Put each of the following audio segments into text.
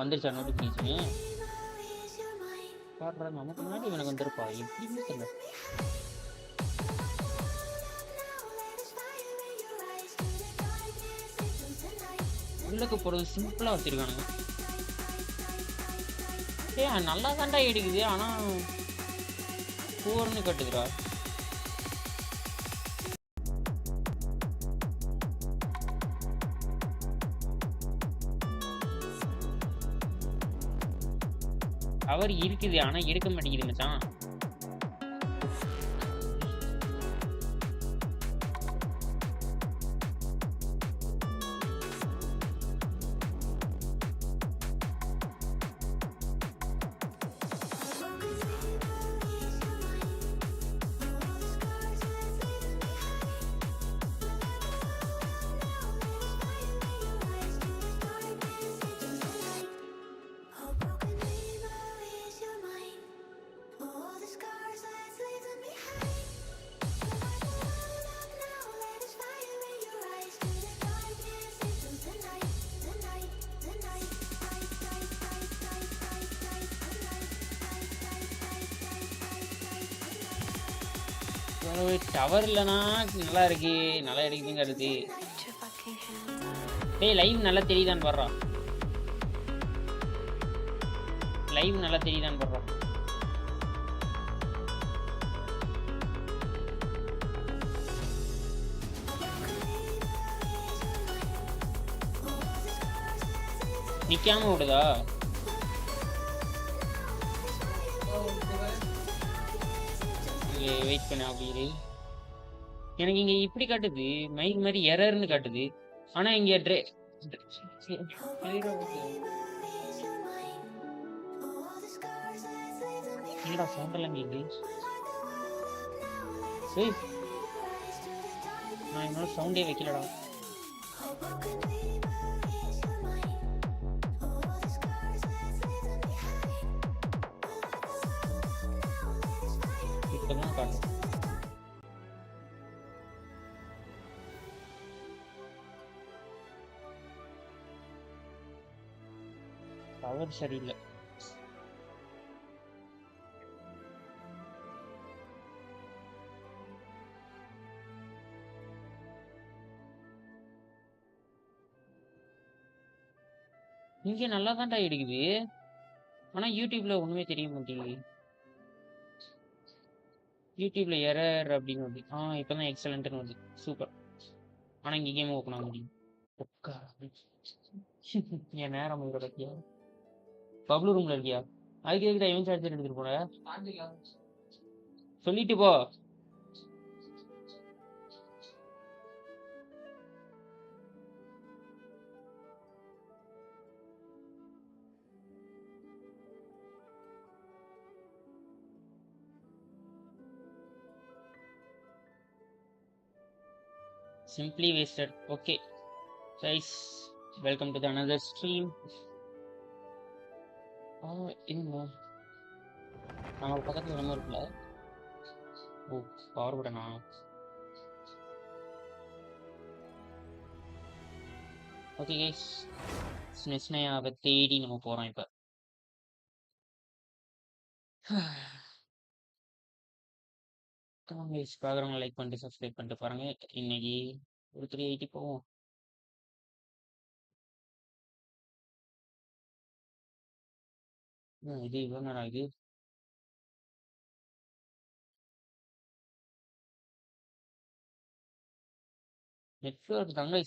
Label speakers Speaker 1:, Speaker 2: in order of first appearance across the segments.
Speaker 1: வந்துருச்சா நோட்டிஃபிகேஷன்? பாடுறா நமக்கு முன்னாடி எனக்கு வந்துருப்பா, எப்படின்னு தெரியல. உள்ளக்கு போறது சிம்பிளா வச்சிருக்கானுங்க. ஏய் நல்லா தாண்டா எடுக்குது, ஆனா போர்னு கட்டுதுடா. அவர் இருக்குது ஆனா எடுக்க மாட்டேங்குது மச்சான். டவர் இல்லைனா நல்லா இருக்கு, நல்லா எடுக்குதுங்கிறது. டேய் லைவ் நல்லா தெரியுதான்னு பாடுறா, லைவ் நல்லா தெரியுதான்னு பாடுறா. நிக்காம விடுதா? வெயிட் பண்ண அப்படி எனக்கு இங்க இப்படி காட்டுது, மைக் மாதிரி எரர்னு காட்டுது. ஆனா இங்க என்னடா சவுண்ட் எல்லாம் கேக்குது? நான் என்னோட சவுண்டே வைக்கலடா. இப்பதான் காட்டும். பவர் சரியில்லை. இங்க நல்லா தான்டா எடுக்குது, ஆனா யூடியூப்ல ஒண்ணுமே தெரிய மாட்டேங்குது. யூடியூப்ல எரர் அப்படின்னு வருது. இப்பதான் எக்ஸலண்ட்னு வருது, சூப்பர். ஆனா இங்க கேம் ஓப்பன் ஆக முடியும். என் நேரம் பத்தியா? பப்ளு ரூம்ல இருக்கியா? அதுக்கு எதுக்கு இவன் சார்ஜர் எடுத்துட்டு போன? சொல்லிட்டு போ. Simply wasted. Okay guys, welcome to the another stream. இன்னும் நம்ம பக்கத்துல நம்ம இருக்குல்ல. பவர் பட்டனா? ஓகே கைஸ், ஸ்னெஸ்னயாவை தேடி நம்ம போறோம் இப்ப. பார்க்குறவங்க லைக் பண்ணிட்டு சப்ஸ்கிரைப் பண்ணிட்டு பாருங்க. இன்னைக்கு ஒரு 380 போவோம். இது இவ்வளோ நேரம் ஆகுது. நெட்ஒர்க் தாங்க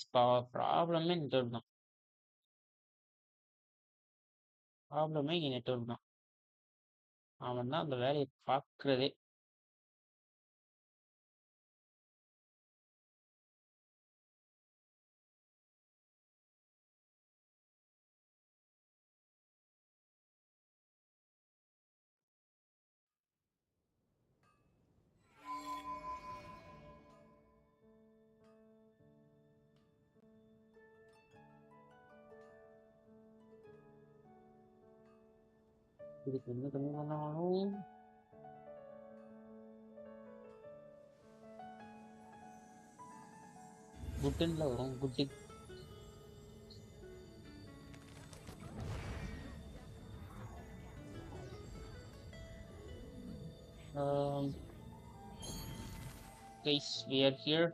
Speaker 1: ப்ராப்ளமே, நெட்ஒர்க் தான் ப்ராப்ளமே. இங்கே நெட்ஒர்க் தான், அவன் தான் அந்த வேலையை பார்க்குறதே. இதுக்கு என்ன கம்மி பண்ணாலும் குட்டுன்ல வரும். Good guys, we are here.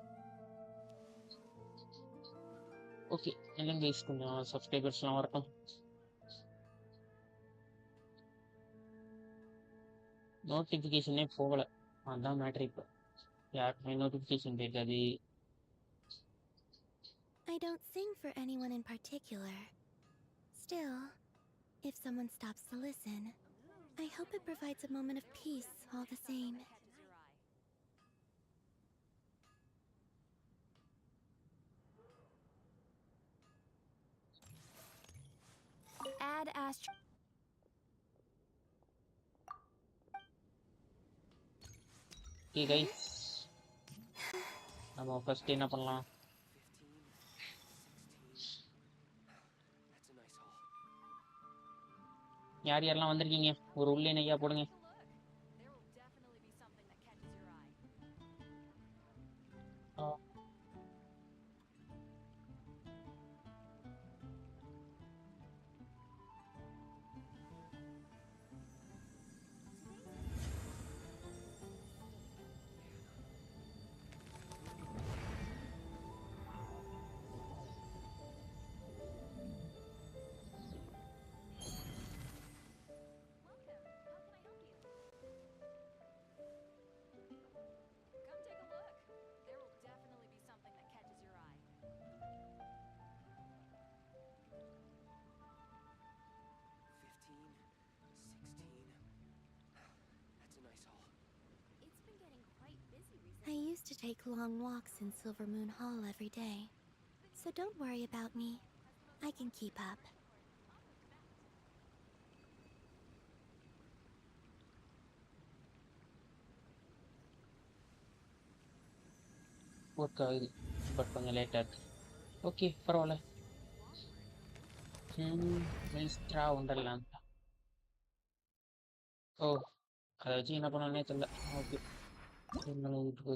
Speaker 1: Okay, and then guys, subscribers எல்லாம் வரட்டும். நோட்டிஃபிகேஷனே போகல, அதான் மேட்ரு. இப்போ யாருக்குமே notification போயிருக்காது.
Speaker 2: I don't sing for anyone in particular. Still, if someone stops to listen, I hope it provides a moment of peace all the same. Add astro.
Speaker 1: Okay guys, நம்ம first என்ன பண்ணலாம்? யார் யாரெல்லாம் வந்திருக்கீங்க ஒரு உள்ளே நையா போடுங்க.
Speaker 2: I used to take long walks in Silver Moon Hall every day, so don't worry about me. I can keep up.
Speaker 1: Work ஆகுது, பட் கொஞ்சம் லேட்டாக இருக்கு. ஓகே, பரவாயில்ல. மில்ஸ்ட்ரா ஒன்றர்லாம். ஓ, அதை வச்சு என்ன பண்ணானே தெரியல. ஓகே, வீட்டுக்கு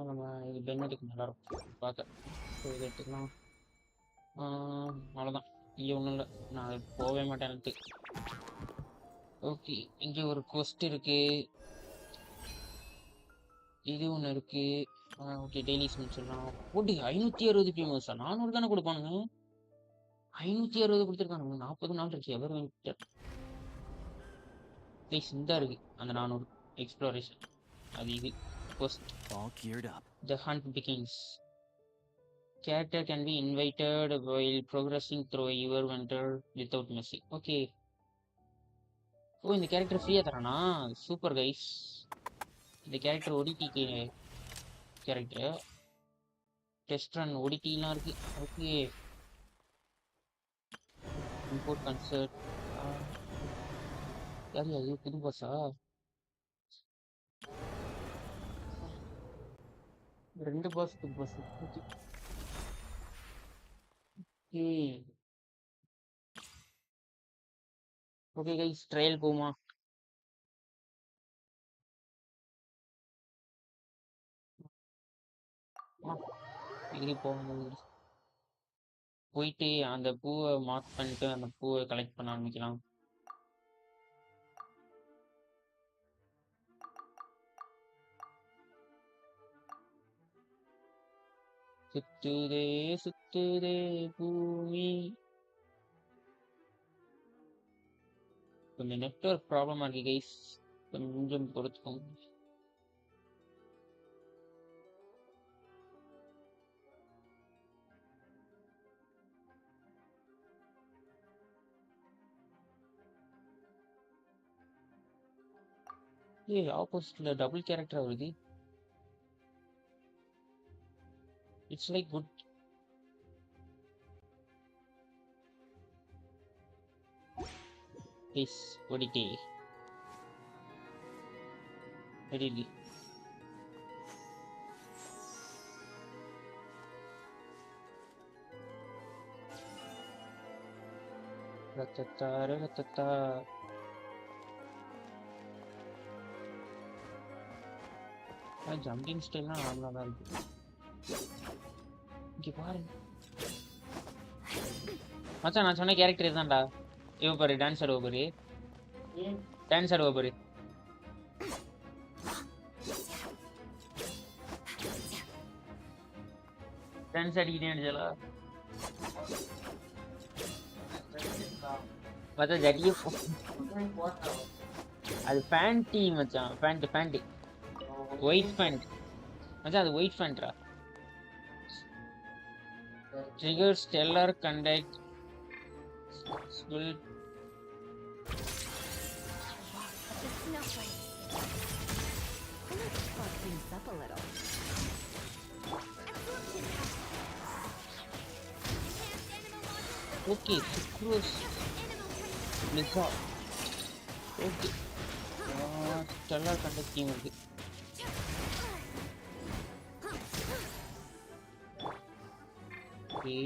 Speaker 1: நம்ம இது பென்னெட்டுக்கு நல்லாயிருக்கும் பார்க்க. ஸோ இதை எடுத்துக்கலாம். அவ்வளோதான், இங்கே ஒன்றும் இல்லை, நான் அது போகவே மாட்டேன்ட்டு. ஓகே, இங்கே ஒரு கொஸ்ட் இருக்கு, இது ஒன்று இருக்கு. ஓகே, டெய்லி முடிச்சிடலாம். ஓடி 560 பிமோஸா? 400 தானே கொடுப்பானுங்க. 560 கொடுத்துருக்கானுங்க. 40 நாள் இருக்கு. எவர் வின்டர் ப்ளீஸ் இந்த இருக்கு அந்த 400 எக்ஸ்ப்ளோரேஷன். அது இது கொஸ்ட். The hunt begins. Character can be invited while progressing through your winter without missing. Okay. ஓ, இந்த கேரக்டர் ஃப்ரீயா தரானா? Super guys. இந்த character ODT character. Test run ODT-லாம் இருக்கு. ஓகே. Import concert. யாரு அது? புது பாஸா? 2 பாஸ் புது பாஸ். ஓகே கைஸ், ட்ரையல் போமா? எங்கே போகணும்? போயிட்டு அந்த பூவை மார்க் பண்ணிட்டு அந்த பூவை கலெக்ட் பண்ண ஆரம்பிக்கலாம். சுத்துதே சுத்துதே பூமி. கொஞ்சம் நெட்வொர்க் ப்ராப்ளமா இருக்கு கைஸ், கொஞ்சம் பொறுத்துக்கோங்க. ஆப்போசிட்ல டபுள் கேரக்டர் வருது. It's like good. ப்ளீஸ் ஓடிட்டே ரெடி. ரத்தத்தா ரத்தத்தா. ஜம்பிங் ஸ்டைல்லாம் நார்மலாக தான் இருக்கு. இங்கே பாருங்க மச்சான், நான் சொன்ன கேரக்டர் இதுதான்டா. இவ பாரு, டான்ஸ் ஆடுவ பாரு, டான்ஸ் ஆடுவ பாரு. Friends அடிக்கிட்டே அடிச்சாலா மத்த ஜடியே அது ஃபேன்டி மச்சான் ஃபேண்ட் ஒயிட் ஃபேண்ட் மச்சான் அது ஒயிட் ஃபேண்ட்ரா trigger stellar conduct will
Speaker 2: Let's fuck things up a little.
Speaker 1: okay sucrose Lisa okay stellar conduct team இருக்கு okay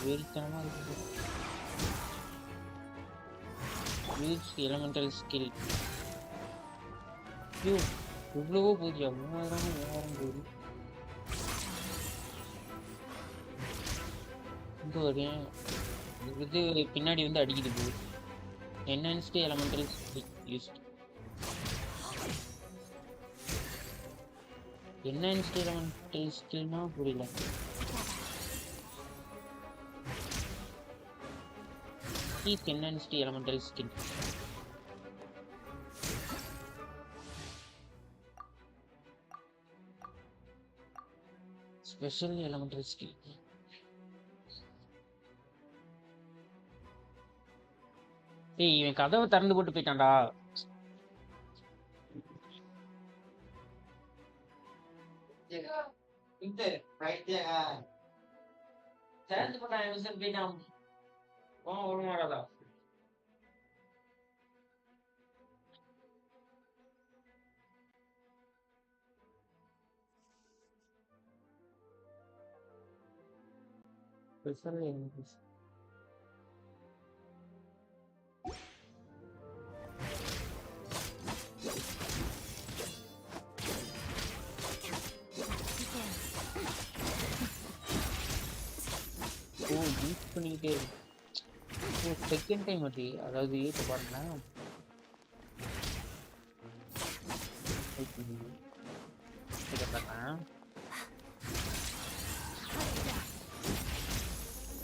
Speaker 1: வெறித்தனமா இருக்கு use elemental skill ஐயோ இவ்வளவோ போதியா 3000 போகுது இங்க வரேன் இது பின்னாடி வந்து அடிக்குது போகுது enhanced elemental skill used enhanced elemental skill னா புரியல keep enhanced elemental skill special elemental skill ஏய் இவன் கதவை திறந்து போட்டு போயிட்டான்டா இந்த ரைட் திறந்து போட்டான் இவன் போயிட்டான் ஒரு மாடா special elemental யூஸ் பண்ணிக்கிட்டே செகண்ட் டைம் அது அதாவது இப்போ பாருங்களேன் இதை பார்த்தேன்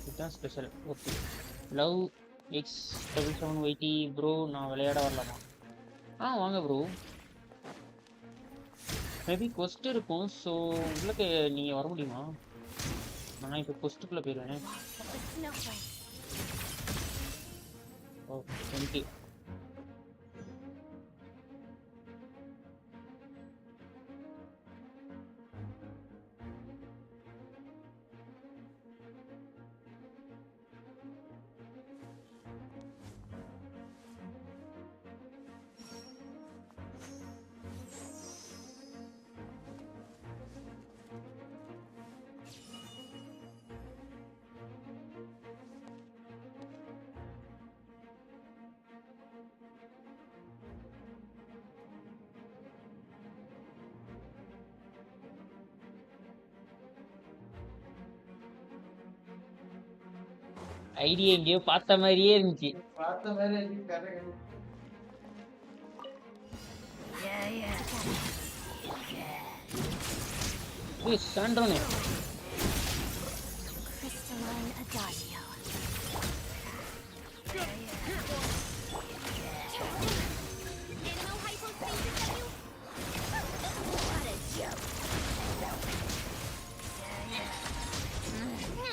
Speaker 1: இதுதான் special okay love X77YT bro நான் விளையாட வரலாமா வாங்க ப்ரோ மேபி கொஸ்ட் இருக்கும் ஸோ உங்களுக்கு நீங்கள் வர முடியுமா நான் இப்போ கொஸ்ட்டுக்குள்ளே போயிடுவேன் ஓ தேங்க்யூ ஐடியா எங்கேயோ பார்த்த மாதிரியே இருந்துச்சு சாண்டோனே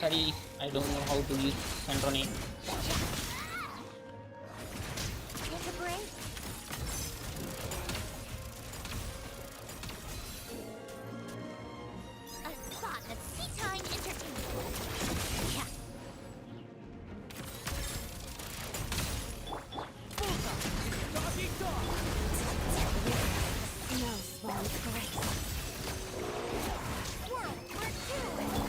Speaker 1: Sorry, I don't know how to use Snezhnaya.
Speaker 2: Take a break. A spot of tea time entertainment. Yeah. No small grace. World War II.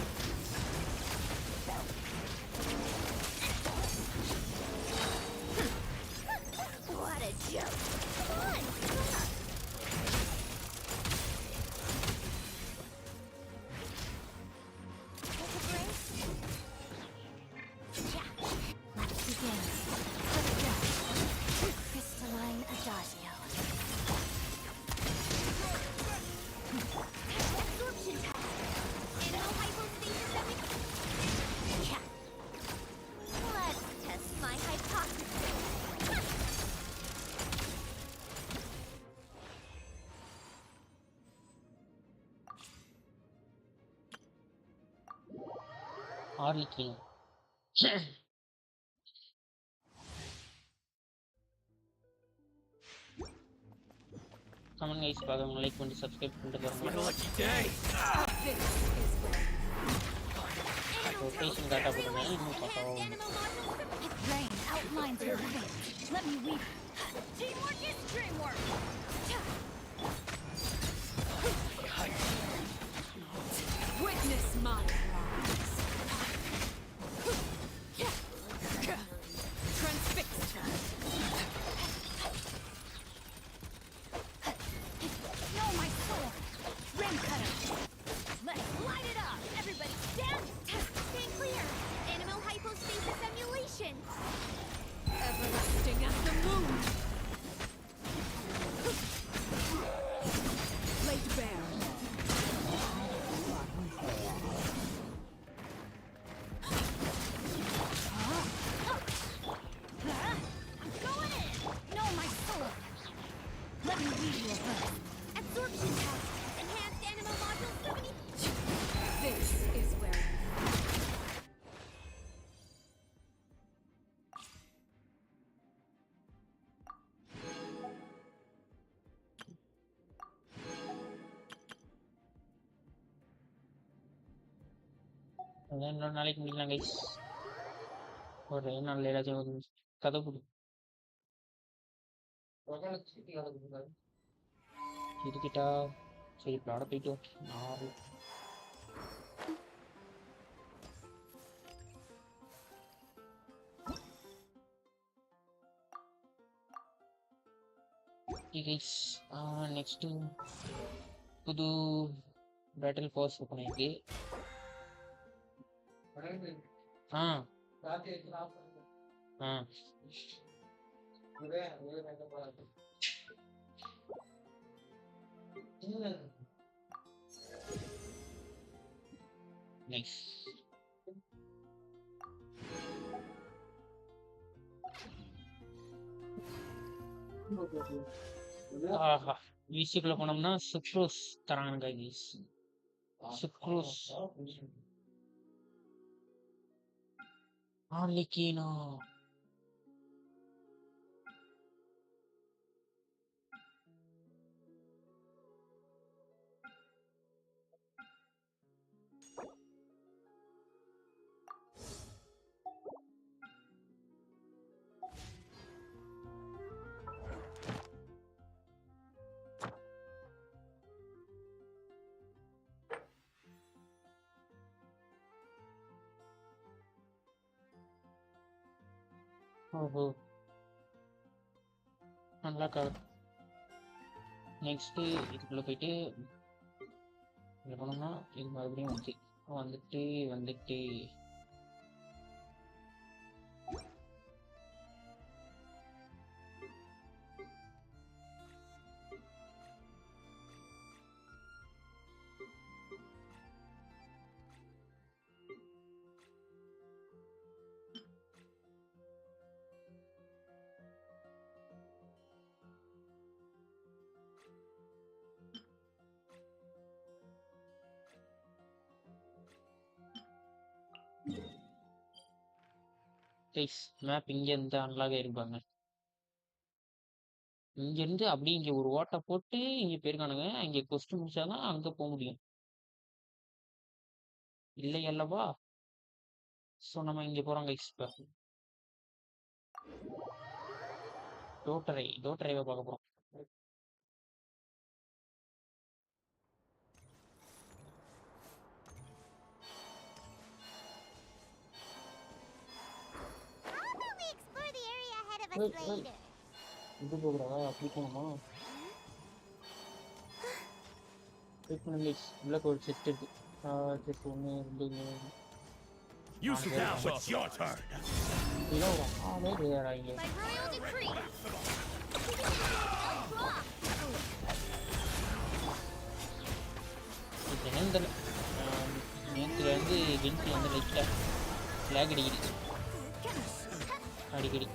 Speaker 1: Harlequin. Come on guys, பாருங்க லைக் பண்ணி subscribe பண்ணிட்டு பாருங்க. Rotation காட்டா போடுங்க இன்னும் பக்காவும்.
Speaker 3: Witness my rise. Transfixed. Know my sword. Rim cutter. Let's light it up. Everybody stand.
Speaker 2: Stand clear. Animal hypostasis emulation.
Speaker 3: Everlasting as the moon. Laid bare.
Speaker 2: Absorption test. Enhanced animal module 70.
Speaker 3: This is where
Speaker 1: அதான் இன்னொரு நாளைக்கு முடிக்கலாம் guys. ஒரு நாள் ஏதாச்சும் ஒரு கதை கொடு. இதுக்கிட்டா சரி பிளாட போயிட்டு நாலு கைஸ். நெக்ஸ்ட் புது பேட்டில் பாஸ் ஓப்பன் ஆயிருக்கு. ஆ ஆ நைஸ். ஆஹா விசிக்குள்ள போனோம்னா சுக்ரோஸ் தராங்க கைஸ். சுக்ரோஸ் ஆர்லிக்கினோ. ஓஹோ நல்லா கவர். நெக்ஸ்ட்டு இதுக்குள்ளே போயிட்டு இங்கே போனோம்னா இது மறுபடியும் வந்துட்டு வந்துட்டு மேப் இங்கேருந்து அன்லாக் ஆயிருப்பாங்க. இங்கேருந்து அப்படியே இங்கே ஒரு ஓட்டை போட்டு இங்கே போயிருக்கானுங்க. இங்கே கொஸ்டின் முடிச்சாதான் அங்கே போக முடியும். இல்லை அல்லவா? ஸோ நம்ம இங்கே போகிறோங்க. இப்போ டோட்டரைவை பார்க்க போகிறோம். இது போகிறதா அப்படி போகணுமா? வெயிட் பண்ணுங்க. உள்ள ஒரு செட் இருக்கு. Set 1 2
Speaker 4: You sit down. It's your turn.
Speaker 1: இதோ வராங்க.
Speaker 2: By royal decree.
Speaker 1: நேற்றுல வந்து கென்ஷின் வந்து லைட்டாக ஃப்ளாக் அடிக்குது அடிக்கடி.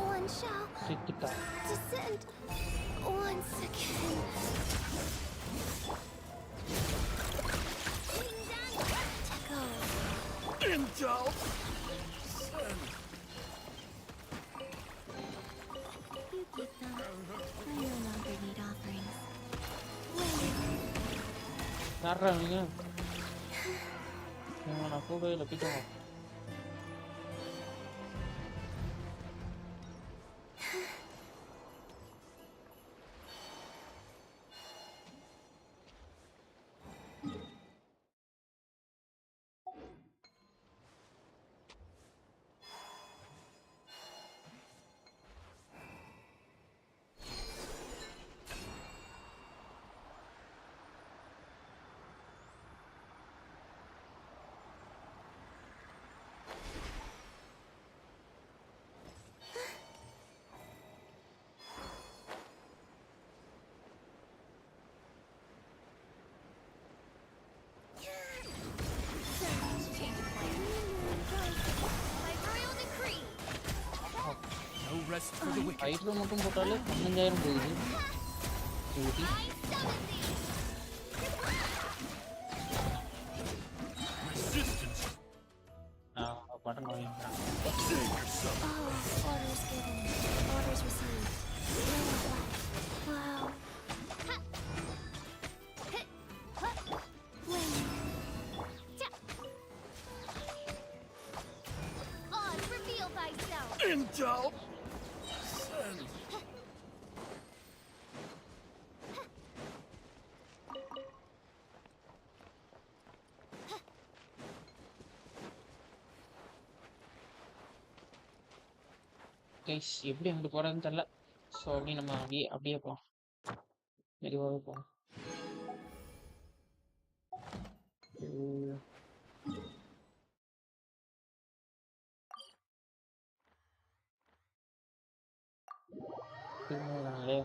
Speaker 2: One
Speaker 1: யாரா நீங்க நான் கூட இல்லை போயிட்டு ஹைட்ரோ மட்டும் போட்டாலே 15,000 போகுது. பட்டன் வாங்கிக்கிறேன்.
Speaker 2: Orders given. Orders received. Wow.
Speaker 3: Reveal thyself.
Speaker 4: Intel.
Speaker 1: Guys எப்படி அங்கிட்டு போறதுன்னு தெரியல. ஸோ அப்படி நம்ம அப்படியே போகலாம், மெதுவாகவே போகலாம். திரும்பவே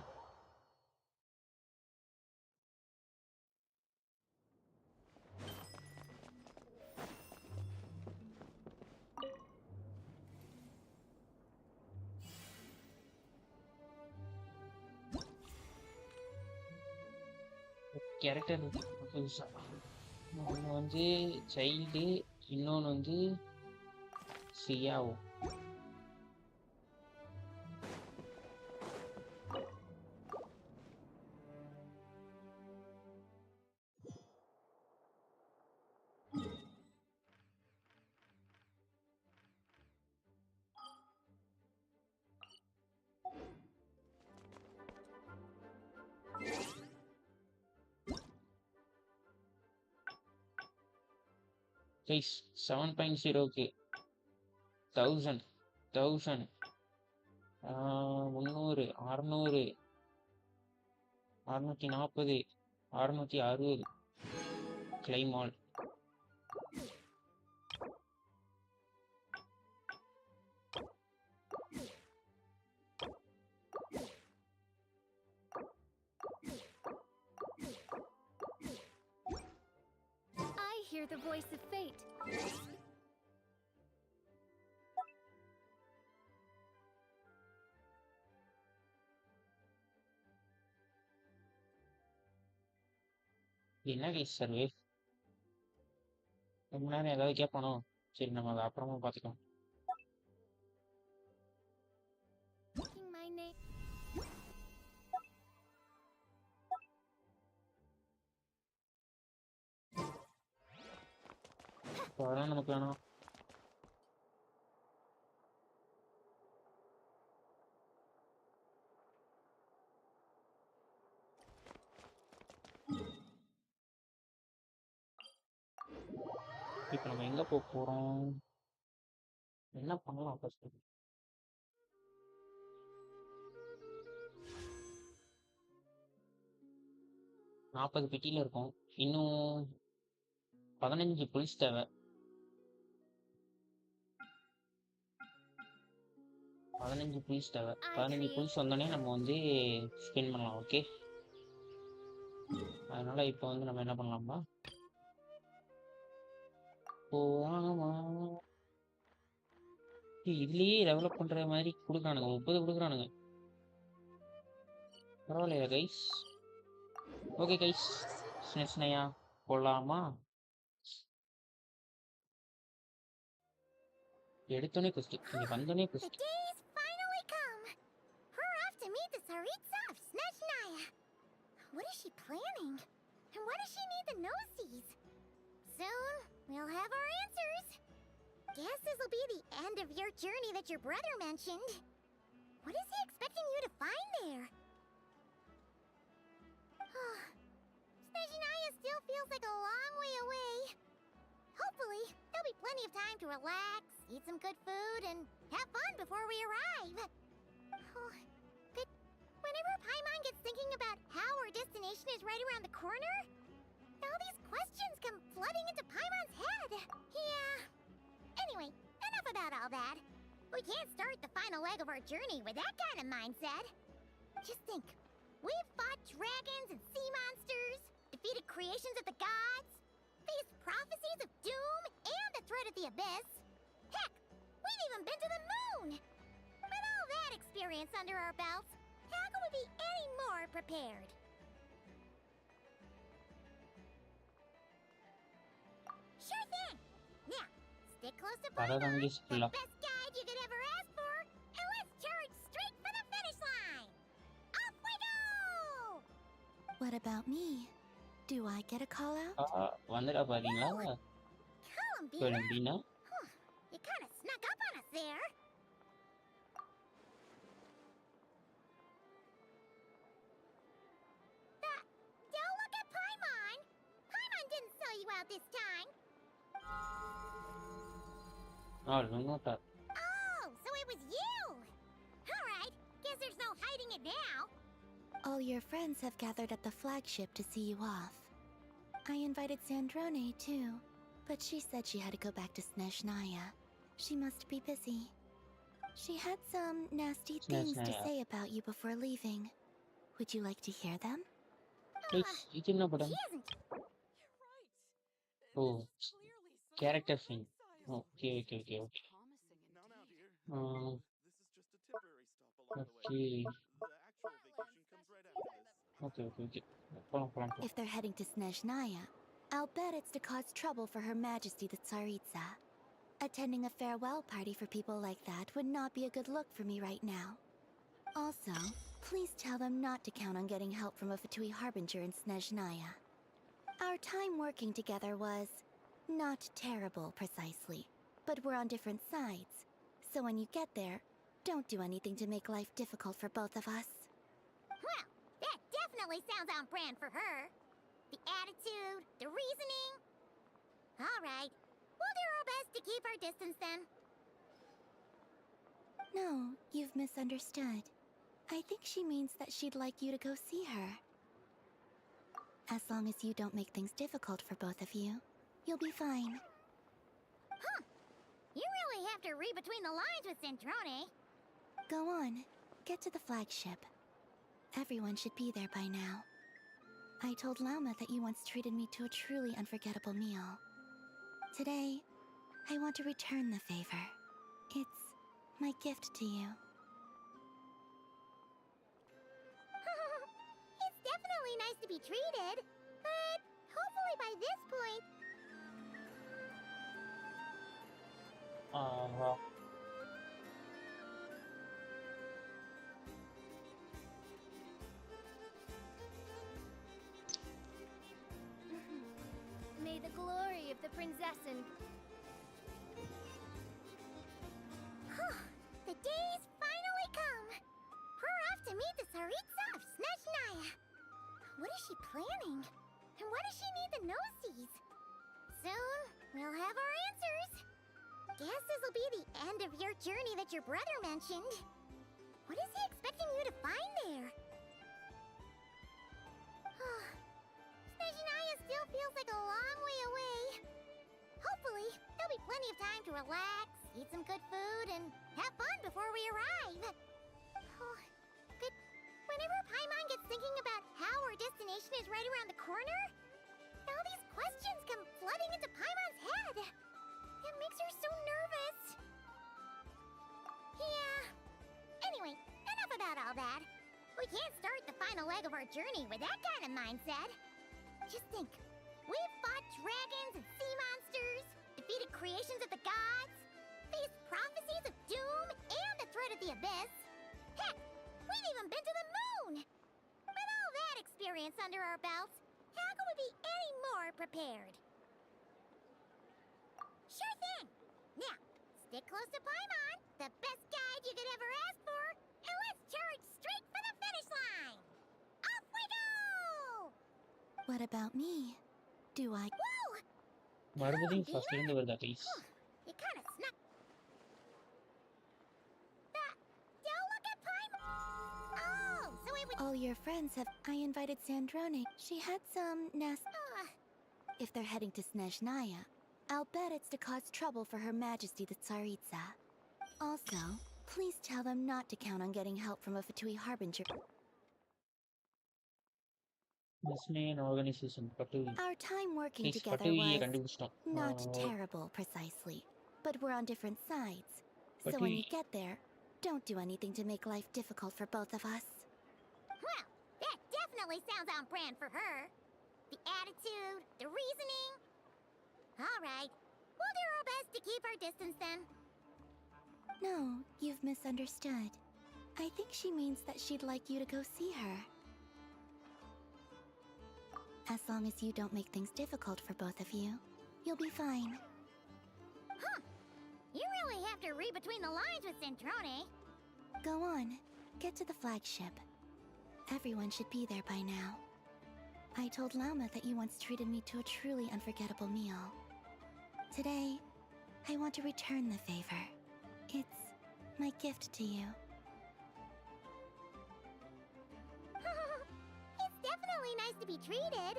Speaker 1: கேரக்டர் புதுசாக ஒன்று வந்து சைல்டு, இன்னொன்று வந்து சியாவோ. கைஸ் 7.0க்கு 1000 300 600 640 660 claim all.
Speaker 3: I hear the voice of fate.
Speaker 1: என்ன கைஸ் சர்வே ரொம்ப நேரம் ஏதாவது கேட்பானோ? சரி நம்ம அதை அப்புறமா பார்த்துக்கலாம்.
Speaker 3: My name.
Speaker 1: அதெல்லாம் நமக்கு வேணாம். இப்போ நம்ம எங்க போக போறோம், என்ன பண்ணலாம்? ஃபர்ஸ்ட் 40 பெட்டியில இருக்கும், இன்னும் 15 புலிஸ் தேவை. 15 புலிஸ் தேவை. 15 புலிஸ் வந்தோடனே நம்ம வந்து ஸ்பின் பண்ணலாம். ஓகே, அதனால இப்போ வந்து நம்ம என்ன பண்ணலாம்னா இதுலயே டெவலப் பண்ற மாதிரி கொடுக்குறானுங்க, 30 கொடுக்குறானுங்க. பரவாயில்லையா கைஸ்? ஓகே கைஸ், ஸ்னெஸ்னயா போலாமா? எடுத்தோடனே குஸ்ட், இங்க வந்தோடனே குஸ்ட்.
Speaker 2: The day's finally come. We're off to meet the Tsaritsa of Snezhnaya. What is she planning?
Speaker 5: And what does she need the gnosies? Soon, we'll have our answers. Guess this'll be the end of your journey that your brother mentioned. What is he expecting you to find there? Snezhnaya still feels like a long way away. Hopefully, there'll be plenty of time to relax, eat some good food, and have fun before we arrive. But whenever Paimon gets thinking about how our destination is right around the corner, all these questions come flooding into Paimon's head. Yeah. Anyway, enough about all that. We can't start the final leg of our journey with that kind of mindset. Just think. We've fought dragons and sea monsters, defeated creations of the gods, faced prophecies of doom and the threat of the abyss. Heck, we've even been to the moon! With all that experience under our belts, how can we be any more prepared? Sure thing! Now, stick close to Paimon, the best guide you could ever ask for, and let's charge straight for the finish line! Off we go!
Speaker 2: What about me? Do I get a call out?
Speaker 1: வந்துடா பாத்தீங்களா
Speaker 5: Columbina? You kind of snuck up on us there. Don't look at Paimon. Paimon didn't sell you out this time.
Speaker 1: Oh,
Speaker 5: so it was you. All right, guess there's no hiding it now.
Speaker 2: All your friends have gathered at the flagship to see you off. I invited Sandrone too, but she said she had to go back to Snezhnaya. She must be busy. She had some nasty things to say about you before leaving. Would you like to hear them?
Speaker 1: Please, you can know,
Speaker 5: She isn't.
Speaker 1: Oh, character thing. Okay.
Speaker 4: Now, dear.
Speaker 1: Uh,
Speaker 4: This is just a temporary stop along the way.
Speaker 1: okay.
Speaker 4: The actual vacation comes right after this.
Speaker 1: Okay. Pulang.
Speaker 2: If they're heading to Snezhnaya, I'll bet it's to cause trouble for Her Majesty the Tsaritsa. Attending a farewell party for people like that would not be a good look for me right now. Also, please tell them not to count on getting help from a Fatui Harbinger in Snezhnaya. Our time working together was not terrible, precisely, but we're on different sides. So when you get there, don't do anything to make life difficult for both of us.
Speaker 5: Well, that definitely sounds on brand for her. The attitude, the reasoning. All right, we'll do our best to keep our distance then.
Speaker 2: No, you've misunderstood. I think she means that she'd like you to go see her. As long as you don't make things difficult for both of you, you'll be fine.
Speaker 5: Huh. You really have to read between the lines with Centrone.
Speaker 2: Go on, get to the flagship. Everyone should be there by now. I told Lauma that you once treated me to a truly unforgettable meal. Today, I want to return the favor. It's my gift to you.
Speaker 5: It's definitely nice to be treated, but hopefully by this point...
Speaker 3: May the glory of the princess and...
Speaker 5: The day's finally come! We're off to meet the Tsaritsa of Snezhnaya! What is she planning? And why does she need the gnosies? Soon, we'll have our answers! Guess this'll be the end of your journey that your brother mentioned. What is he expecting you to find there? Snezhnaya still feels like a long way away. Hopefully, there'll be plenty of time to relax, eat some good food, and have fun before we arrive. But whenever Paimon gets thinking about how our destination is right around the corner, all these questions come flooding into Paimon's head. It makes her so nervous. Yeah. Anyway, enough about all that. We can't start the final leg of our journey with that kind of mindset. Just think. We've fought dragons and sea monsters, defeated creations of the gods, faced prophecies of doom and the threat of the abyss. Heck, we've even been to the moon! With all that experience under our belts, how can we couldn't be any more prepared. Sure thing. Now, stick close to Paimon, the best guide you could ever ask for, and let's charge straight for the finish line. Off we go!
Speaker 2: What about me? Do I...
Speaker 5: Whoa!
Speaker 1: மறுபடியும்
Speaker 5: Dina?
Speaker 1: ஃபர்ஸ்ட்ல இருந்து வருதா please?
Speaker 5: You kind of snuck. Don't look at Paimon. Oh, so it was.
Speaker 2: All your friends have... I invited Sandrone. She had some If they're heading to Snezhnaya, I'll bet it's to cause trouble for Her Majesty the Tsaritsa. Also, please tell them not to count on getting help from a Fatui Harbinger.
Speaker 1: Snezhnaya organization Fatui.
Speaker 2: Our time working
Speaker 1: Please
Speaker 2: together
Speaker 1: Fatui
Speaker 2: was
Speaker 1: கண்டுபிடிச்சிட்டோம்.
Speaker 2: not terrible, precisely. But we're on different sides. So when
Speaker 1: Fatui.
Speaker 2: you get there, don't do anything to make life difficult for both of us.
Speaker 5: Well, that definitely sounds on brand for her. The attitude, the reasoning. All right, we'll do our best to keep our distance then.
Speaker 2: No, you've misunderstood. I think she means that she'd like you to go see her. As long as you don't make things difficult for both of you, you'll be fine.
Speaker 5: Huh. You really have to read between the lines with Centrone.
Speaker 2: Go on, get to the flagship. Everyone should be there by now. I told Lama that you once treated me to a truly unforgettable meal. Today, I want to return the favor. It's my gift to you.
Speaker 5: It's definitely nice to be treated,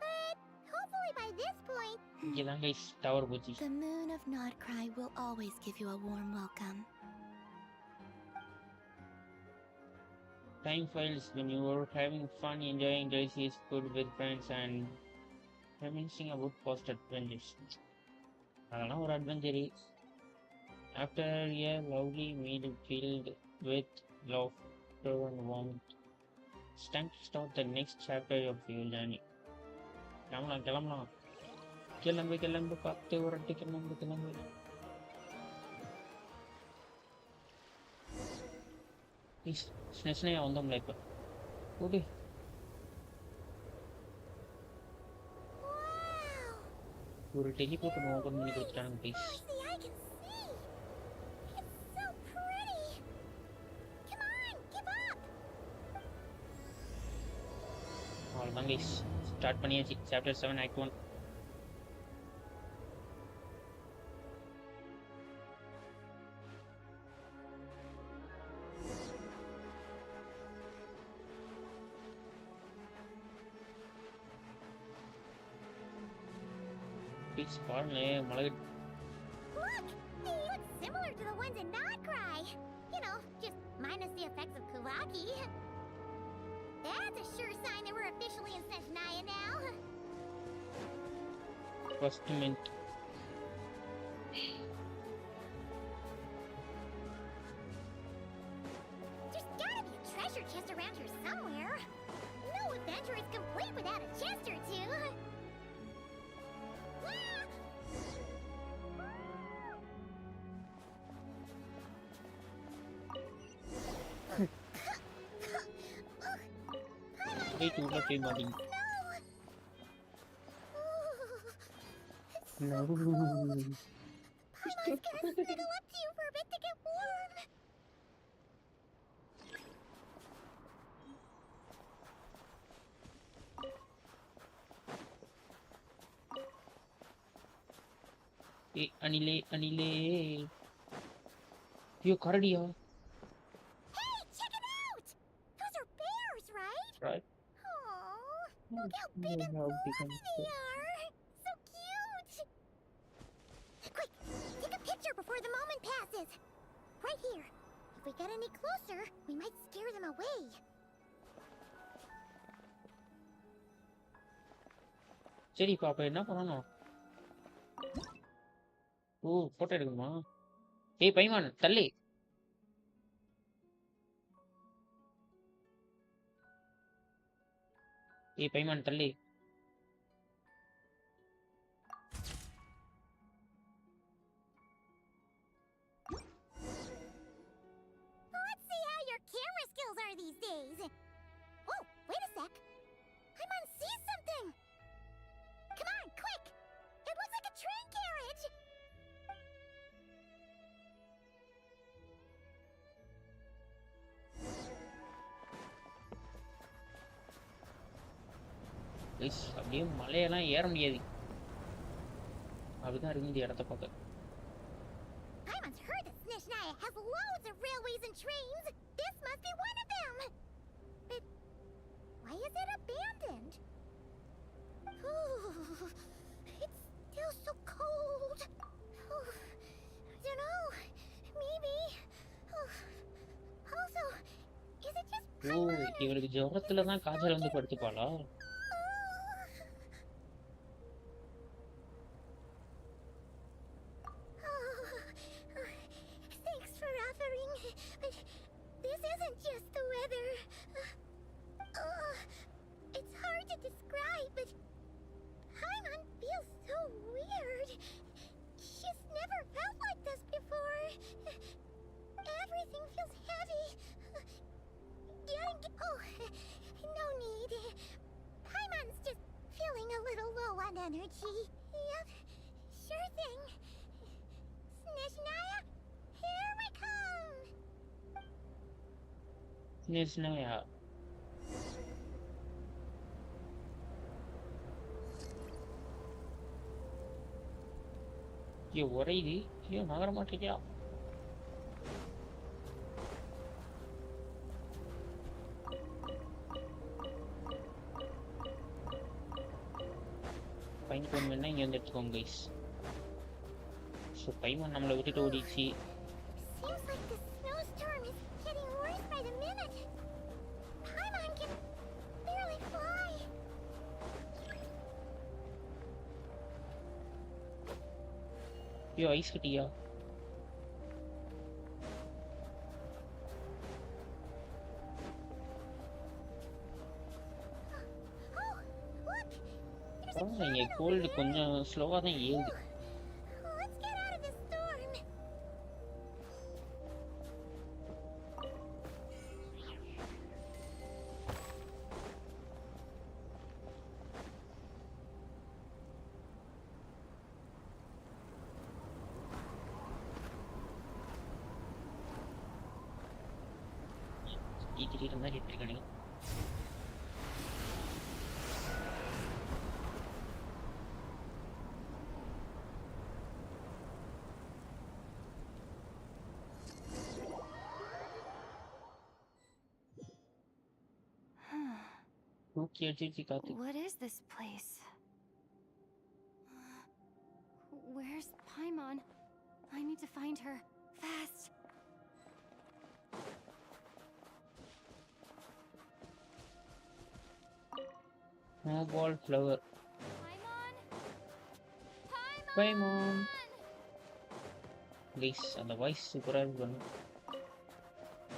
Speaker 5: but hopefully by this point.
Speaker 1: இங்கதான் guys tower போச்சு.
Speaker 2: The moon of Nodcry will always give you a warm welcome.
Speaker 1: Time flies when you are having fun, enjoying delicious food with friends and reminiscing about past adventures. அதெல்லாம் ஒரு adventure. After a lovely meal filled with laughter and warmth, it's time to start the next chapter of your journey. கிளம்பலாம். கிளம்பு பார்த்து ஒரு கிளம்பு. Please ஸ்னெஷ்னயா வந்தோம்ல இப்போ okay.
Speaker 5: Wow!
Speaker 1: ஒரு teleport open பண்ணி கொடுத்துட்டாங்க please.
Speaker 5: See, I can see. It's so pretty. Come on, give up.
Speaker 1: அவ்வளோதான் கைஸ், ஸ்டார்ட் பண்ணியாச்சு. Chapter 7 act 1. ப்ளீஸ் பாருங்களேன் மழை.
Speaker 5: Look, they look similar to the ones in Nodcry. You know, just minus the effects of Kuvaki. That's a sure sign that we're officially in Snezhnaya now.
Speaker 1: First minute.
Speaker 5: There's gotta be a treasure chest around here somewhere. No adventure is complete without a chest or two. Ah!
Speaker 1: Wait உள்ள போய் மாட்டீங்க.
Speaker 5: Paimon gonna snuggle up to you for a bit to get warm.
Speaker 1: அணிலே ஐயோ கரடியா?
Speaker 5: Hey, check it out! Those are bears, right?
Speaker 1: Right.
Speaker 5: Aww, look how big and
Speaker 1: How
Speaker 5: fluffy
Speaker 1: big and
Speaker 5: they are. So cute. Quick, take a picture before the moment passes. Right here. If we get any closer, we might scare them away.
Speaker 1: சரி இப்போ அப்போ என்ன பண்ணணும்? ஓ photo எடுக்கணுமா? ஏய் பைமான் தள்ளி. ஏய் பைமான் தள்ளி.
Speaker 5: Let's see how your camera skills are these days. Oh, wait a sec. Paimon sees something.
Speaker 1: Guys அப்படியே மலையெல்லாம் ஏற முடியாது. அப்படிதான் இருக்கு இந்த இடத்த பார்க்க.
Speaker 5: Paimon's heard that Snezhnaya has loads of railways and trains. This must be one of them. But why is it abandoned? Ooh, it's still so cold. Ooh, I don't know. Maybe. Ooh. Also, is it just
Speaker 1: ஓ, இவளுக்கு ஜுரத்துல தான் காய்ச்சல் வந்து படுத்துப்பாளா?
Speaker 5: Thanks for offering, but this isn't just the weather. It's hard to describe, but Paimon feels so weird. She's never felt like this before. Everything feels heavy. Oh, no need. Paimon's just feeling a little low on energy. Yep, sure thing. Snezhnaya, here we come!
Speaker 1: Snezhnaya. ஐயோ உரையுது. ஐயோ நகர மாட்டேங்கியா? பையன் வேணா இங்கே வந்து எடுத்துக்கோங்க guys. So பையன் நம்மளை விட்டுட்டு ஓடிச்சு.
Speaker 5: Seems like the snowstorm is getting worse by the minute. Paimon can barely fly.
Speaker 1: ஐயோ ஐஸ் கட்டியா?
Speaker 5: Oh, look! There's a
Speaker 1: பரவாயில்ல, இங்கே
Speaker 5: cabin over
Speaker 1: கோல்டு
Speaker 5: there.
Speaker 1: கொஞ்சம் ஸ்லோவாக தான் ஏறுது.
Speaker 5: Let's get out of this storm.
Speaker 1: திடீர்னு தான் எடுத்துருக்கேன். தூக்கி அடிச்சு காத்து.
Speaker 3: What is this place? Where's Paimon? I need to find her. Fast!
Speaker 1: Snowball flower.
Speaker 3: Paimon?
Speaker 1: Paimon! Guys அந்த வாய்ஸ் சூப்பராக இருக்கு.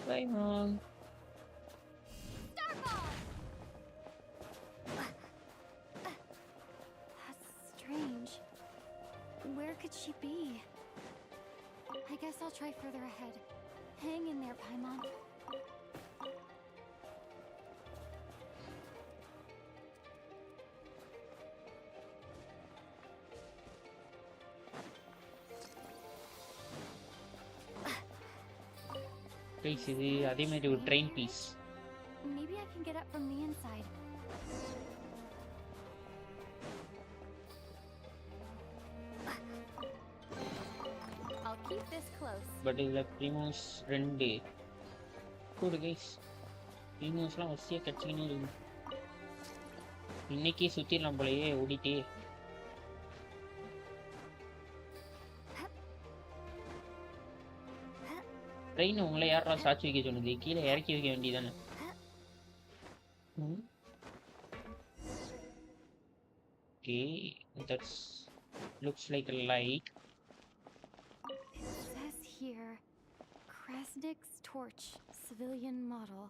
Speaker 1: Paimon!
Speaker 3: That's strange. Where could she be? I guess I'll try further ahead. Hang in there, Paimon.
Speaker 1: Guys இது அதே மாதிரி ஒரு train piece.
Speaker 3: Maybe I can get up from the inside. I'll keep this close.
Speaker 1: But இதில் ப்ரிமோஸ் 2 கூடு guys. ப்ரிமோஸ்லாம் வசதியாக கிடச்சிக்கினே இருக்கு. இன்னைக்கே சுற்றிடலாம் போலயே ஓடிட்டே. ட்ரெயின் உங்களை யாரா சாட்சி வைக்க சொன்னது? கீழே இறக்கி வைக்க வேண்டியதானே? Okay, that's looks like a light.
Speaker 3: It says here, Krasnik's torch, civilian model.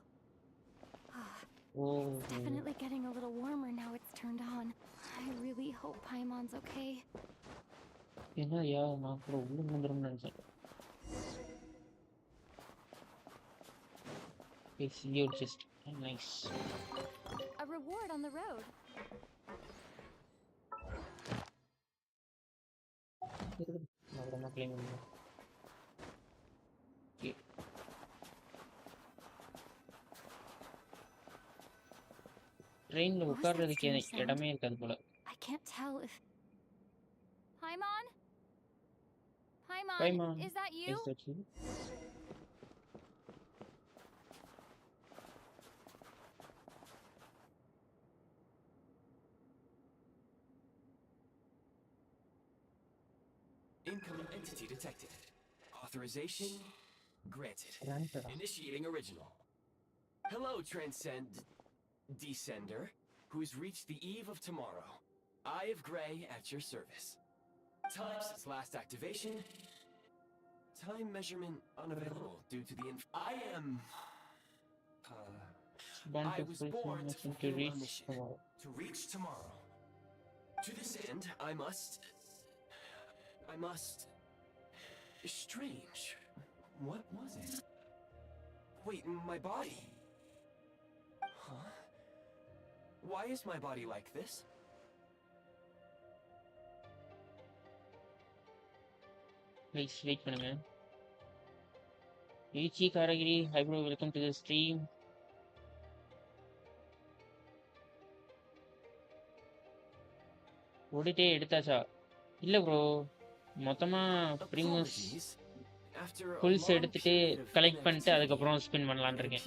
Speaker 1: Oh,
Speaker 3: It's definitely getting a little warmer now it's turned on. I really hope Paimon's okay.
Speaker 1: என்ன யா நான் கூட உள்ள வந்துடும் நினைச்சேன். It's your just nice.
Speaker 3: A reward on the road.
Speaker 1: அப்புறமா claim பண்ணுவோம். Okay, ட்ரெயின்ல
Speaker 3: What was that
Speaker 1: உட்கார்றதுக்கு
Speaker 3: strange sound?
Speaker 1: இடமே இருக்காது போல.
Speaker 3: I can't tell if... Paimon? Paimon,
Speaker 1: Paimon,
Speaker 3: is that you?
Speaker 1: is that you?
Speaker 6: Incoming entity detected. Authorization granted.
Speaker 1: Granted.
Speaker 6: Initiating original. Hello, Descender, who's reached the eve of tomorrow. Eye of Grey at your service. Time since last activation. Time measurement unavailable due to the I am... I was born to fulfill a mission. To reach tomorrow. To this end, I must... Strange. What was it? Wait, my body? Huh? Why is my body like this?
Speaker 1: Please wait பண்ணுங்க. Ichi Karagiri, hi bro, welcome to the stream. ஓடிட்டே எடுத்தாச்சா? இல்ல bro, மொத்தமா Primoes fools எடுத்துட்டு collect பண்ணிட்டு அதுக்கப்புறம் spin பண்ணலான்னு இருக்கேன்.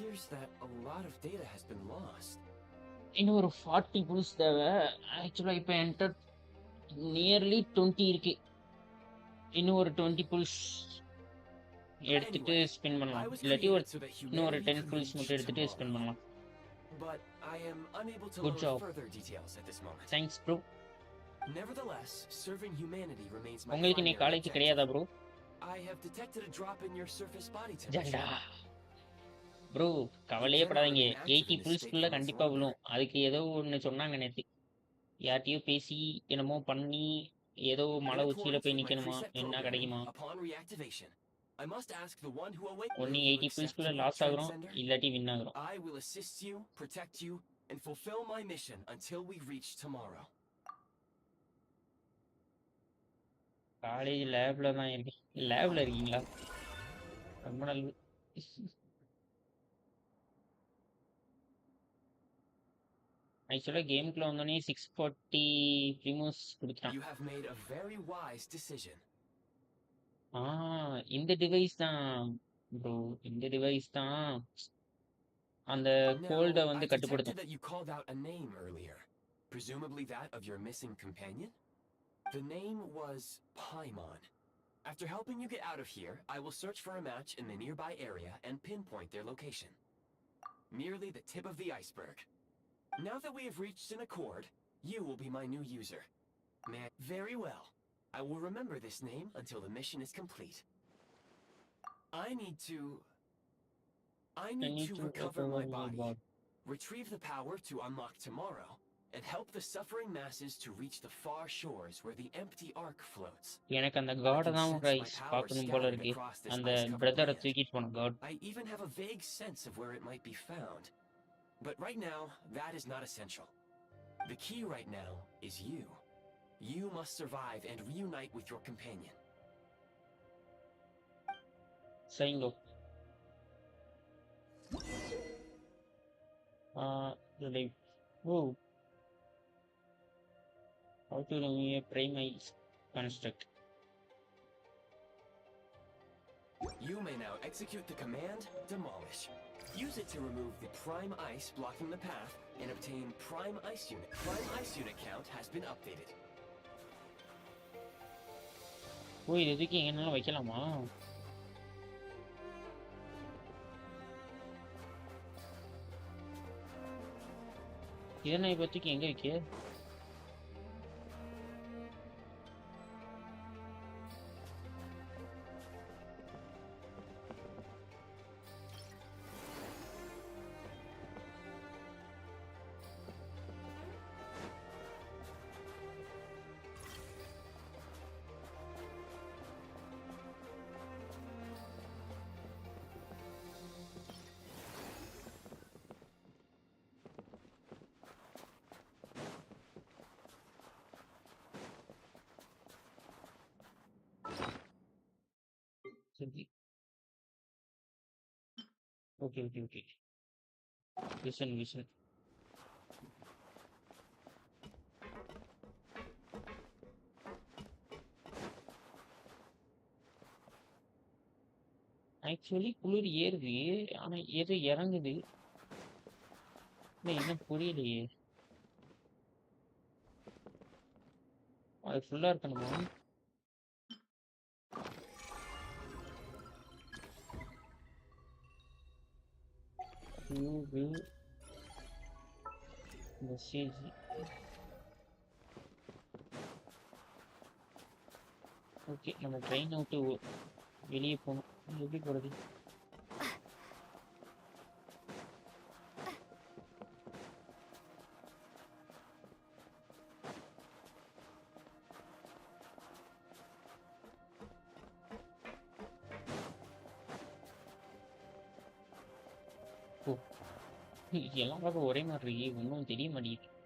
Speaker 1: இன்னும் ஒரு 40 புல்ஸ் தேவை. ஆக்சுவலாக இப்போ என்கிட்ட நியர்லி 20 இருக்கு. இன்னும் ஒரு 20 புல்ஸ் எடுத்துட்டு ஸ்பின் பண்ணலாம். இல்லாட்டி இன்னும் ஒரு 10 புல்ஸ் மட்டும் எடுத்துட்டு ஸ்பின் பண்ணலாம். Good job. Thanks bro. உங்களுக்கு இன்னைக்கு காலேஜ் கிடையாதா bro?
Speaker 6: I have detected a drop in your surface body
Speaker 1: ஜண்டா
Speaker 6: temperature.
Speaker 1: Bro, கவலையே படாதீங்க. 80 புல்ஸ்க்குள்ள கண்டிப்பா விழும். அதுக்கு ஏதோ ஒன்று சொன்னாங்க நேற்று. யார்ட்டையோ பேசி என்னமோ பண்ணி ஏதோ மலை உச்சியில போய் நிக்கணுமா, என்ன கிடைக்குமா? ஒன்னு 80 புல்ஸ்க்குள்ள லாஸ் ஆகுறோம், இல்லாட்டி win ஆகுறோம்.
Speaker 6: I will assist you, protect you, and fulfill my mission until we reach tomorrow.
Speaker 1: College லேப்ல தான் இருக்கேன். லேப்ல இருக்கீங்களா? ரொம்ப நல்லது. ஆக்சுவலா கேமுக்குள்ள வந்தோடனே 640 Primoes கொடுத்தான்.
Speaker 6: You have made a very wise decision.
Speaker 1: இந்த டிவைஸ் தான் ப்ரோ, இந்த டிவைஸ் தான் அந்த கோல்ட வந்து கட்டுப்படுத்தும்.
Speaker 6: That you called out a name earlier, presumably that of your missing companion. The name was Paimon. After helping you get out of here, I will search for a match in the nearby area and pinpoint their location. Merely the tip of the iceberg. Now that we have reached an accord, you will be my new user. Very well. I will remember this name until the mission is complete. I need to recover my body, retrieve the power to unlock tomorrow, and help the suffering masses to reach the far shores where the empty ark floats.
Speaker 1: எனக்கு அந்த God தான் rice பார்க்கணும் போல இருக்கு. அந்த பிரதரை தூக்கிட்டு போன God.
Speaker 6: I even have a vague sense of where it might be found. But right now, that is not essential. The key right now is you. You must survive and reunite with your companion.
Speaker 1: Saying go. Like, whoa. How to remove a Primoes construct?
Speaker 6: You may now execute the command Demolish. Use it to remove the prime ice blocking the path and obtain prime ice unit. Prime ice unit count has been updated.
Speaker 1: ஓ, இது எதுக்கு எங்கனாலும் வைக்கலாமா? இதனை இப்போதைக்கு எங்க வைக்க? Okay. Listen. Actually குளிர் ஏறுது. ஆனா எது இறங்குது? என்ன புரியலையே. அது ஃபுல்லா இருக்கணுமா? மெசேஜ். ஓகே, நம்ம ட்ரெயின் விட்டு வெளியே போகணும். எப்படி போறது? எல்லாம் பார்க்க ஒரே மாதிரி இருக்கு, ஒன்றும் தெரிய மாட்டேங்குது.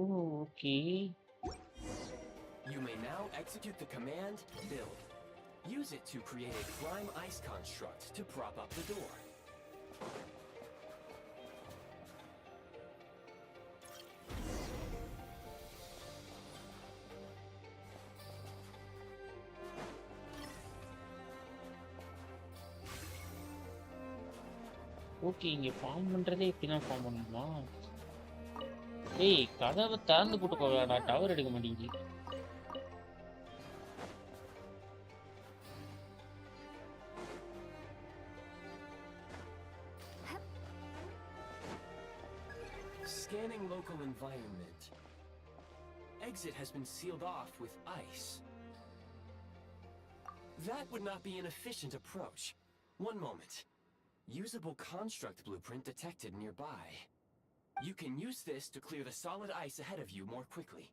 Speaker 1: Okay.
Speaker 6: You may now execute the command build. Use it to create a prime ice construct to prop up the door.
Speaker 1: Okay, இங்க ஃபார்ம் பண்றதே இப்படிதான் ஃபார்ம் பண்ணணுமா? ஏய், கதவை திறந்து போட்டு போகலாடா, டவர் எடுக்க மாட்டேங்குது.
Speaker 6: Scanning local environment. Exit has been sealed off with ice. That would not be an efficient approach. One moment. Usable construct blueprint detected nearby. You can use this to clear the solid ice ahead of you more quickly.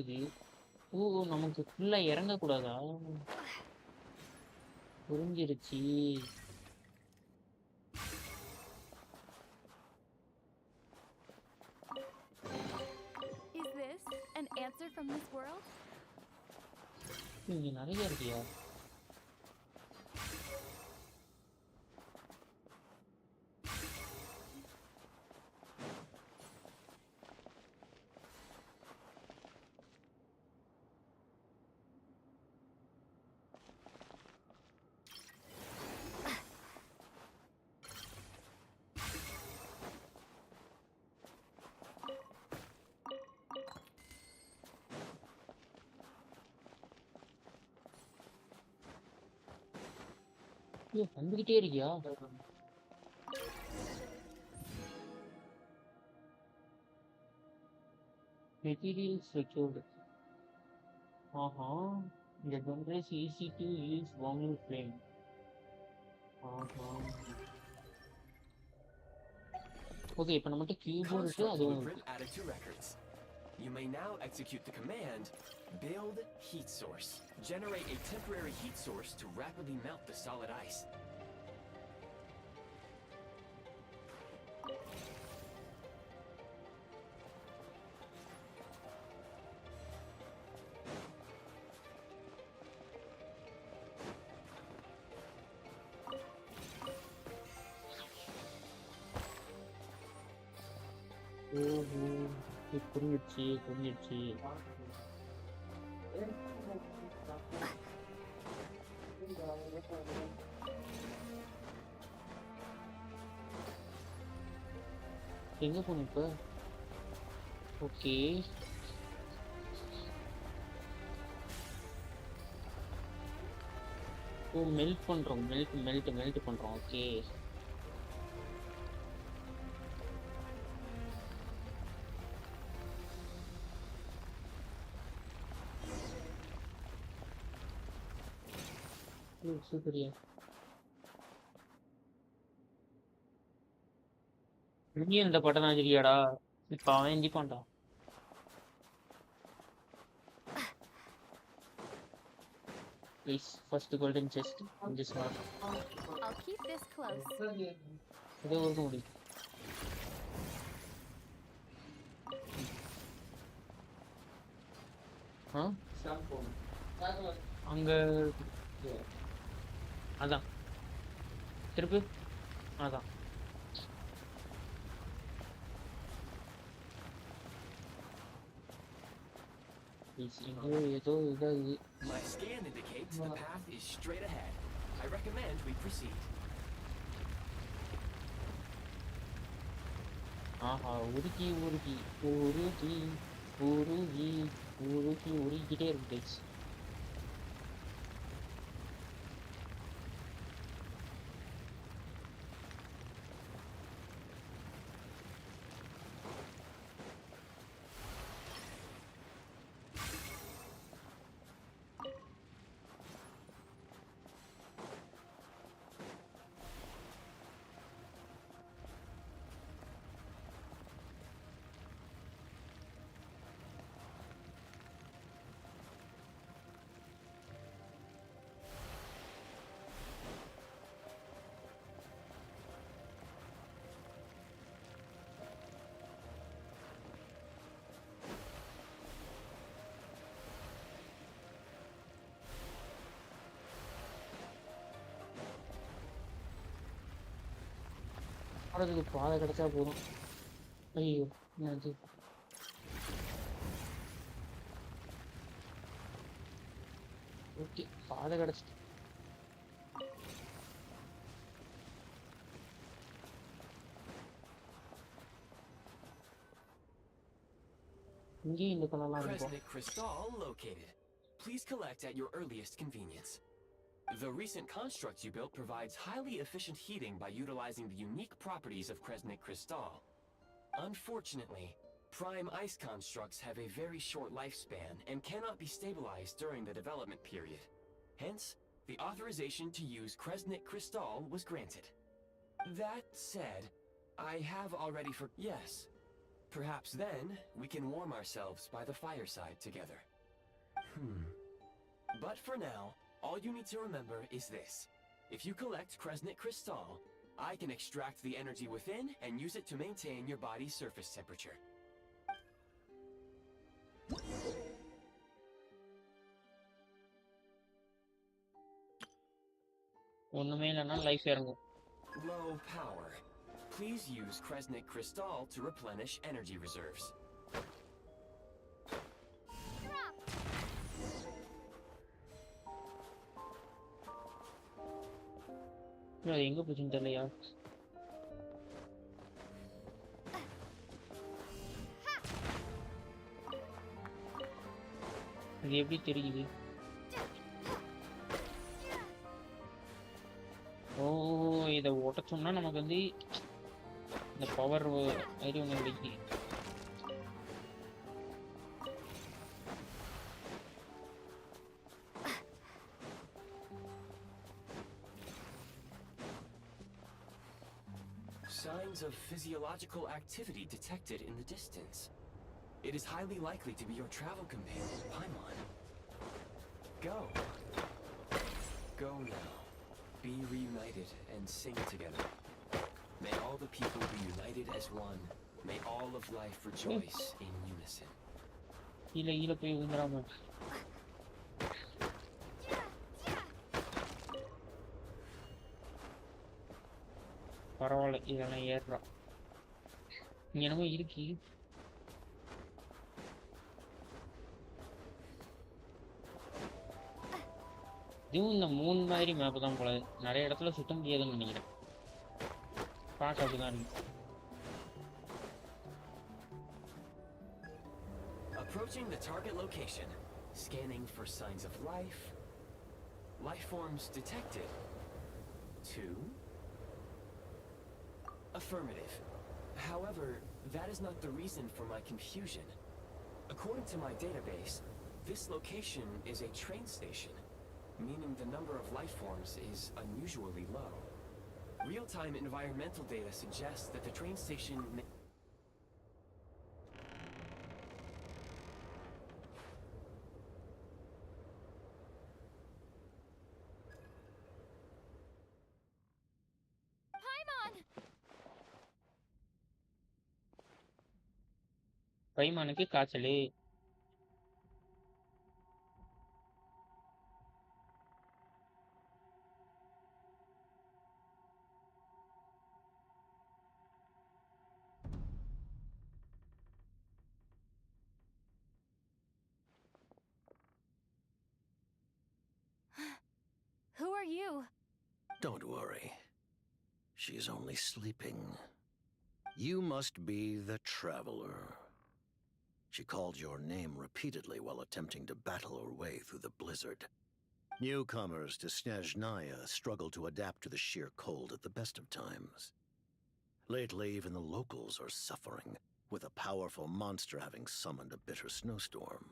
Speaker 1: இது நமக்கு ஃபுல்லா இறங்கக்கூடாதா? புரிஞ்சிருச்சு.
Speaker 3: Is this an answer from this world?
Speaker 1: இங்க நிறைய இருக்கியா? வந்துகிட்டே இருக்கியா? Material secured. ஆஹா, இந்த ஜென்ரேஸ் easy to use warming flame. ஆஹா. ஓகே, இப்போ நம்மகிட்ட கியூபும் இருக்கு, அதுவும் இருக்கு.
Speaker 6: You may now execute the command build heat source. Generate a temporary heat source to rapidly melt the solid ice.
Speaker 1: புரிஞ்சிடுச்சு. எங்க போன இப்ப? ஓகே, மெல்ட் பண்றோம். மெல்ட் பண்றோம். ஓகே, சூப்பரியா. நீ இந்த பட்டம் தான் சரியாடா. இப்ப அவன் எந்திப்பான்டா. Please, first golden chest in this map.
Speaker 3: I'll keep this close.
Speaker 1: இதே ஒரு முடியும். அங்க அதான் திருப்பி அதான் ஏதோ இதாகுது.
Speaker 6: My scan indicates the path is straight ahead. I recommend we proceed.
Speaker 1: ஆஹா உருகி உருகி உருகி உருகி உருகி உருகிட்டே இருக்கு. போகிறதுக்கு பாதை கிடைச்சா போதும். ஐயோ என்னது ஓகே பாதை கிடைச்சிட்டு இங்கேயும் இந்த பண்ணலாம் இருக்கும்.
Speaker 6: Kresnik crystal located. Please collect at your earliest convenience. The recent construct you built provides highly efficient heating by utilizing the unique properties of Kresnik crystal. Unfortunately, prime ice constructs have a very short lifespan and cannot be stabilized during the development period. Hence, the authorization to use Kresnik crystal was granted. That said, I have already yes. Perhaps then, we can warm ourselves by the fireside together. But for now, all you need to remember is this. If you collect Kresnik crystal, I can extract the energy within and use it to maintain your body's surface temperature.
Speaker 1: ஒண்ணுமே இல்லைன்னா life இறங்கும்.
Speaker 6: Low power. Please use Kresnik crystal to replenish energy reserves.
Speaker 1: அது எங்க போச்சுன்னு தெரியலையா? அது எப்படி தெரியுது? ஓ இதை உடச்சோம்னா நமக்கு வந்து இந்த பவர் ஐடி ஒன்று கிடைக்குது.
Speaker 6: Signs of physiological activity detected in the distance. It is highly likely to be your travel companion, Paimon. Go. Go now. Be reunited and sing together. May all the people be united as one. May all of life rejoice in unison.
Speaker 1: கீழே போய் விழுந்துடாம. பரவாயில்ல இதெல்லாம் ஏறுறா. இங்க என்னமோ இருக்கு. இதுவும் இந்த 3 மாதிரி மேப் தான் போல. நிறைய இடத்துல சுத்த முடியாதுன்னு நினைக்கிறேன். பார்க்க அப்படிதான் இருக்கு.
Speaker 6: Approaching the target location, scanning for signs of life. Life forms detected. 2. Affirmative. However, that is not the reason for my confusion. According to my database, this location is a train station, meaning the number of life forms is unusually low. Real-time environmental data suggests that the train station may...
Speaker 1: பைமானுக்கு காய்ச்சல்.
Speaker 3: Who are you?
Speaker 7: Don't worry. She's only sleeping. You must be the Traveler. She called your name repeatedly while attempting to battle her way through the blizzard. Newcomers to Snezhnaya struggle to adapt to the sheer cold at the best of times. Lately, even the locals are suffering, with a powerful monster having summoned a bitter snowstorm.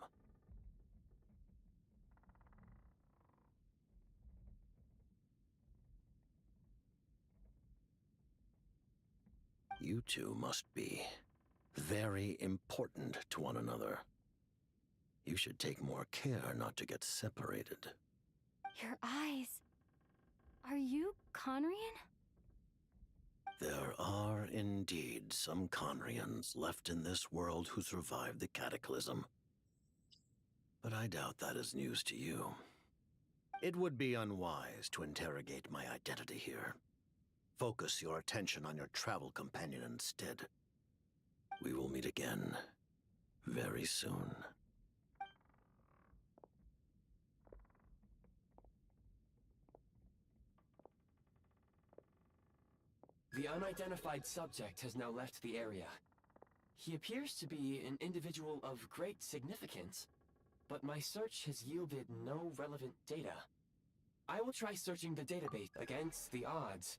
Speaker 7: You two must be very important to one another. You should take more care not to get separated.
Speaker 3: Your eyes. Are you Conrian?
Speaker 7: There are indeed some Conrians left in this world who survived the cataclysm. But I doubt that is news to you. It would be unwise to interrogate my identity here. Focus your attention on your travel companion instead. We will meet again very soon.
Speaker 6: The unidentified subject has now left the area. He appears to be an individual of great significance, but my search has yielded no relevant data. I will try searching the database against the odds.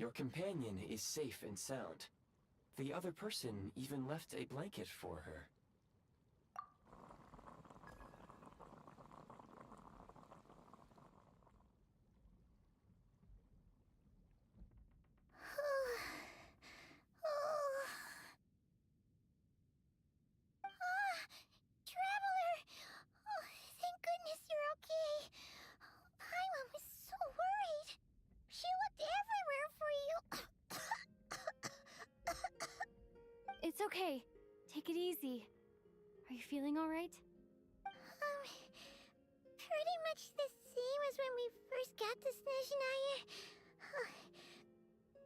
Speaker 6: Your companion is safe and sound. The other person even left a blanket for her.
Speaker 5: Traveler! Oh, thank goodness you're okay. Paimon was so worried. She looked everywhere for you.
Speaker 3: It's okay. Take it easy. Are you feeling alright?
Speaker 5: Pretty much the same as when we first got to Snezhnaya.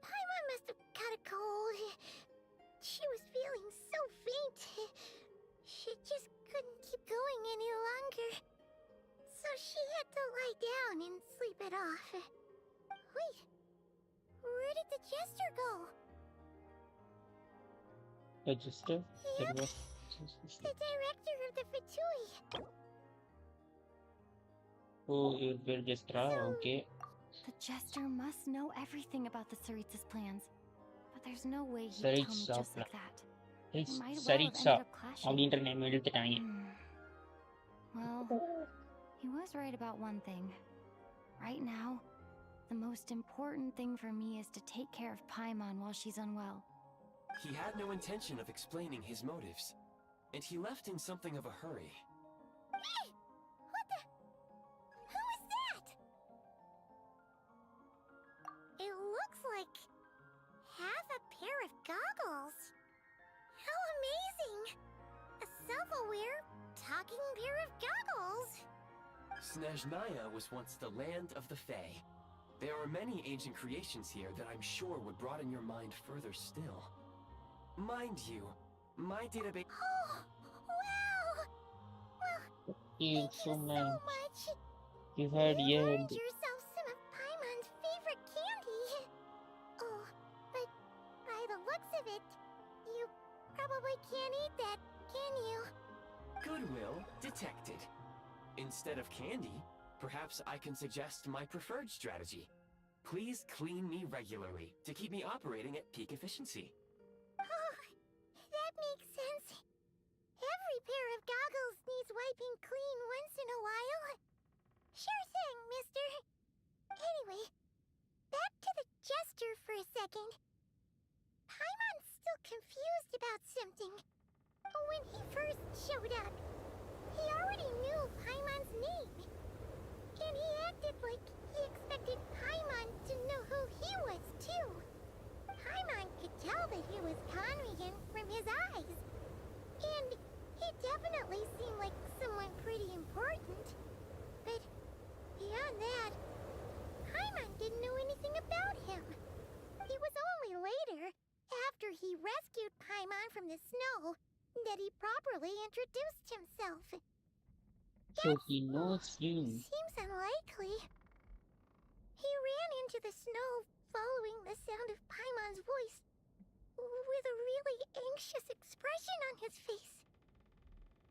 Speaker 5: Paimon must have caught a cold. She was feeling so faint. She just couldn't keep going any longer. So she had to lie down and sleep it off. Wait, where did the jester go?
Speaker 1: Register.
Speaker 5: Yep, the director of the Fatui.
Speaker 1: Oh, you're just okay.
Speaker 3: The jester must know everything about the Tsaritsa's plans. But there's no way he'd tell me
Speaker 1: Tsaritsa
Speaker 3: just like that.
Speaker 1: It's
Speaker 3: They might well have
Speaker 1: Tsaritsa
Speaker 3: ended up clashing.
Speaker 1: அப்படின்ற name எழுத்துட்டாங்க.
Speaker 3: Well, he was right about one thing. Right now, the most important thing for me is to take care of Paimon while she's unwell.
Speaker 6: He had no intention of explaining his motives, and he left in something of a hurry.
Speaker 5: Hey! What the? Who is that? It looks like half a pair of goggles. How amazing! A self-aware, talking pair of goggles.
Speaker 6: Snezhnaya was once the land of the Fae. There are many ancient creations here that I'm sure would broaden your mind further still. Mind you, my database...
Speaker 5: Oh, wow! Well,
Speaker 1: Thank you
Speaker 5: thank
Speaker 1: so
Speaker 5: you so
Speaker 1: much.
Speaker 5: much.
Speaker 1: You heard
Speaker 5: You've
Speaker 1: yeah.
Speaker 5: earned yourself some of Paimon's favorite candy. Oh, but by the looks of it, you probably can't eat that, can you?
Speaker 6: Goodwill detected. Instead of candy, perhaps I can suggest my preferred strategy. Please clean me regularly to keep me operating at peak efficiency.
Speaker 5: Oh, that makes sense. Every pair of goggles needs wiping clean once in a while. Sure thing, mister. Anyway, back to the jester for a second. Paimon's still confused about something. When he first showed up, he already knew Paimon's name. And he acted like he expected Paimon to know who he was, too. Paimon could tell that he was Conrian from his eyes. And someone pretty important. But beyond that, Paimon didn't know anything about him. It was only later, after he rescued Paimon from the snow, that he properly introduced himself.
Speaker 1: So he knows you.
Speaker 5: Seems unlikely. He ran into the snow following the sound of Paimon's voice, with a really anxious expression on his face.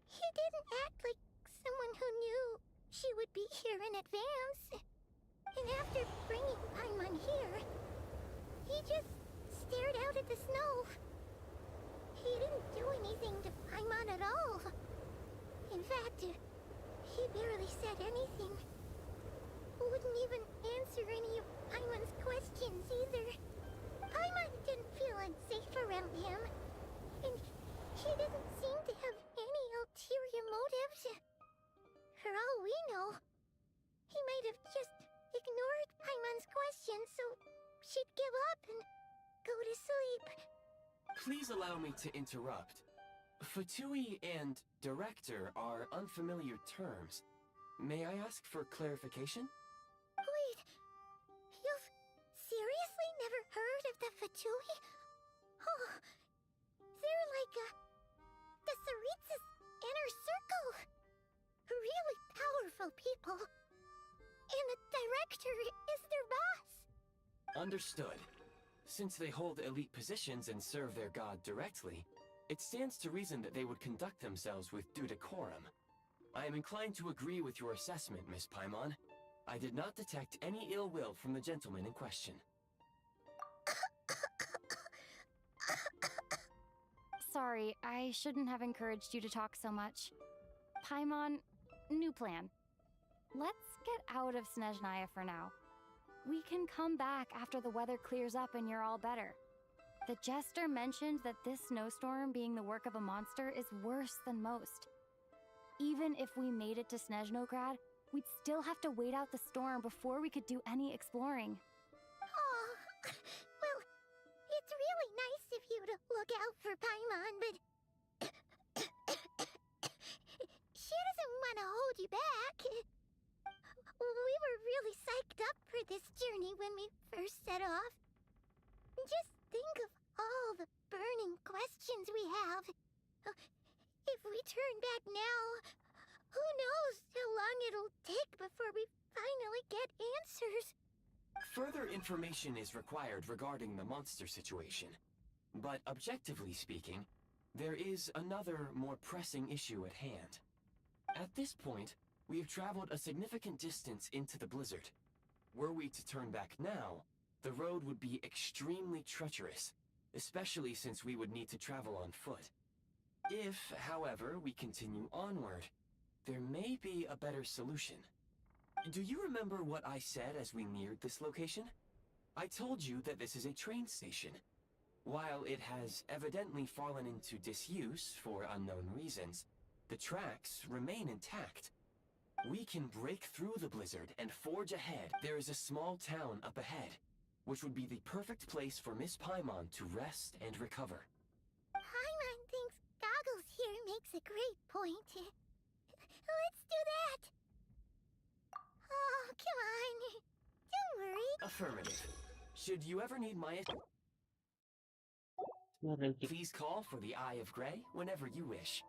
Speaker 5: He didn't act like someone who knew she would be here in advance. And after bringing Paimon here, he just stared out at the snow. He didn't do anything to Paimon at all. In fact, he barely said anything. Wouldn't even answer any of Paimon's questions either. Paimon didn't feel unsafe around him, and he didn't seem to have any ulterior motives. For all we know, he might have just ignored Paimon's questions so she'd give up and go to sleep.
Speaker 6: Please allow me to interrupt. Fatui and director are unfamiliar terms. May I ask for clarification?
Speaker 5: Wait, you've seriously never heard of the Fatui? Oh, they're like the Tsaritsa's inner circle. Really powerful people. And the director is their boss.
Speaker 6: Understood. Since they hold elite positions and serve their god directly, it stands to reason that they would conduct themselves with due decorum. I am inclined to agree with your assessment, Miss Paimon. I did not detect any ill will from the gentleman in question.
Speaker 3: Sorry, I shouldn't have encouraged you to talk so much. Paimon, new plan. Let's get out of Snezhnaya for now. We can come back after the weather clears up and you're all better. The jester mentioned that this snowstorm being the work of a monster is worse than most. Even if we made it to Snezhnograd, we'd still have to wait out the storm before we could do any exploring.
Speaker 5: Oh, well, it's really nice of you to look out for Paimon, but she doesn't want to hold you back. We were really psyched up for this journey when we first set off. Just think of all the burning questions we have. If we turn back now, who knows how long it'll take before we finally get answers.
Speaker 6: Further information is required regarding the monster situation. But objectively speaking, there is another, more pressing issue at hand. At this point, we have traveled a significant distance into the blizzard. Were we to turn back now, the road would be extremely treacherous, especially since we would need to travel on foot. If, however, we continue onward, there may be a better solution. Do you remember what I said as we neared this location? I told you that this is a train station. While it has evidently fallen into disuse for unknown reasons, the tracks remain intact. We can break through the blizzard and forge ahead. There is a small town up ahead, which would be the perfect place for Miss Paimon to rest and recover.
Speaker 5: Paimon thinks Goggles here makes a great point. Let's do that. Oh, come on. Don't worry.
Speaker 6: Affirmative. Should you ever need my please call for the Eye of Grey whenever you wish.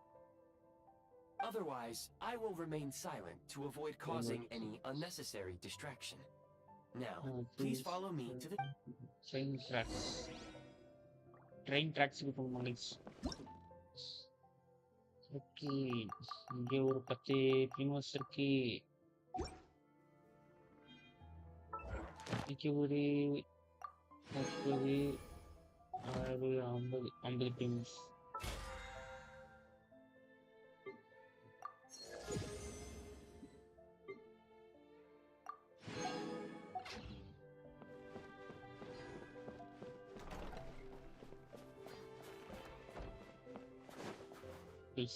Speaker 6: Otherwise, I will remain silent to avoid causing any unnecessary distraction. Now, please follow me to the
Speaker 1: train tracks. Train tracks with monkeys. Okay, இங்கே ஒரு 10 Primoes இருக்கு. இங்கே ஒரு 30 50 Primoes.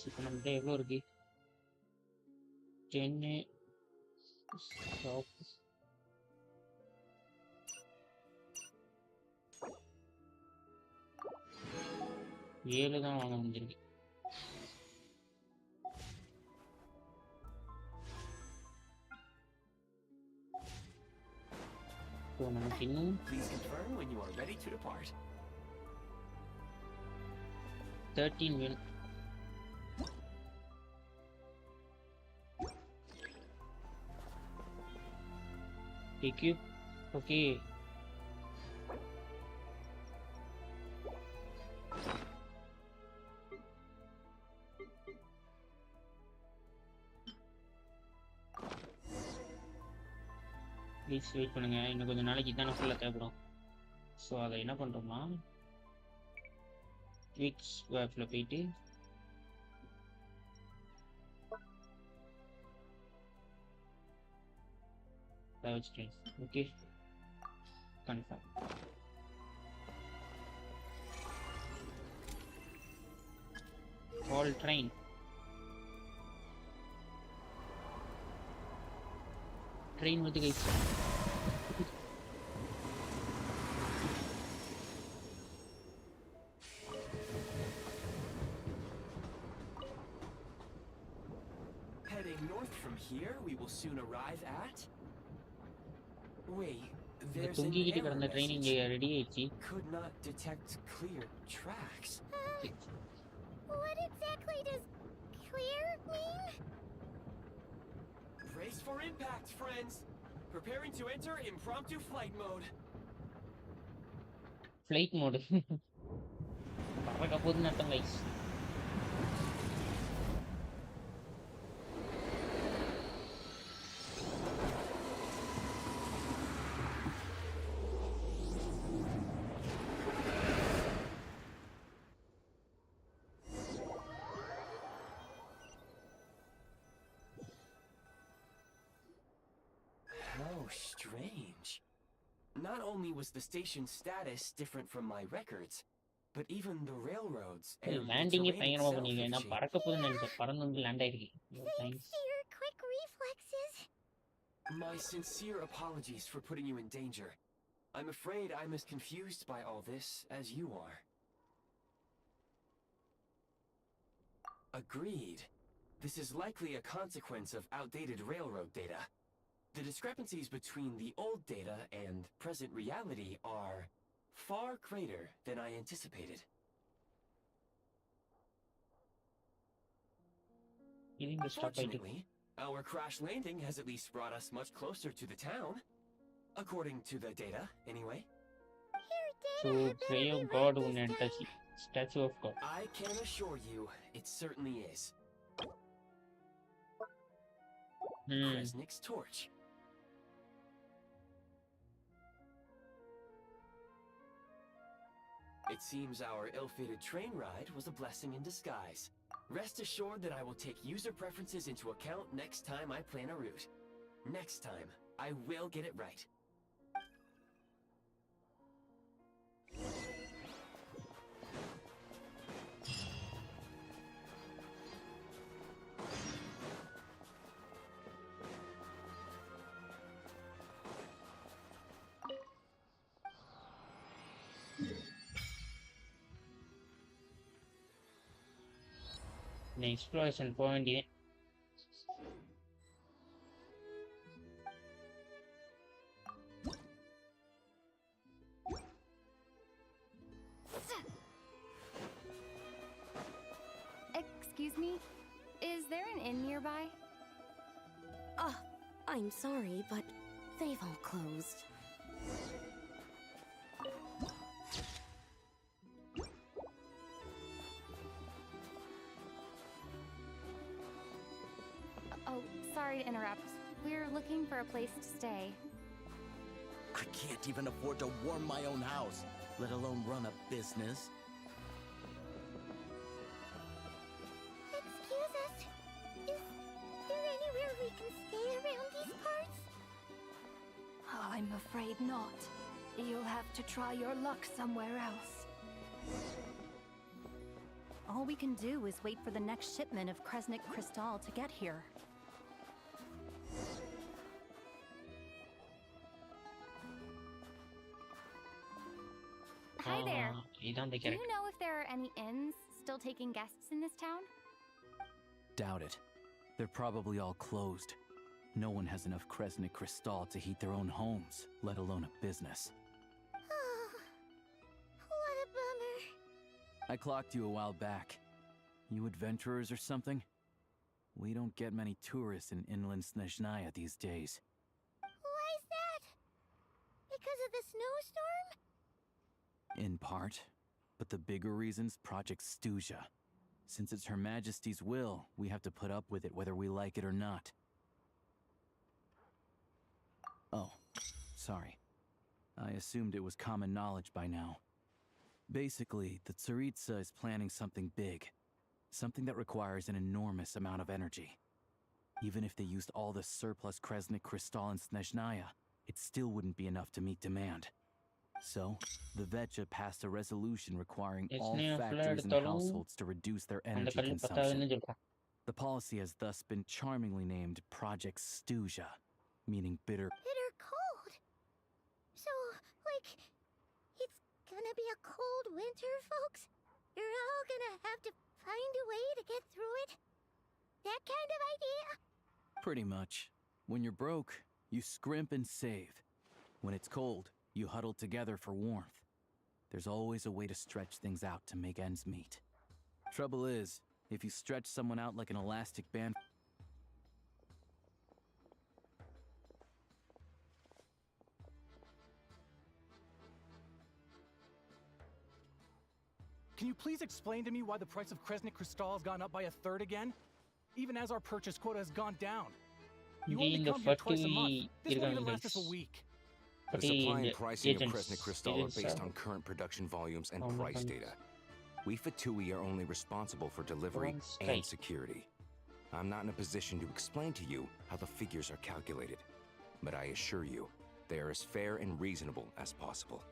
Speaker 1: இப்போ நம்மகிட்ட எவ்வளோ இருக்கு 10 shop 7 தான் வாங்க முடிஞ்சிருக்கு ஸோ நமக்கு இன்னும்
Speaker 6: Please confirm when you are ready to depart.
Speaker 1: 13 வேணும். Equip. Okay. ப்ளீஸ் வெயிட் பண்ணுங்க, இன்னும் கொஞ்சம் நாளைக்கு தானே ஃபுல்லாக தேவைப்படும். ஸோ அதை என்ன பண்ணுறோம்னா குவிக் ஸ்வாப்பில் போயிட்டு அதை வச்சுட்டேன். Okay, confirm. All train. Train வந்து guys
Speaker 6: Heading north from here, we will soon arrive at... Wait, there's an
Speaker 1: தொங்கிக்கிட்டு
Speaker 6: error
Speaker 1: கிடந்த ட்ரெயின்
Speaker 6: message.
Speaker 1: இங்கே ரெடி ஆயிடுச்சு.
Speaker 6: Could not detect clear tracks.
Speaker 5: What exactly does clear mean?
Speaker 6: Brace for impact, friends! Preparing to enter impromptu flight mode.
Speaker 1: Flight mode பறக்க போகுதுன்னு அர்த்தம் guys.
Speaker 6: How strange. Not only was the station's status different from my records, but even the railroads and the
Speaker 1: லேண்டிங்கே
Speaker 6: terrain
Speaker 1: பயங்கரமாக
Speaker 6: itself
Speaker 1: பண்ணிருக்கேன்.
Speaker 6: have
Speaker 1: நான்
Speaker 6: changed.
Speaker 1: பறக்க போகுதுன்னு நினைச்சேன், பறந்து வந்து லேண்ட் ஆயிருக்கு.
Speaker 5: Thanks to your quick reflexes.
Speaker 6: My sincere apologies for putting you in danger. I'm afraid I'm as confused by all this as you are. Agreed. This is likely a consequence of outdated railroad data. The discrepancies between the old data and present reality are far greater than I anticipated.
Speaker 1: இதுங்க stop ஆயிட்டு.
Speaker 6: Fortunately, our crash landing has at least brought us much closer to the town. According to the data, anyway.
Speaker 1: So pray of God ஒன்று எடுத்தாச்சு. Statue of God.
Speaker 6: I can assure you, it certainly is. Kresnik's torch. It seems our ill-fated train ride was a blessing in disguise. Rest assured that I will take user preferences into account next time I plan a route. Next time, I will get it right.
Speaker 1: இந்த exploration போக வேண்டியது.
Speaker 3: Excuse me? Is there an inn nearby?
Speaker 8: I'm sorry, but they've all closed.
Speaker 3: Oh, sorry to interrupt. We're looking for a place to stay.
Speaker 9: I can't even afford to warm my own house, let alone run a business.
Speaker 5: Excuse us. Is there anywhere we can stay around these parts?
Speaker 8: I'm afraid not. You'll have to try your luck somewhere else.
Speaker 10: All we can do is wait for the next shipment of Kresnik Crystal to get here.
Speaker 3: Hi there.
Speaker 1: இதான் அந்த
Speaker 3: Do you
Speaker 1: character.
Speaker 3: know if there are any inns still taking guests in this town?
Speaker 11: Doubt it. They're probably all closed. No one has enough Kresnik Crystal to heat their own homes, let alone a business.
Speaker 5: Oh, what a bummer.
Speaker 11: I clocked you a while back. You adventurers or something? We don't get many tourists in inland Snezhnaya these days.
Speaker 5: Why is that? Because of the snowstorm?
Speaker 11: In part. But the bigger reason's Project Stuzha. Since it's Her Majesty's will, we have to put up with it whether we like it or not. Oh, sorry. I assumed it was common knowledge by now. Basically, the Tsaritsa is planning something big. Something that requires an enormous amount of energy. Even if they used all the surplus Kresnik Crystal in Snezhnaya, it still wouldn't be enough to meet demand. So, the Vecha passed a resolution requiring all factories and households to reduce their energy consumption. The policy has thus been charmingly named Project Stuzha, meaning bitter.
Speaker 5: Bitter cold. So, like, it's gonna be a cold winter, folks? You're all gonna have to find a way to get through it? That kind of idea?
Speaker 11: Pretty much. When you're broke, you scrimp and save. When it's cold, you huddle together for warmth. There's always a way to stretch things out to make ends meet. Trouble is, if you stretch someone out like an elastic band...
Speaker 12: Can you please explain to me why the price of Kresnik Crystal has gone up by 1/3 again? Even as our purchase quota has gone down. You only come here twice a month. This won't even last us a week.
Speaker 13: The supply and pricing of Kresnik Crystal are based on current production volumes and price data. We Fatui are only responsible for delivery and security. I'm not in a position to explain to you how the figures are calculated, but I assure you, they are as fair and reasonable as possible.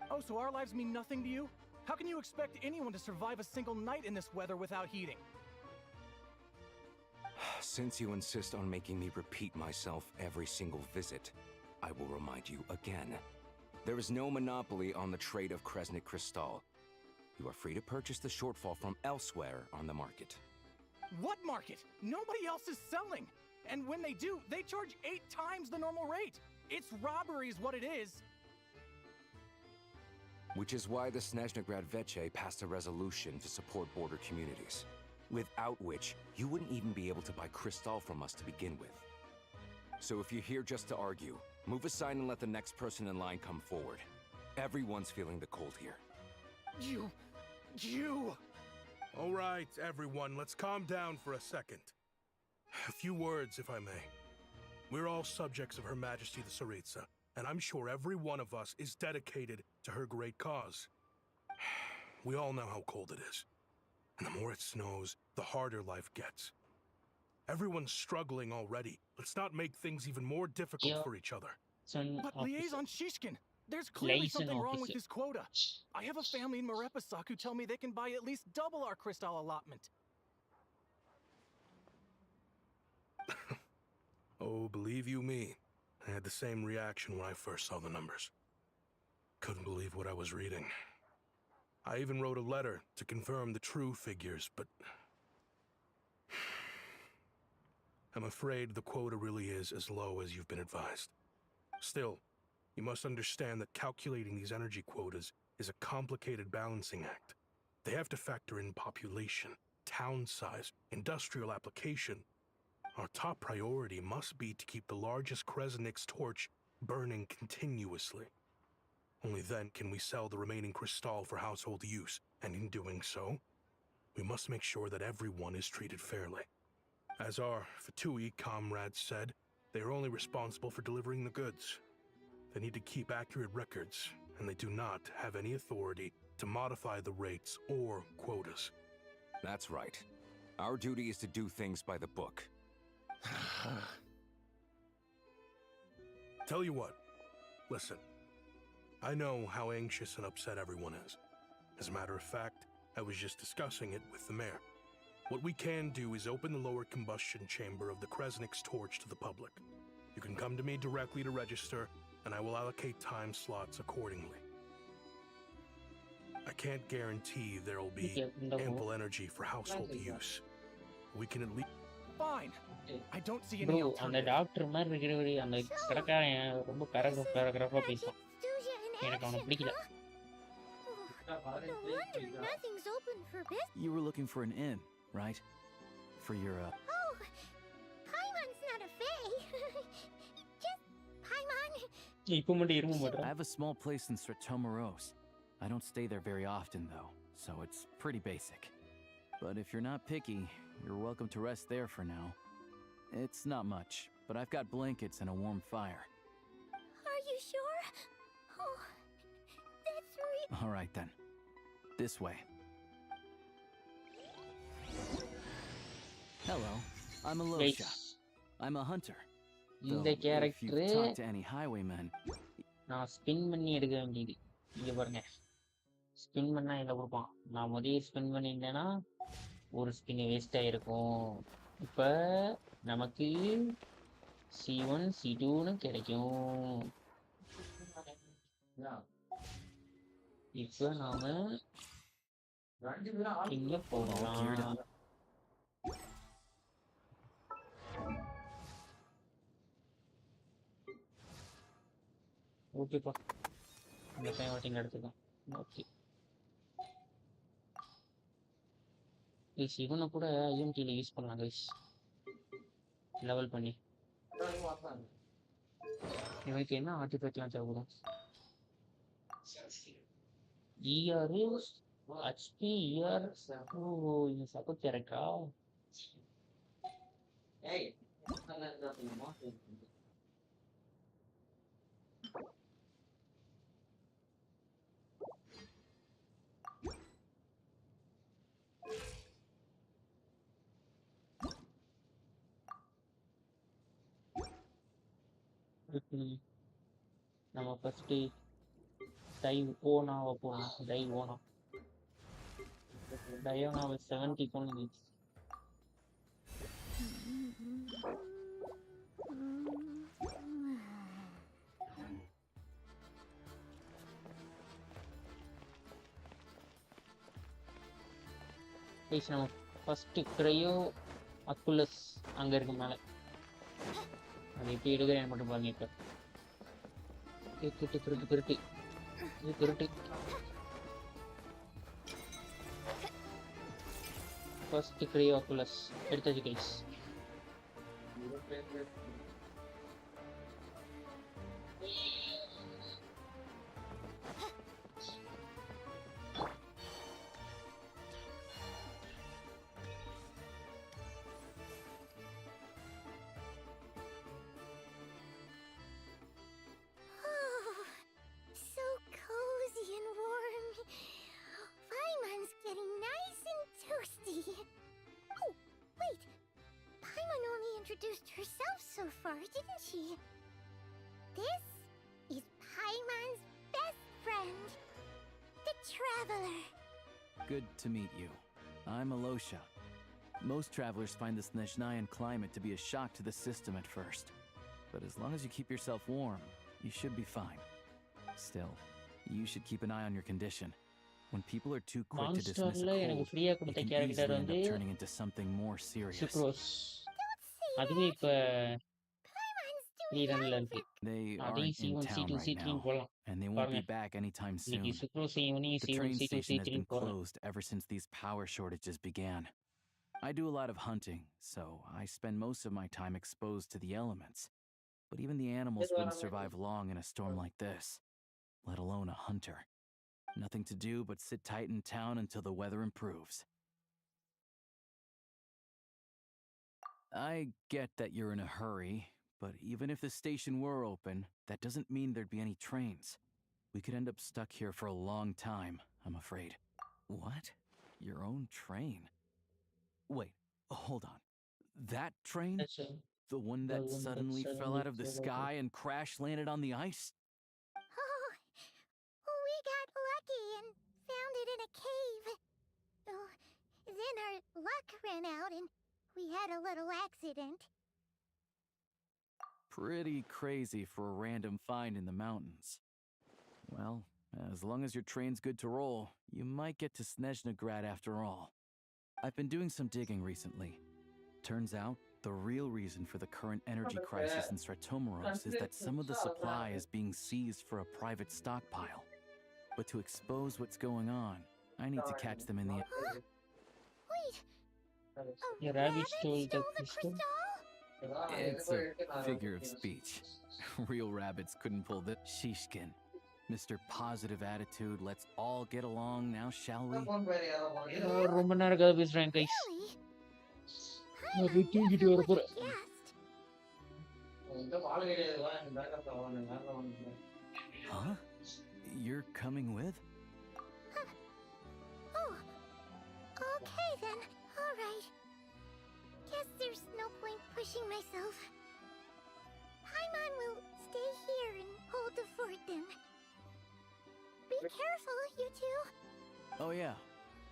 Speaker 12: Oh, so our lives mean nothing to you? How can you expect anyone to survive a single night in this weather without heating?
Speaker 13: Since you insist on making me repeat myself every single visit, I will remind you again. There is no monopoly on the trade of Kresnik Crystal. You are free to purchase the shortfall from elsewhere on the market.
Speaker 12: What market? Nobody else is selling! And when they do, they charge 8 times the normal rate! It's robbery is what it is!
Speaker 13: Which is why the Snezhnagrad Veche passed a resolution to support border communities, without which you wouldn't even be able to buy crystal from us to begin with. So if you're here just to argue, move aside and let the next person in line come forward. Everyone's feeling the cold here.
Speaker 14: You! All right, everyone, let's calm down for a second. A few words, if I may. We're all subjects of Her Majesty the Tsaritsa, and I'm sure every one of us is dedicated to her great cause. We all know how cold it is. And the more it snows, the harder life gets. Everyone's struggling already. Let's not make things even more difficult for each other.
Speaker 12: But Liaison Shishkin, there's clearly something wrong with this quota. I have a family in Marepasak who tell me they can buy at least double our crystal allotment.
Speaker 14: Oh, believe you me, I had the same reaction when I first saw the numbers. Couldn't believe what I was reading. I even wrote a letter to confirm the true figures, but... I'm afraid the quota really is as low as you've been advised. Still, you must understand that calculating these energy quotas is a complicated balancing act. They have to factor in population, town size, industrial application. Our top priority must be to keep the largest Kresnik's torch burning continuously. Only then can we sell the remaining crystal for household use, and in doing so, we must make sure that everyone is treated fairly. As our Fatui comrades said, they are only responsible for delivering the goods. They need to keep accurate records, and they do not have any authority to modify the rates or quotas.
Speaker 13: That's right. Our duty is to do things by the book.
Speaker 14: Tell you what, listen. I know how anxious and upset everyone is. As a matter of fact, I was just discussing it with the mayor. What we can do is open the lower combustion chamber of the Kresnik's torch to the public. You can come to me directly to register, and I will allocate time slots accordingly. I can't guarantee there will be ample energy for household use. We can at least...
Speaker 12: fine. I don't see any
Speaker 1: Bro, அந்த
Speaker 12: alternative.
Speaker 1: Doctor மாதிரி இருக்கிறவரு அந்த கடைக்காரன் ரொம்ப பேராகிராஃபா பேசுவான். எனக்கு அவனை பிடிக்கல.
Speaker 5: No wonder nothing's open for business.
Speaker 11: You were looking for an inn, right? For your,
Speaker 5: Oh, Paimon's not a fae. Just Paimon.
Speaker 1: இப்போ மட்டும் இரும மாட்டேன்.
Speaker 11: I have a small place in Primogems. I don't stay there very often, though, so it's pretty basic. But if you're not picky, you're welcome to rest there for now. It's not much, but I've got blankets and a warm fire.
Speaker 5: Are you sure? Oh, that's real.
Speaker 11: All right, then. This way. Hello, I'm Alosha. I'm a hunter.
Speaker 1: இந்த
Speaker 11: Though, if
Speaker 1: character
Speaker 11: you've talked to any highwaymen,
Speaker 1: நான் spin பண்ணி எடுக்க வேண்டியது. இங்க பாருங்க, spin பண்ணா என்ன கொடுப்பான். நான் முதல்ல ஸ்பின் பண்ணியிருந்தேன்னா ஒரு ஸ்பின் வேஸ்ட் ஆயிருக்கும். இப்போ நமக்கு C1 C2ன்னு கிடைக்கும். இப்போ நாம இங்க போகலாம். ஓகேப்பா, இந்த டைம் எடுத்துக்கலாம். ஓகே, இவனை கூட ஐஎம்டியில் யூஸ் பண்ணலாம் கைஸ், லெவல் பண்ணி. இவனுக்கு என்ன ஆர்டிஃபெக்ட்லாம் தேவைப்படும்? ER HP ER. ஓ, இந்த சப்போர்ட் கேரக்டரா? நம்ம ஃபர்ஸ்ட் டைவ் ஓனாவை போகணும். டைவ் ஓனா டயோனாவை 70 போனது. நம்ம ஃபர்ஸ்ட் கிரையோ அக்குலஸ் அங்க இருக்கு மேல. அது எப்படி எடுக்கிறேன் மட்டும் பாருங்க. இப்போ திருட்டு ஃபர்ஸ்ட் கிரையோ அக்குலஸ் எடுத்தாச்சு guys.
Speaker 5: So cozy and warm. Paimon's getting nice and toasty. Oh, wait. Paimon only introduced herself so far, didn't she? This is Paimon's best friend, the Traveler.
Speaker 11: good to meet you. I'm Alosha. Most travelers find the Snezhnayan climate to be a shock to the system at first. But as long as you keep yourself warm, you should be fine. Still, you should keep an eye on your condition. When people are too quick to dismiss a cold, it can easily end up turning into something more serious.
Speaker 1: அதுவே இப்ப ரீரன்ல இருக்கு.
Speaker 11: They
Speaker 1: அதையும்
Speaker 11: aren't in
Speaker 1: C1
Speaker 11: town
Speaker 1: C2
Speaker 11: right
Speaker 1: C3
Speaker 11: now,
Speaker 1: போலாம்.
Speaker 11: and they won't be back anytime soon.
Speaker 1: இன்னைக்கு sucrose C1
Speaker 11: The
Speaker 1: C1
Speaker 11: train
Speaker 1: C2
Speaker 11: station has
Speaker 1: C3
Speaker 11: been
Speaker 1: போலாம்.
Speaker 11: closed ever since these power shortages began. I do a lot of hunting, so I spend most of my time exposed to the elements. But even the animals wouldn't survive long in a storm like this, let alone a hunter. Nothing to do but sit tight in town until the weather improves. I get that you're in a hurry, but even if the station were open, that doesn't mean there'd be any trains. We could end up stuck here for a long time, I'm afraid. What? Your own train? Wait, hold on. That train? The one that suddenly fell out of the sky and crash landed on the ice?
Speaker 5: Oh, we got lucky and found it in a cave. Oh, then our luck ran out and we had a little accident.
Speaker 11: Pretty crazy for a random find in the mountains. Well, as long as your train's good to roll, you might get to Snezhnaya after all. I've been doing some digging recently. Turns out, The real reason for the current energy crisis in Stratomeros is that some of the supply is being seized for a private stockpile. But to expose what's going on, I need to catch them in the...
Speaker 5: Wait!
Speaker 1: A rabbit stole the crystal?
Speaker 11: It's a figure of speech. Real rabbits couldn't pull this. Shishkin. Mr. Positive Attitude, let's all get along now, shall we?
Speaker 1: ரொம்ப நேரம் கதை பேசுறேன் guys.
Speaker 5: Really?
Speaker 1: தூங்கிட்டு வர போறேன்.
Speaker 11: Huh? You're coming with?
Speaker 5: Oh. Okay then. All right. Guess there's no point pushing myself. Paimon will stay here and hold the fort then. Be careful, you two.
Speaker 11: Oh yeah,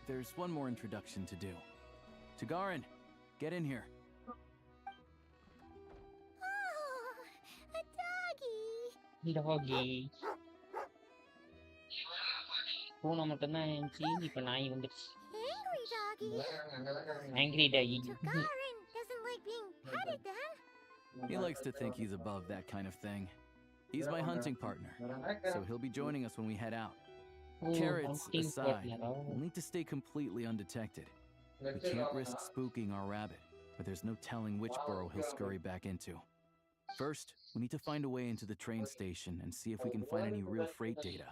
Speaker 11: there's one more introduction to do. Tagarin, get in here.
Speaker 5: Oh, a doggy.
Speaker 1: Doggy. பூனை மட்டும்தான் இருந்துச்சு, இப்ப நாய் வந்துடுச்சு.
Speaker 5: Angry doggy.
Speaker 1: Angry doggy.
Speaker 5: Tagarin doesn't like being petted then.
Speaker 11: He likes to think he's above that kind of thing. He's my hunting partner, so he'll be joining us when we head out. Carrots aside, we'll need to stay completely undetected. We can't risk spooking our rabbit, but there's no telling which burrow he'll scurry back into. First, we need to find a way into the train station and see if we can find any real freight data.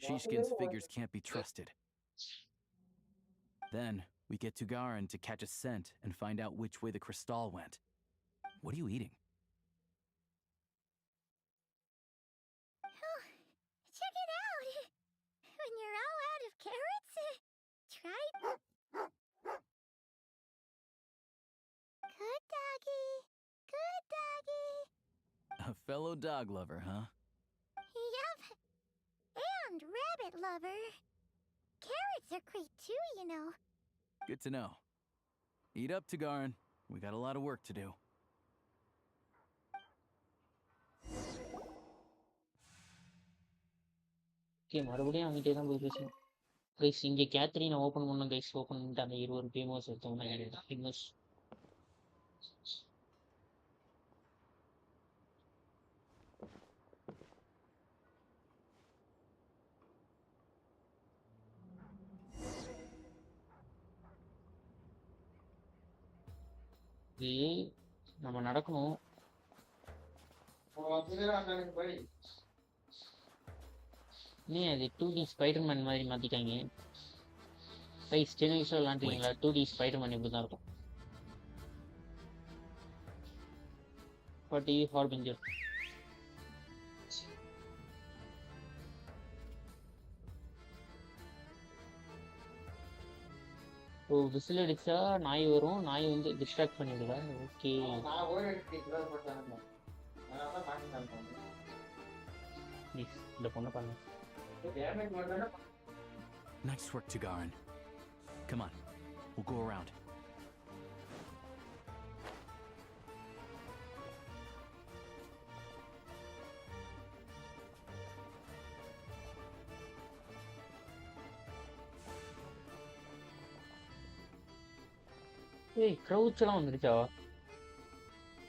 Speaker 11: Shishkin's figures can't be trusted. Then, we get to Garin to catch a scent and find out which way the crystal went. What are you eating?
Speaker 5: Oh, check it out. When you're all out of carrots, try... Good doggy. Good doggy.
Speaker 11: A fellow dog lover, huh?
Speaker 5: Yup. And rabbit lover. Carrots are great too, you know.
Speaker 11: Good to know. Eat up, Tagarin. We got a lot of work to do.
Speaker 1: Okay, மறுபடியும் அவங்ககிட்ட தான் போய் பேசணும். Guys இங்கே கேத்ரினை open பண்ணோம் guys. Open பண்ணிட்டு அந்த 20 Primoes எடுத்தோம்னா Primoes. நம்ம நடக்கணும். நீ அது 2D ஸ்பைடர்மேன் மாதிரி மாத்திட்டாங்க. கைஸ் சின்ன வயசுல விளாண்டுருக்கீங்களா? 2D ஸ்பைடர்மேன் இப்படி தான் இருக்கும். For TV Harbinger. Oh whistle அடிச்சா நாய் வரும், நாய் வந்து டிஸ்ட்ராக்ட் பண்ணிடுதா? ஓகே ப்ளீஸ் இந்த பொண்ணை பண்ணு.
Speaker 11: Nice work, Tagarin. Come on, we'll go around.
Speaker 1: ஏய் க்ரௌச் எல்லாம் வந்துருச்சா?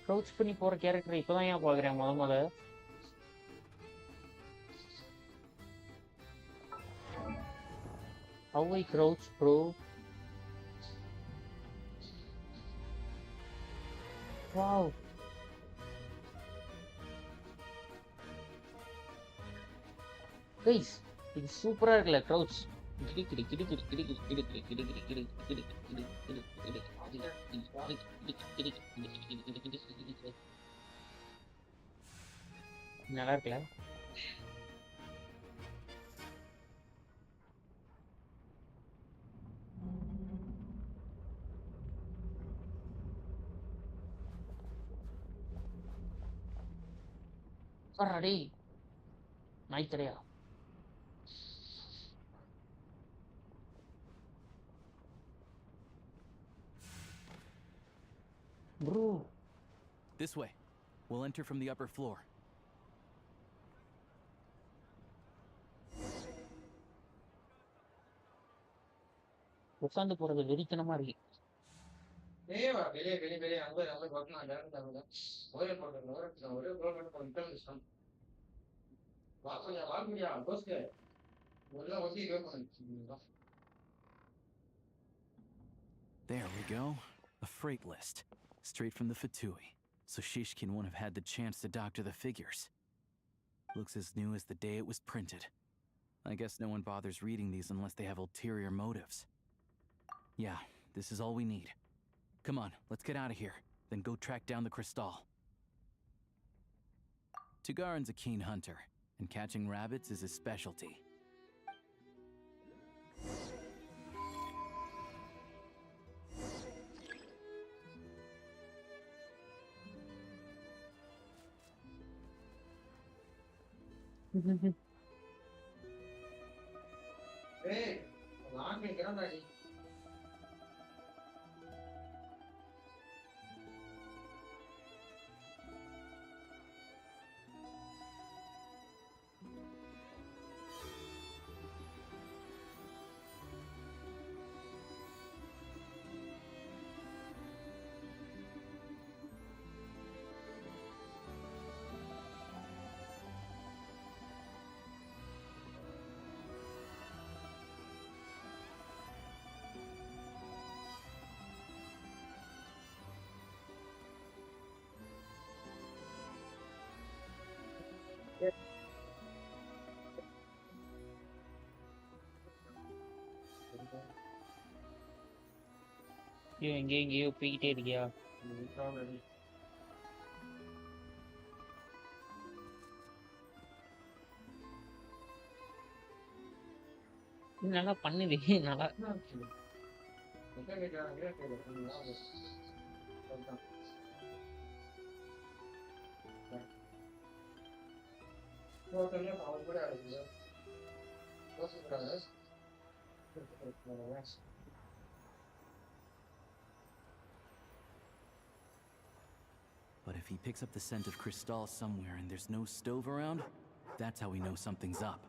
Speaker 1: க்ரௌச் பண்ணி போற கேரக்டர் இப்பதான் ஏன் பாக்குறேன் முத. How I crouch, bro? Wow. Guys, இது சூப்பரா இருக்குல்ல க்ரௌச். நல்லா இருக்குல்ல? டேய் நாய் தரையா? Bro.
Speaker 11: This way. We'll enter from the upper floor.
Speaker 1: உட்காந்து போறது வெறித்தனமா இருக்கு.
Speaker 11: There we go. A freight list. Straight from the Fatui. So Shishkin won't have had the chance to doctor the figures. Looks as new as the day it was printed. I guess no one bothers reading these unless they have ulterior motives. Yeah, this is all we need. Come on, let's get out of here. Then go track down the crystal. Tugarin's a keen hunter, and catching rabbits is his specialty.
Speaker 1: Hey, alarm me, get on ready. எங்கேயோ போயிட்டே இருக்கியா? நல்லா பண்ணுது நல்லா
Speaker 11: But if he picks up the scent of Crystal somewhere and there's no stove around, that's how we know something's up.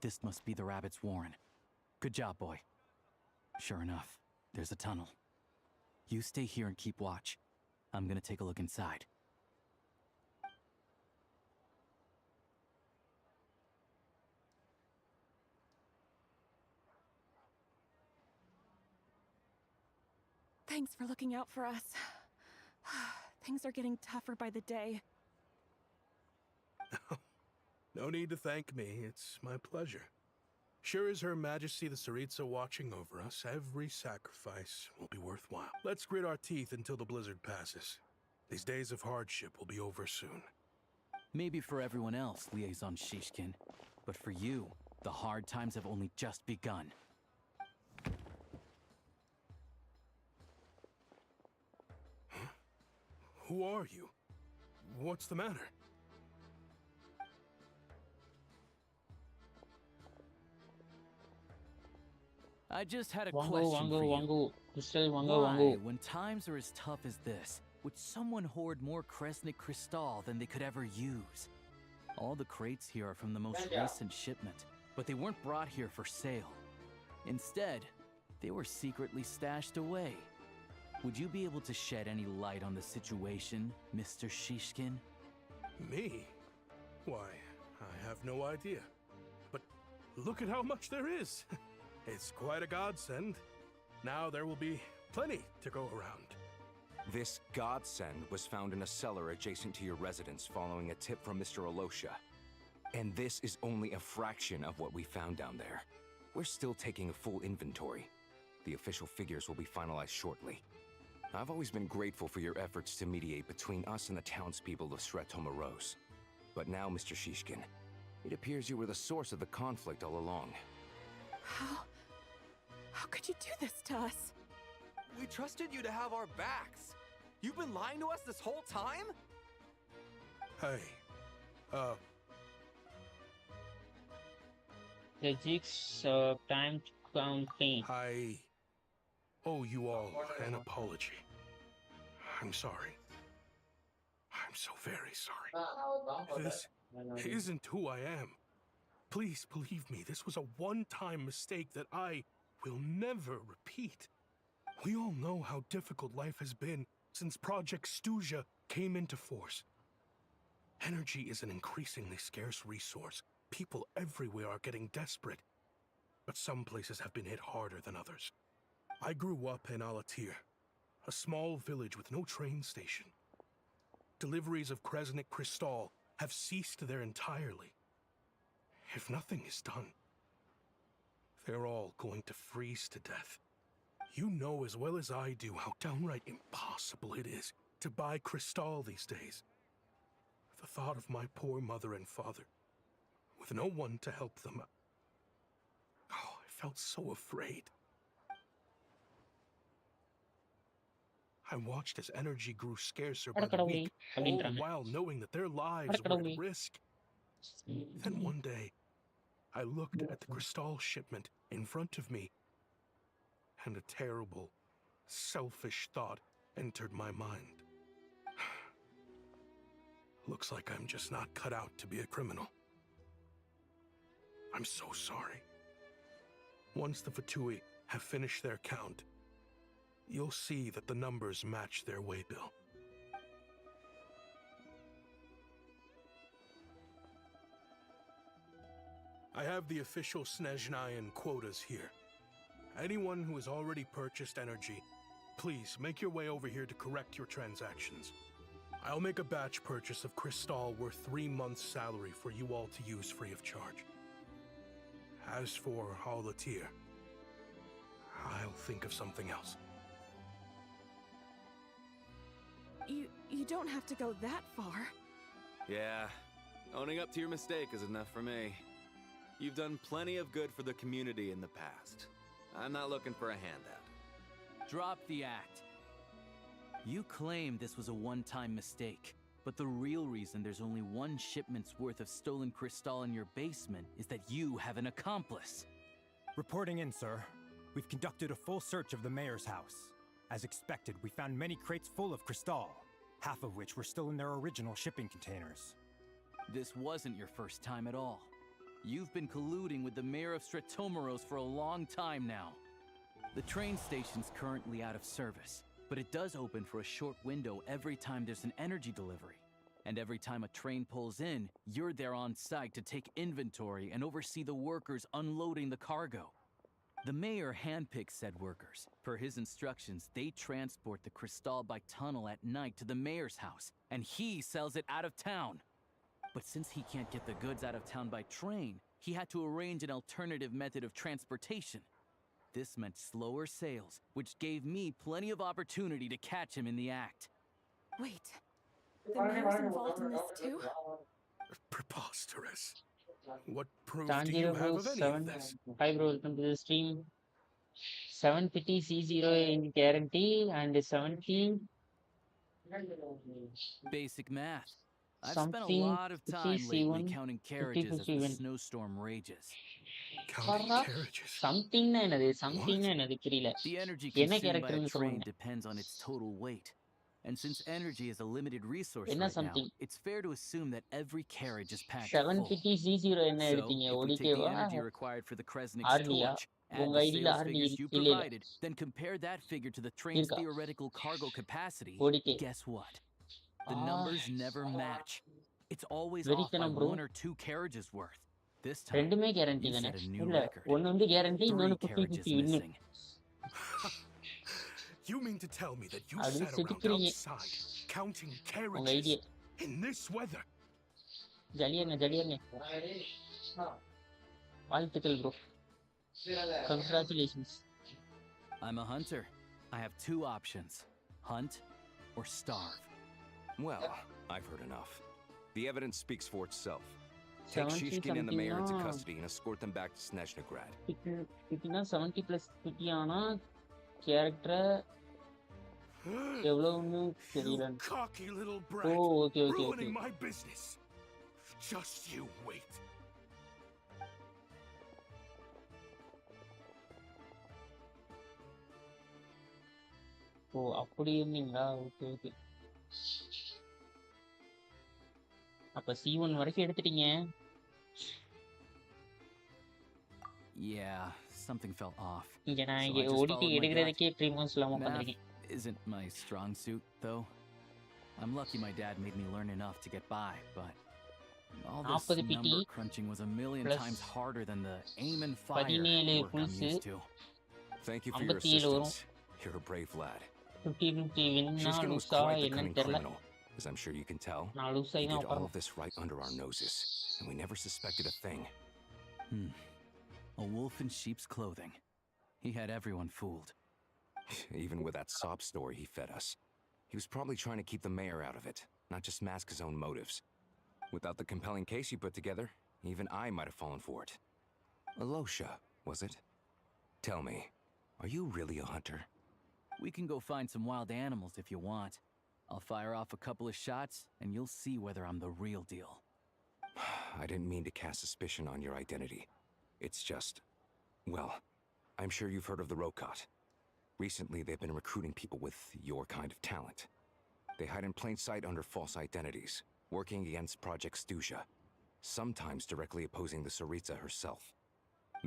Speaker 11: This must be the rabbit's warren. Good job, boy. Sure enough, there's a tunnel. You stay here and keep watch. I'm gonna take a look inside.
Speaker 15: Thanks for looking out for us. Things are getting tougher by the day.
Speaker 14: No need to thank me. It's my pleasure. Sure as Her Majesty the Tsaritsa watching over us, every sacrifice will be worthwhile. Let's grit our teeth until the blizzard passes. These days of hardship will be over soon.
Speaker 11: Maybe for everyone else, Liaison Shishkin. But for you, the hard times have only just begun.
Speaker 14: Huh? Who are you? What's the matter?
Speaker 11: I just had a question for you. Why, when times are as tough as this, would someone hoard more Kresnik Crystal than they could ever use? All the crates here are from the most recent shipment, but they weren't brought here for sale. Instead, they were secretly stashed away. Would you be able to shed any light on the situation, Mr. Shishkin?
Speaker 14: Me? Why, I have no idea. But look at how much there is! It's quite a godsend. Now there will be plenty to go around.
Speaker 13: This godsend was found in a cellar adjacent to your residence following a tip from Mr. Alosha. And this is only a fraction of what we found down there. We're still taking a full inventory. The official figures will be finalized shortly. I've always been grateful for your efforts to mediate between us and the townspeople of Sretomaros. But now, Mr. Shishkin, it appears you were the source of the conflict all along.
Speaker 15: How could you do this to us?
Speaker 9: We trusted you to have our backs. You've been lying to us this whole time?
Speaker 14: Hey,
Speaker 1: The jigs time campaign.
Speaker 14: I owe you all an apology. I'm sorry. I'm so very sorry. This isn't who I am. Please believe me, this was a one-time mistake that I will never repeat. We all know how difficult life has been since Project Stuja came into force. Energy is an increasingly scarce resource. People everywhere are getting desperate. But some places have been hit harder than others. I grew up in Alatir, a small village with no train station. Deliveries of Kresnik Crystal have ceased there entirely. If nothing is done, they're all going to freeze to death. You know as well as I do how downright impossible it is to buy Crystal these days. The thought of my poor mother and father, with no one to help them, I felt so afraid. I watched as energy grew scarcer by the week, all the while knowing that their lives were at risk. Then one day, I looked at the Crystal shipment in front of me, and a terrible, selfish thought entered my mind. Looks like I'm just not cut out to be a criminal. I'm so sorry. Once the Fatui have finished their count, you'll see that the numbers match their waybill. I have the official Snezhnayan quotas here. Anyone who has already purchased energy, please make your way over here to correct your transactions. I'll make a batch purchase of Crystal worth 3 months' salary for you all to use free of charge. As for Alatir, I'll think of something else.
Speaker 15: You don't have to go that far.
Speaker 16: Yeah, owning up to your mistake is enough for me. You've done plenty of good for the community in the past. I'm not looking for a handout.
Speaker 11: Drop the act. You claim this was a one-time mistake, but the real reason there's only one shipment's worth of stolen Crystal in your basement is that you have an accomplice.
Speaker 17: Reporting in, sir. We've conducted a full search of the mayor's house. As expected, we found many crates full of Crystal, half of which were still in their original shipping containers.
Speaker 11: This wasn't your first time at all. You've been colluding with the mayor of Stratomeros for a long time now. The train station's currently out of service, but it does open for a short window every time there's an energy delivery. And every time a train pulls in, you're there on site to take inventory and oversee the workers unloading the cargo. The mayor handpicks said workers. Per his instructions, they transport the Crystal by tunnel at night to the mayor's house, and he sells it out of town. But since he can't get the goods out of town by train, he had to arrange an alternative method of transportation. This meant slower sales, which gave me plenty of opportunity to catch him in the act.
Speaker 15: Wait, the mayor's involved in this too?
Speaker 14: Preposterous. What proof do you have of any of this?
Speaker 1: Hi bro, welcome to the stream. 750 C0 in guarantee and 70.
Speaker 11: Basic math. I've spent a lot of time lately counting carriages as the snowstorm rages.
Speaker 14: Counting carriages?
Speaker 1: Something na enadhu puriyala.
Speaker 11: The energy consumed by a train depends on its total weight. And since energy is a limited resource right now, it's fair to assume that every carriage is packed full.
Speaker 1: 750 C0 என்ன எடுத்தீங்க
Speaker 11: So, if we take the energy required for the Kresnik's torch, add the sales figures you provided, then compare that figure to the train's theoretical cargo capacity, guess what? The numbers never match. It's always off by 1 or 2 carriages worth. This time,
Speaker 1: ரெண்டுமே guarantee
Speaker 11: you
Speaker 1: தானே
Speaker 11: set a new
Speaker 1: இல்ல
Speaker 11: record.
Speaker 1: ஒன்னு வந்து guarantee
Speaker 11: 3
Speaker 1: இன்னொன்னு 50
Speaker 11: carriages
Speaker 1: 50 win
Speaker 11: missing.
Speaker 14: You mean to tell me that you
Speaker 1: அது
Speaker 14: sat around
Speaker 1: சிரிக்கிறீங்க
Speaker 14: outside counting
Speaker 1: உங்க idea
Speaker 14: carriages in this weather?
Speaker 1: ஜலியங்க வாழ்த்துக்கள் bro congratulations.
Speaker 11: I'm a hunter. I have 2 options. Hunt or starve.
Speaker 13: Well, I've heard enough. The evidence speaks for itself. Take
Speaker 1: 70
Speaker 13: Shishkin and the mayor into
Speaker 1: something
Speaker 13: custody and escort them back to Snezhnagrad.
Speaker 1: 70 plus 50 ஆனா character எவ்வளவுன்னு தெரியல.
Speaker 14: You cocky little
Speaker 1: oh
Speaker 14: brat.
Speaker 1: Okay
Speaker 14: Ruining my business. Just you wait.
Speaker 1: Oh அப்படி இருந்தீங்களா? Okay okay. அப்ப C1 வரைக்கும் எடுத்துட்டீங்க.
Speaker 11: Yeah, something felt off.
Speaker 1: இங்க நான்
Speaker 11: So
Speaker 1: இங்க
Speaker 11: I just
Speaker 1: ஓடிட்டு
Speaker 11: followed my gut.
Speaker 1: எடுக்கிறதுக்கே Primoes இல்லாம
Speaker 11: Math
Speaker 1: உட்காந்துருக்கேன்.
Speaker 11: isn't my strong suit, though. I'm lucky my dad made me learn enough to get by, but all this
Speaker 1: 40 PT
Speaker 11: number crunching was a million
Speaker 1: plus
Speaker 11: times harder than the aim and fire
Speaker 1: 17
Speaker 11: work I'm
Speaker 1: pulse
Speaker 11: used to.
Speaker 13: Thank you for your
Speaker 1: 57 வரும்.
Speaker 13: assistance. You're a brave lad.
Speaker 1: 50-50 வின்னா
Speaker 13: Shishkin was
Speaker 1: லூசா
Speaker 13: quite the
Speaker 1: என்னன்னு
Speaker 13: cunning
Speaker 1: தெரியல.
Speaker 13: criminal, as I'm sure you can tell.
Speaker 1: நான் லூசாகி
Speaker 13: He
Speaker 1: தான்
Speaker 13: did all of
Speaker 1: உட்காரணும்.
Speaker 13: this right under our noses, and we never suspected a thing.
Speaker 11: A wolf in sheep's clothing. He had everyone fooled.
Speaker 13: Even with that sob story he fed us. He was probably trying to keep the mayor out of it, not just mask his own motives. Without the compelling case you put together, even I might have fallen for it. Alosha, was it? Tell me, are you really a hunter?
Speaker 11: We can go find some wild animals if you want. I'll fire off a couple of shots, and you'll see whether I'm the real deal.
Speaker 13: I didn't mean to cast suspicion on your identity. It's just... well, I'm sure you've heard of the Rokot. Recently, they've been recruiting people with your kind of talent. They hide in plain sight under false identities, working against Project Stusha, sometimes directly opposing the Tsaritsa herself.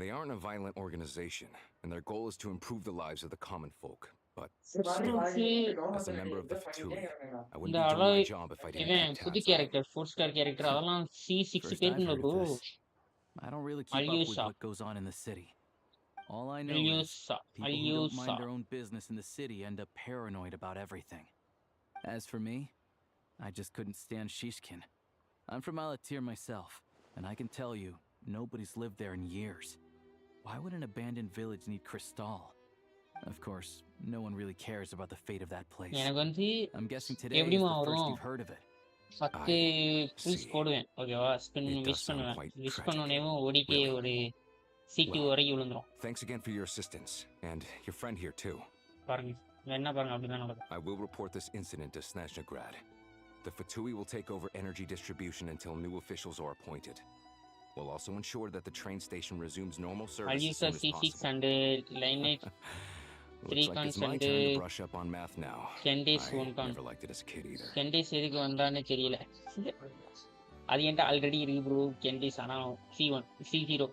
Speaker 13: They aren't a violent organization, and their goal is to improve the lives of the common folk. But still, as a member of the Fatui, I wouldn't be doing my job if I didn't
Speaker 1: இவன்
Speaker 13: keep
Speaker 1: புது
Speaker 13: tabs on them.
Speaker 1: Character 4-star character அதெல்லாம் C6
Speaker 11: First I've
Speaker 1: பேருக்குங்க
Speaker 11: heard
Speaker 1: bro.
Speaker 11: of this. I don't really keep up with
Speaker 1: Alyosha.
Speaker 11: what goes on in the city. All I know is
Speaker 1: Alyosha.
Speaker 11: people who don't mind
Speaker 1: Alyosha.
Speaker 11: their own business in the city end up paranoid about everything. As for me, I just couldn't stand Shishkin. I'm from Alatir myself, and I can tell you, nobody's lived there in years. Why would an abandoned village need Crystal? Of course, no one really cares about the fate of that place.
Speaker 1: எனக்கு வந்து
Speaker 11: I'm guessing today is
Speaker 1: எப்படிமா
Speaker 11: the first
Speaker 1: வரும்?
Speaker 11: you've heard of it.
Speaker 1: 10 bulls போடுவேன். ஓகேவா? Spin wish பண்ணுவேன். Wish பண்ணோனேவும் ஓடிட்டே ஒரு C2 வரைக்கும் விழுந்துரும்.
Speaker 13: Thanks again for your assistance, and your friend here too.
Speaker 1: பாருங்க. என்ன பாருங்க அப்படிதான் நடக்குது.
Speaker 13: I will report this incident to Snezhnaya. The Fatui will take over energy distribution until new officials are appointed. We'll also ensure that the train station resumes normal service as
Speaker 1: Alyosha
Speaker 13: soon as
Speaker 1: C6
Speaker 13: possible.
Speaker 1: and Lineage 3
Speaker 13: Looks like it's my
Speaker 1: and
Speaker 13: turn to brush up on math now.
Speaker 1: Candace
Speaker 13: I
Speaker 1: 1 con.
Speaker 13: never liked it as a kid either.
Speaker 1: Candace எதுக்கு வந்தான்னு தெரியல. அது என்கிட்ட already இருக்கு bro. Candace ஆனா C1 C0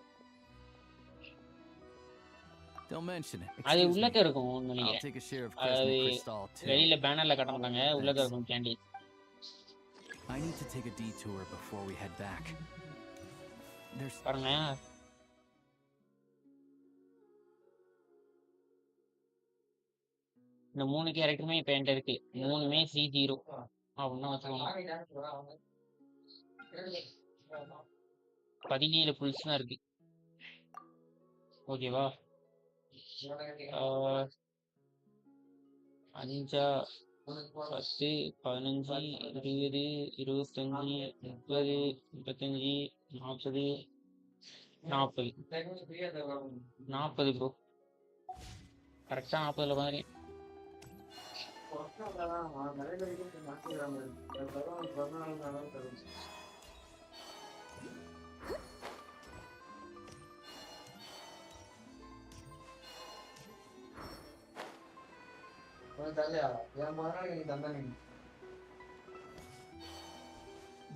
Speaker 11: Don't mention it.
Speaker 1: அது
Speaker 11: Excuse
Speaker 1: உள்ளக்க
Speaker 11: me.
Speaker 1: இருக்கும்
Speaker 11: I'll
Speaker 1: நினைக்கிறேன்.
Speaker 11: take a share of
Speaker 1: அது
Speaker 11: Crescent Crystal too.
Speaker 1: வெளியில பேனர்ல காட்ட மாட்டாங்க. உள்ளக்க
Speaker 11: Thanks.
Speaker 1: இருக்கும் Candace.
Speaker 11: I need to take a detour before we head back. There's
Speaker 1: பாருங்க. இந்த 3 கேரக்டருமே இப்ப என்கிட்ட இருக்கு. 3மே C0 அப்படின்னா வச்சுக்கோங்க. 17 புல்ஸ் தான் இருக்கு. ஓகேவா? 5 10 15 20 25 30 35 40 40 40 ப்ரோ. கரெக்டா 40ல பாருங்க.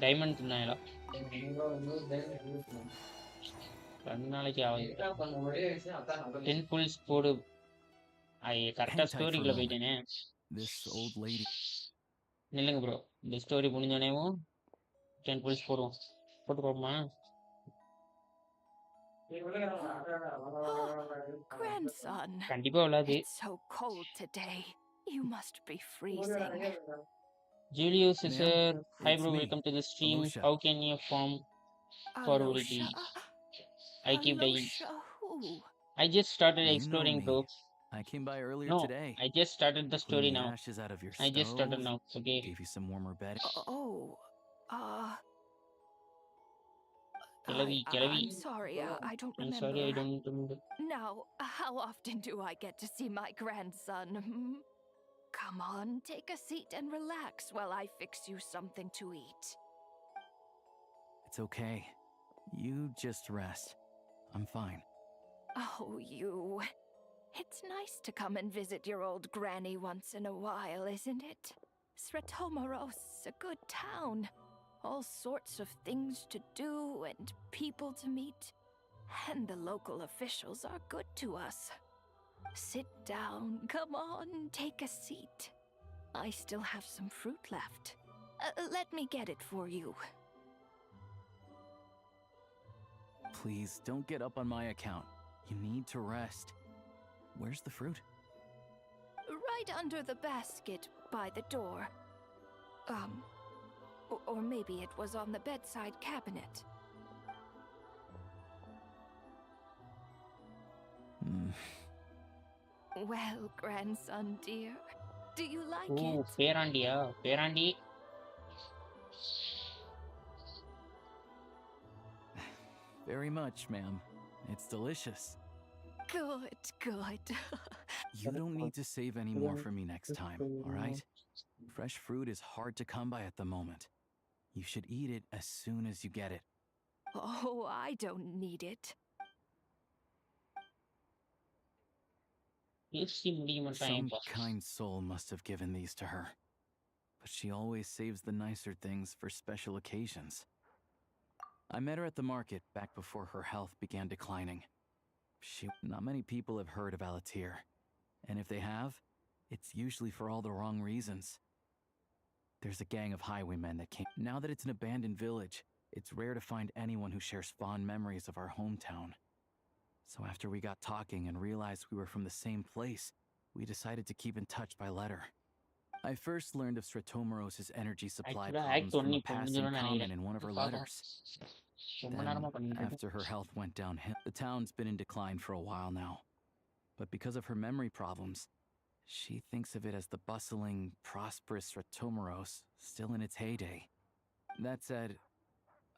Speaker 1: டைமண்ட் தின்னாயலா 2 நாளைக்கு ஆகுது. 10 புல்ஸ் போடு. கரெக்டா ஸ்டோரிக்குள்ள போயிட்டேனே.
Speaker 11: this old lady.
Speaker 1: நில்லுங்க ப்ரோ. இந்த ஸ்டோரி முடிஞ்சோடனேவும் 10 புல்ஸ் போடுவோம். போட்டு பார்ப்போமா?
Speaker 8: Grandson.
Speaker 1: கண்டிப்பா விழாது.
Speaker 8: It's so cold today. You must be freezing.
Speaker 1: Julio Cesar, hi
Speaker 11: it's
Speaker 1: bro,
Speaker 11: me,
Speaker 1: welcome to the stream.
Speaker 11: Alyosha.
Speaker 1: How can you form forwardity? I keep dying.
Speaker 8: Alyosha who?
Speaker 1: I just started
Speaker 11: You know
Speaker 1: exploring,
Speaker 11: me.
Speaker 1: bro.
Speaker 11: I came by earlier
Speaker 1: No,
Speaker 11: today.
Speaker 1: I just started the story
Speaker 11: Cleaned the
Speaker 1: now.
Speaker 11: ashes out of your
Speaker 1: I just started
Speaker 11: stove,
Speaker 1: now. Okay.
Speaker 11: Gave you some warmer bedding.
Speaker 8: Oh,
Speaker 1: Kelavi.
Speaker 8: I'm sorry, I don't
Speaker 1: I'm
Speaker 8: remember.
Speaker 1: sorry, I don't remember.
Speaker 8: Now, how often do I get to see my grandson? Hmm? Come on, take a seat and relax while I fix you something to eat.
Speaker 11: It's okay. You just rest. I'm fine.
Speaker 8: Oh, you. It's nice to come and visit your old granny once in a while, isn't it? Sretomaros is a good town. All sorts of things to do and people to meet. And the local officials are good to us. Sit down, come on, take a seat. I still have some fruit left. Let me get it for you.
Speaker 11: Please, don't get up on my account. You need to rest. Where's the fruit?
Speaker 8: Right under the basket by the door. Or maybe it was on the bedside cabinet. Well, grandson dear, do you like it?
Speaker 1: Perandiya, Perandi.
Speaker 11: Very much, ma'am. It's delicious.
Speaker 8: Good, good.
Speaker 11: You don't need to save any more for me next time, all right? Fresh fruit is hard to come by at the moment. You should eat it as soon as you get it.
Speaker 8: Oh, I don't need it.
Speaker 11: Some kind soul must have given these to her. But she always saves the nicer things for special occasions. I met her at the market back before her health began declining. Not many people have heard of Alatir. And if they have, it's usually for all the wrong reasons. There's a gang of highwaymen that came. Now that it's an abandoned village, it's rare to find anyone who shares fond memories of our hometown. So after we got talking and realized we were from the same place, we decided to keep in touch by letter. I first learned of Sretomaros' energy supply problems from a passing comment in one of her letters. Then, after her health went downhill, the town's been in decline for a while now. But because of her memory problems, she thinks of it as the bustling, prosperous Sretomaros still in its heyday. That said,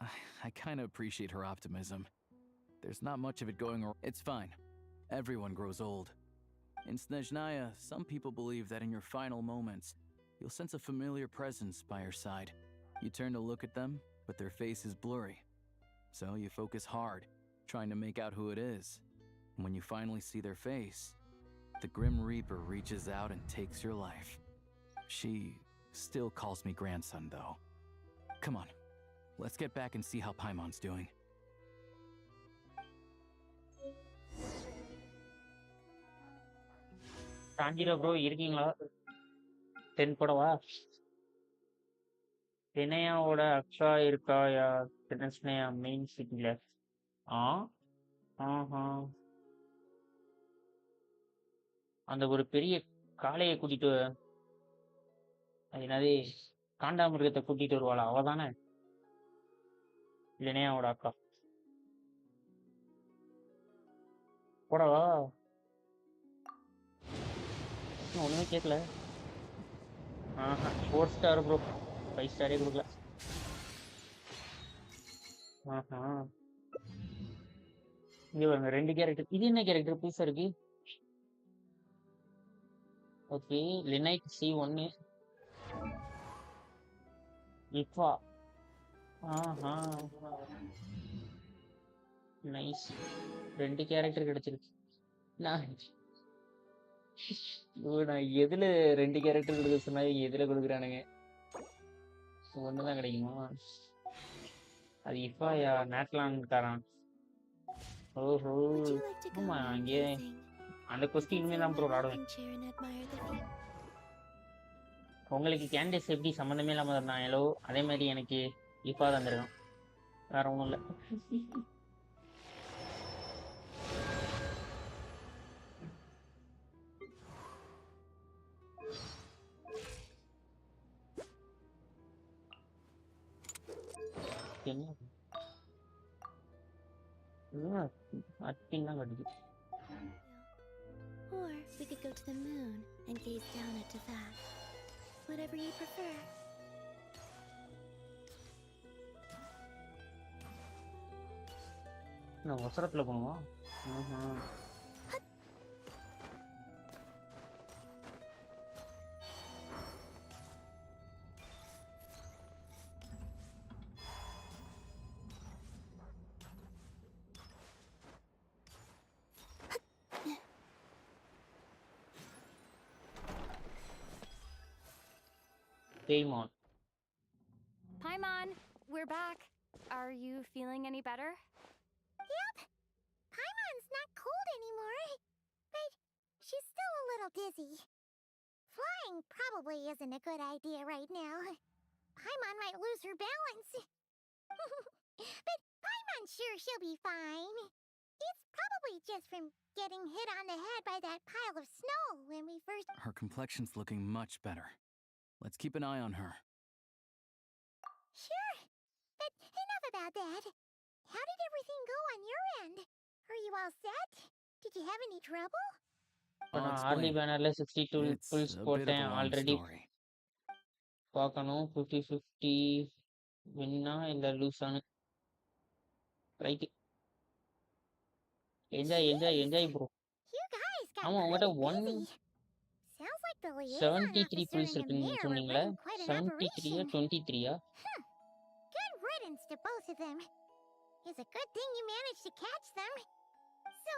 Speaker 11: I kind of appreciate her optimism. There's not much of it going around. It's fine. Everyone grows old. In Snezhnaya, some people believe that in your final moments, you'll sense a familiar presence by your side. You turn to look at them, but their face is blurry. So you focus hard, trying to make out who it is. And when you finally see their face, the Grim Reaper reaches out and takes your life. She still calls me grandson, though. Come on, let's get back and see how Paimon's doing.
Speaker 1: Tanjiro bro, இருக்கீங்களா? 10 போடவா? தினையாவோட அக்கா இருக்காயா? Snezhnaya main சிட்டில. ஆஹா. அந்த ஒரு பெரிய காளையை கூட்டிட்டு அது என்னது காண்டாமிருகத்தை கூட்டிட்டு வருவாளா அவ தானே லினையாவோட அக்கா போடவா ஒண்ணுமே கேட்கல 4 ஸ்டார் ப்ரோ 5 ஸ்டாரே கொடுக்கல இங்க பாருங்க 2 கேரக்டர் இது என்ன கேரக்டர் புதுசா இருக்கு ஓகே லினைட் C1 இப்பா நைஸ் 2 கேரக்டர் கிடைச்சிருக்கு நான் எதுல 2 கேரக்டர் கொடுக்க சொன்னா எதுல கொடுக்குறானுங்க ஒண்ணுதான் கிடைக்குமா அது இஃபாயா நேட்லான்காரன் ஓஹோ ஆமா அங்கே அந்த கொஸ்டின் தான் ப்ரோ விளாடுவேன் உங்களுக்கு கேண்டிஸ் எப்படி சம்மந்தமே இல்லாம இருந்தாங்களோ அதே மாதிரி எனக்கு இஃபா தந்திருக்கான் வேற ஒன்றும் இல்லை
Speaker 2: Or we could go to the moon and gaze down at Teyvat. Whatever you prefer.
Speaker 1: நான் அவசரத்துல போகணுமா Paimon.
Speaker 3: Paimon, we're back. Are you feeling any better?
Speaker 5: Yep. Paimon's not cold anymore, but she's still a little dizzy. Flying probably isn't a good idea right now. Paimon might lose her balance. But Paimon's sure she'll be fine. It's probably just from getting hit on the head by that pile of snow when we first...
Speaker 11: Her complexion's looking much better. Let's keep an eye on her.
Speaker 5: Sure. But enough about that. How did everything go on your end? Are you all set? Did you have any trouble?
Speaker 1: நான் ஆர்லி பேனர்ல 62 bulls போட்டேன் already. பார்க்கணும் 50-50 வின்னா இல்ல லூஸானு. Right. Enjoy bro. ஆமா உங்ககிட்ட 173 bulls இருக்குன்னு சொன்னீங்களே. 73 23
Speaker 5: Good riddance to both of them. It's a good thing you managed to catch them. So,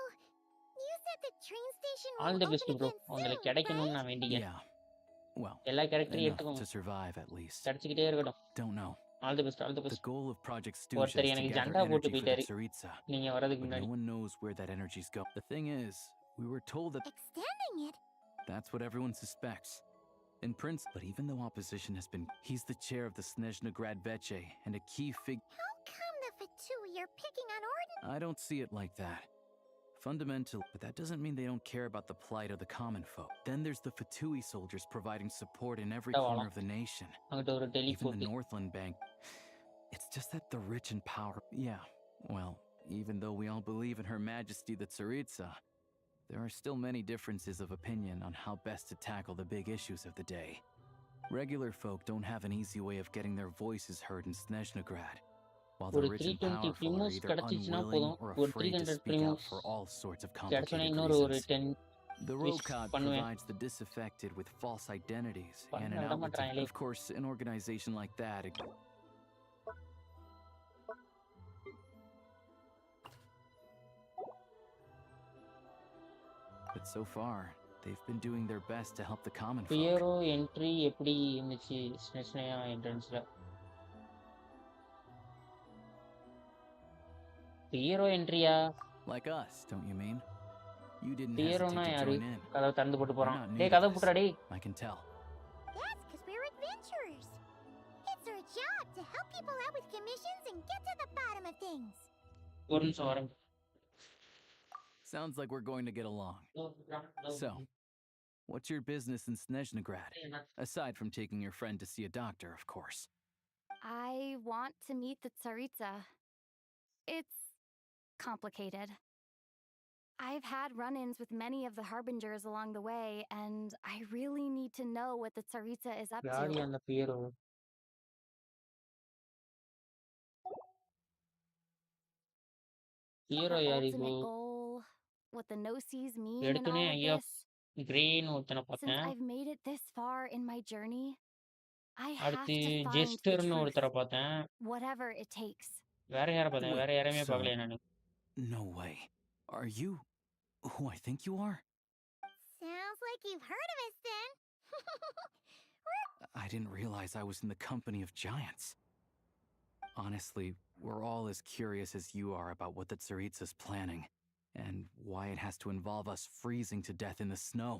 Speaker 5: you said the train station will
Speaker 1: All the best
Speaker 5: open
Speaker 1: bro.
Speaker 5: again
Speaker 1: உங்களுக்கு
Speaker 5: soon,
Speaker 1: கிடைக்கணும்னு நான் வேண்டிக்கிறேன்.
Speaker 11: Yeah. Well,
Speaker 1: எல்லா கேரக்டரையும்
Speaker 11: enough
Speaker 1: எடுத்துக்கோங்க.
Speaker 11: to survive at least.
Speaker 1: கிடைச்சிட்டே இருக்கட்டும்.
Speaker 11: Don't know.
Speaker 1: All the best.
Speaker 11: The goal of Project Stooge
Speaker 1: ஒருத்தர்
Speaker 11: is to
Speaker 1: எனக்கு
Speaker 11: gather
Speaker 1: ஜண்டா போட்டு
Speaker 11: energy for the
Speaker 1: போயிட்டாரு.
Speaker 11: Tsaritsa.
Speaker 1: நீங்க வரதுக்கு
Speaker 11: But
Speaker 1: முன்னாடி.
Speaker 11: no one knows where that energy's going. The thing is, we were told that
Speaker 5: extending it.
Speaker 11: That's what everyone suspects. In Prince, but even though opposition has been, he's the chair of the Snezhnaya Veche and a key figure.
Speaker 5: How come the Fatui are picking on Orden?
Speaker 11: I don't see it like that. Fundamental, but that doesn't mean they don't care about the plight of the common folk. Then there's the Fatui soldiers providing support in every corner of the nation. Even the Northland Bank. It's just that the rich and power... Yeah, well, even though we all believe in Her Majesty the Tsaritsa, there are still many differences of opinion on how best to tackle the big issues of the day. Regular folk don't have an easy way of getting their voices heard in Snezhnaya, while the rich and powerful are either unwilling or afraid to speak out for all sorts of complicated reasons. The Rokad provides the disaffected with false identities and an outlet to, of course, an organization like that... But so far, they've been doing their best to help the common folk.
Speaker 1: Piero entry எப்படி இருந்துச்சு Snezhnaya entrance-ல? Piero entry-யா?
Speaker 11: Like us, don't you mean? You didn't
Speaker 1: Piero-னா
Speaker 11: hesitate to
Speaker 1: யாரு?
Speaker 11: join in.
Speaker 1: கதவு திறந்து போட்டு போறான்.
Speaker 11: You're not
Speaker 1: டேய்
Speaker 11: new to
Speaker 1: கதவு
Speaker 11: this.
Speaker 1: போடுடா டேய்.
Speaker 11: I can tell.
Speaker 5: That's because we're adventurers. It's our job to help people out with commissions and get to the bottom of things.
Speaker 1: ஒரு நிமிஷம் வரேன்.
Speaker 11: Sounds like we're going to get along. So, what's your business in Snezhnaya? Aside from taking your friend to see a doctor, of course.
Speaker 3: I want to meet the Tsaritsa. It's complicated. I've had run-ins with many of the Harbingers along the way, and I really need to know what the Tsaritsa is up
Speaker 1: யாரு
Speaker 3: to.
Speaker 1: அந்த Piero? Piero
Speaker 3: Her
Speaker 1: யாரு
Speaker 3: ultimate
Speaker 1: இப்போ?
Speaker 3: goal, what the Gnosis mean in
Speaker 1: எடுத்தோனே
Speaker 3: all of
Speaker 1: ஐயா
Speaker 3: this.
Speaker 1: கிரேன்னு ஒருத்தனை
Speaker 3: Since
Speaker 1: பார்த்தேன்.
Speaker 3: I've made it this far in my journey, I have
Speaker 1: அடுத்து
Speaker 3: to find the
Speaker 1: ஜெஸ்டர்னு
Speaker 3: truth,
Speaker 1: ஒருத்தரை பார்த்தேன்.
Speaker 3: whatever it takes.
Speaker 1: வேற யாரை பார்த்தேன்? வேற யாரையுமே
Speaker 11: So,
Speaker 1: பார்க்கல நானு.
Speaker 11: no way. Are you who I think you are?
Speaker 5: Sounds like you've heard of us then.
Speaker 11: I didn't realize I was in the company of giants. Honestly, we're all as curious as you are about what the Tsaritsa's planning, and why it has to involve us freezing to death in the snow.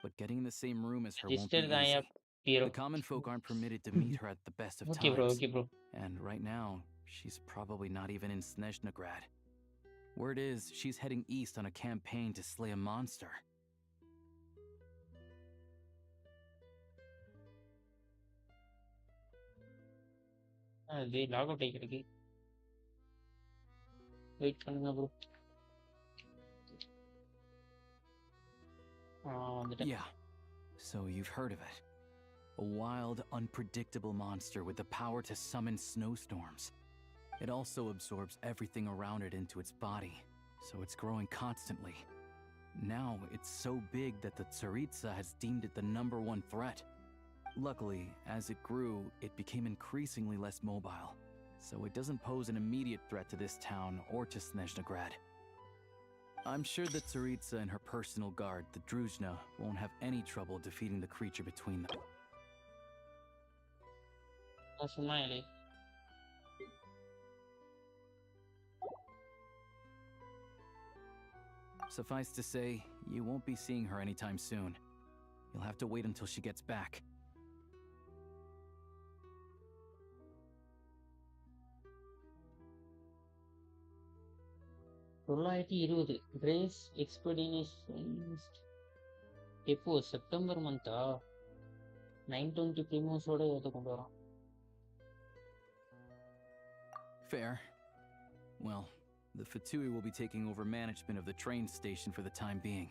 Speaker 11: But getting in the same room as her won't be
Speaker 1: gesture தான் ஐயா
Speaker 11: easy.
Speaker 1: Piero.
Speaker 11: The common folk aren't permitted to meet her at the best of
Speaker 1: Okay bro,
Speaker 11: times.
Speaker 1: okay bro.
Speaker 11: And right now, she's probably not even in Snezhnaya. Word is, she's heading east on a campaign to slay a monster.
Speaker 1: அது log out ஆகிருக்கு. Wait பண்ணுங்க bro. வந்துட்டேன்.
Speaker 11: Yeah. So you've heard of it. A wild, unpredictable monster with the power to summon snowstorms. It also absorbs everything around it into its body, so it's growing constantly. Now, it's so big that the Tsaritsa has deemed it the #1 threat. Luckily, as it grew, it became increasingly less mobile, so it doesn't pose an immediate threat to this town or to Snezhnaya. I'm sure that Tsaritsa and her personal guard, the Druzhna, won't have any trouble defeating the creature between them.
Speaker 1: சும்மா இல்லை.
Speaker 11: Suffice to say, you won't be seeing her anytime soon. You'll have to wait until she gets back.
Speaker 1: Grace Expedition எப்போ September மந்தா 920 Primoes-ஓட இதை கொண்டு வரோம்.
Speaker 11: Fair. Well, the Fatui will be taking over management of the train station for the time being.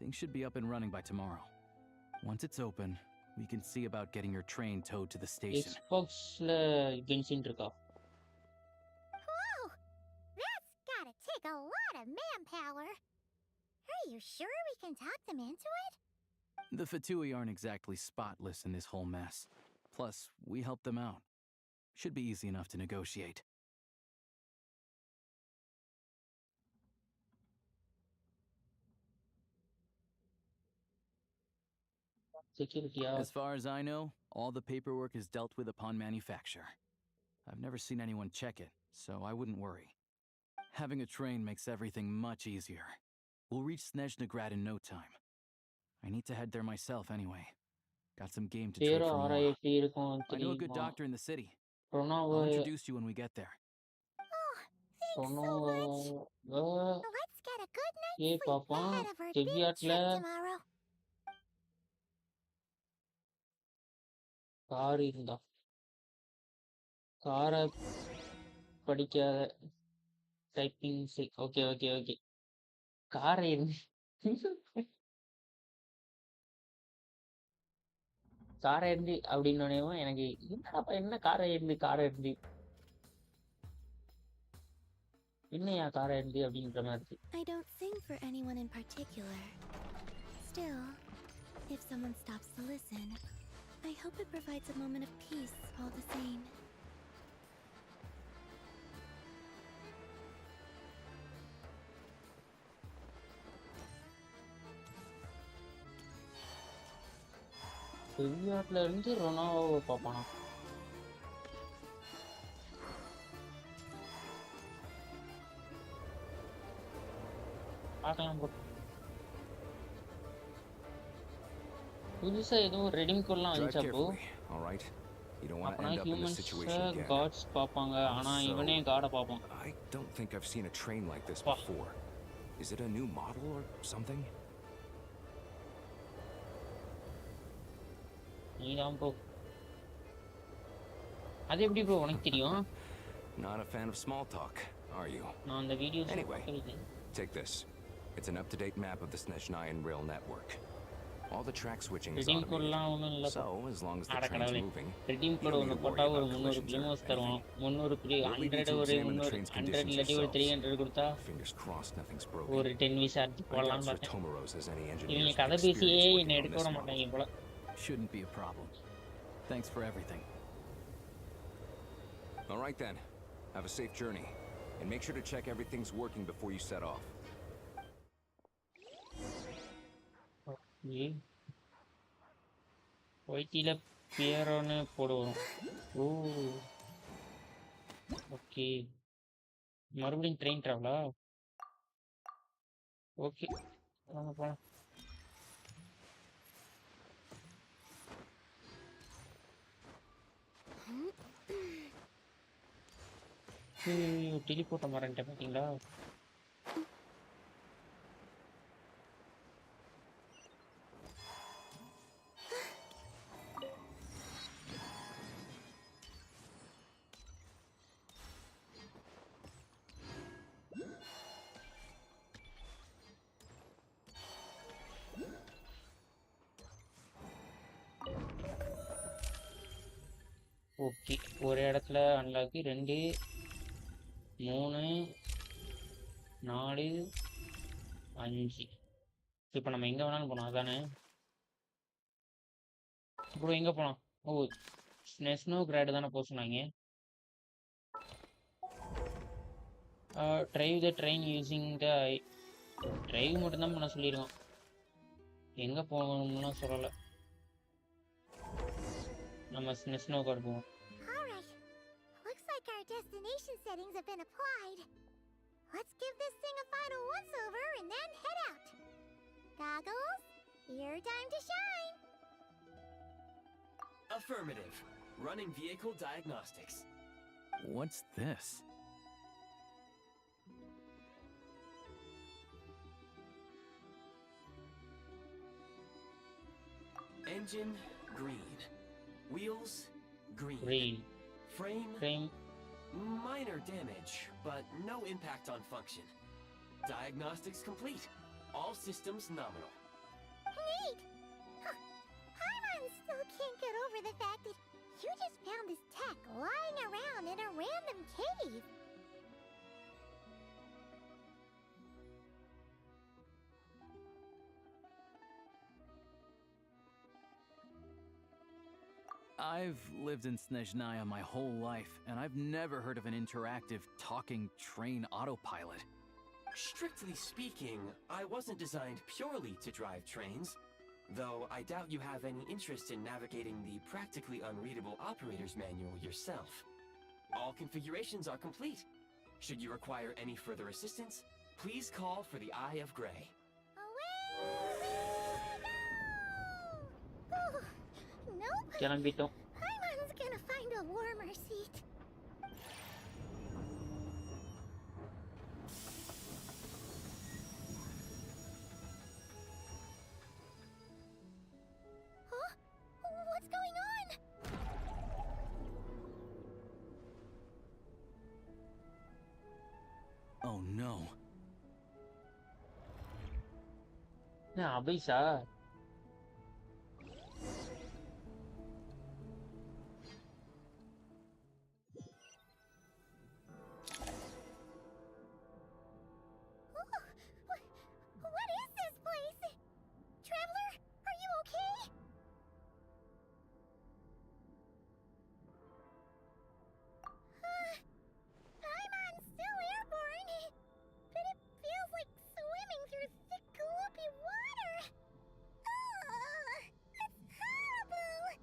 Speaker 11: Things should be up and running by tomorrow. Once it's open, we can see about getting your train towed to the station.
Speaker 1: Xbox-ல Genshin இருக்கா?
Speaker 5: Whoa! That's gotta take a lot of manpower. Are you sure we can talk them into it?
Speaker 11: The Fatui aren't exactly spotless in this whole mess. Plus, we helped them out. Should be easy enough to negotiate.
Speaker 1: Security.
Speaker 11: As far as I know, all the paperwork is dealt with upon manufacture. I've never seen anyone check it, so I wouldn't worry. Having a train makes everything much easier. We'll reach Snezhnaya in no time. I need to head there myself anyway. Got some game to trade for more. I know a good doctor in the city. I'll introduce you when we get there.
Speaker 5: Oh, thanks so much. Let's get a good night's sleep ahead of our big trip tomorrow.
Speaker 1: Car இருந்தா காரை படிக்காத typing okay okay okay காரை காரை இருந்து அப்படின்னு எனக்கு என்ன காரை இருந்து என்னையா காரை இருந்து அப்படின்ற மாதிரி இருக்கு.
Speaker 2: I don't sing for anyone in particular. Still, if someone stops to listen, I hope it provides a moment of peace all the same.
Speaker 1: தெய்வாட்ல இருந்து ரொனாவோவை பார்ப்பானா? பார்க்கலாம் bro. புதுசா ஏதோ ரெடீம் கோட்லாம் வந்துச்சா bro? அப்பனா ஹியூமன்ஸ் காட்ஸ் பார்ப்பாங்க, ஆனா இவனே காடை பார்ப்பான்.
Speaker 13: I don't think I've seen a train like this before. Is it a new model or something?
Speaker 1: நீதான் bro. அது எப்படி bro உனக்கு தெரியும்?
Speaker 13: Not a fan of small talk, are you?
Speaker 1: நான் அந்த videos
Speaker 13: Anyway, take this. It's an up-to-date map of the Snezhnaya rail network. All the track switching is automated. So, as long as the train's moving,
Speaker 1: redeem code ஒன்னு போட்டா ஒரு 300 Primoes தருவான். 300 100 ஒரு 100 இல்லாட்டி ஒரு 300 கொடுத்தா
Speaker 13: fingers crossed nothing's broken.
Speaker 1: ஒரு 10 visa எடுத்து போடலாம் பார்த்தேன்.
Speaker 13: Primoes as any engineer.
Speaker 1: இவங்க கதை பேசியே என்ன எடுக்க விட மாட்டாங்க போல.
Speaker 11: Shouldn't be a problem. Thanks for everything.
Speaker 13: All right then. Have a safe journey. And make sure to check everything's working before you set off.
Speaker 1: ஒயிட்டில பேரோன்னு போடுவோம். ஓ ஓகே, மறுபடியும் ட்ரெயின் டிராவலா? ஓகே போலாம். டெலிபோர்ட்ட மறந்துட்டேன் பார்த்தீங்களா? ஓகே, ஒரு இடத்துல அன்லாக்கி 2 3 4 5. இப்போ நம்ம எங்கே வேணாலும் போனோம் அதானே? அப்புறம் எங்கே போனோம்? ஓ ஸ்னெஸ்னோகிராட் தானே போக சொன்னாங்க. Drive the train using the drive மட்டும்தான் பண்ண சொல்லிடுவோம், எங்கே போகணும்னா சொல்லலை. நம்ம ஸ்னெஸ்னோகிராட் போவோம்.
Speaker 5: navigation settings have been applied. Let's give this thing a final once-over and then head out. Goggles, your time to shine.
Speaker 6: Affirmative. Running vehicle diagnostics.
Speaker 11: What's this?
Speaker 6: Engine, green. Wheels, green.
Speaker 1: Green.
Speaker 6: Frame, minor damage, but no impact on function. Diagnostics complete. All systems nominal.
Speaker 5: Neat! Huh. Paimon still can't get over the fact that you just found this tech lying around in a random cave.
Speaker 11: I've lived in Snezhnaya my whole life, and I've never heard of an interactive, talking train autopilot.
Speaker 6: Strictly speaking, I wasn't designed purely to drive trains, though I doubt you have any interest in navigating the practically unreadable operator's manual yourself. All configurations are complete. Should you require any further assistance, please call for the Eye of Grey.
Speaker 5: Nope.
Speaker 1: கிளம்பிட்டோம்.
Speaker 5: Paimon's gonna find a warmer seat. Huh? What's going on?
Speaker 11: Oh no.
Speaker 1: என்ன அபைசா?
Speaker 5: What is this place? Traveler, are you okay? Paimon's still airborne, but it feels like swimming through thick, gloopy water. It's horrible!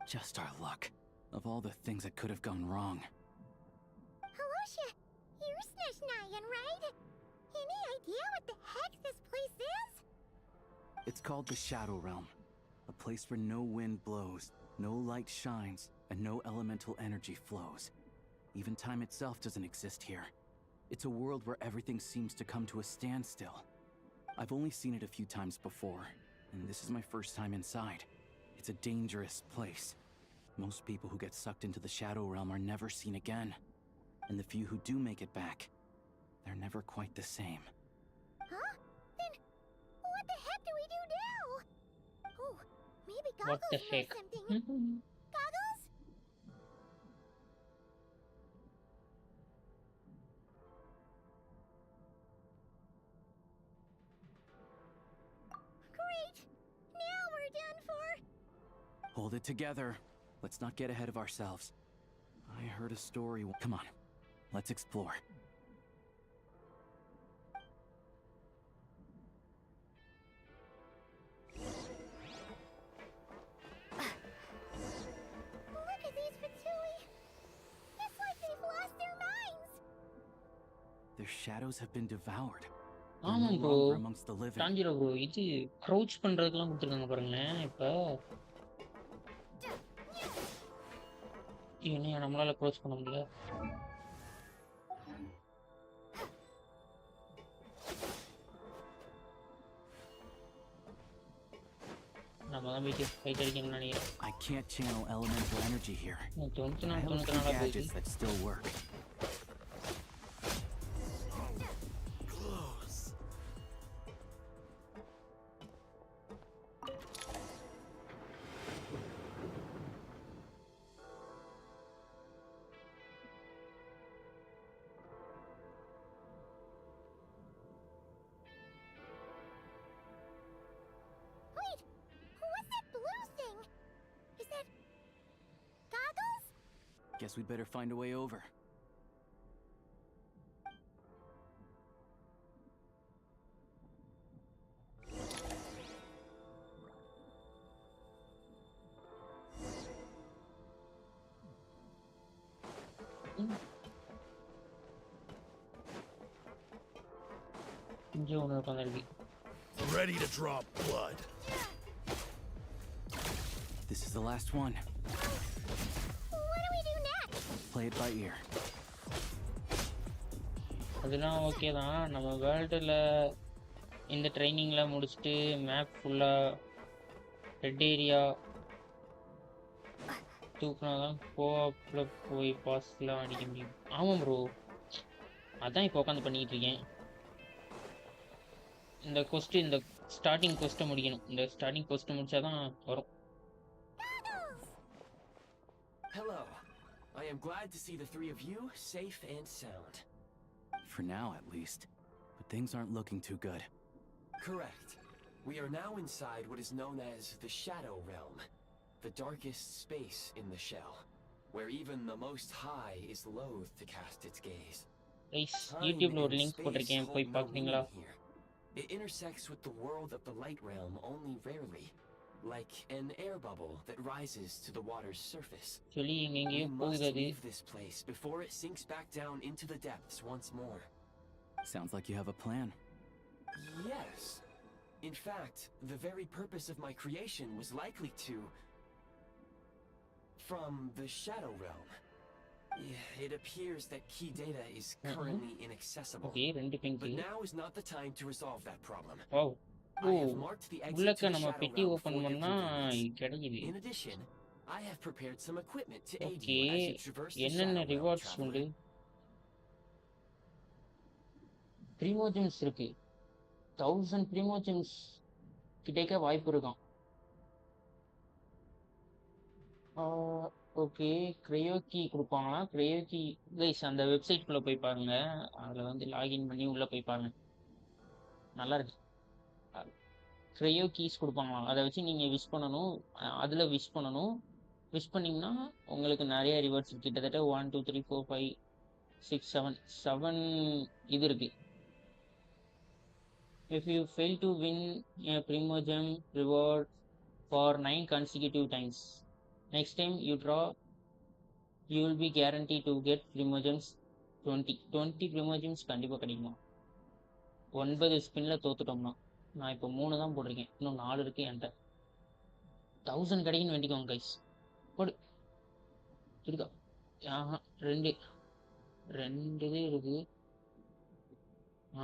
Speaker 11: Just our luck. Of all the things that could have gone wrong.
Speaker 5: Halosha, you're Snezhnayan, right? Any idea what the heck this place is?
Speaker 11: It's called the Shadow Realm. A place where no wind blows, no light shines, and no elemental energy flows. Even time itself doesn't exist here. It's a world where everything seems to come to a standstill. I've only seen it a few times before, and this is my first time inside. It's a dangerous place. Most people who get sucked into the Shadow Realm are never seen again. And the few who do make it back, they're never quite the same.
Speaker 5: Huh? Then what the heck do we do now? Oh, maybe
Speaker 1: What
Speaker 5: Goggles
Speaker 1: the
Speaker 5: knows
Speaker 1: heck?
Speaker 5: something. Goggles? Great! Now we're done for!
Speaker 11: Hold it together. Let's not get ahead of ourselves. I heard a story. Come on, let's explore.
Speaker 5: Look at these Fatui! It's like they've lost their minds!
Speaker 11: Their shadows have been devoured. They're
Speaker 1: ஆமா
Speaker 11: no
Speaker 1: bro.
Speaker 11: longer amongst the living.
Speaker 1: தாங்கிரோ bro. இது crouch பண்றதுக்கெல்லாம் கொடுத்துருக்காங்க பாருங்களேன் இப்ப. இவனையும் நம்மளால crouch பண்ண முடியல. நம்ம தான் போயிட்டு ஃபைட் அடிக்கணும்னு நினைக்கிறேன்.
Speaker 11: I can't channel elemental energy here. I
Speaker 1: 94
Speaker 11: have a few
Speaker 1: 94
Speaker 11: gadgets that still work.
Speaker 5: Wait! What's that blue thing? Is that... Goggles?
Speaker 11: Guess we'd better find a way over.
Speaker 1: இங்க ஒன்று உட்காந்துருக்கு.
Speaker 14: Ready to draw blood.
Speaker 11: This is the last one.
Speaker 5: What do we do next?
Speaker 11: Play it by ear.
Speaker 1: அதெல்லாம் okay தான். நம்ம வேர்ல்டில் இந்த ட்ரைனிங்கில் முடிச்சுட்டு map ஃபுல்லாக ரெட் ஏரியா தூக்குனா தான் கோஆப்பில் போய் பாஸ்லாம் அடிக்க முடியும். ஆமாம் ப்ரோ, அதான் இப்போ உட்காந்து பண்ணிக்கிட்டு இருக்கேன். இந்த கொஸ்ட்டு இந்த ஸ்டார்டிங் கொஸ்ட்டை முடிக்கணும். இந்த ஸ்டார்டிங் கொஸ்ட்டை முடிச்சா தான் வரும்.
Speaker 6: Hello. I am glad to see the three of you safe and sound.
Speaker 11: For now, at least. But things aren't looking too good.
Speaker 6: Correct. We are now inside what is known as the Shadow Realm, the darkest space in the shell, where even the Most High is loath to cast its gaze.
Speaker 1: YouTubeல ஒரு link போட்டிருக்கேன், போய் பார்க்குறீங்களா?
Speaker 6: It intersects with the world of the light realm only rarely, like an air bubble that rises to the water's surface.
Speaker 1: சொல்லி எங்கெங்கேயோ
Speaker 6: We
Speaker 1: போகுது
Speaker 6: must
Speaker 1: அது.
Speaker 6: leave this place before it sinks back down into the depths once more.
Speaker 11: Sounds like you have a plan.
Speaker 6: Yes. In fact, the very purpose of my creation was likely to... From the Shadow Realm. It appears that key data is currently inaccessible.
Speaker 1: Okay,
Speaker 6: but now is not the time to resolve that problem.
Speaker 1: Wow.
Speaker 6: I have marked the exit
Speaker 1: உள்ளக்க
Speaker 6: to the
Speaker 1: நம்ம
Speaker 6: Shadow
Speaker 1: பெட்டி
Speaker 6: Realm
Speaker 1: open
Speaker 6: for your
Speaker 1: பண்ணா
Speaker 6: convenience.
Speaker 1: கிடைக்குது.
Speaker 6: In addition, I have prepared some equipment to aid
Speaker 1: okay,
Speaker 6: you as you traverse the
Speaker 1: என்னென்ன
Speaker 6: Shadow Realm,
Speaker 1: rewards உண்டு?
Speaker 6: traveler.
Speaker 1: Primogems இருக்கு. 1000 Primogems கிடைக்க வாய்ப்பு இருக்கும். ஓகே, கிரையோ கீ கொடுப்பாங்களா? கிரையோ கீ கைஸ் அந்த வெப்சைட்குள்ளே போய் பாருங்க. அதில் வந்து லாகின் பண்ணி உள்ளே போய் பாருங்க. நல்லா இருக்கு. கிரையோ கீஸ் கொடுப்பாங்களாம். அதை வச்சு நீங்கள் விஷ் பண்ணணும். அதில் விஷ் பண்ணணும். விஷ் பண்ணிங்கன்னா உங்களுக்கு நிறைய ரிவார்ட்ஸ் இருக்குது. கிட்டத்தட்ட 1 2 3 4 5 6 7 இது இருக்குது. If you fail to win a Primogem reward for 9 consecutive times, next time you draw, you will be guaranteed to get Primogems 20 Primogems கண்டிப்பாக கிடைக்குமா? 9 ஸ்பின்ல தோத்துட்டோம்னா. நான் இப்போ 3 தான் போட்டிருக்கேன், இன்னும் 4 இருக்கு என்கிட்ட. 1000 கிடைக்குன்னு வேண்டிக்கோங்க கைஸ். போடு இருக்கா? ஆஹா, 2 இது இருக்கு.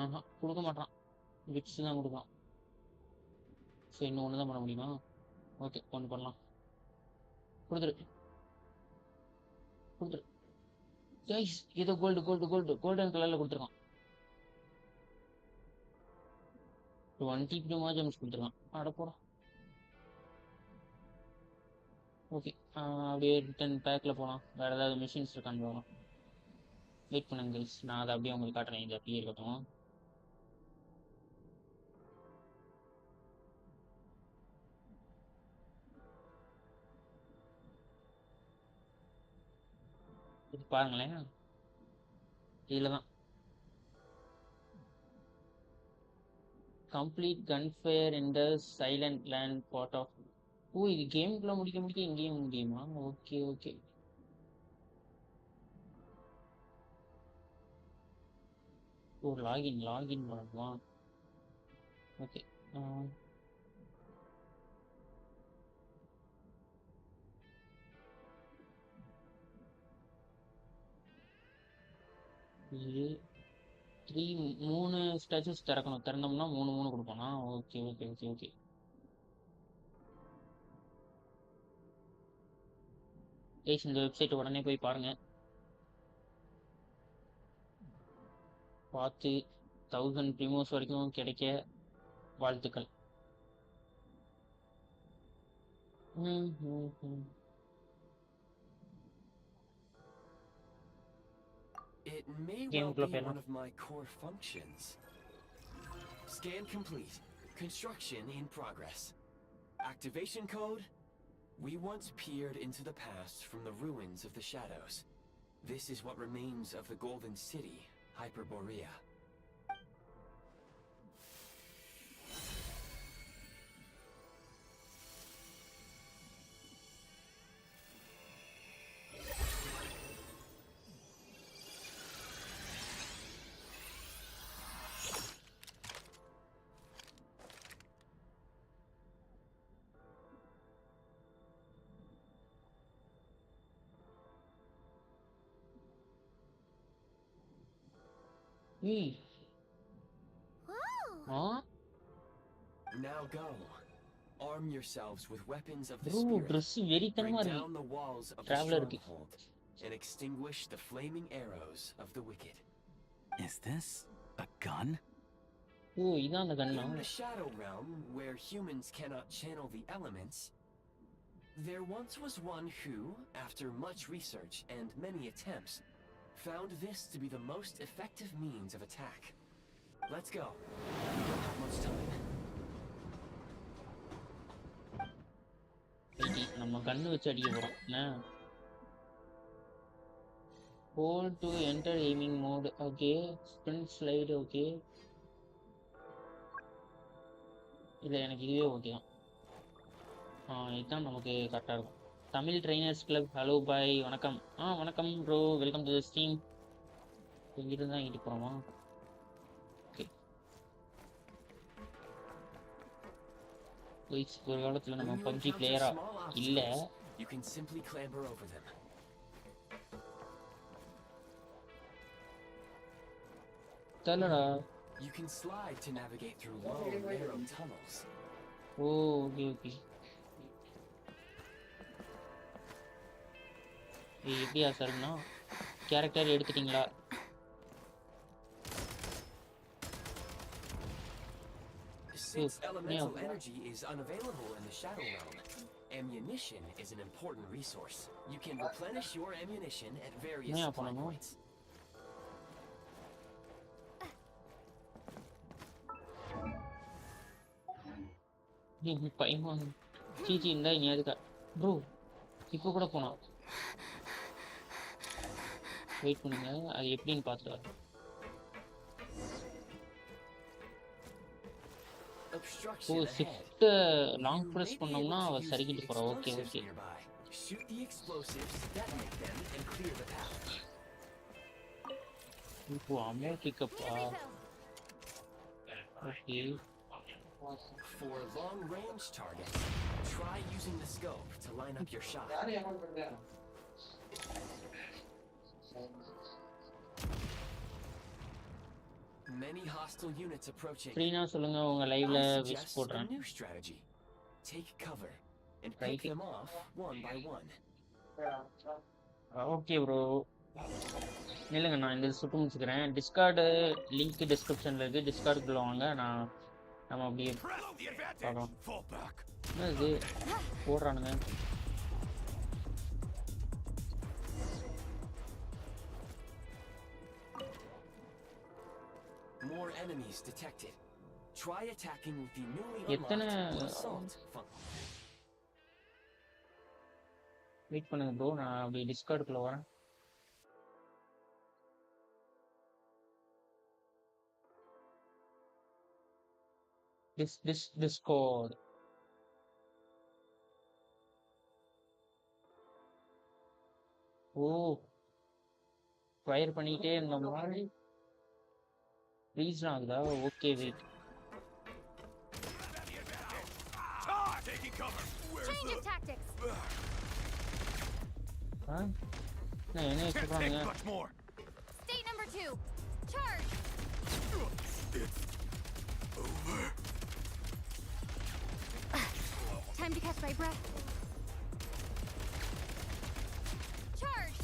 Speaker 1: ஆஹா, கொடுக்க மாட்டான். விட்ஸ் தான் கொடுக்கலாம். சரி, இன்னும் ஒன்று தான் பண்ண முடியுமா? ஓகே, ஒன்று பண்ணலாம். கொடுத்துரு கைஸ். ஏதோ கோல்டன் கலரில் கொடுத்துருக்கான். 20 Primogems கொடுத்துருக்கான். அடப்போடா. ஓகே, அப்படியே ரிட்டன் பேக்கில் போகலாம். வேறு ஏதாவது மிஷின்ஸ் இருக்கான்னு போகலாம். வெயிட் பண்ணுங்க கைஸ், நான் அதை அப்படியே உங்களுக்கு காட்டுறேன். இது அப்படியே இருக்கட்டும். இது பாருங்களேன், இதில் தான் complete campfire in the silent land part of. ஓ, இது கேமுக்குள்ள முடிக்க இங்கேயும் முடியுமா? Okay okay. ஓ, லாகின் பண்ணணுமா? ஓகே. இது 3 ஸ்டாச்சஸ் திறக்கணும். திறந்தோம்னா 3 கொடுப்பானா? Okay okay okay okay. Guys, இந்த வெப்சைட் உடனே போய் பாருங்க. பார்த்து 1000 Primos வரைக்கும் கிடைக்க வாழ்த்துக்கள்.
Speaker 6: It may well be one of my core functions. Scan complete. Construction in progress. Activation code. We once peered into the past from the ruins of the shadows. This is what remains of the Golden City, Hyperborea.
Speaker 1: Hey. Huh?
Speaker 6: Now go. Arm yourselves with weapons of the
Speaker 1: Bro,
Speaker 6: spirit.
Speaker 1: dress very
Speaker 6: Bring
Speaker 1: thanmari.
Speaker 6: down the walls of the
Speaker 1: Traveler.
Speaker 6: stronghold and extinguish the flaming arrows of the wicked.
Speaker 11: Is this a gun?
Speaker 1: Oh, idan the gun
Speaker 6: In
Speaker 1: now.
Speaker 6: the shadow realm, where humans cannot channel the elements, there once was one who, after much research and many attempts, found this to be the most effective means of attack. Let's go. We don't have much time.
Speaker 1: நம்ம கண்ணு வச்சு அடிக்க போறோம் என்ன hold to enter aiming mode okay sprint slide okay இல்ல எனக்கு இதுவே okay இதுதான் நமக்கு கரெக்டா இருக்கும் தமிழ் ட்ரைனர்ஸ் கிளப் ஹலோ பாய் வணக்கம் வணக்கம் bro welcome to the stream இங்கிட்டு தான் இங்கிட்டு போறோமா ஓகே ஒரு காலத்துல நம்ம PUBG பிளேயரா இல்ல
Speaker 6: You can simply clamber over them.
Speaker 1: தலடா
Speaker 6: You can slide to navigate through long, narrow tunnels.
Speaker 1: Okay okay எப்படியா சார்னா கேரக்டர் எடுத்துட்டீங்களா
Speaker 6: Since elemental energy is unavailable in the Shadow Realm, ammunition is an important resource. You can replenish your ammunition at various supply points.
Speaker 1: பைமான் சீச்சி இருந்தா இனியாதுக்கா bro இப்போ கூட போனோம் wait பண்ணுங்க அது எப்படின்னு பார்த்துட்டு வரேன் ஓ ஷிஃப்ட் லாங் ப்ரெஸ் பண்ணோம்னா அவ சரிக்கிட்டு போறா okay okay
Speaker 6: Shoot the explosives, detonate them, and clear the path.
Speaker 1: இப்போ அம்மா கிக்கப்பா okay
Speaker 6: For long-range targets, try using the scope to line up your shot. Many hostile units approaching.
Speaker 1: ஃப்ரீனா சொல்லுங்க உங்க லைவ்ல விஸ் போடுறேன்.
Speaker 6: New strategy. Take cover and pick them off one by one.
Speaker 1: Okay bro. இல்லங்க நான் இந்த சுட்டு முடிச்சுக்கிறேன். டிஸ்கார்ட் லிங்க் டிஸ்கிரிப்ஷன்ல இருக்கு. டிஸ்கார்ட்குள்ள வாங்க. நம்ம அப்படியே பார்க்கலாம். என்ன இது போடுறானுங்க.
Speaker 6: More enemies detected. Try attacking with the newly unlocked assault function.
Speaker 1: Wait பண்ணுங்க ப்ரோ, நான் அப்படியே டிஸ்கார்ட்குள்ள வரேன். Discord. ஓ ஃபயர் பண்ணிட்டே இருந்த மாதிரி ரீசன் ஆகுதா? Okay wait. என்ன சொல்றாங்க?
Speaker 3: State number 2. Charge. Time to catch my breath. Charge.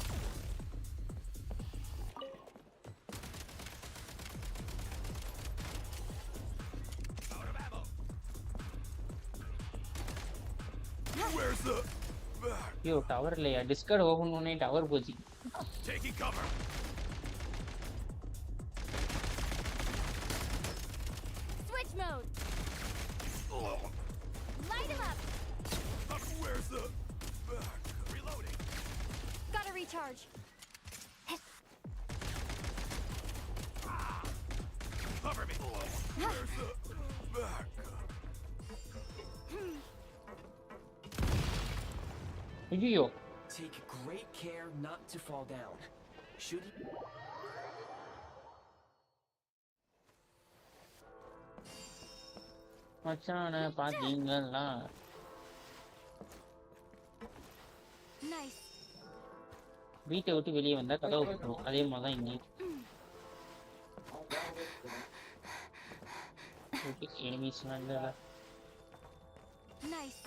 Speaker 14: Where's the
Speaker 1: yo tower இல்லையா? டிஸ்கார்ட் ஓபன் பண்ணி டவர் போச்சு.
Speaker 14: Taking cover.
Speaker 3: Switch mode. Light him up.
Speaker 14: Where's the reloading?
Speaker 3: Gotta recharge.
Speaker 14: Cover me. Where's the back?
Speaker 1: ஐயோ.
Speaker 6: Take great care not to fall down. Should
Speaker 1: மச்சான பாத்தீங்களா?
Speaker 3: Nice.
Speaker 1: வீட்டை விட்டு வெளியே வந்தா கதவு போட்டுரும். அதே மாதிரி தான் இங்கே. ஓகே எனிமீஸ் இல்ல
Speaker 3: Nice.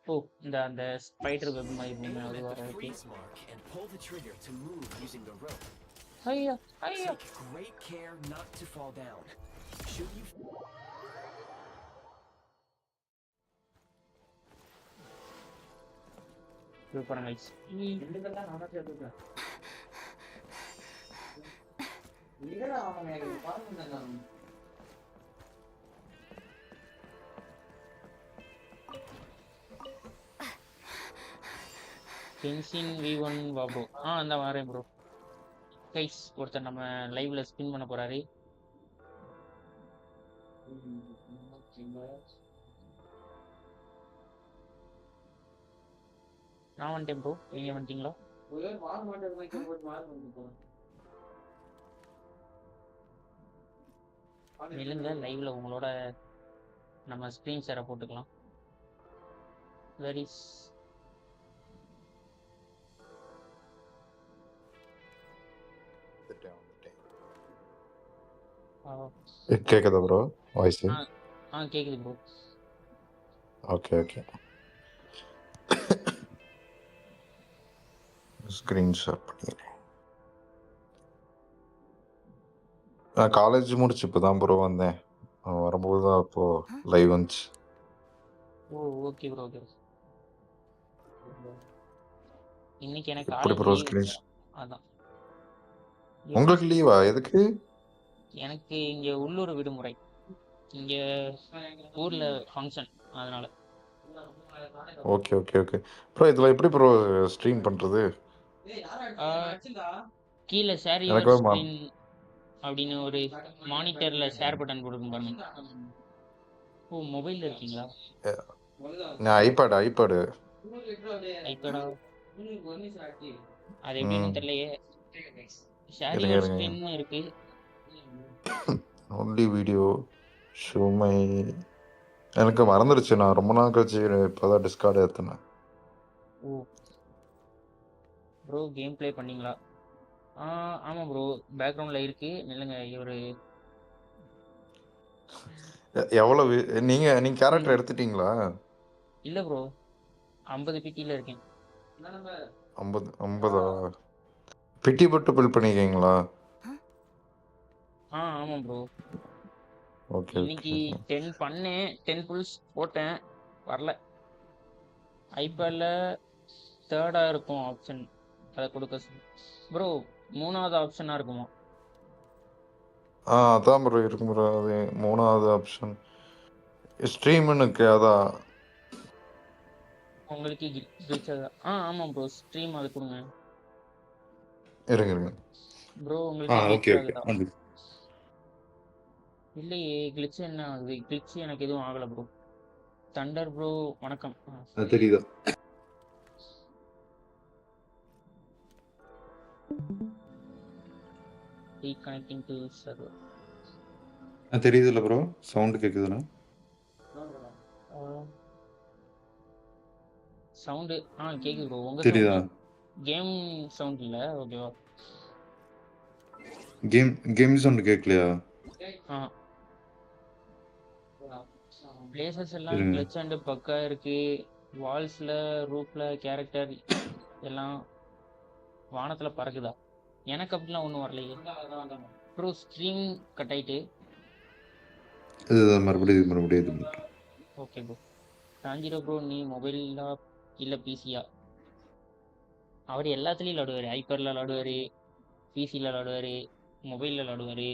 Speaker 1: ஓ அந்த ஸ்பைடர் வெப் மாதிரி இருக்குமே
Speaker 6: Aim
Speaker 1: அது
Speaker 6: at
Speaker 1: வர
Speaker 6: the
Speaker 1: okay
Speaker 6: freeze mark and pull the trigger to move using the rope.
Speaker 1: ஐயா ஐயா
Speaker 6: Take great care not to fall down. Should you
Speaker 1: super nice ரெண்டுதெல்லாம் நானா சேர்த்துட்டேன் நீங்களா அவன் எனக்கு பாருங்க Genshin V1 வாபோ அந்த வரேன் ப்ரோ கைஸ் ஒருத்தர் நம்ம லைவ்ல ஸ்பின் பண்ண போறாரு நான் வந்துட்டேன் ப்ரோ நீங்க வந்துட்டீங்களா இல்லைங்க லைவ்ல உங்களோட நம்ம ஸ்க்ரீன் ஷேரை போட்டுக்கலாம் வெரி
Speaker 18: கேக்குதா ப்ரோ வாய்ஸ்?
Speaker 1: கேக்குது ப்ரோ.
Speaker 18: ஓகே ஸ்கிரீன் ஷேர் பண்ணிடுறேன். நான் காலேஜ் முடிச்சு இப்போதான் ப்ரோ வந்தேன். வரும்போது தான் அப்போ லைவ் வந்துச்சு.
Speaker 1: Okay bro okay. இன்னைக்கு எனக்கு
Speaker 18: எப்படி
Speaker 1: காலேஜ்
Speaker 18: ப்ரோ
Speaker 1: லீவ்.
Speaker 18: ஸ்கிரீன்
Speaker 1: அதான்.
Speaker 18: உங்களுக்கு லீவா? எதுக்கு?
Speaker 1: எனக்கு இங்க உள்ளூர் விடுமுறை. இங்க ஊர்ல ஃபங்க்ஷன் அதனால.
Speaker 18: ஓகே ப்ரோ இதில் எப்படி ப்ரோ ஸ்ட்ரீம் பண்ணுறது?
Speaker 1: கீழே ஷேர் யுவர்
Speaker 18: எனக்கு
Speaker 1: ஸ்க்ரீன் அப்படின்னு ஒரு மானிட்டர்ல ஷேர் பட்டன் கொடுக்கும் பாருங்க. ஓ மொபைல்ல இருக்கீங்களா?
Speaker 18: நான் ஐபேடா
Speaker 1: ஐபேடா அது எப்படின்னு தெரியலையே. ஷேர்
Speaker 18: இருங்க
Speaker 1: யுவர் ஸ்க்ரீன் இருக்கு.
Speaker 18: ஒன்லி வீடியோ ஷோமை எனக்கு மறந்துடுச்சு. நான் ரொம்ப நாள் கழிச்சு இப்போதான் டிஸ்கார்டு ஏற்றினேன்.
Speaker 1: ஓ ப்ரோ கேம் ப்ளே பண்ணீங்களா? ஆமாம் ப்ரோ பேக்ரவுண்டில் இருக்கு. நில்லுங்க இவர்
Speaker 18: எவ்வளவு நீங்க கேரக்டர் எடுத்துட்டீங்களா?
Speaker 1: இல்லை ப்ரோ 50 பிடியில் இருக்கேன்.
Speaker 18: 50 பிட்டி போட்டு பில் பண்ணிருக்கீங்களா?
Speaker 1: ஆமாம் ப்ரோ.
Speaker 18: ஓகே
Speaker 1: இன்னைக்கு 10 பண்ணேன், 10 புல்ஸ் போட்டேன், வரல. ஐபேடில் தேர்டாக இருக்கும் ஆப்ஷன், அதை கொடுக்க ப்ரோ. 3வது ஆப்ஷனாக இருக்குமா?
Speaker 18: அதான் ப்ரோ இருக்கும் ப்ரோ. அது 3வது ஆப்ஷன் ஸ்ட்ரீம்னுக்கு. அதான்
Speaker 1: உங்களுக்கு கிளிச் ஆமாம் ப்ரோ ஸ்ட்ரீம் அது கொடுங்க.
Speaker 18: இருங்க
Speaker 1: ப்ரோ உங்களுக்கு
Speaker 18: ஓகே
Speaker 1: ஆகுதா? இல்லையே கிளிச் என்ன ஆகுது? கிளிச் எனக்கு எதுவும் ஆகலை ப்ரோ. தண்டர் ப்ரோ வணக்கம்.
Speaker 18: தெரியுதா?
Speaker 1: Reconnecting to server.
Speaker 18: தெரியுதுல்ல ப்ரோ? சவுண்ட் கேக்குதுல?
Speaker 1: சவுண்ட் கேக்குது ப்ரோ. உங்க
Speaker 18: தெரியுதா?
Speaker 1: கேம் சவுண்ட் இல்ல. ஓகேவா?
Speaker 18: கேம் சவுண்ட் கேட்கலையா?
Speaker 1: பிளேசஸ் எல்லாம் கிளிச் அண்ட் பக்கா இருக்கு. வால்ஸ்ல ரூஃப்ல கேரக்டர் எல்லாம் வானத்துல பறக்குதா? எனக்கு அப்படிலாம் ஒன்றும் வரலையே ப்ரோ. ஸ்ட்ரீம் கட் ஆயிட்டு.
Speaker 18: மறுபடியும்
Speaker 1: ஓகே ப்ரோ. தாஞ்சிரோ ப்ரோ நீ மொபைலா இல்லை பிசியா? அவர் எல்லாத்துலேயும் விளாடுவார். ஐபேடில் விளாடுவார், பிசியில் விளாடுவார், மொபைலில் விளாடுவார்.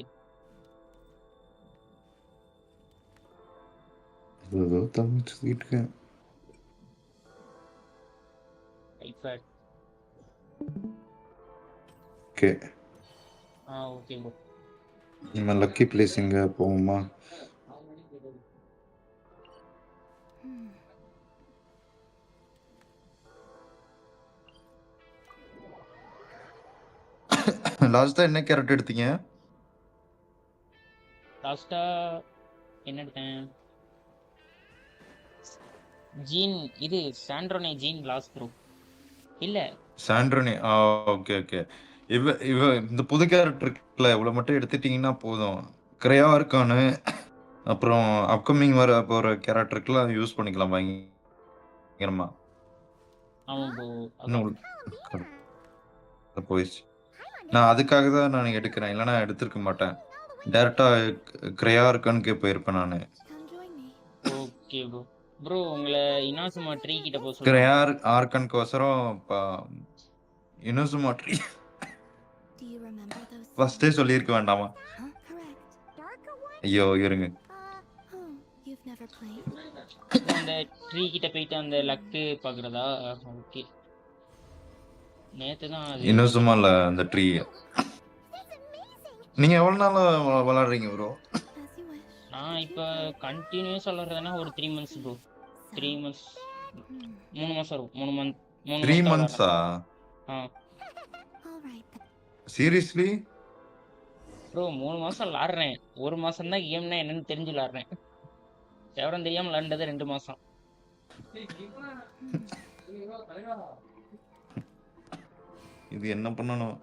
Speaker 1: ஐபேட்.
Speaker 18: Okay
Speaker 1: okay bro.
Speaker 18: நம்ம லக்கி பிளேஸ் எங்க போவோமா? லாஸ்டா என்ன கேரக்டர் எடுத்தீங்க?
Speaker 1: லாஸ்டா என்ன எடுத்தேன்? ஜீன். இது சாண்ட்ரோனே ஜீன் லாஸ்ட் ப்ரோ. இல்ல
Speaker 18: சாண்ட்ரோனே. ஓகே இவ இந்த புது கேரக்டர் இருக்குல்ல, இவ்வளவு மட்டும் எடுத்துட்டீங்கன்னா போதும். கிரையா இருக்கானு, அப்புறம் அப்கமிங் வர போற கேரக்டருக்குலாம் யூஸ் பண்ணிக்கலாம் பயங்கரமா.
Speaker 1: ஆமா ப்ரோ.
Speaker 18: இன்னும் போயிடுச்சு. நான் அதுக்காக தான் நான் எடுக்கிறேன், இல்லைன்னா எடுத்திருக்க மாட்டேன். டேரக்டா கிரையா இருக்கான்னு போயிருப்பேன் நானு.
Speaker 1: Okay bro. ப்ரோ உங்களை இனாசுமா ட்ரீ கிட்ட போக சொல்லுவாங்க.
Speaker 18: கிரையா ஆர்கனுக்கோசரம் இனோசுமா ட்ரீ ஃபர்ஸ்டே சொல்லியிருக்க வேண்டாமா? ஐயோ இருங்க.
Speaker 1: அந்த ட்ரீ கிட்ட போயிட்டு அந்த லக்கு பாக்குறதா? ஓகே. நேத்து தான் அது
Speaker 18: இனோசுமா இல்ல அந்த ட்ரீ. நீங்க எவ்வளவு நாள் விளையாடுறீங்க ப்ரோ?
Speaker 1: நான் இப்போ கண்டினியூஸா விளையாடுறதுன்னா ஒரு 3 months ப்ரோ. 3 months 3 மாசம் இருக்கும். 3 month
Speaker 18: 3 months-ஆ? சீரியஸ்லி
Speaker 1: ப்ரோ 3 மாசம் விளையாடுறேன். 1 மாசம் தான் கேம்னா என்னன்னு தெரிஞ்சு விளையாடுறேன். விவரம் தெரியாம விளையாண்டது 2 மாசம்.
Speaker 18: இது என்ன பண்ணணும்?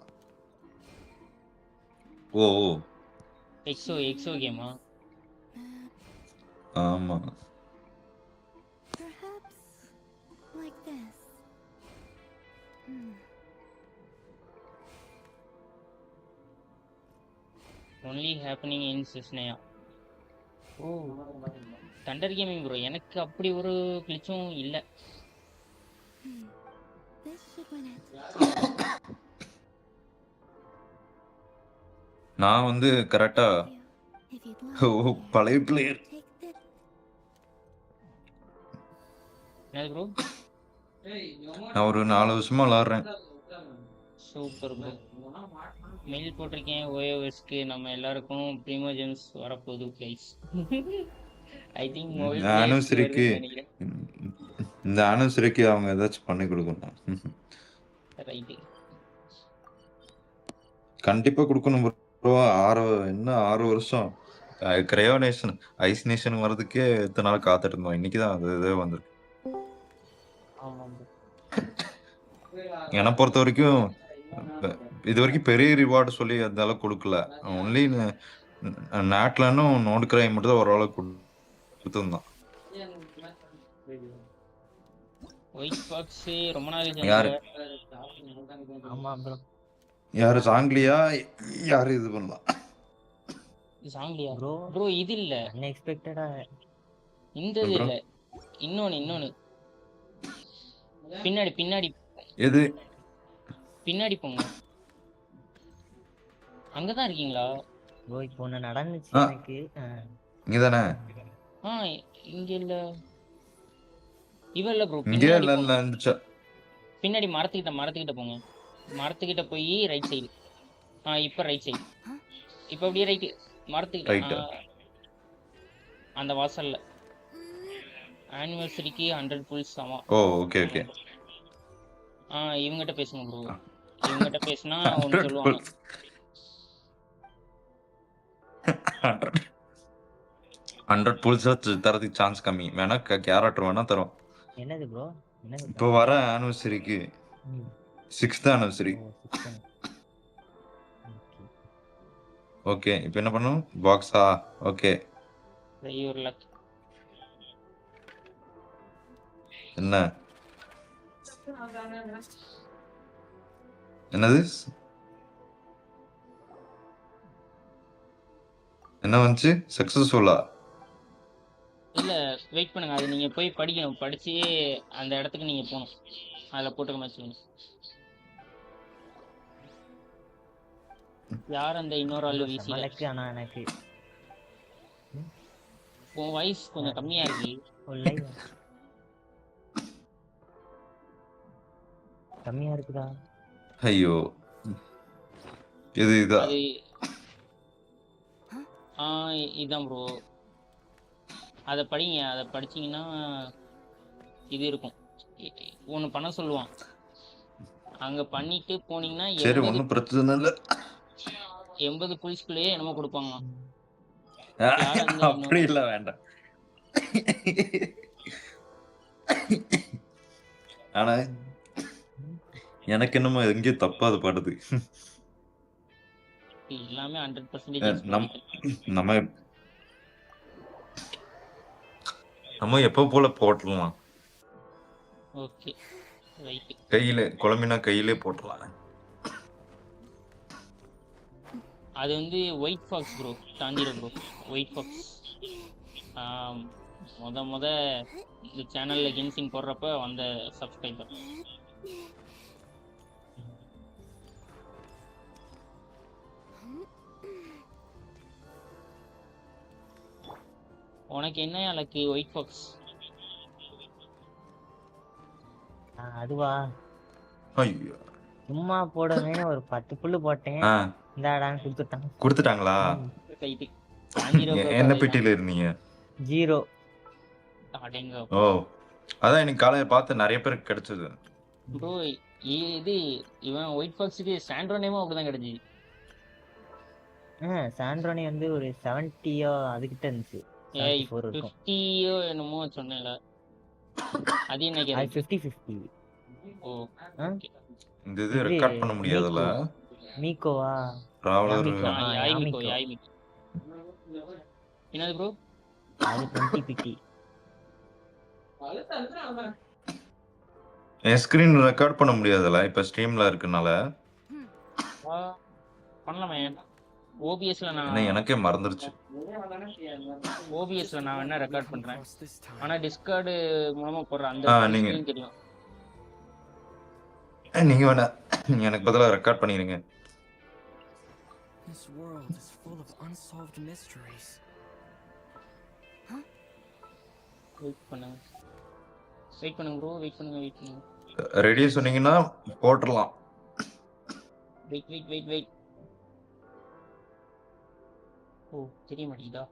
Speaker 18: ஓ
Speaker 1: எக்ஸோ கேமா?
Speaker 18: ஆமா.
Speaker 1: only happening in Snezhnaya. Oh thunder gaming bro. எனக்கு அப்படி ஒரு கிளிச்சும் இல்ல.
Speaker 18: நான் வந்து கரெக்டா பழைய பிளேயர்.
Speaker 1: என்னது ப்ரோ?
Speaker 18: நான் ஒரு 4 வருஷமா விளையாடுறேன்.
Speaker 1: Super bro. மெயில் போட்டிருக்கேன் ஓஎஸ்க்கு. நம்ம எல்லாருக்கும் Primogems வரப்போகுது ப்ளீஸ். ஐ திங்க் மொபைல்
Speaker 18: ஆனிவர்சரிக்கு
Speaker 1: நினைக்கிறேன்.
Speaker 18: இந்த ஆனிவர்சரிக்கு அவங்க ஏதாச்சும் பண்ணி கொடுக்கணும்.
Speaker 1: ரைட்டு.
Speaker 18: கண்டிப்பா கொடுக்கணும் ப்ரோ. 6 வருஷம் கிரையோ நேஷன் ஐஸ் நேஷன் வர்றதுக்கே எத்தனை நாள் காத்துட்டு இருந்தோம். இன்னைக்குதான் அது இதே வந்திருக்கு. என்னை பொறுத்த வரைக்கும் இது வரைக்கும் பெரிய ரிவார்டு சொல்லி அந்த அளவுக்கு கொடுக்கல. ஒன்லி நாட்லன்னும் நோடு கிரை மட்டும் தான் ஓரளவுக்கு கொடுத்துருந்தான்.
Speaker 1: ஒயிட் பாக்ஸ் ரொம்ப நாள்
Speaker 18: யாரு
Speaker 1: ஆமா ப்ரோ.
Speaker 18: யாரு சாங்கிலியா? யாரு இது பண்ணலாம்?
Speaker 1: சாங்கிலியா ப்ரோ? ப்ரோ இது இல்ல,
Speaker 19: அன்எக்ஸ்பெக்டடா
Speaker 1: இந்த இது இல்ல, இன்னொன்னு பின்னாடி
Speaker 18: எது?
Speaker 1: பின்னாடி போங்க. அங்கதான் இருக்கீங்களா?
Speaker 19: ப்ரோ இப்போ ஒன்று நடந்துச்சு எனக்கு.
Speaker 18: இங்கதானே?
Speaker 1: இங்க இல்ல, இவ இல்ல ப்ரோ.
Speaker 18: இங்கே இல்ல இருந்துச்சா?
Speaker 1: பின்னாடி மரத்துக்கிட்ட போங்க. மரத்துக்கிட்ட போய் ரைட் சைடு. இப்ப ரைட் சைடு. இப்ப அப்படியே ரைட். மரத்துக்கிட்ட அந்த வாசல்ல ஆனிவர்சரிக்கு 100 புல்ஸ் ஆமா.
Speaker 18: ஓகே.
Speaker 1: இவங்ககிட்ட பேசுங்க ப்ரோ. இவங்ககிட்ட பேசினா ஒன்று சொல்லுவாங்க.
Speaker 18: 100 புல்ஸ் தரதுக்கு சான்ஸ் கம்மி. வேணா கேரக்டர் வேணா தரும்.
Speaker 19: என்னது ப்ரோ?
Speaker 18: இப்போ வர ஆனிவர்சரிக்கு 6th ஆனிவர்சரி. ஓகே இப்போ என்ன பண்ணும்? பாக்ஸா? ஓகே என்ன என்னது என்ன வந்துச்சு? சக்சஸ்ஃபுல்லா?
Speaker 1: இல்ல வெயிட் பண்ணுங்க. அது நீங்க போய் படிக்கணும். படிச்சு அந்த இடத்துக்கு நீங்க போகணும். அதுல போட்டுக்க மாதிரி. யார் அந்த இன்னொரு ஆளு வீசி?
Speaker 19: ஆனா எனக்கு
Speaker 1: உன் வாய்ஸ் கொஞ்சம் கம்மியா இருக்கு.
Speaker 19: கம்மியா இருக்குதா?
Speaker 18: ஐயோ இதா?
Speaker 1: இதான் ப்ரோ. அதை படிங்க. அதை படிச்சீங்கன்னா இது இருக்கும். ஒன்று பண்ண சொல்லுவான். அங்க பண்ணிட்டு போனீங்கன்னா
Speaker 18: சரி ஒன்றும் பிரச்சனை இல்லை.
Speaker 1: 80 புலிஸ்குள்ளேயே என்னமோ கொடுப்பாங்க.
Speaker 18: அப்படி இல்லை, வேண்டாம். ஆனா எனக்கு என்னமோ எங்கேயும் தப்பாது படுது.
Speaker 1: இருக்கு எல்லாமே 100% எக்ஸ்ப்ளோரேஷன்.
Speaker 18: நம்ம எப்போ போல போட்டுடலாம்.
Speaker 1: Okay right.
Speaker 18: கையில குழம்பினா கையிலே போட்டுடலாம்.
Speaker 1: அது வந்து ஒயிட் ஃபாக்ஸ் ப்ரோ, தாண்டிர ப்ரோ. ஒயிட் ஃபாக்ஸ் முத இந்த சேனல்ல கென்சின் போடுறப்ப வந்த சப்ஸ்கிரைபர். உனக்கு என்ன எனக்கு ஒயிட் ஃபாக்ஸ்?
Speaker 19: அதுவா
Speaker 18: ஐயோ
Speaker 19: சும்மா போடவே ஒரு 10 புல்லு போட்டேன். இந்தாடான்னு
Speaker 18: கொடுத்துட்டாங்களா? என்ன பெட்டியில இருந்தீங்க?
Speaker 19: 0.
Speaker 18: ஓ அதான் எனக்கு காலையில பார்த்து நிறைய பேருக்கு கிடைச்சது
Speaker 1: ப்ரோ. இது இவன் ஒயிட் ஃபாக்ஸுக்கு சாண்ட்ரோனேமா அப்படிதான் கிடைச்சி.
Speaker 19: சாண்ட்ரோனி வந்து ஒரு 70யோ அதுகிட்ட இருந்துச்சு.
Speaker 1: 50யோ என்னமோ சொன்னேன்ல, அது என்ன கேரக்டர்?
Speaker 19: 50-50.
Speaker 1: ஓ
Speaker 18: இந்த இது ரெக்கார்ட் பண்ண முடியாதுல.
Speaker 19: மீகோவா?
Speaker 18: டிராவலர்
Speaker 1: யாய்மிகோ. என்னது ப்ரோ?
Speaker 19: அது 20 பிடி.
Speaker 18: என் ஸ்கிரீன் ரெக்கார்ட் பண்ண முடியாதுல இப்ப ஸ்ட்ரீம்ல இருக்கனால.
Speaker 1: பண்ணலாமே. ஓபிஎஸ்ல நான்
Speaker 18: எனக்கே மறந்துருச்சு.
Speaker 1: ஓபிஎஸ்ல நான் என்ன ரெக்கார்ட் பண்றேன், ஆனா டிஸ்கார்ட் மூலமா போடுற அந்த ஸ்கிரீன் தெரியும்.
Speaker 18: நீங்க வேணா எனக்கு பதிலா ரெக்கார்ட் பண்ணிருங்க.
Speaker 6: This world is full of unsolved mysteries.
Speaker 1: Wait பண்ணுங்க ப்ரோ, வெயிட் பண்ணுங்க.
Speaker 18: ரெடி சொன்னீங்கன்னா போட்டுறலாம்.
Speaker 1: வெயிட். ஓ தெரிய மாட்டேங்குதா?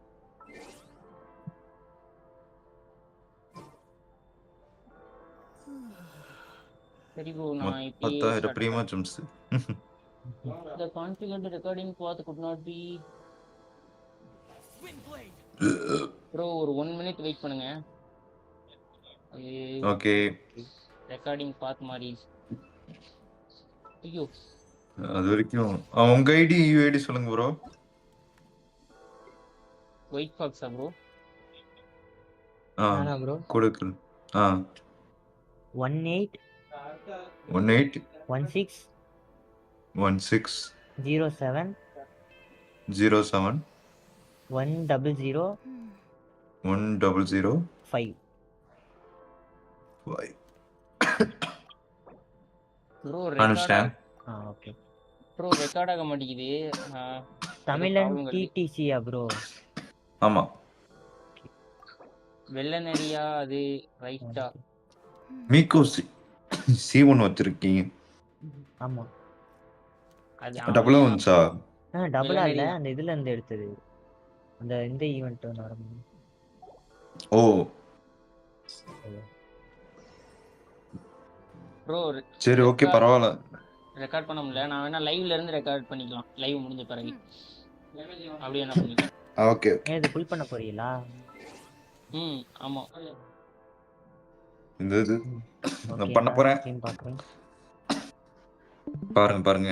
Speaker 1: சரி ப்ரோ, நான் இப்போ
Speaker 18: 10,000 Primogems.
Speaker 1: The configured recording path could not be. Bro ஒரு 1 minute வெயிட் பண்ணுங்க.
Speaker 18: ஓகே
Speaker 1: ரெக்கார்டிங் பாத் மாதிரி. ஐயோ
Speaker 18: அது வரைக்கும் உங்க ஐடி யூஐடி சொல்லுங்க ப்ரோ.
Speaker 1: ஒயிட் ஃபாக்ஸா ப்ரோ?
Speaker 19: ஆனா ப்ரோ
Speaker 18: கொடுக்கு
Speaker 19: 18
Speaker 18: 16
Speaker 19: 07 100 5.
Speaker 1: Bro
Speaker 18: understand.
Speaker 19: Okay
Speaker 1: bro record ஆக மாட்டேங்குது.
Speaker 19: தமிழன் டிடிசியா ப்ரோ?
Speaker 18: ஆமா
Speaker 1: வெள்ளநரியா அது ரைட்டா?
Speaker 18: மீகோ C1 வச்சிருக்கீங்க.
Speaker 19: ஆமா
Speaker 1: அது
Speaker 18: டபுளா வந்துச்சா?
Speaker 19: டபுளா இல்ல, அந்த இதுல இருந்து எடுத்தது. அந்த இந்த ஈவென்ட் நடந்து.
Speaker 18: ஓ
Speaker 1: ப்ரோ
Speaker 18: சரி ஓகே பரவாயில்ல.
Speaker 1: ரெக்கார்ட் பண்ண முடியல, நான் வேணா லைவ்ல இருந்து ரெக்கார்ட் பண்ணிக்கலாம். லைவ் முடிஞ்ச பிறகு அப்படியே என்ன பண்ணிக்கலாம்.
Speaker 18: ஓகே
Speaker 19: இது ஃபுல் பண்ண போறீங்களா?
Speaker 1: ஆமா
Speaker 18: இந்த இது நான் பண்ண போறேன். பாருங்க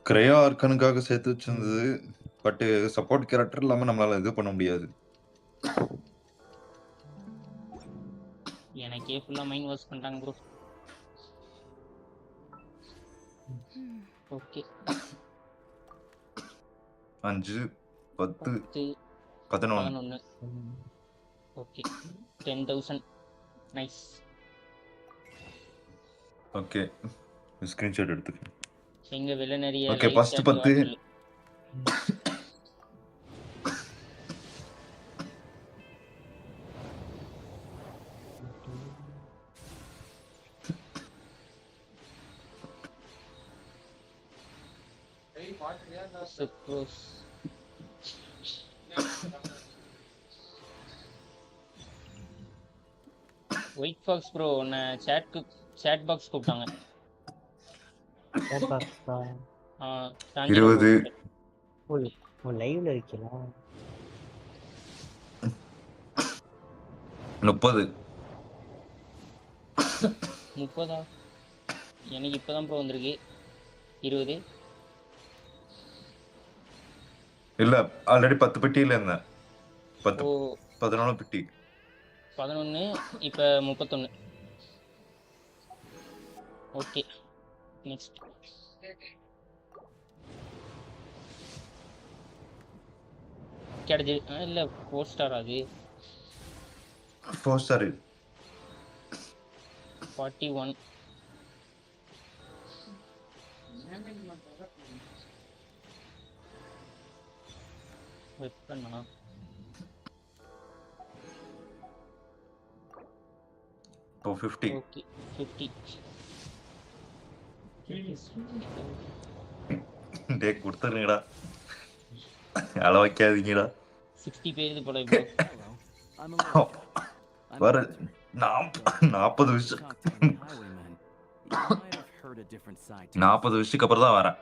Speaker 18: கிரையா ஆர்கனுக்காக சேர்த்து வச்சிருந்தது. பட் சப்போர்ட் கேரக்டர் இல்லாம நம்மளால இது பண்ண முடியாது.
Speaker 1: எனக்கே ஃபுல்லா மைண்ட் வாஷ் பண்ணிட்டாங்க bro. Okay
Speaker 18: 5 10 11
Speaker 1: okay 10,000 nice.
Speaker 18: Okay screenshot எடுத்துக்கேன்.
Speaker 1: எங்க வெள்ளநரியா
Speaker 18: okay first 10
Speaker 1: Suppose. White fox bro உன்னை chat box கூப்பிட்டாங்க.
Speaker 19: chat box
Speaker 18: 20
Speaker 19: ஓ லைவ்ல இருக்கீங்களா?
Speaker 18: 30.
Speaker 1: 30ஆ? எனக்கு இப்பதான் ப்ரோ வந்திருக்கு. 20.
Speaker 18: இல்ல ஆல்ரெடி 10 பெட்டியில இருந்தேன். 10
Speaker 1: ஓ
Speaker 18: 14 பெட்டி.
Speaker 1: 11 இப்ப 31. Okay next. கிடைச்சது. இல்ல 4 ஸ்டார் அது.
Speaker 18: 4 ஸ்டார்.
Speaker 1: 41. வெப்பனா
Speaker 18: இப்போ 50.
Speaker 1: ஓகே 50.
Speaker 18: டே கொடுத்துருங்கடா. அள வைக்காதீங்கடா.
Speaker 1: 60 பேருக்கு போல ப்ரோ.
Speaker 18: வர 40 விஷயம் 40 விஷயத்துக்கு அப்புறம் தான் வரேன்.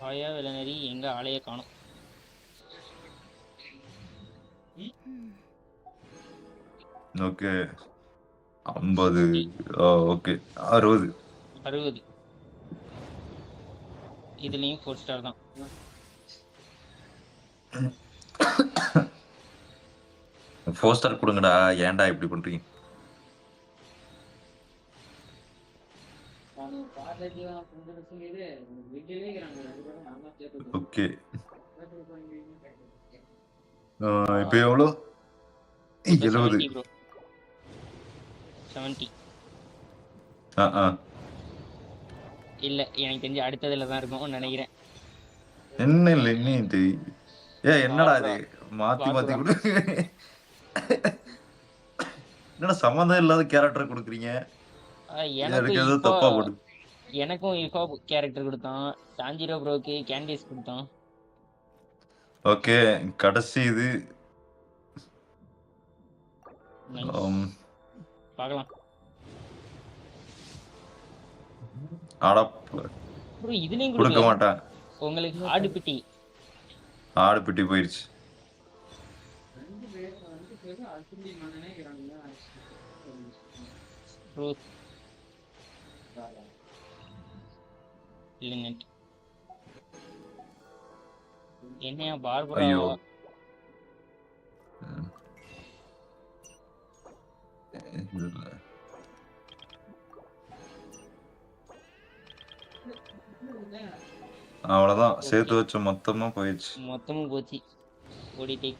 Speaker 1: ஆயா விலனரி எங்க ஆளைய காணோம்.
Speaker 18: ஓகே 50. ஓகே 60.
Speaker 1: 60. இதுலயும் 4 ஸ்டார் தான்.
Speaker 18: ஃபோர் ஸ்டார் கொடுங்கடா. ஏன்டா இப்படி பண்றீங்க? ஓகே இப்போ எவ்வளோ? 70.
Speaker 1: 70 ப்ரோ. 70. இல்ல எனக்கு தெரிஞ்சு அடுத்ததுல தான் இருக்கும் நினைக்கிறேன்.
Speaker 18: என்ன இல்லை இன்னிட்டு என்னடா இது மாத்தி மாத்தி கொடு. என்னடா சம்மந்தம் இல்லாத கேரக்டர் கொடுக்குறீங்க. எனக்கு ஏதோ தப்பா போடு.
Speaker 1: எனக்கும் இப்போ கேரக்டர் கொடுத்தான். சாஞ்சிரோ ப்ரோக்கு கேண்டிஸ் கொடுத்தான்.
Speaker 18: ஓகே கடைசி இது
Speaker 1: பார்க்கலாம். ப்ரோ இதுலயும்
Speaker 18: கொடுக்க மாட்டேன்.
Speaker 1: உங்களுக்கு ஆடுபிட்டி.
Speaker 18: ஆடுபிட்டி போயிடுச்சு.
Speaker 1: என்னையா பார்பரா?
Speaker 18: ஐயோ அவ்வளவுதான். சேர்த்து வச்ச மொத்தமா போயிடுச்சு.
Speaker 1: மொத்தமும் போச்சு. ஓடிட்டே.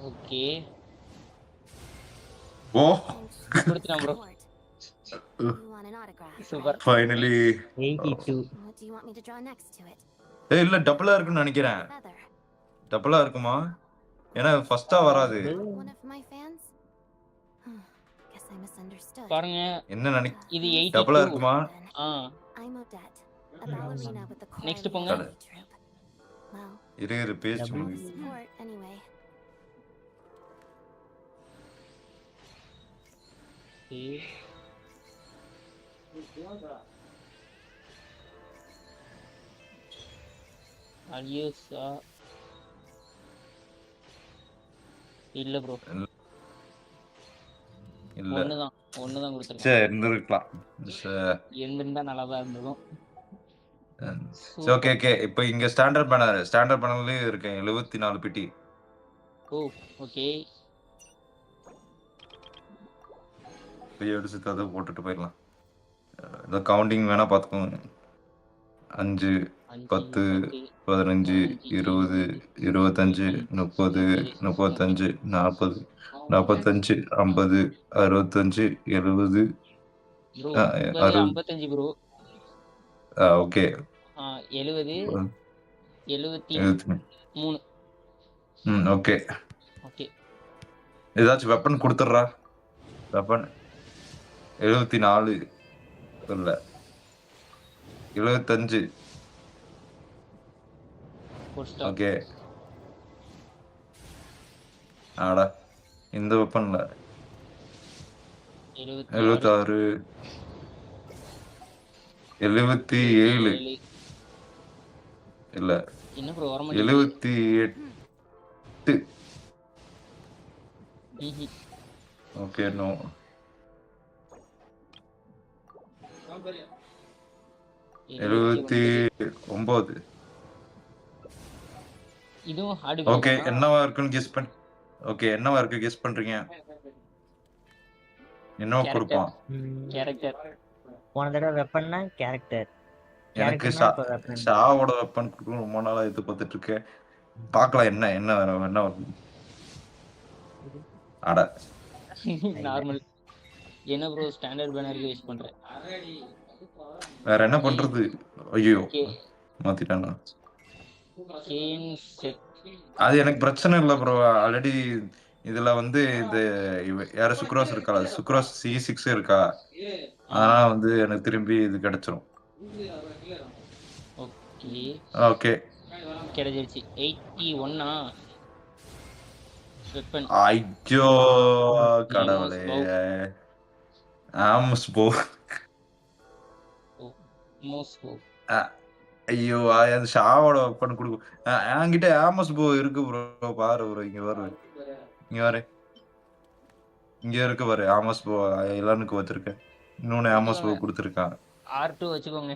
Speaker 1: ஓகே
Speaker 18: ஓ
Speaker 1: கொடுத்துட்டான் ப்ரோ. சூப்பர்.
Speaker 18: ஃபைனலி
Speaker 19: 82.
Speaker 18: இல்ல டபுளா இருக்குன்னு நினைக்கிறேன். டபுளா இருக்குமா? ஏன்னா ஃபர்ஸ்டா வராது.
Speaker 1: பாருங்க
Speaker 18: என்ன நினை
Speaker 1: இது 82
Speaker 18: டபுளா இருக்குமா?
Speaker 1: நெக்ஸ்ட் போங்க.
Speaker 18: இரு பேச்சு முடியுது.
Speaker 1: அலியோஸா இல்ல ப்ரோ.
Speaker 18: இல்ல
Speaker 1: ஒண்ணுதான் கொடுத்திருக்கேன்.
Speaker 18: சரி இருந்திருக்கலாம்.
Speaker 1: இருந்திருந்தா நல்லா தான் இருந்திருக்கும்.
Speaker 18: சரி ஓகே ஓகே. இப்போ இங்க ஸ்டாண்டர்ட் பேனர்லயே இருக்கு 74 பெட்டி.
Speaker 1: ஓ ஓகே.
Speaker 18: போய் எடுத்து அதை போட்டுட்டு போயிடலாம். இந்த கவுண்டிங் வேணா பார்த்துக்கோங்க. 5 10 15 20 25 30 35 40 45 50 65 70
Speaker 1: 55 ப்ரோ.
Speaker 18: ஓகே
Speaker 1: 70 73.
Speaker 18: Okay
Speaker 1: okay.
Speaker 18: ஏதாச்சும் வெப்பன் கொடுத்துட்றா. வெப்பன் 74 இல்ல 75. ஓகே ஆடா இந்த வெப்பன்ல 76 77 இல்ல
Speaker 1: என்ன ப்ரோ வர மாட்டேங்குது
Speaker 18: 78. Okay no. எழுபத்தி 9.
Speaker 1: இதுவும் ஹார்ட்
Speaker 18: ஓகே
Speaker 1: பீட்
Speaker 18: என்னவா இருக்குன்னு கெஸ் பண்ணி. ஓகே என்னவா இருக்கு கெஸ் பண்றீங்க? என்னவா கொடுப்பான்?
Speaker 1: கேரக்டர்.
Speaker 19: போன தடவை வெப்பன்னா கேரக்டர்.
Speaker 18: எனக்கு
Speaker 19: வெப்பன்.
Speaker 18: ஷாவோட வெப்பன் ரொம்ப நாளா எதிர்பார்த்துட்டு இருக்கேன். பார்க்கலாம் என்ன என்ன என்ன அட
Speaker 1: நார்மல். என்ன ப்ரோ ஸ்டாண்டர்ட் பேனருக்கு யூஸ் பண்றேன்.
Speaker 18: வேற என்ன பண்றது? ஐயோ மாத்திட்டானா? அது எனக்கு பிரச்சனை இல்லை ப்ரோ. ஆல்ரெடி இதுல வந்து இந்த யார சுக்ரோஸ் இருக்கா, சுக்ரோஸ் C6 இருக்கா, அதனால வந்து எனக்கு திரும்பி இது கிடைச்சிரும்.
Speaker 1: ஓகே
Speaker 18: ஓகே
Speaker 1: கிடைச்சிருச்சு. 81 வெப்பன்.
Speaker 18: ஐயோ கடவுளே. ஆமஸ் போ. ஐயோ அந்த ஷாவோட வெப்பன் கொடுக்கும். என்கிட்ட ஆமஸ் போ இருக்கு ப்ரோ. பாரு ப்ரோ இங்க பாரு. இங்க பாரு. இங்க இருக்கு பாரு ஆமஸ் போ. எல்லானுக்கு வச்சிருக்கேன். இன்னொன்னு ஆமஸ் போ கொடுத்துருக்கான்.
Speaker 1: R2 வச்சுக்கோங்க.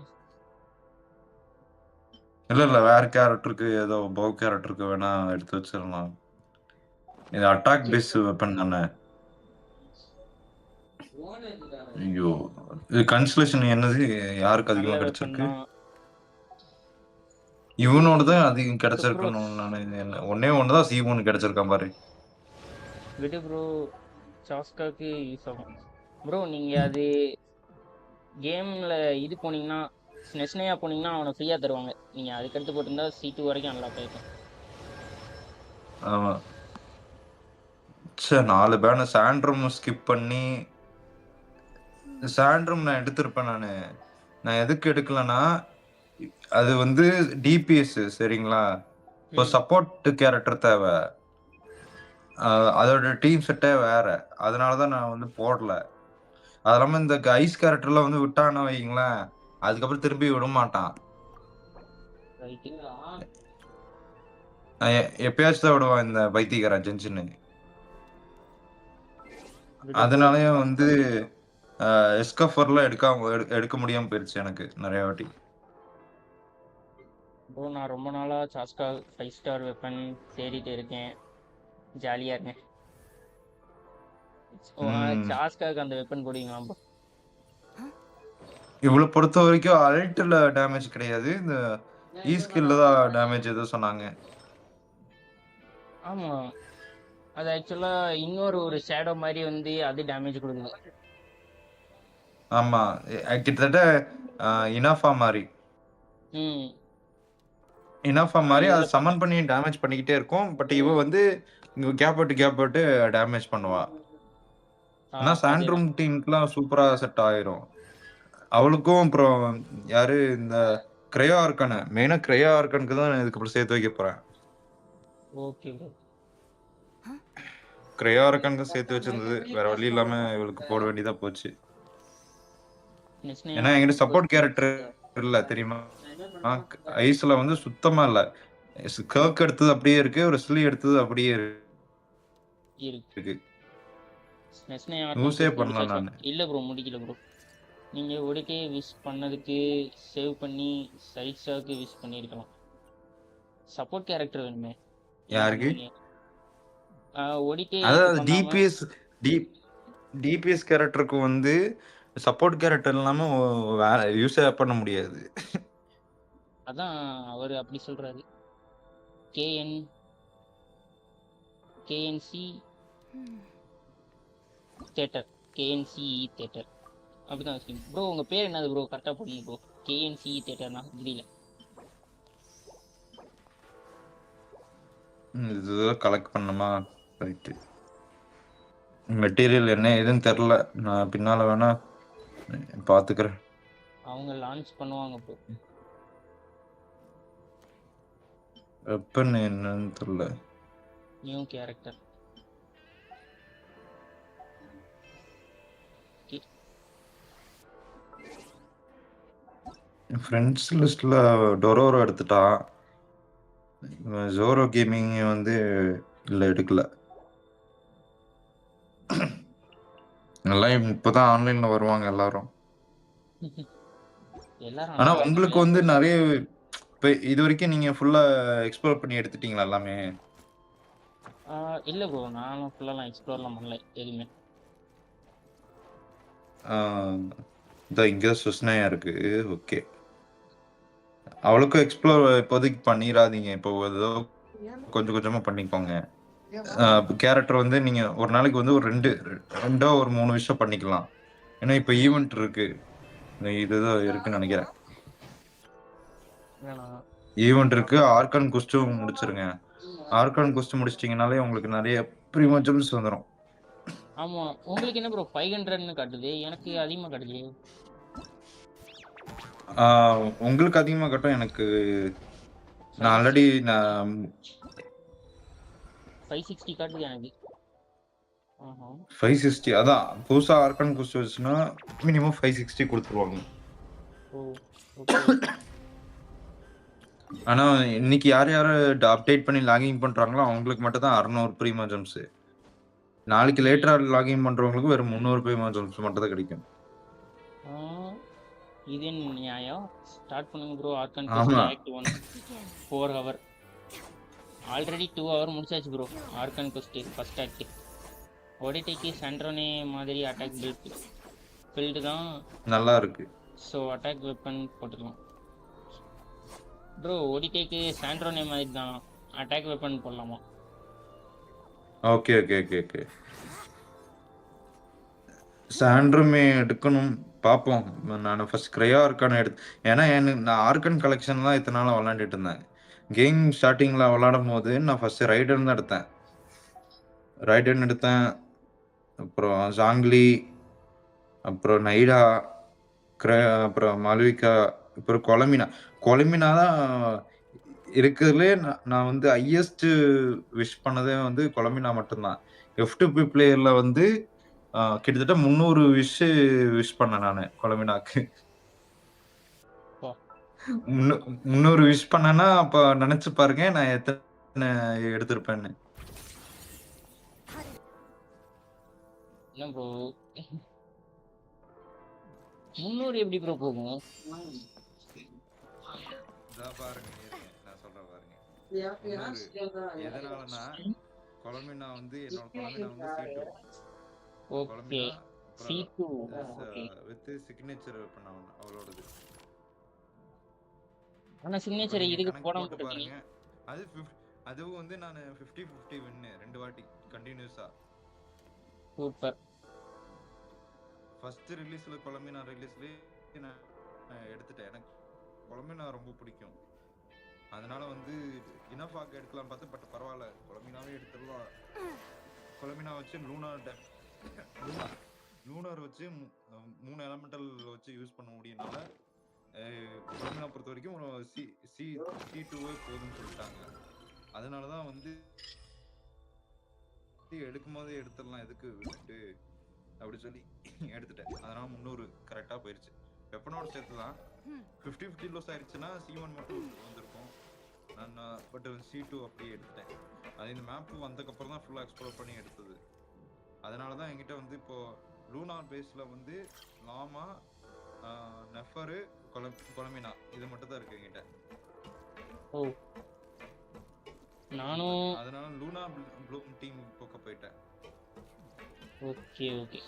Speaker 18: இல்ல வேற கேரக்டருக்கு ஏதோ போ கேரக்டருக்கு வேணா எடுத்து வச்சிடலாம். இது அட்டாக் பேஸ் வெப்பன் தானே. ஐயோ இது கன்ஸ்லேஷன் என்னது யாருக்கு அதிகமா கிடைச்சிருக்கு? இவனோட தான் அதிகம் கிடைச்சிருக்கணும். நான் ஒன்னே ஒண்ணுதான் C1 கிடைச்சிருக்கான் பாரு.
Speaker 1: விடு ப்ரோ. சாஸ்காக்கு யூஸ் ஆகும் ப்ரோ. நீங்க அது கேம்ல இது போனீங்கன்னா ஸ்னெஸ்னயா போனீங்கன்னா அவனை ஃப்ரீயா தருவாங்க. நீங்க அதுக்கடுத்து போட்டிருந்தா C2 வரைக்கும் அன்லாக் ஆயிருக்கும்.
Speaker 18: ஆமா சரி 4 பேன சாண்ட்ரம் ஸ்கிப் பண்ணி சாண்ட்ரம் நான் எடுத்திருப்பேன். நான் எதுக்கு எடுக்கலன்னா அது வந்து DPS சரிங்களா. இப்போ சப்போர்ட் கேரக்டர் தேவை. அதோட டீம் செட்டே வேற. அதனாலதான் நான் வந்து போடல. அது இல்லாம இந்த ஐஸ் கேரக்டர்ல வந்து விட்டான்னு வைங்களேன், அதுக்கப்புறம் திரும்பி விட மாட்டான். எப்பயாச்சும் தான் விடுவான் இந்த பைத்தியக்காரன் ஜென்ஷன். அதனாலயும் வந்து எஸ்கஃபர்ல எடுக்க முடியாம போயிருச்சு எனக்கு நிறைய வாட்டி.
Speaker 1: ப்ரோ நான் ரொம்ப நாளா சாஸ்கா 5 ஸ்டார் வெப்பன் தேடிட்டு இருக்கேன். ஜாலியா இருக்கேன். சாஸ்காக்கு அந்த வெப்பன் போடுவீங்களா ப்ரோ?
Speaker 18: இவ்வளவு பொறுத்த வரைக்கும் அல்ட்ல டேமேஜ் கிடையாது. இந்த ஈஸ்கில்ல தான் டேமேஜ் ஏதோ சொன்னாங்க.
Speaker 1: ஆமா அது ஆக்சுவலா இன்னொரு ஷேடோ மாதிரி வந்து அது டேமேஜ் கொடுக்குது.
Speaker 18: ஆமா கிட்டத்தட்ட இனாஃபா மாதிரி. இனாஃபா மாதிரி அதை சமன் பண்ணி டேமேஜ் பண்ணிக்கிட்டே இருக்கும். பட் இவ வந்து கேப் விட்டு டேமேஜ் பண்ணுவா. ஆனா சாண்ட்ரூம் டீமுக்குலாம் சூப்பரா செட் ஆயிரும். அவளுக்கும் அப்புறம் யாரு இந்த கிரையா இருக்கானு மெயினா கிரையா இருக்கானுக்கு தான் இதுக்கப்புறம் சேர்த்து வைக்க போறேன்.
Speaker 1: ஓகே
Speaker 18: கிரையா இருக்கானுக்கு சேர்த்து வச்சிருந்தது. வேற வழி இல்லாம இவளுக்கு போட வேண்டியதா போச்சு. ஏன்னா எங்கிட்ட சப்போர்ட் கேரக்டர் இல்ல தெரியுமா. ஐஸ்ல வந்து சுத்தமா இல்ல. கர்க் எடுத்தது அப்படியே இருக்கு. ஒரு ஸ்லீ எடுத்தது அப்படியே இருக்கு. யூஸே பண்ணல நான்.
Speaker 1: இல்ல ப்ரோ முடிக்கல ப்ரோ. நீங்க ஒடிக்கே விஷ் பண்ணதுக்கு சேவ் பண்ணி சைட்ஸாக்கு விஷ் பண்ணிருக்கலாம். சப்போர்ட் கேரக்டர் வேணுமே
Speaker 18: யாருக்கு?
Speaker 1: ஒடிக்கே
Speaker 18: அதாவது டிபிஎஸ் கேரக்டருக்கு வந்து சப்போர்ட் கேரக்டர் இல்லாம யூஸே பண்ண முடியாது.
Speaker 1: அதான் அவர் அப்படி சொல்றாரு. கேஎன்சி தியேட்டர் அப்படிதான் ப்ரோ. உங்க பேர் என்னது ப்ரோ? கரெக்டா போடுங்க ப்ரோ. கேஎன்சி தியேட்டர்னா புரியல.
Speaker 18: இதெல்லாம் கலெக்ட் பண்ணுமா? ரைட்டு. மெட்டீரியல் என்ன ஏதுன்னு தெரியல. நான் பின்னால வேணா பாத்துக்கிறேன்.
Speaker 1: அவங்க லான்ச் பண்ணுவாங்க ப்ரோ.
Speaker 18: வெப்பன் என்னன்னு தெரியல.
Speaker 1: New character.
Speaker 18: ஃப்ரெண்ட்ஸ் லிஸ்ட்ல டொரோரோ எடுத்துட்டான். ஜோரோ கேமிங் வந்து இல்லை எடுக்கல. எல்லாம் இப்போதான் ஆன்லைன்ல வருவாங்க எல்லாரும். ஆனா உங்களுக்கு வந்து நிறைய இப்போ இது வரைக்கும் நீங்க ஃபுல்லா எக்ஸ்ப்ளோர் பண்ணி எடுத்துட்டீங்களா எல்லாமே?
Speaker 1: இல்லை ப்ரோ, நானும் ஃபுல்லாலாம் எக்ஸ்ப்ளோர்லாம் பண்ணல எதுவுமே.
Speaker 18: இங்கே சுஸ்னையா இருக்கு. ஓகே, அவளுக்கும் எக்ஸ்ப்ளோர் இப்போதைக்கு பண்ணிடாதீங்க. இப்போ ஏதோ கொஞ்சம் கொஞ்சமா பண்ணிக்கோங்க. கேரக்டர் வந்து நீங்க ஒரு நாளைக்கு வந்து ஒரு ரெண்டோ ஒரு 3 விஷயம் பண்ணிக்கலாம். ஏன்னா இப்போ ஈவெண்ட் இருக்கு, இதுதான் இருக்குன்னு நினைக்கிறேன். ஈவெண்ட் இருக்கு. ஆர்கான் குஸ்டும் முடிச்சிருங்க. ஆர்கான் குஸ்ட் முடிச்சிட்டிங்கனாலே உங்களுக்கு நிறைய ப்ரீமோஜம்ஸ் வந்துடும்.
Speaker 1: ஆமா, உங்களுக்கு என்ன ப்ரோ 500ன்னு காட்டுது, எனக்கு அதிகமா காட்டுது.
Speaker 18: உங்களுக்கு அதிகமா காட்டும், எனக்கு நான் ஆல்ரெடி
Speaker 1: 560 காட்டுது எனக்கு.
Speaker 18: 560 அதான் புதுசா ஆர்கான் குஸ்ட் வச்சுன்னா மினிமம் 560 கொடுத்துருவாங்க. ஆனா இன்னைக்கு யார் அப்டேட் பண்ணி லாகின் பண்றாங்களோ அவங்களுக்கு மட்டும் தான் 600 ப்ரீமோஜம்ஸ். நாளைக்கு லேட்டரா லாகின் பண்றவங்களுக்கு வெறும் 300 ப்ரீமோஜம்ஸ் மட்டும் தான் கிடைக்கும்.
Speaker 1: இது நியாயம். ஸ்டார்ட் பண்ணுங்க bro. Archon quest act 1 4 hour. Already 2 hour முடிச்சாச்சு bro. Archon quest first act. ஒடிடேக்கு சாண்ட்ரோனே மாதிரி அட்டாக் பில்டு தான்
Speaker 18: நல்லா இருக்கு.
Speaker 1: ஸோ அட்டாக் வெப்பன் போட்டுக்கலாம் ப்ரோ. ஒடிடேக்கு சாண்ட்ரோனே மாதிரி தான் அட்டாக் வெப்பன் போடலாமா?
Speaker 18: Okay okay okay okay. சாண்ட்ருமே எடுக்கணும், பார்ப்போம். நான் ஃபர்ஸ்ட் கிரையா ஆர்கான் ஏன்னா நான் ஆர்கான் கலெக்ஷன் தான் இத்தனை நாளாக விளாண்டுட்டு இருந்தேன். கேம் ஸ்டார்டிங்கில் விளாடும் போது நான் ஃபர்ஸ்ட் ரைடன் தான் எடுத்தேன். அப்புறம் ஜாங்லி, அப்புறம் நைடா, அப்புறம் மால்விகா, அப்புறம் கொலமினா தான் இருக்கிறதுலே நான் வந்து ஹையஸ்ட் விஷ் பண்ணதே வந்து கொலமினா மட்டும்தான். F2P பிளேயர்ல வந்து கிட்டத்தட்ட 300 விஷ் பண்ணேன் நான் கொலமினாக்கு. 300 விஷ் பண்ணேன்னா அப்ப நினைச்சு பாருங்க நான் எத்தனை எடுத்திருப்பேன்னு.
Speaker 1: என்ன ப்ரோ 300 எப்படி ப்ரோ போகும்?
Speaker 18: பாருங்க, நான் சொல்றேன் பாருங்க. எதனாலனா கொலமினா வந்து என்னோட கொலமினா வந்து
Speaker 1: C2
Speaker 18: வித் சிக்னேச்சர் பண்ண அவளோடது.
Speaker 1: ஆனா சிக்னேச்சர் இதுக்கு போடாம போட்டுருக்கீங்க.
Speaker 18: அதுவும் வந்து நான் 50-50 வின் 2 வாட்டி கண்டினியூஸா.
Speaker 1: சூப்பர்.
Speaker 18: ஃபர்ஸ்ட் ரிலீஸ்ல கொலமினா ரிலீஸ்லயே நான் எடுத்துட்டேன். எனக்கு கொலமினா ரொம்ப பிடிக்கும். அதனால வந்து இனஃபாக் எடுக்கலாம் பார்த்தேன். பட் பரவாயில்ல, கொலமினாவே எடுத்துடலாம். கொலமினா வச்சு லூனார் வச்சு 3 எலமெண்டல் வச்சு யூஸ் பண்ண முடியனால கொலமினா பொறுத்த வரைக்கும் C2 போதும்னு சொல்லிட்டாங்க. அதனால தான் வந்து எடுக்கும் போதே எடுத்துடலாம், எதுக்கு விட்டு அப்படி சொல்லி எடுத்துட்டேன். அதனால 300 கரெக்டா போயிருச்சு. வெப்பனோட சேர்த்து தான் 50-50 லோஸ் ஆயிடுச்சுன்னா C1 மட்டும் வந்திருக்கும். நான் பட் C2 அப்படியே எடுத்துட்டேன். அது இந்த மேப் வந்ததுக்கப்புறம் தான் ஃபுல்லாக எக்ஸ்ப்ளோர் பண்ணி எடுத்தது. அதனால தான் என்கிட்ட வந்து இப்போ லூனார் பேஸில் வந்து லாமா, நெஃபரு, கொலமினா இது மட்டும் தான் இருக்கு என்கிட்ட.
Speaker 1: நானும்
Speaker 18: அதனால லூனா ப்ளூம் டீம் பக்கம் போயிட்டேன்.
Speaker 1: Okay okay.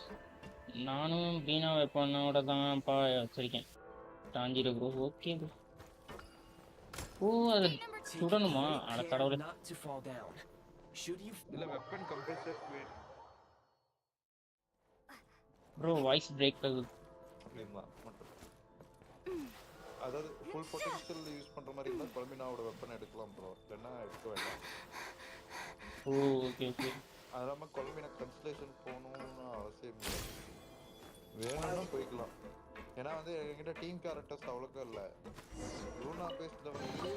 Speaker 1: நானும் பீனா வெப்பனோட தான்ப்பா வச்சிருக்கேன். டாஞ்சிரோ ப்ரோ. Okay bro. அது சுடணுமா? அட கடவுளே.
Speaker 18: இல்ல weapon compressor
Speaker 1: bro voice break ஆகுது.
Speaker 18: அதாவது ஃபுல் பொட்டன்ஷியல் யூஸ் பண்ற மாதிரி இருந்தா கொலமினாவோட வெப்பன் எடுக்கலாம் ப்ரோ. இல்லைன்னா எடுக்க வேண்டாம்.
Speaker 1: Okay okay.
Speaker 18: அது இல்லாம கொலமினா கன்ஸ்டலேஷன் போகணும்னு அவசியம் இல்லை, வேணும்னா போய்க்கலாம். ஏன்னா வந்து என்கிட்ட டீம் கேரக்டர்ஸ் அவ்வளோக்கா இல்லை. லூனா பேஸ்ல வந்து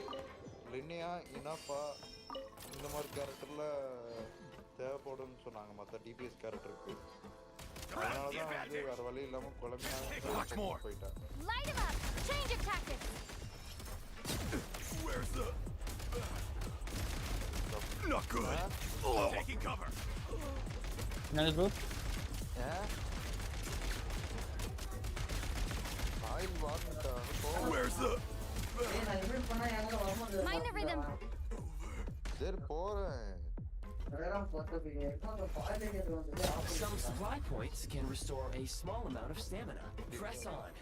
Speaker 18: லினியா, இனாஃபா இந்த மாதிரி கேரக்டர்ல தேவைப்படும்னு சொன்னாங்க மற்ற டிபிஎஸ் கேரக்டருக்கு. அதனால தான் வந்து வேற வழி இல்லாம கொலமினா போயிட்டேன்.
Speaker 14: Not good. Taking cover.
Speaker 1: Another bro.
Speaker 14: Where's the?
Speaker 3: Mind the rhythm.
Speaker 20: சரி போறேன்.
Speaker 6: Some supply points can restore a small amount of stamina. Press on.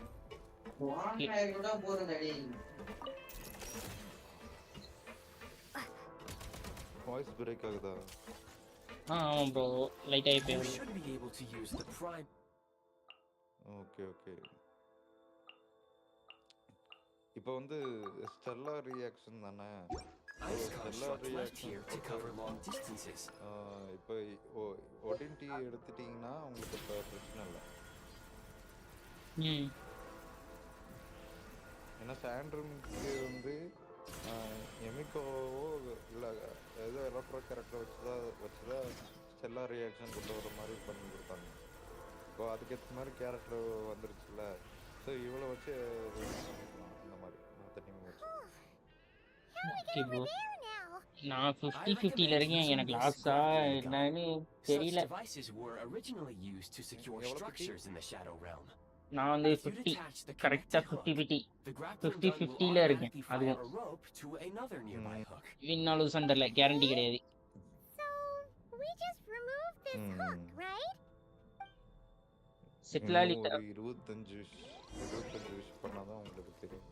Speaker 20: Voice break ஆகுதா?
Speaker 1: ஆமா bro, லைட் ஆயி
Speaker 6: You
Speaker 1: போகுது.
Speaker 6: should be able to use the prime.
Speaker 20: Okay okay. இப்போ வந்து Stella reaction தானே?
Speaker 6: Ice
Speaker 20: Stella
Speaker 6: construct left
Speaker 20: reaction
Speaker 6: here to cover long distances.
Speaker 20: இப்போ ஒடின்டி எடுத்துட்டீங்கன்னா உங்களுக்கு இப்போ பிரச்சனை இல்லை. ஏன்னா சாண்ட்ரூமுக்கு வந்து எமிகோவோ இல்லை ஏதோ எலக்ட்ரோ கேரக்டர் வச்சுதான் ஸ்டெல்லா ரியாக்ஷன் கொண்டு வர மாதிரி பண்ணி கொடுத்தாங்க. இப்போ அதுக்கேற்ற மாதிரி கேரக்டர் வந்துருச்சுல்ல, ஸோ இவ்வளோ வச்சு அந்த மாதிரி மற்ற டீம் வச்சு.
Speaker 1: ஓகே ப்ரோ, நான் 50-50ல இருக்கேன். எனக்கு லாஸா என்னன்னு தெரியல. நான் வந்து 50 கரெக்டா 50-50ல இருக்கேன். அதுவும் வின்னாலும் சண்டர்ல கேரண்டி கிடையாது. சிட்லாலி
Speaker 20: 25 பண்ணாதான் உங்களுக்கு தெரியும்.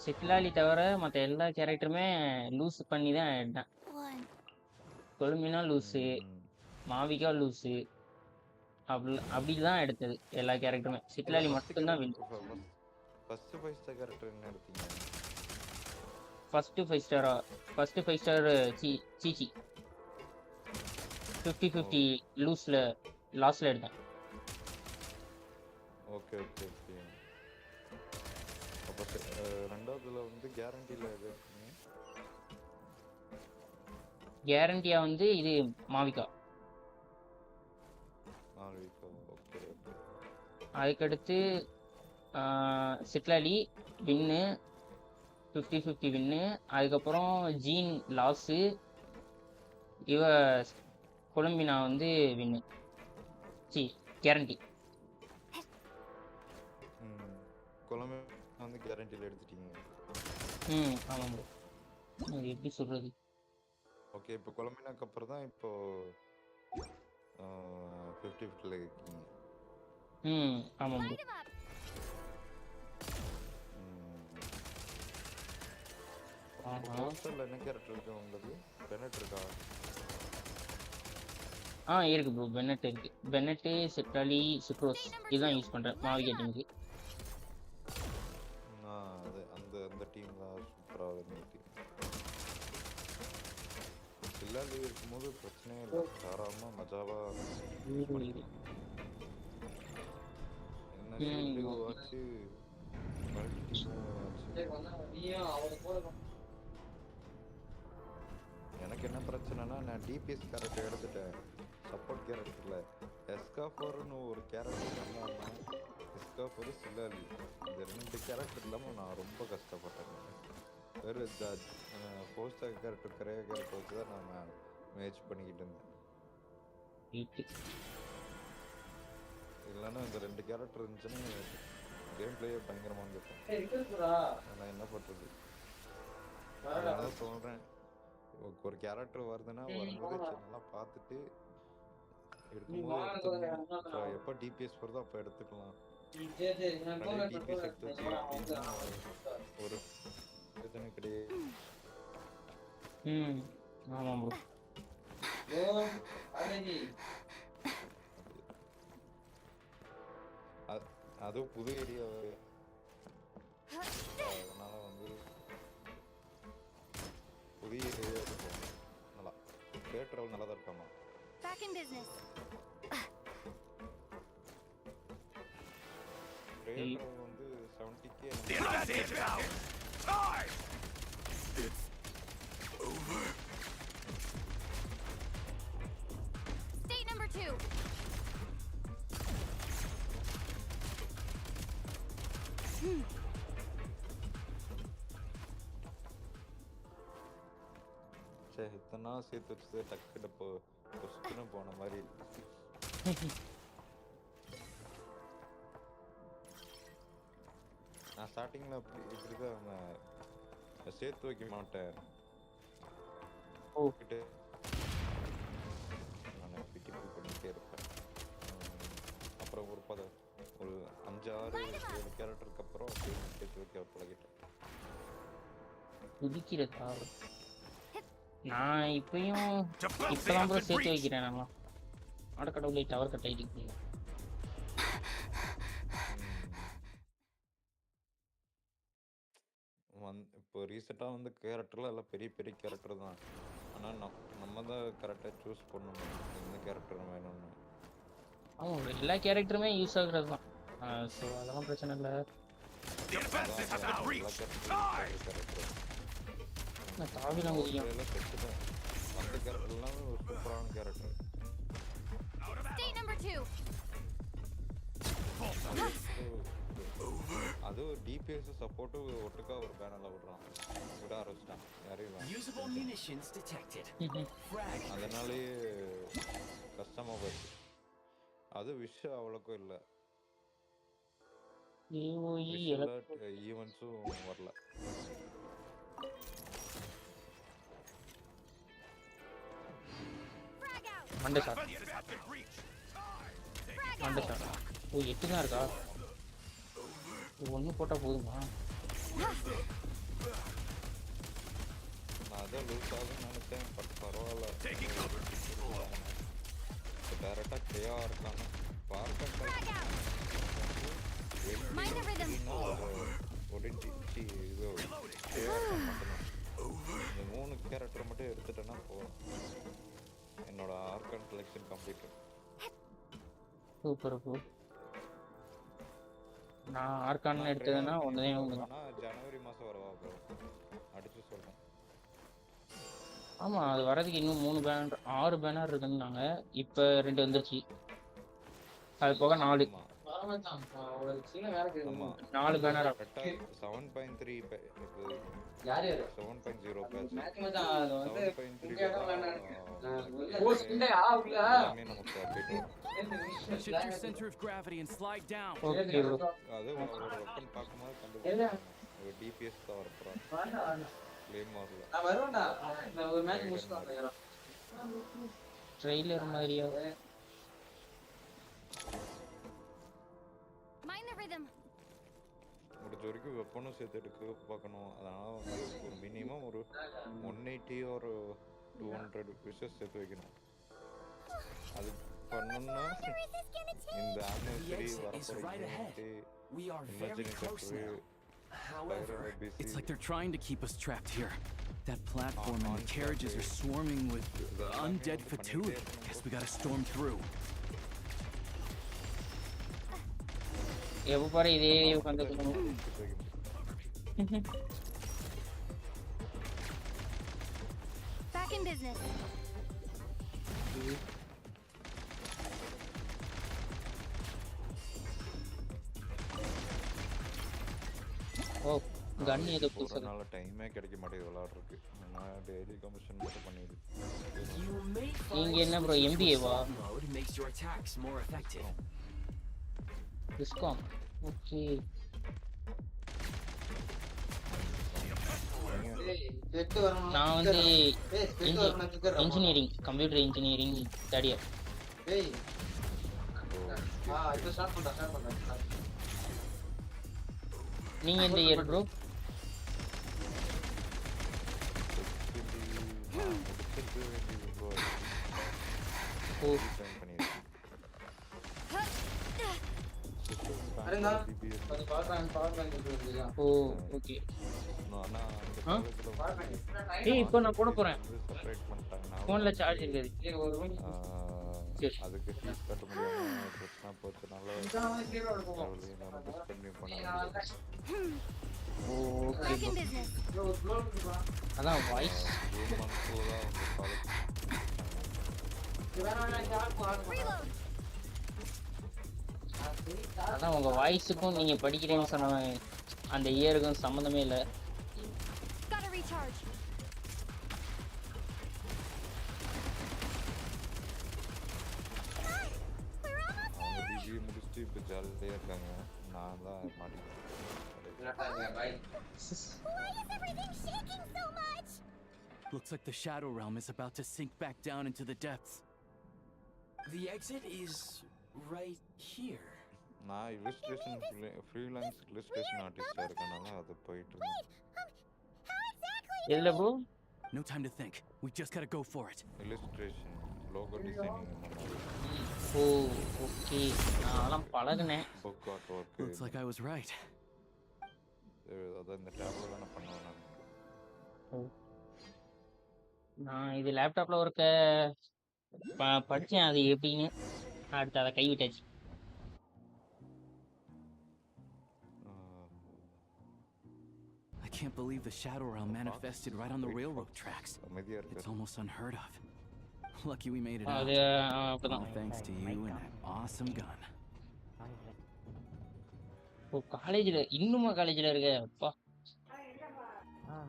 Speaker 1: சிட்லாலி தவிர மற்ற எல்லா கேரக்டருமே லூஸ் பண்ணி தான் ஆயிட்டேன். கொலுமினா லூஸு, மாவிகா லூஸு, அப்படிதான் எடுத்தது எல்லா கேரக்டருமே. சிட்லாலி மட்டும்தான் வின்.
Speaker 20: ஃபர்ஸ்ட் 5 ஸ்டார் கேரக்டர் என்ன எடுத்தீங்க?
Speaker 1: ஃபர்ஸ்ட் 5 ஸ்டார் சீச்சி 50-50 லூஸ்ல லாஸ்ட்ல எடுத்தேன்.
Speaker 20: Okay okay okay. அப்போ ரெண்டாவதுல வந்து கேரண்டியில் எது எடுத்தீங்க?
Speaker 1: கேரண்டியா வந்து இது மாவிகா.
Speaker 20: Okay okay.
Speaker 1: அதுக்கடுத்து சிட்லாலி வின்னு 50-50 வின்னு. அதுக்கப்புறம் ஜீன் லாஸு, இவ கொலம்பினா வந்து வின்னு கேரண்டி.
Speaker 20: கொலம்பினா வந்து கேரண்டியில் எடுத்துட்டீங்க.
Speaker 1: ஆமாம் ப்ரோ. அது எப்படி சொல்றது?
Speaker 20: ஓகே, இப்போ கொலம்பினாக்கு அப்புறம் தான் இப்போ 50-50ல இருக்கீங்க.
Speaker 1: ஆமாம் ப்ரோ.
Speaker 20: போஸ்டர்ல என்ன கேரக்டர் இருக்கு உங்களுக்கு? பெனட் இருக்கா?
Speaker 1: இருக்கு ப்ரோ, பென்னட் இருக்கு. பென்னட், சிட்லாலி, சிக்ரோஸ் இதுதான் யூஸ் பண்றேன் மாவிகா டீமுக்கு.
Speaker 20: அது அந்த டீம் தான் சூப்பராக இருந்த டீம். சில்லாலி இருக்கும்போது பிரச்சனையே இல்லை, தாராளமாக மஜாவாக என்ன ஷீல்டு ஆச்சு, மல்டி டீமும் ஆச்சு. எனக்கு என்ன பிரச்சனைனா, நான் டிபிஎஸ் கேரக்டர் எடுத்துட்டேன், சப்போர்ட் கேரக்டரில் எஸ்காஃபர்னு ஒரு கேரக்டர் பண்ணாமல் எஸ்காஃபர் சில்லாலி இந்த 2 கேரக்டர் இல்லாமல் நான் ரொம்ப கஷ்டப்பட்டேன். வேறு போஸ்டர் கேரக்டர் கரையா கேரக்டர் வச்சு தான் நான் மேட்ச் பண்ணிக்கிட்டு இருந்தேன். இல்லைன்னா இந்த 2 கேரக்டர் இருந்துச்சுன்னா கேம் பிளேயே பயங்கரமாக இருக்கும். நான் என்ன பண்ணுறது, நான் சொல்கிறேன், ஒரு கேரக்டர் வருதுன்னா வரும்போது நல்லா பார்த்துட்டு எடுக்கும்போது எடுத்துக்கணும். எப்போ டிபிஎஸ் வருதோ அப்போ எடுத்துக்கலாம். டிபிஎஸ் எடுத்து வச்சுக்கிட்டீங்கன்னா ஒரு பிரச்சனை கிடையாது.
Speaker 1: ஆமாம் ப்ரோ.
Speaker 20: அதுவும் புது ஏரியா, அதனால வந்து புதிய ஏரியா இருக்கும். நல்லா தேட்டர் நல்லா தான் இருக்காமா.
Speaker 3: Back in business.
Speaker 20: தேட்டர் வந்து 70K.
Speaker 3: State number 2.
Speaker 20: சரி இத்தனை நாள் சேர்த்து வச்சது டக்குன்னு பொசுக்குன்னு போன மாதிரி. நான் ஸ்டார்டிங்கில் இப்படிதான் சேர்த்து வைக்க மாட்டேன். நான் பிடிப்பி பண்ணிகிட்டே இருப்பேன். அப்புறம் ஒரு 5-6-7 கேரக்டருக்கு அப்புறம் சேர்த்து வைக்க பழகிட்டேன்.
Speaker 1: குதிக்கிறதா? நான் இப்பதான் ப்ரோ சேர்த்து வைக்கிறேன். நம்ம அடக்கடவுளை டவர் கட் ஆகிட்டு
Speaker 20: இப்போ ரீசெண்டாக வந்து கேரக்டர்லாம் எல்லாம் பெரிய பெரிய கேரக்டர் தான். ஆனால் நம்ம தான் கரெக்டாக சூஸ் பண்ணணும் எந்த கேரக்டர் வேணும்னு.
Speaker 1: ஆமாம், எல்லா கேரக்டருமே யூஸ் ஆகுறது தான். ஸோ அதெல்லாம் பிரச்சனை இல்லை. தாவிலாம் முடியும்.
Speaker 20: அந்த கேரக்டர்லாம் ஒரு சூப்பரான கேரக்டர். அது டிபிஎஸ் சப்போர்ட் ஒட்டுக்கா ஒரு பேனர்ல விட ஆரம்பிச்சிட்டான். அதனாலேயே கஷ்டமா போயிடுச்சு. அது விஷயம் அவ்வளோக்கும் இல்லை. ஈவெண்ட்ஸும் வரல.
Speaker 1: மண்டே சார் ஓ 8 தான் இருக்கா? ஒன்று போட்டால் போதுமா?
Speaker 20: நான் அதான் லூஸ் ஆகுன்னு நினைச்சேன். பட் பரவாயில்ல, டேரெக்டாக கிளியா இருக்காங்க. பார்க்க இந்த 3 கேரக்டர் மட்டும் எடுத்துட்டேன்னா போதும். என்னோட argon collection complete.
Speaker 1: Super bro. நான் ஆர்கான் எடுத்ததுன்னா ஒன்றே ஒன்று தான்.
Speaker 20: ஜனவரி மாதம் வரவா ப்ரோ? அடிச்சு சொல்கிறேன்.
Speaker 1: ஆமாம், அது வரதுக்கு இன்னும் 3 பேனர் 6 பேனர் இருக்குன்னாங்க. இப்போ 2 வந்துருச்சு. அது போக 4 banner.
Speaker 20: 7.3
Speaker 11: center of gravity and slide down.
Speaker 1: Okay bro.
Speaker 20: அது ஒரு வெப்பன் பாக்கும்போது கண்டுபிடிச்சேன். ஒரு டிபிஎஸ் தான் வரப்போறான். ப்ளேம் வரல.
Speaker 21: நான் வரேன்டா. நான் ஒரு மேட்ச் முடிச்சிட்டு வரேன்.
Speaker 1: ட்ரெய்லர் மாதிரியா?
Speaker 3: Mind the rhythm.
Speaker 20: முடிஞ்ச வரைக்கும் வெப்பனும் சேர்த்து எடுக்க பார்க்கணும். அதனால வந்து ஒரு மினிமம் ஒரு 180 ஒரு 200 பீசஸ் சேர்த்து வைக்கணும். அது பண்ணணும்னா இந்த ஆனிவர்சரி வரப்போகுது.
Speaker 11: It's like they're trying to keep us trapped here. That platform and the carriages are swarming with undead fatigue. Guess we gotta storm through.
Speaker 1: எப்போ பாரு இதே உட்காந்துக்கணும்.
Speaker 3: Back in business.
Speaker 1: ஓ கன் ஏதோ புதுசா.
Speaker 20: அதனால டைமே கிடைக்க மாட்டேங்குது விளையாடுறதுக்கு. நான் டெய்லி கமிஷன் மட்டும் பண்ணிடு.
Speaker 1: நீங்க என்ன ப்ரோ MBA வா? டிஸ்காம். ஓகே. நான் வந்து engineering, computer engineering 3rd year.
Speaker 21: ஏய் இப்போ ஸ்டார்ட் பண்றேன்.
Speaker 1: நீங்க எந்த இயர் ப்ரோ? ஓ
Speaker 21: அரேனா அது பவர் பேங்க் இருக்குதுல.
Speaker 1: ஓ ஓகே.
Speaker 20: நானா
Speaker 1: ஏய் இப்போ நான் போட போறேன்.
Speaker 20: செப்பரேட் பண்ணிட்டாங்க.
Speaker 1: ஃபோன்ல சார்ஜ் இருக்காது.
Speaker 20: அதுக்கு ஃபீஸ் கட்ட முடியாம பிரச்சனை போச்சனால நம்ம டிஸ்கன்டினியூ பண்ணாங்க.
Speaker 1: ஓகே அதான் வாய்ஸ்
Speaker 20: 2 monthsல தான் காலேஜ்.
Speaker 1: அதான் உங்க வாய்ஸுக்கும் நீங்க படிக்கிறீங்கன்னு சொன்ன அந்த இயருக்கும் சம்மந்தமே இல்லை.
Speaker 20: டிகிரி முடிச்சுட்டு இப்போ ஜாலியாக இருக்காங்க. நான் தான் மாட்டிக்கிட்டேன்.
Speaker 5: Why is everything shaking so much?
Speaker 11: Looks like the Shadow Realm is about to sink back down into the depths.
Speaker 6: The exit is right here.
Speaker 20: நான் இல்லஸ்ட்ரேஷன் ஃப்ரீலான்ஸ் இல்லஸ்ட்ரேஷன் ஆர்டிஸ்டாக இருக்கனால அது போயிட்டு இருந்தேன்.
Speaker 1: எதுல bro?
Speaker 11: No time to think. We just gotta go for it.
Speaker 20: Illustration, logo designing.
Speaker 1: Oh, okay. நான் பழகுனேன்.
Speaker 20: Book artwork.
Speaker 11: Looks like I was right.
Speaker 20: அத இந்த டேப்ல தான பண்ணுவேன் நான்.
Speaker 1: நான் இது லேப்டாப்ல ஒருக்க படிச்சேன் அது எப்படின்னு. அடுத்து அதை கைவிட்டாச்சு.
Speaker 11: I can't believe the Shadow Realm manifested right on the railroad tracks. It's almost unheard of. Lucky we made it out. All thanks to you and that awesome gun.
Speaker 1: ஓ காலேஜ்ல இன்னுமா காலேஜ்ல இருக்க? அப்பா.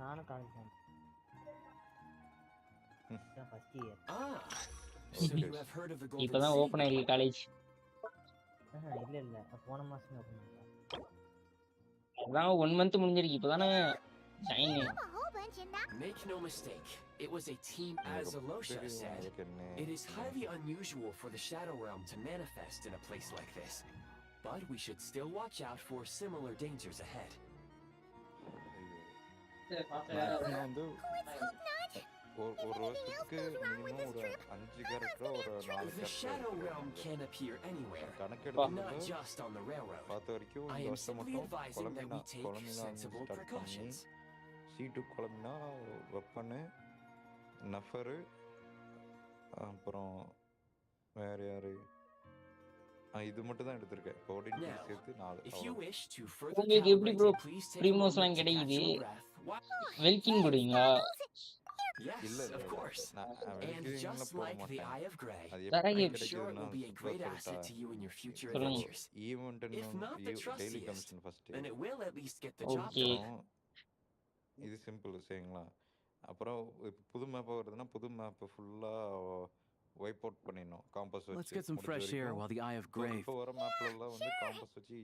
Speaker 19: நானும் காலேஜ் தான். First year.
Speaker 6: So you have heard of the Golden
Speaker 1: இப்பதான் open ஆயிருக்கு college.
Speaker 19: இல்ல போன மாசம் ஓபன் பண்ணாங்க.
Speaker 1: அதான் 1 month முடிஞ்சிருக்கு இப்பதானே join.
Speaker 6: Make no mistake, it was a team as Alosha said. It is highly unusual for the Shadow Realm to manifest in a place like this, but we should still watch out for similar dangers ahead.
Speaker 20: ஒரு வருஷத்துக்கு minimum ஒரு 5 character ஒரு 4
Speaker 6: The Shadow Realm can appear anywhere, not just on the railroad.
Speaker 20: பார்த்த வரைக்கும்
Speaker 6: I
Speaker 20: இந்த
Speaker 6: am
Speaker 20: வருஷம்
Speaker 6: simply
Speaker 20: மட்டும்
Speaker 6: advising that we take
Speaker 20: கொலமினா
Speaker 6: sensible
Speaker 20: start பண்ணி
Speaker 6: precautions.
Speaker 20: C2 கொலமினா வெப்பனு நஃபரு அப்புறம் வேற யாரு இது மட்டும் தான் எடுத்திருக்கேன். கோஆர்டினேட்
Speaker 6: Now,
Speaker 20: சேர்த்து 4.
Speaker 6: if you wish to further
Speaker 1: உங்களுக்கு எப்படி bro
Speaker 6: calibrate, please take a
Speaker 1: ப்ரீமோஸ்லாம்
Speaker 6: moment to catch
Speaker 1: கிடைக்குது?
Speaker 6: your breath.
Speaker 1: வெல்கிங் போடுவீங்களா?
Speaker 6: Yes, of course. And just like the Eye of Grey,
Speaker 1: Thank you.
Speaker 6: I'm sure it will be a great asset to you in your future adventures. If not the trustiest, then it will at least get the job done.
Speaker 20: இது simple சரிங்களா? அப்புறம் புது map வருதுன்னா புது map ஃபுல்லா vibe out பண்ணிடணும் compass வச்சு.
Speaker 11: Let's get some fresh air while the Eye of Grey.
Speaker 20: இப்போ வர மேப்ல எல்லாம் வந்து காம்பஸ் வச்சு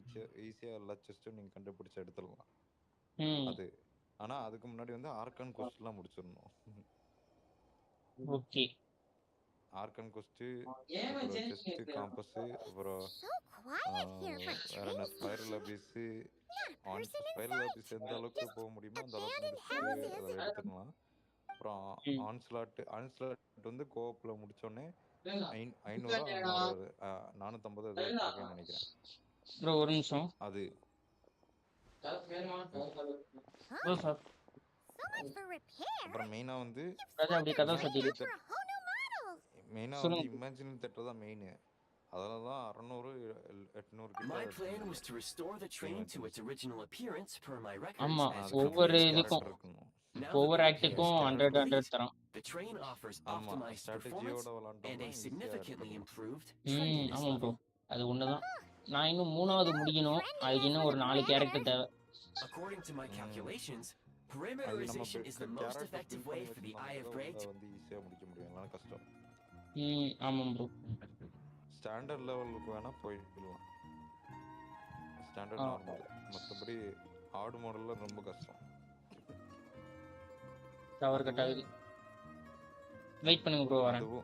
Speaker 20: ஈஸியா எல்லா செஸ்டும் நீங்க கண்டுபிடிச்சு எடுத்துடலாம். அது ஆனா அதுக்கு முன்னாடி வந்து ஆர்கான் கொஸ்ட்லாம் முடிச்சிடணும்.
Speaker 1: ஓகே.
Speaker 20: ஆர்கான் கொஸ்ட் அப்புறம் செஸ்ட் காம்பஸ் அப்புறம் வேற என்ன ஸ்பைரல் அபிஸ் ஸ்பைரல் அபிஸ் எந்த அளவுக்கு போக முடியுமோ அந்த அளவுக்கு முடிச்சுட்டு அதை எடுத்துடலாம். அப்புறம் ஆன்ஸ்லாட் வந்து கோஆப்ல முடிச்சோடனே 500 450 ஏதோ நினைக்கிறேன்.
Speaker 1: ப்ரோ ஒரு நிமிஷம்.
Speaker 20: அது அப்புறம் மெயினா வந்து மெயினா வந்து இமேஜினரி தியேட்டர் தான் மெயின். அதனால தான் 600 800
Speaker 6: My plan was to restore the train to its original appearance per my records.
Speaker 1: ஆமா
Speaker 6: as
Speaker 1: ஒவ்வொரு இதுக்கும் ஒவ்வொரு ஆக்டுக்கும் 100 தரோம்.
Speaker 6: The train offers optimized performance and a significantly improved
Speaker 1: ஆமா ப்ரோ அது ஒண்ணுதான். நான் இன்னும் 3வது முடிக்கணும். அதுக்கு இன்னும் ஒரு 4 கேரக்டர் தேவை.
Speaker 6: According to my calculations, perimeterization is the most effective way for the Eye of Grey to
Speaker 20: வந்து ஈஸியா முடிக்க முடியும். அதனால கஷ்டம்.
Speaker 1: ஆமா ப்ரோ.
Speaker 20: ஸ்டாண்டர்ட் லெவலுக்கு வேணா போயிடலாம். Standard normal. மத்தபடி ஹார்ட் மாடல்ல ரொம்ப கஷ்டம்.
Speaker 1: டவர் கட் ஆகுது. வெயிட் பண்ணுங்க ப்ரோ வரேன்.
Speaker 20: இப்போ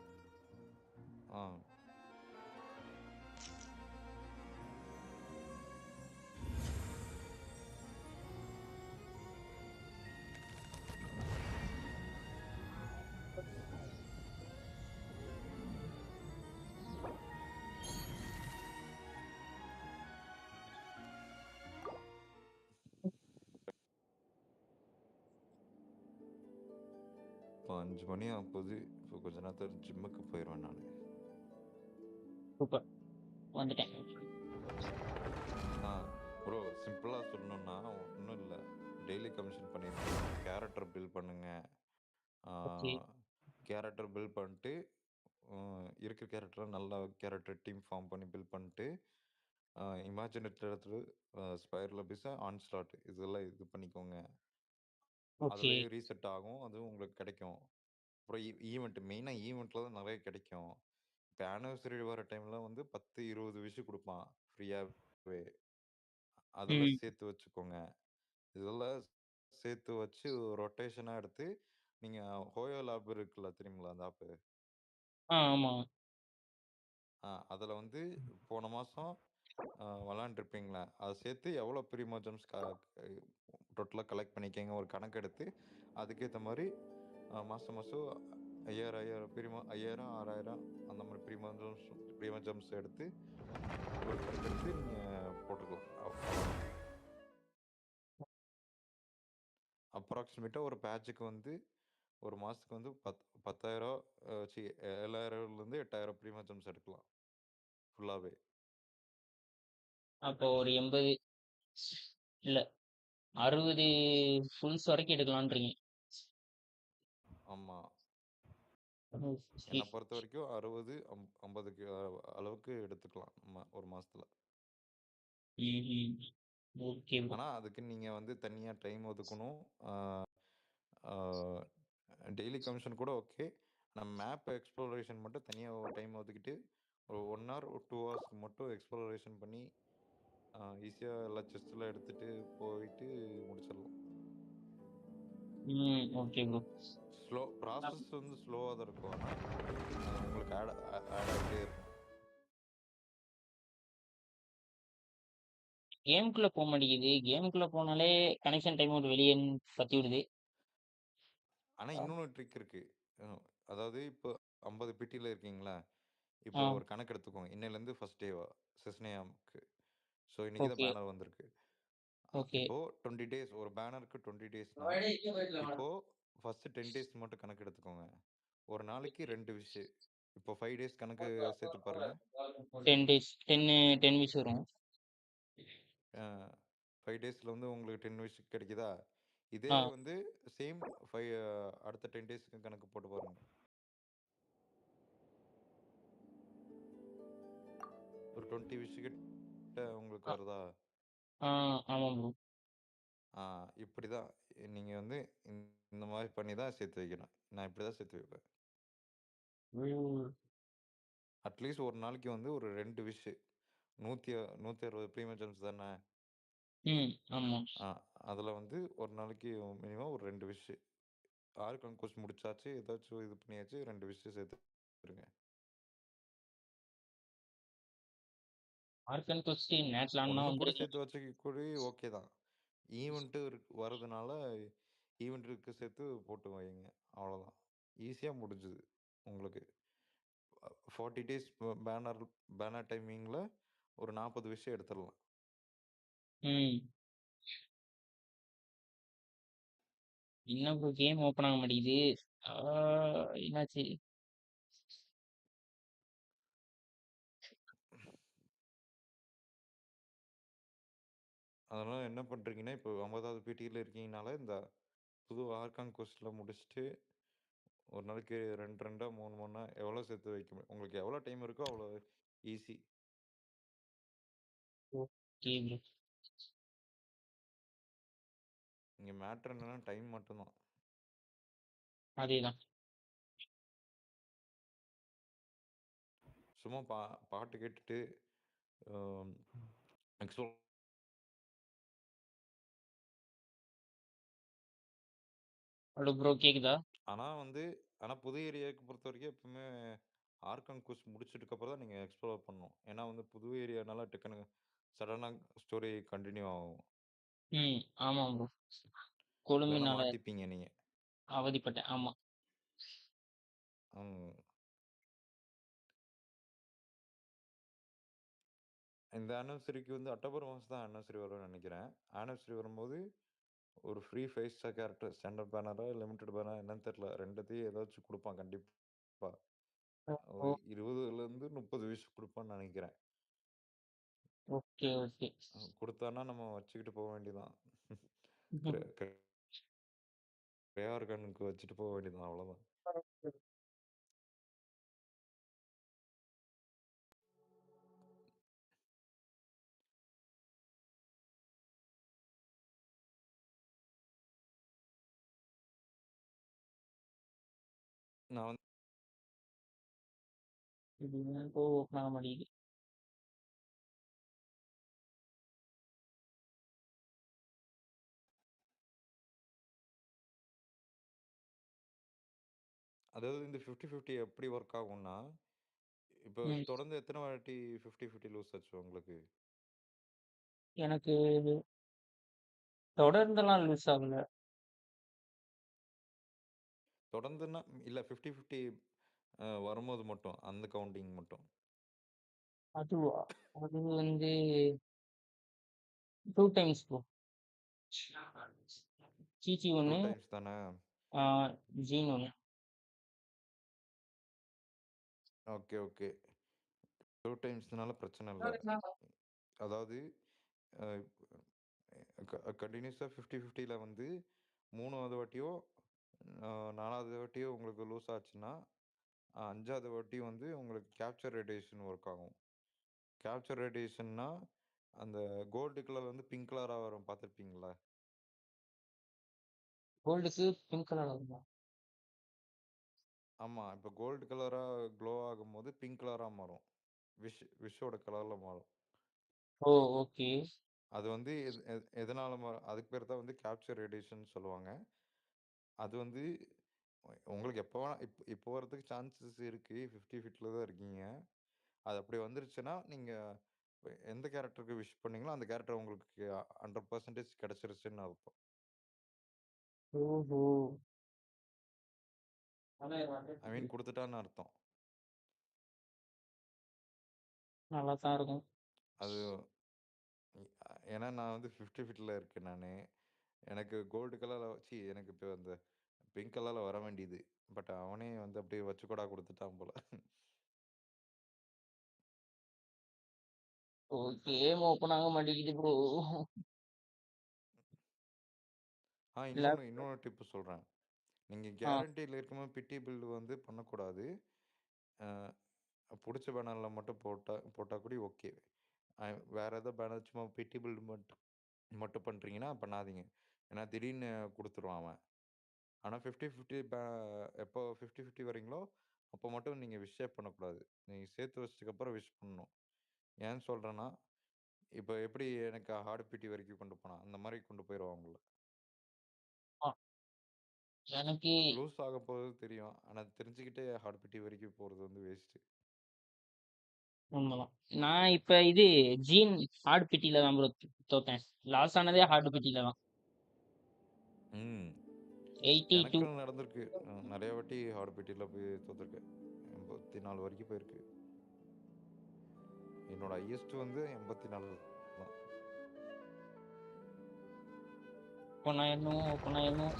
Speaker 20: 5 மணி ஆகுது. இப்போ கொஞ்ச நேரத்தில் ஜிம்முக்கு போயிடுவேன் நான்.
Speaker 1: சூப்பர் வந்துட்டேன்.
Speaker 20: ப்ரோ சிம்பிளாக சொல்லணும்னா ஒன்றும் இல்லை. டெய்லி கமிஷன் பண்ணியிருக்கேன். கேரக்டர் பில்ட் பண்ணுங்க. கேரக்டர் பில்ட் பண்ணிட்டு இருக்கிற கேரக்டர் நல்ல கேரக்டர் டீம் ஃபார்ம் பண்ணி பில்ட் பண்ணிட்டு இமேஜினேட்டர் ஸ்பைரல் அபிஸ் ஆன்ஸ்லாட் இதெல்லாம் இது பண்ணிக்கோங்க. அதுலேயே ரீசெட் ஆகும். அதுவும் உங்களுக்கு கிடைக்கும். அப்புறம் ஈவெண்ட் மெயினாக ஈவெண்ட்டில் தான் நிறைய கிடைக்கும். இப்போ ஆனிவர்சரி வர டைமில் வந்து 10-20 விஷயம் கொடுப்பான் ஃப்ரீயாகவே. அதெல்லாம் சேர்த்து வச்சுக்கோங்க. இதெல்லாம் சேர்த்து வச்சு ரொட்டேஷனாக எடுத்து நீங்கள் ஹோயோ லேப் இருக்குல்ல தெரியுங்களா அந்த ஆப்பு?
Speaker 1: ஆமாம்.
Speaker 20: அதில் வந்து போன மாதம் விளாண்டுருப்பீங்களே, அதை சேர்த்து எவ்வளோ ப்ரீமோஜம்ஸ் டோட்டலாக கலெக்ட் பண்ணிக்கங்க ஒரு கணக்கு எடுத்து அதுக்கேற்ற மாதிரி மாதம் மாதம் 5000 6000 அந்த மாதிரி ப்ரீமோஜம்ஸ் எடுத்து ஒரு கணக்கு எடுத்து நீங்கள் போட்டுக்கலாம். அப்ராக்சிமேட்டாக ஒரு பேட்சுக்கு வந்து ஒரு மாதத்துக்கு வந்து 10,000 7,000லேருந்து 8,000 ப்ரீமோஜம்ஸ் எடுக்கலாம் ஃபுல்லாகவே.
Speaker 1: அப்போ ஒரு 80 இல்ல 60 ஃபுல்ஸ் வரைக்கும் எடுக்கலான்றீங்க.
Speaker 20: ஆமாம், என்னை பொறுத்த வரைக்கும் 60-50 அளவுக்கு எடுத்துக்கலாம் நம்ம ஒரு மாசத்துல.
Speaker 1: ஓகே.
Speaker 20: ஆனா அதுக்கு நீங்க வந்து தனியா டைம் ஒதுக்கணும். டெய்லி கமிஷன் கூட ஓகே. நம்ம மேப் எக்ஸ்ப்ளோரேஷன் மட்டும் தனியா டைம் ஒதுக்கிட்டு ஒரு 1 hour 2 hours மட்டும் எக்ஸ்ப்ளோரேஷன் பண்ணி ஈஸியா எல்லா செஸ்ட்லாம் எடுத்துட்டு போயிட்டு முடிச்சிடலாம்.
Speaker 1: Okay bro.
Speaker 20: ப்ராசஸ் வந்து ஸ்லோவாக தான் இருக்கும். ஆனால் உங்களுக்கு ஆட் ஆகிட்டே இருக்கும்.
Speaker 1: கேமுக்குள்ள போக மாட்டேங்குது. கேமுக்குள்ள போனாலே கனெக்ஷன் டைம் அவுட் வெளியே பத்தி விடுது.
Speaker 20: ஆனால் இன்னொன்று ட்ரிக் இருக்கு. அதாவது இப்போ 50 பிடியில் இருக்கீங்களா, இப்போ ஒரு கணக்கு எடுத்துக்கோங்க. இன்னையிலேருந்து ஃபர்ஸ்ட் டேவா செஸ்னேயாமுக்கு. ஸோ இன்னைக்கு தான் பேனர் வந்திருக்கு. இப்போ 20 days ஒரு பேனருக்கு 20 daysனா இப்போ ஃபர்ஸ்ட் 10 days மட்டும் கணக்கு எடுத்துக்கோங்க. ஒரு நாளைக்கு 2 விஷ். இப்போ 5 days கணக்கு சேர்த்து பாருங்க.
Speaker 1: 10 days 10 விஷ் வரும்.
Speaker 20: 5 daysல வந்து உங்களுக்கு 10 விஷ் கிடைக்குதா? இதே வந்து சேம் அடுத்த 10 daysக்கு கணக்கு போட்டு பாருங்க. ஒரு 20 விஷ் கிட்ட உங்களுக்கு வருதா?
Speaker 1: ஆமாம் ப்ரோ.
Speaker 20: இப்படிதான் நீங்க வந்து இந்த மாதிரி பண்ணி தான் சேர்த்து வைக்கணும். நான் இப்படி தான் சேர்த்து வைப்பேன். அட்லீஸ்ட் ஒரு நாளைக்கு வந்து ஒரு 2 விஷ். 160 ப்ரீமியம் தானே. அதில் வந்து ஒரு நாளைக்கு மினிமம் ஒரு 2 விஷ். கன்கோர்ஸ் முடிச்சாச்சு, ஏதாச்சும் இது பண்ணியாச்சு, 2 விஷ் சேர்த்துருங்க. ஒன்று கூட சேர்த்து வச்சு கூட ஓகே தான். ஈவெண்ட்டு வர்றதுனால ஈவெண்ட்டுக்கு சேர்த்து போட்டு வைங்க, அவ்வளோதான். ஈஸியாக முடிஞ்சுது உங்களுக்கு. 40 days பேனர் டைமிங்கில் ஒரு 40 விஷயம் எடுத்துடலாம்.
Speaker 1: இன்னும் கேம் ஓப்பன் ஆக மாட்டேங்குது. என்னாச்சு?
Speaker 20: அதனால் என்ன பண்ணுறீங்கன்னா, இப்போ 50வது பிடியில் இருக்கீங்கனால இந்த புது ஆர்கான் கோர்ஸில் முடிச்சுட்டு ஒரு நாளைக்கு 2 3 எவ்வளோ சேர்த்து வைக்க முடியும், உங்களுக்கு எவ்வளோ டைம் இருக்கோ அவ்வளோ ஈஸி. இங்கே மேட்ரு என்னன்னா டைம் மட்டும்தான்.
Speaker 1: அதேதான்.
Speaker 20: சும்மா பாட்டு கேட்டுட்டு
Speaker 1: ஹலோ ப்ரோ, கேக்குதா?
Speaker 20: ஆனால் புது ஏரியாவுக்கு பொறுத்த வரைக்கும் எப்பவுமே ஆர்கான் கோர்ஸ் முடிச்சதுக்கப்புறம் தான் நீங்கள் எக்ஸ்ப்ளோர் பண்ணணும். ஏன்னா வந்து புது ஏரியானால டக்குன்னு சடனாக ஸ்டோரி கண்டினியூ ஆகும்.
Speaker 1: ஆமாம் ப்ரோ.
Speaker 20: இல்லைன்னா
Speaker 1: கொழும்பினால
Speaker 20: மாற்றிப்பீங்க நீங்கள்.
Speaker 1: அவதிப்பட்டேன். ஆமாம்.
Speaker 20: இந்த ஆனிவர்சரிக்கு வந்து அக்டோபர் மாதம் தான் ஆனிவர்சரி வரும்னு நினைக்கிறேன். ஆனிவர்சரி வரும்போது ஒரு ஃப்ரீ 5 ஸ்டார் கேரக்டர் ஸ்டாண்டர்ட் பேனரா லிமிடெட் பேனரா என்னன்னு தெரியல, ரெண்டுத்தையும் ஏதாச்சும் கொடுப்பான் கண்டிப்பாக. 20லேருந்து 30 விஷயம் கொடுப்பான்னு நினைக்கிறேன்.
Speaker 1: Okay okay.
Speaker 20: கொடுத்தானா நம்ம வச்சுக்கிட்டு போக வேண்டியதான். பிரேயார்கனுக்கு வச்சுட்டு போக வேண்டியதான், அவ்வளோதான். நான் வந்து
Speaker 1: இது இப்போ ஓப்பன் ஆக மாட்டேங்குது.
Speaker 20: அதாவது இந்த 50-50 எப்படி ஒர்க் ஆகும்னா, இப்போ தொடர்ந்து எத்தனை வாட்டி 50-50 லூஸ் ஆச்சு உங்களுக்கு?
Speaker 1: எனக்கு தொடர்ந்தெல்லாம் லூஸ் ஆகல.
Speaker 20: தொடர்ந்துன்னா இல்ல 50-50 வரும்போது மட்டும், அந்த கவுண்டிங் மட்டும்.
Speaker 1: அதுவா? அது வந்து 2 டைம்ஸ் ப்ரோ. சீச்சி
Speaker 20: 2
Speaker 1: 1,
Speaker 20: டைம்ஸ் தானே?
Speaker 1: ஜீன் 1.
Speaker 20: Okay, okay. 2 டைம்ஸ்னால பிரச்சனை இல்ல. அதாவது கண்டினியூஸா 50-50ல வந்து 3வது வாட்டியோ 4வது வாட்டியோ உங்களுக்கு லூஸ் ஆச்சுன்னா, 5வது வாட்டி வந்து உங்களுக்கு கேப்சர் ரேடியேஷன் ஒர்க் ஆகும். கேப்சர் ரேடியேஷன்னா அந்த கோல்டு கலர் வந்து பிங்க் கலரா வரும் பார்த்துருப்பீங்களா?
Speaker 1: கோல்டுக்கு பிங்க் கலர் வருமா?
Speaker 20: ஆமா. இப்ப கோல்டு கலரா க்ளோ ஆகும்போது பிங்க் கலரா மாறும். விஷோட கலர்ல மாறும்.
Speaker 1: ஓ! ஓகே.
Speaker 20: அது வந்து எதனால அதுக்கு பேர் தான் வந்து கேப்சர் ரேடியேஷன் சொல்லுவாங்க. அது வந்து உங்களுக்கு எப்போ வேணா இப்போ வரதுக்கு சான்சஸ் இருக்கு. 50-50ல தான் இருக்கீங்க. அது அப்படி வந்துருச்சுன்னா, நீங்க எந்த கேரக்டருக்கு விஷ் பண்ணீங்களோ, அந்த கேரக்டர் உங்களுக்கு 100% கிடைச்சிருச்சுன்னு அர்த்தம்.
Speaker 1: ஓஹோ!
Speaker 20: ஐ மீன் குடுத்துட்டான்னு அர்த்தம்.
Speaker 1: நல்லா தான் இருக்கும்.
Speaker 20: அது ஏன்னா நான் வந்து 50-50ல இருக்கேன் நானு. எனக்கு கோல்டு கலர்ல எனக்கு இப்போ அந்த பிங்க் கலர்ல வர வேண்டியது. பட் அவனே வந்து அப்படியே வச்சுக்கூடா குடுத்துட்டான் போல.
Speaker 1: ஓ! கேம் ஓப்பன் ஆக மாட்டேங்குது ப்ரோ.
Speaker 20: இன்னொன்னு டிப் சொல்றேன். நீங்க கேரண்டில இருக்கும்போது பிட்டி பில்ட் வந்து பண்ணக்கூடாது. புடிச்ச பேனர்ல மட்டும் போட்டா கூட ஓகே. வேற ஏதோ பேனர் சும்மா பிட்டி பில்ட் மட்டும் பண்றீங்கன்னா பண்ணாதீங்க. ஏன்னா திடீர்னு குடுத்துருவான் அவன். ஆனா 50-50 எப்போ 50-50 வரீங்களோ அப்போ மட்டும் நீங்க விஷே பண்ணக்கூடாது. நீங்க சேர்த்து வச்சதுக்கப்புறம் விஷ் பண்ணணும். ஏன்னு சொல்றேன்னா, இப்போ எப்படி எனக்கு ஹார்ட் பிட்டி வரைக்கும் கொண்டு போனான், அந்த மாதிரி கொண்டு போயிடுவான் உங்களை.
Speaker 1: எனக்கு
Speaker 20: லூஸ் ஆக போகிறது தெரியும். ஆனா தெரிஞ்சுக்கிட்டே ஹார்ட் பிட்டி வரைக்கும் போறது வந்து வேஸ்ட்.
Speaker 1: உண்மைதான். நான் இப்ப இது ஜீன் ஹார்ட் பிட்டில தான் ப்ரோ தோத்தேன். லாஸ் ஆனதே ஹார்ட் பிட்டில தான். 82
Speaker 20: எனக்கும் நடந்திருக்கு. நிறைய வாட்டி ஹார்ட் பிட்டில போய் தோத்துருக்கேன். 84 வரைக்கும் போயிருக்கு. என்னோட ஹையஸ்ட் வந்து 84 தான்.
Speaker 1: பொண்ணாயிரணும்.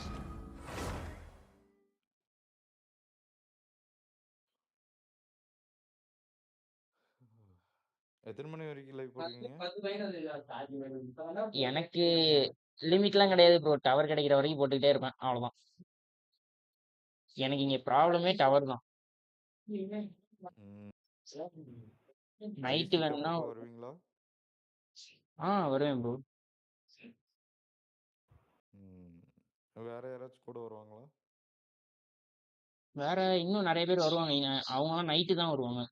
Speaker 20: எத்தனை மணி வரைக்கும் லைவ் போடுவீங்க?
Speaker 1: எனக்கு லிமிட்லாம் கிடையாது ப்ரோ. டவர் கிடைக்கிற வரைக்கும் போட்டுக்கிட்டே இருப்பேன். அவ்வளவுதான். எனக்கு இங்க ப்ராப்ளமே டவர் தான். நைட்டு வேணும்னா
Speaker 20: வருவீங்களா?
Speaker 1: வருவேன் ப்ரோ.
Speaker 20: வேற யாராச்சும் கூட வருவாங்களா?
Speaker 1: வேற இன்னும் நிறைய பேர் வருவாங்க. அவங்கலாம் நைட்டு தான் வருவாங்க.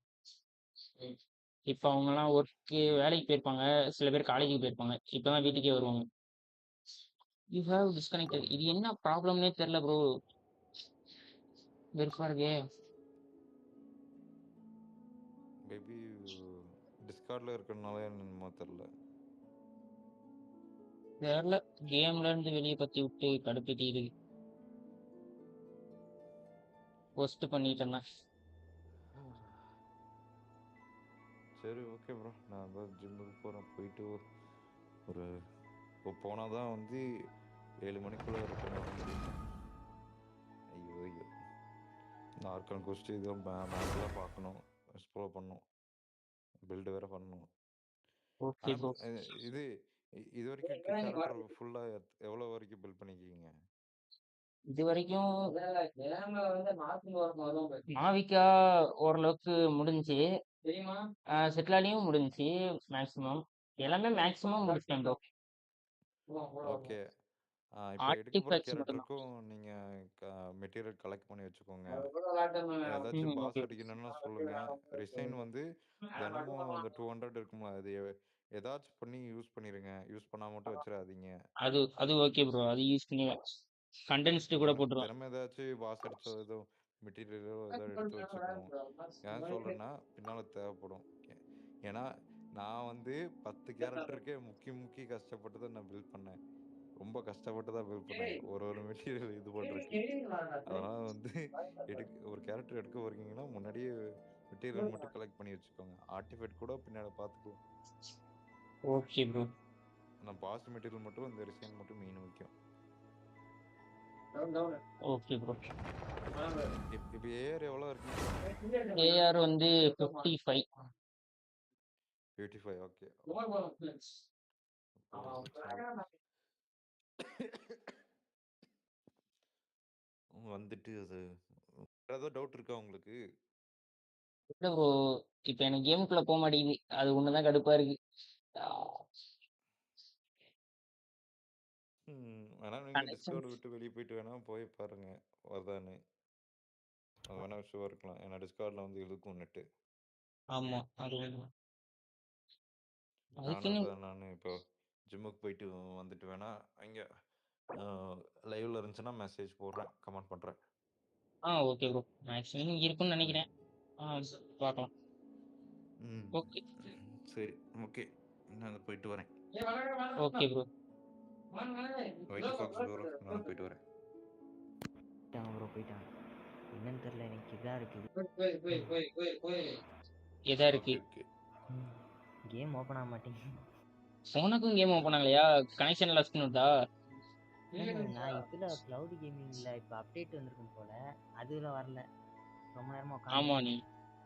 Speaker 1: இப்ப அவங்கலாம் ஒர்க்கு வேலைக்கு போயிருப்பாங்க. சில பேர் காலேஜுக்கு போயிருப்பாங்க. இப்பதான் வீட்டுக்கே வருவாங்க. You have disconnected. இது என்ன ப்ராப்ளம்னே தெரியல ப்ரோ. வெறுப்பா இருக்கே.
Speaker 20: மேபி டிஸ்கார்ட்ல இருக்கறனால என்னமோ தெரியல.
Speaker 1: தெரியல. கேம்ல இருந்து வெளியே பத்தி விட்டு கடுப்பேத்தி இருக்கு. போஸ்ட் பண்ணிட்டேன்னா.
Speaker 20: சரி ஓகே ப்ரோ. நான் ஜிம்முக்கு போகிறேன். போயிட்டு ஒரு இப்போ போனால் தான் வந்து 7 மணிக்குள்ளே ரிட்டர்ன் வர முடியும். ஐயோ இந்த ஆர்கான் கோஸ்ட்டு இதுவும் மேப்லாம் பார்க்கணும், எக்ஸ்ப்ளோர் பண்ணணும், பில்டு வேறு பண்ணணும். ஆனால் இது வரைக்கும் கேரக்டர் ஃபுல்லாக எவ்வளோ வரைக்கும் பில்ட் பண்ணிக்கிங்க?
Speaker 1: இது வரைக்கும் மாவிக்கா ஓரளவுக்கு முடிஞ்சு, செட்லாலையும் முடிஞ்சு மேக்ஸிமம். எல்லாமே மேக்ஸிமம் முடிச்சிட்டேன் ப்ரோ.
Speaker 20: ஓகே. இப்போ எடுக்க போற
Speaker 1: ஆர்டிஃபேக்ட்ஸ் மட்டும்
Speaker 20: கேரக்டருக்கும் நீங்க மெட்டீரியல் கலெக்ட் பண்ணி வச்சுக்கோங்க.
Speaker 1: தான்.
Speaker 20: ஏதாச்சும் பாஸ்
Speaker 1: ஓகே.
Speaker 20: அடிக்கணும்னா சொல்லுங்க. ரிசைன் வந்து தினமும் அந்த 200 இருக்குமா, அது ஏதாச்சும் பண்ணி யூஸ் பண்ணிருங்க. யூஸ் பண்ணாம மட்டும் வச்சிடாதீங்க.
Speaker 1: அது ஓகே ப்ரோ. அது யூஸ் பண்ணி கண்டென்ஸ்டு கூட போட்டுருவேன்.
Speaker 20: தினமும் ஏதாச்சும் பாஸ் அடிச்சோ ஏதோ மெட்டீரியலோ ஏதோ எடுத்து வச்சுக்கணும். ஏன் சொல்றேன்னா பின்னால தேவைப்படும். ஏன்னா நான் வந்து 10 கேரக்டருக்கே முக்கி கஷ்டப்பட்டு தான் நான் பில்ட் பண்ணேன். ரொம்ப கஷ்டப்பட்டு தான் பில்ட் பண்ணேன். ஒரு மெட்டீரியல் இது பண்றதுக்கு. அதனால வந்து ஒரு கேரக்டர் எடுக்க போறீங்கன்னா முன்னாடியே மெட்டீரியல் மட்டும் கலெக்ட் பண்ணி வச்சுக்கோங்க. ஆர்டிஃபேக்ட் கூட பின்னாடி பார்த்துக்கலாம்.
Speaker 1: Okay bro.
Speaker 20: நான் பாஸ் மெட்டீரியல் மட்டும் இந்த ரிசைன் மட்டும் மெயின் முக்கியம்.
Speaker 1: Okay bro.
Speaker 20: இப்போ ஏஆர் எவ்வளோ இருக்கு?
Speaker 1: ஏஆர் வந்து 55.
Speaker 20: 55 ஓகே. வந்துட்டு அது ஏதாவது டவுட் இருக்கா உங்களுக்கு?
Speaker 1: இல்ல ப்ரோ. இப்ப எனக்கு கேமுக்குள்ள போக மாட்டேங்குது. அது ஒண்ணுதான் கடுப்பா இருக்கு.
Speaker 20: வேணா நீங்க டிஸ்கவுண்ட் விட்டு வெளியே போயிட்டு வேணா போய் பாருங்க வருதான்னு. அது வேணா ஷுவா இருக்கலாம். ஏன்னா டிஸ்கார்ட்ல வந்து இழுக்கும் நெட்டு.
Speaker 1: ஆமா. அது
Speaker 20: நான் இப்போ ஜிம்முக்கு போயிட்டு வந்துட்டு வேணா அங்கே லைவ்ல இருந்துச்சுன்னா மெசேஜ் போடுறேன், கமெண்ட் பண்றேன்.
Speaker 1: Okay bro. மேக்ஸிமம் இருக்கும்னு நினைக்கிறேன். பார்க்கலாம். ஓகே
Speaker 20: சரி ஓகே. நான் போயிட்டு வரேன்.
Speaker 1: Okay bro.
Speaker 20: White fox bro, நான் போயிட்டு வரேன்.
Speaker 19: ப்ரோ போயிட்டான். என்னன்னு தெரியல, எனக்கு இதா இருக்கு.
Speaker 1: எதா இருக்கு?
Speaker 19: கேம் ஓபன் ஆக மாட்டேங்குது.
Speaker 1: உனக்கும் கேம் ஓபன் ஆகலையா? கனெக்ஷன் லாஸ்ட் பண்ணுதா?
Speaker 19: நான் இதுல கிளவுட் கேமிங்ல இப்ப அப்டேட் வந்திருக்கும் போல, அதுல வரல. ரொம்ப நேரமா உட்காந்து.
Speaker 1: ஆமா,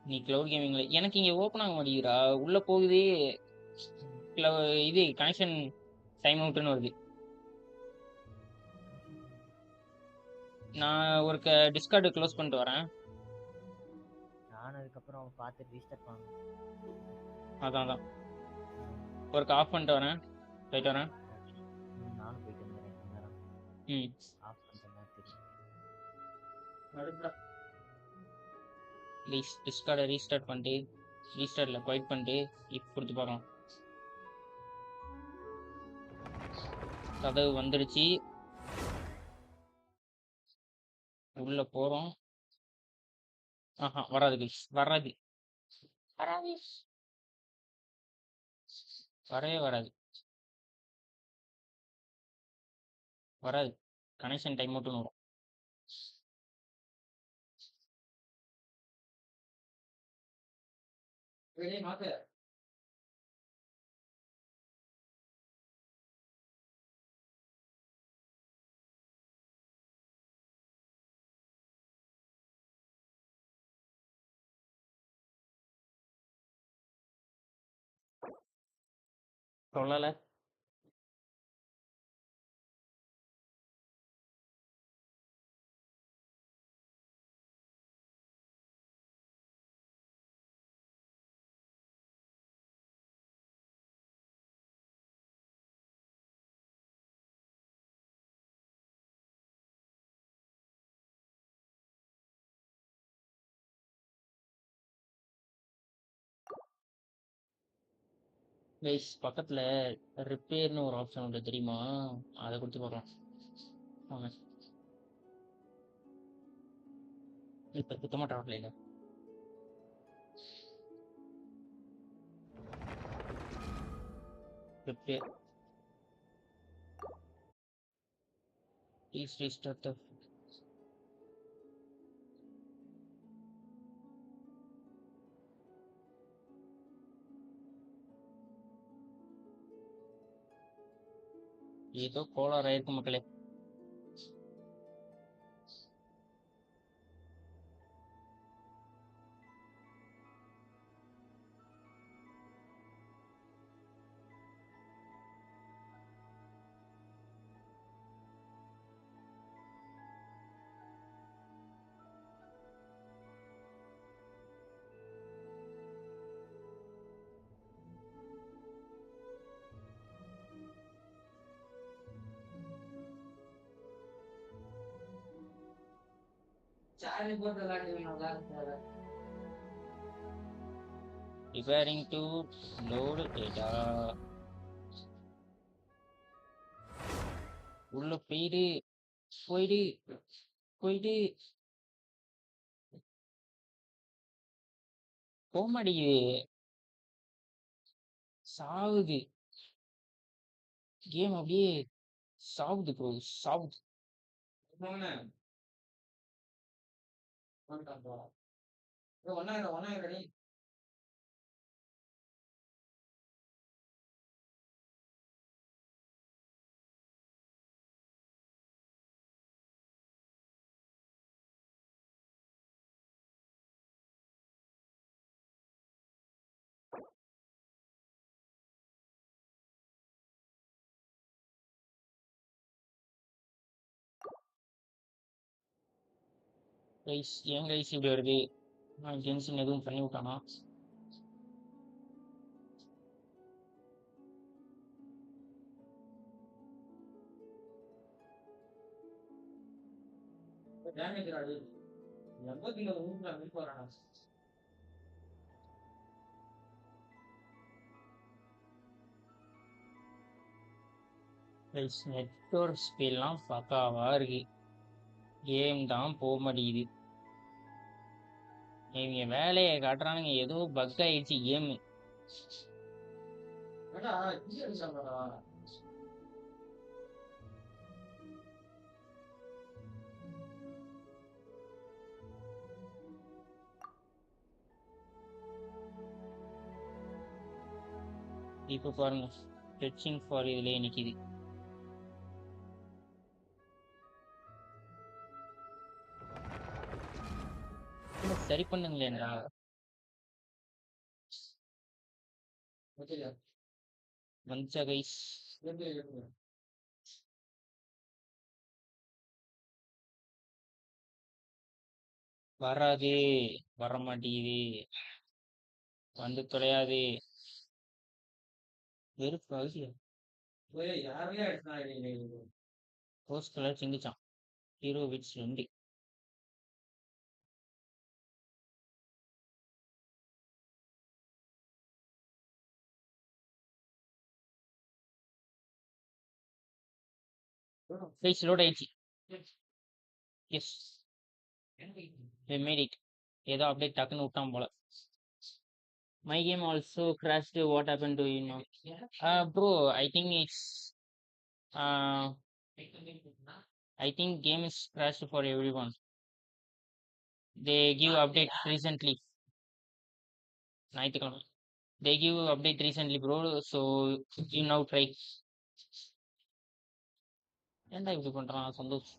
Speaker 1: நீ கிளவுட் கேமிங்ல எனக்கு இங்க ஓபன் ஆக மாட்டேங்குதுடா. உள்ள போகுது, இது கனெக்ஷன் டைம் அவுட்னு வருது. நான் ஒரு டிஸ்கார்டு க்ளோஸ் பண்ணிட்டு வரேன்.
Speaker 19: நான் அதுக்கப்புறம் பார்த்து ரீஸ்டார்ட் பண்ணணும்.
Speaker 1: அதான் ஒரு ஆஃப் பண்ணிட்டு வரேன். போயிட்டு வரேன்.
Speaker 19: நானும் போயிட்டு வந்துடுறேன் கொஞ்ச நேரம். ஆஃப் பண்ணிட்டேன்னா தெரியும்.
Speaker 1: ப்ளீஸ் டிஸ்கார்டை ரீஸ்டார்ட் பண்ணிட்டு ரீஸ்டார்ட்ல குவைட் பண்ணிட்டு இப்போ கொடுத்து பார்க்கலாம். கதவு வந்துடுச்சு. உள்ள போறோம். வராது கைஸ், வராது. வரவே வராது. கனெக்ஷன் டைம் மட்டும் வரும். சொல்லல. கைஸ் பக்கத்துல ரிப்பேர்னு ஒரு ஆப்ஷன் உண்டு தெரியுமா? அதை கொடுத்து பார்க்கலாம். வாங்க. இப்ப சுத்தமா டவர் இல்லை. ரிப்பேர். Please restart the ஏதோ கோளாறு ஆயிருக்கு மக்களே. Preparing to load data. உள்ள போயிடு போயிடு போயிடு போக மாட்டேங்குது, சாவுது கேம், அப்படியே சாவுது ப்ரோ, சாவுது. கைஸ் ஏன் கைஸ் இப்படி வருது? ஜென்சன் எதுவும் பண்ணி விட்டானா? கைஸ் நெட்வொர்க் ஸ்பீட்லாம் பக்காவா இருக்கு, கேம் தான் போக மாட்டேங்குது. இவங்க வேலையை காட்டுறானுங்க, ஏதோ பக் ஆயிடுச்சு கேமு. இப்போ பாருங்க, ஸ்ட்ரெச்சிங் ஃபார் இதுலயே நிக்குது. சரி பண்ணுங்களேன்டா. மஞ்ச கைஸ் வராது, வர மாட்டேங்குது, வந்து தொலையாது. வெறுப்பு ஆகுது. போஸ்ட் கலர் சிங்கிச்சான், ஹீரோ விட்ஸ் 2. கைஸ் லோட் ஆயிடுச்சு. Yes we made it. ஏதோ அப்படியே டக்குன்னு விட்டான் போல. My game also crashed. What happened to you now? Bro, uh, I think game is crashed for everyone. They give update recently. ஞாயிற்றுக்கிழமை they give update recently bro, so you now try. ஏன்டா இப்படி பண்றான் Santhosh?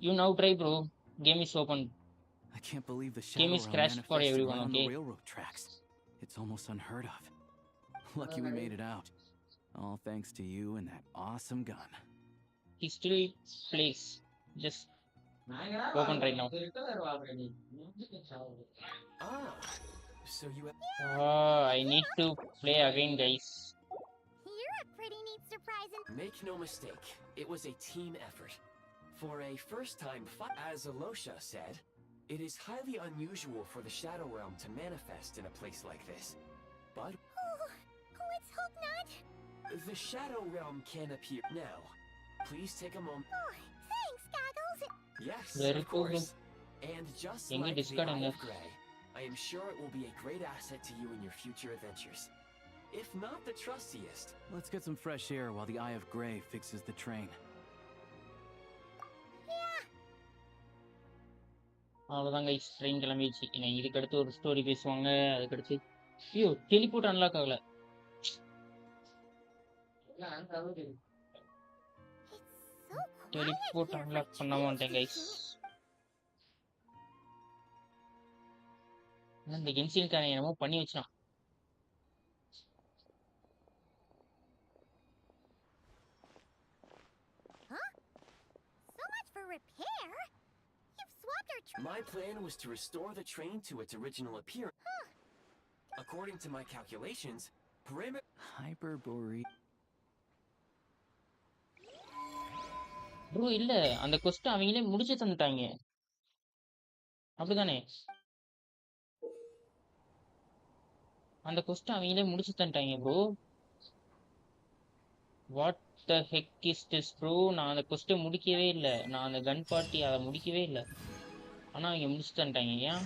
Speaker 1: You now try bro, game is open.
Speaker 11: I can't believe the
Speaker 1: Game
Speaker 11: shadow
Speaker 1: is
Speaker 11: realm
Speaker 1: crashed for
Speaker 11: manifested
Speaker 1: everyone,
Speaker 11: right on
Speaker 1: okay?
Speaker 11: the railroad tracks. It's almost unheard of. Lucky we made it out. All thanks to you and that awesome gun.
Speaker 1: He still plays, just open right now.
Speaker 6: So you
Speaker 1: I need to play again guys.
Speaker 5: You're a pretty neat surprise.
Speaker 6: Make no mistake, it was a team effort. For a first-time fight, as Alosha said, it is highly unusual for the Shadow Realm to manifest in a place like this. But
Speaker 5: Let's hope not.
Speaker 6: the Shadow Realm can appear now. Please take a moment.
Speaker 5: Thanks, Goggles.
Speaker 6: Yes,
Speaker 1: Very
Speaker 6: of
Speaker 1: cool.
Speaker 6: course. And just
Speaker 1: Enga
Speaker 6: like the
Speaker 1: discard
Speaker 6: Eye
Speaker 1: enga.
Speaker 6: of Grey, I am sure it will be a great asset to you in your future adventures. If not the trustiest.
Speaker 11: Let's get some fresh air while the Eye of Grey fixes the train.
Speaker 1: அவ்வளோதான் guys, train கிளம்பிடுச்சு. இதுக்கு அடுத்து ஒரு story பேசுவாங்க, அதுக்கடுத்து ஐயோ teleport unlock ஆகல. Teleport unlock பண்ண மாட்டேன் கைஸ். இந்த கென்ஷின்காரன் என்னமோ பண்ணி வச்சான்.
Speaker 5: So much for repair. You've swapped our train.
Speaker 6: My plan was to restore the train to its original appearance. According to my calculations,
Speaker 11: Hyperbore.
Speaker 1: Bro இல்ல, அந்த கொஸ்ட் அவங்களே முடிச்சு தந்துட்டாங்க. அப்படிதானே? அந்த quest அவங்களே முடிச்சு தந்துட்டாங்க ப்ரோ. What the heck is this bro? நான் அந்த quest முடிக்கவே இல்ல. நான் அந்த கன் பார்ட்டி அதை முடிக்கவே இல்ல. ஆனா அவங்க முடிச்சு தந்துட்டாங்க. ஏன்?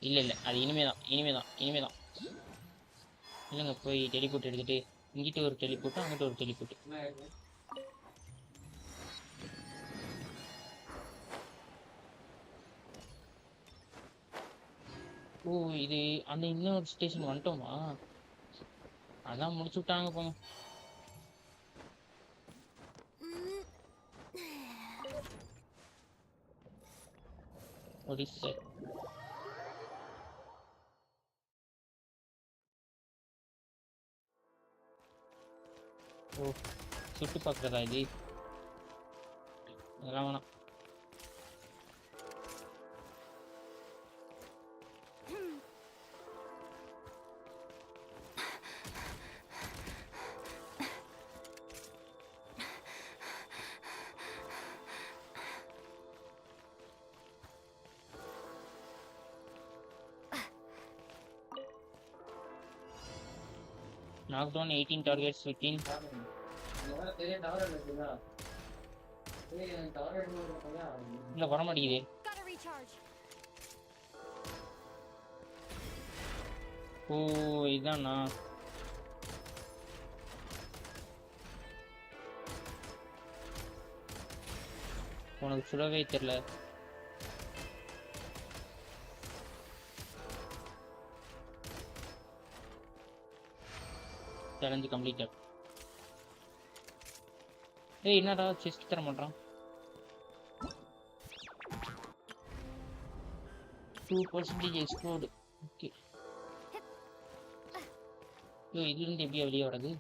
Speaker 1: இல்ல இல்ல, அது இனிமேதான். இல்லைங்க, போய் டெலிபோர்ட் எடுத்துட்டு இங்கிட்ட ஒரு டெலிபோர்ட், அங்கிட்ட ஒரு டெலிபோர்ட். ஓ, இது அந்த இன்னொரு ஸ்டேஷன் வந்துட்டோமா? அதான் முடிச்சு விட்டாங்க போங்க. ஒடிசா. ஓ, சுட்டு பார்க்குறதா இது? அதெல்லாம் வேணாம். Knock down 18 targets within. இல்ல வர மாட்டேங்குது. ஓ, இதானா? உனக்கு சுடவே தெரியல. Challenge completed. ஏய், என்னடா செஸ்ட் தர மாட்டான்? 2% எக்ஸ்ப்ளோர்டு. ஓகே. ஐயோ, இதுலேருந்து எப்படியா வெளியே வர்றது?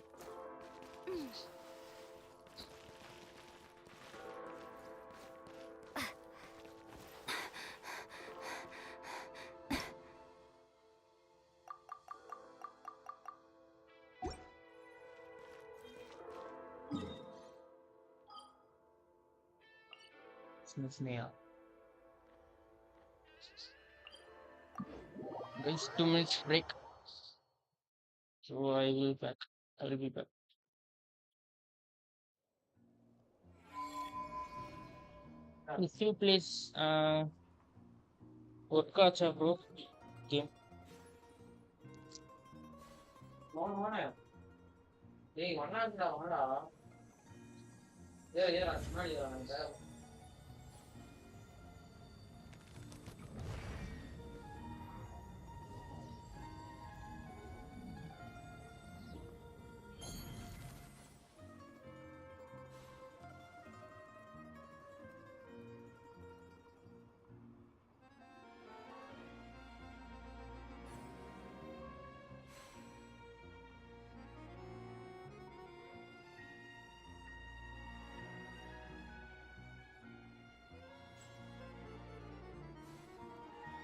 Speaker 1: Snezhnaya. Guys, 2 minutes break. So I will be back. If you please work acha bro game. வாடா. டேய் வண்ணாடா வாடா. ஏய் முன்னாடி வாங்க.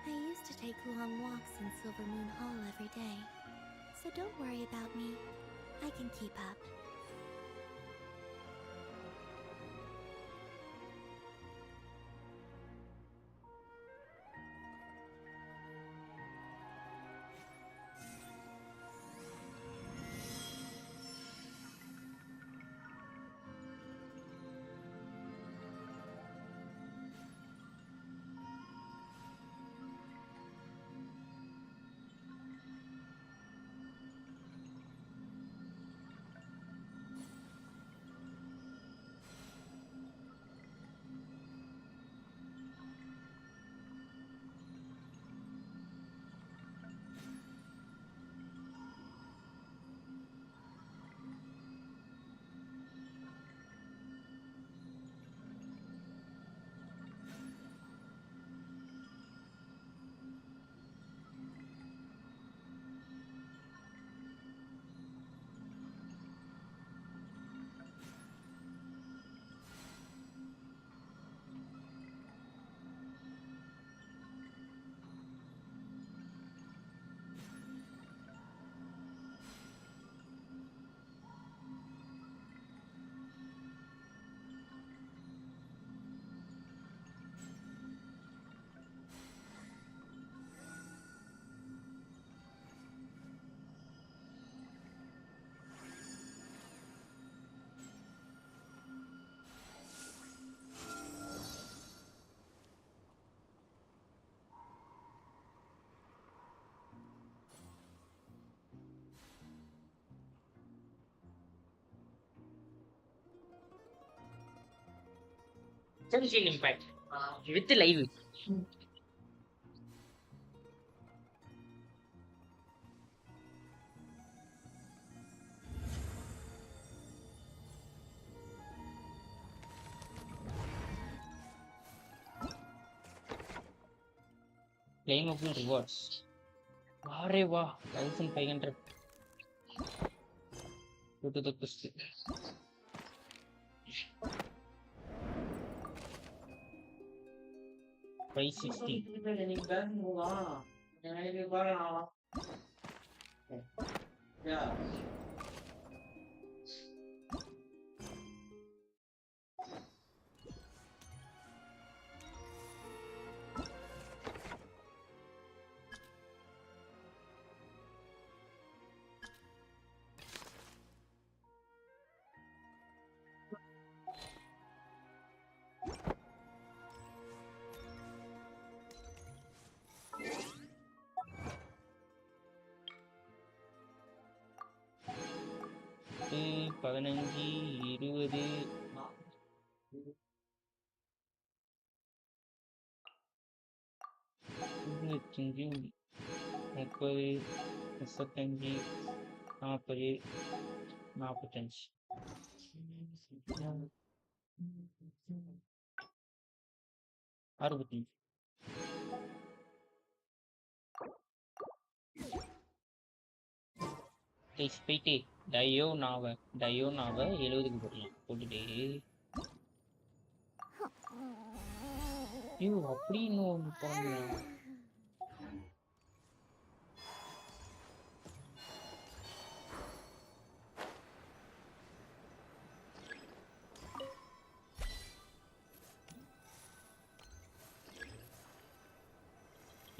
Speaker 2: I used to take long walks in Silver Moon Hall every day, so don't worry about me. I can keep up.
Speaker 1: Genshin Impact with live. Claimable rewards. Arey wow, 1500. Go to the quest. 560. Yeah. பதினஞ்சு 20 25 30 35 40 45 65 போயிட்டு டயோனாவை 70க்கு போடலாம் போட்டுட்டு ஐயோ அப்படி இன்னும் போடணும்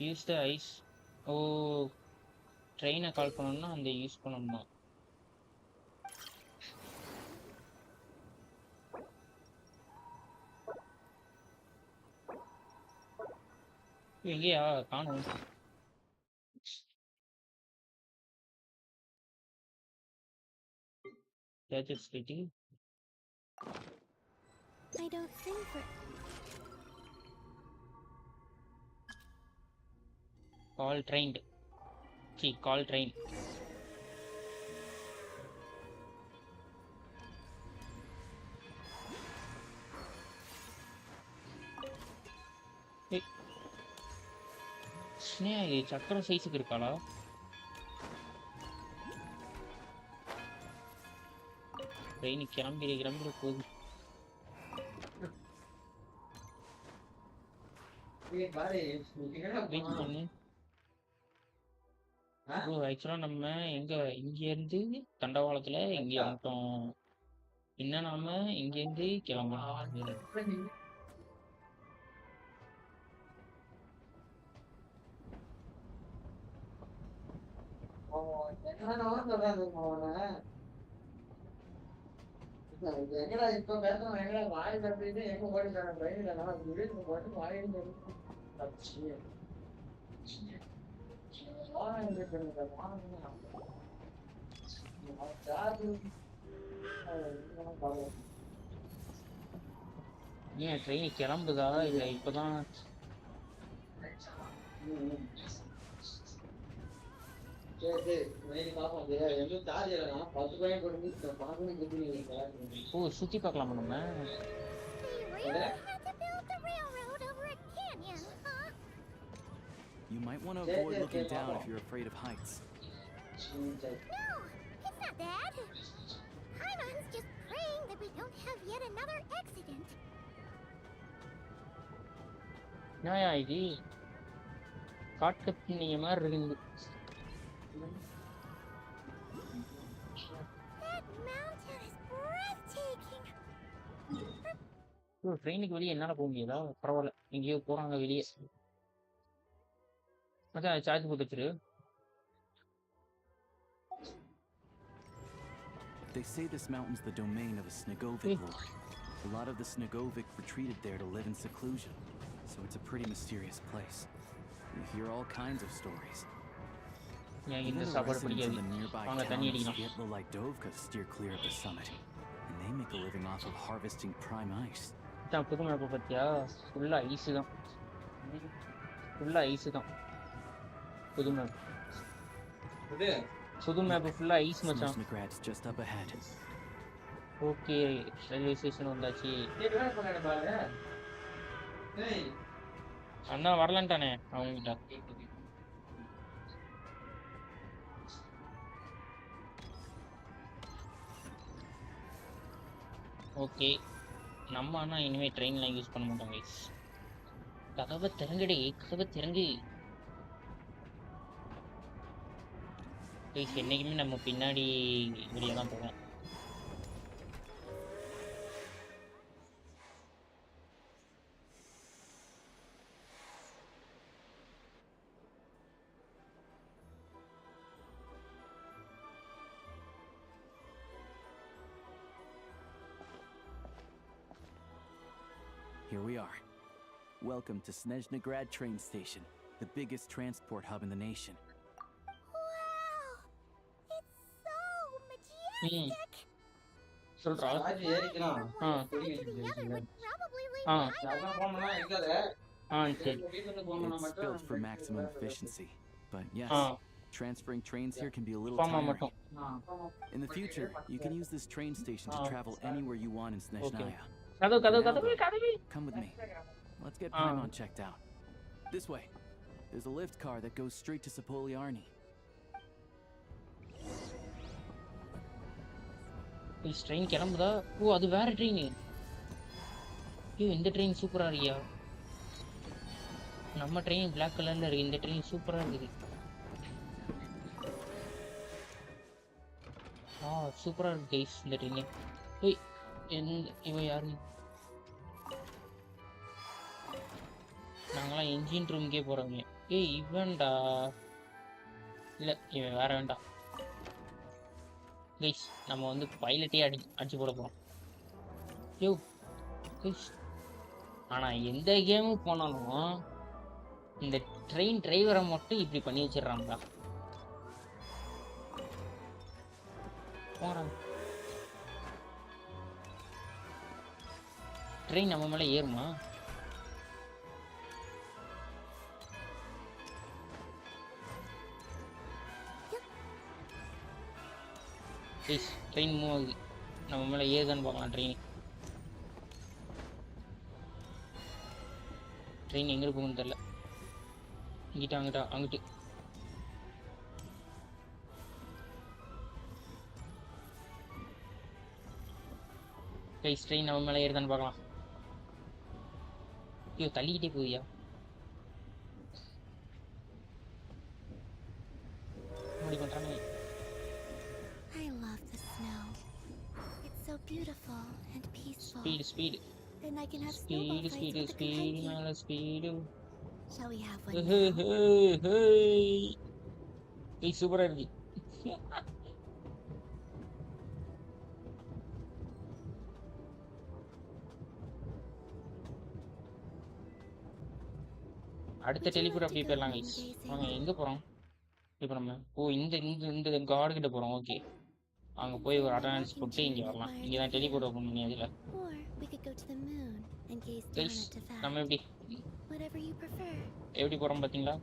Speaker 1: use the ice ஓ ட்ரெயினை கால் பண்ணணும்னா அந்த யூஸ் பண்ணணுமா எங்கேயா காணும்
Speaker 2: I don't sing for...
Speaker 1: Call trained. See, call train. Hey. Snezhnaya, சக்கரம் சைஸுக்கு இருக்காளா? ட்ரெயின் கிளம்பிட போகுது. ஆக்சுவலா நம்ம இங்க இருந்து தண்டவாளத்துல இங்க வந்துட்டோம். என்ன நாம இங்க இருந்து கிளம்பணும். எங்கடா இப்ப பேசணும் எங்கடா வாய் தப்பிட்டு எங்க ஓடிட்டாங்க ட்ரெயின்ல நான் வீட்டுக்கு போட்டு வாயின்னு ஏன் ட்ரெயின் கிளம்புதா இல்ல இப்பதான் ஓ சுத்தி பார்க்கலாமா நம்ம
Speaker 11: You might want to avoid looking down if you're afraid of heights.
Speaker 5: No, it's not that. Paimon's just praying that we don't have yet another accident.
Speaker 1: என்னயா இது காட்டுக்கத்தினிய மாதிரி இருக்குது.
Speaker 5: That mountain is breathtaking.
Speaker 1: ட்ரெயினுக்கு வெளியே என்னால போக முடியாதா? பரவாயில்ல, எங்கேயோ போறாங்க வெளியே. அதான் சார்ஜ் போட்டு வச்சிரு.
Speaker 11: They say this mountain's the domain of a Snegovic lord. A lot of the Snegovic retreated there to live in seclusion, so it's a pretty mysterious place. You hear all kinds of stories. Even the residents of the nearby towns Svietlolai Dovka steer clear of the summit, and they make a living off of harvesting prime ice.
Speaker 1: மச்சான் புது map பாத்தியா? ஃபுல்லா ice தான். ஃபுல்லா ice தான். புது map. புது map ஃபுல்லா ஐஸ் மச்சான்.
Speaker 11: Snezhnagrad's just up ahead.
Speaker 1: Okay, railway station வந்தாச்சு. அண்ணா வரலன்ட்டானே அவங்கிட்ட. ஓகே, நம்ம அண்ணா இனிமே ட்ரெயின்லாம் யூஸ் பண்ண மாட்டோம் கைஸ். கதவை திறங்குடே, கதவை திறங்கு கைஸ். என்னைக்குமே நம்ம பின்னாடி வெளியே தான் போவோம்.
Speaker 11: Here we are. Welcome to Snezhnagrad train station, the biggest transport hub in the nation.
Speaker 5: Wow! It's so majestic!
Speaker 1: சொல்றா.
Speaker 5: Probably leave
Speaker 11: It's built for maximum efficiency, but yes, transferring trains here can be a little tiring. In the future, you can use this train station to travel anywhere you want in Snezhnaya. Come with me. Let's get Paimon checked out. This way. There's a lift car that goes straight to Sapoliarny.
Speaker 1: Is train கிளம்புதா? ஓ, அது வேற train. ஐயோ, இந்த train சூப்பரா இருக்கியா? நம்ம train black கலர்ல இருக்கு, இந்த ட்ரெயின் சூப்பரா இருக்குது. சூப்பரா இருக்கு கைஸ் இந்த ட்ரெயின். ஏய், இவன் யாரு? நாங்களாம் என்ஜின் ரூம்க்கே போறோங்க. ஏய், இவன்டா. இல்ல, இவன் வேற வேண்டாம் கைஸ். நம்ம வந்து பைலட்டே அடிச்சு போட போறோம். யோ கைஸ், ஆனா எந்த கேமு போனாலும் இந்த ட்ரெயின் டிரைவரை மட்டும் இப்படி பண்ணி வச்சிடறாங்களா? போறாங்க. ட்ரெயின் நம்ம மேல ஏறுமா? ட்ரெயின் மூவ் ஆகுது. நம்ம மேலே ஏதான்னு பார்க்கலாம். ட்ரெயின் எங்கே போகணும்னு தெரில. இங்கிட்ட அங்கிட்ட அங்கிட்டு. கைஸ், ட்ரெயின் நம்ம மேலே ஏறுதான்னு பார்க்கலாம். ஐயோ, தள்ளிக்கிட்டே போகுதியா? அப்படி பண்ணுறானே.
Speaker 2: So beautiful and peaceful.
Speaker 1: Speed.
Speaker 2: Then I can have snowball fights with the companions.
Speaker 1: Speed.
Speaker 2: Shall we have one now?
Speaker 1: Hey, super energy. அடுத்த டெலிபோர்ட் அப்படியே போயிடலாம் கைஸ். வாங்க, எங்கே போகிறோம் இப்போ நம்ம? ஓ, இந்த கார்டு கிட்ட போகிறோம். ஓகே, அங்கே போய் ஒரு அட்டனன்ஸ் போட்டு இங்கே வரலாம். இங்கே தான் டெலிபோர்ட் ஓப்பன் பண்ணி அதில் கைஸ். நம்ம எப்படி போகிறோம் பார்த்தீங்களா?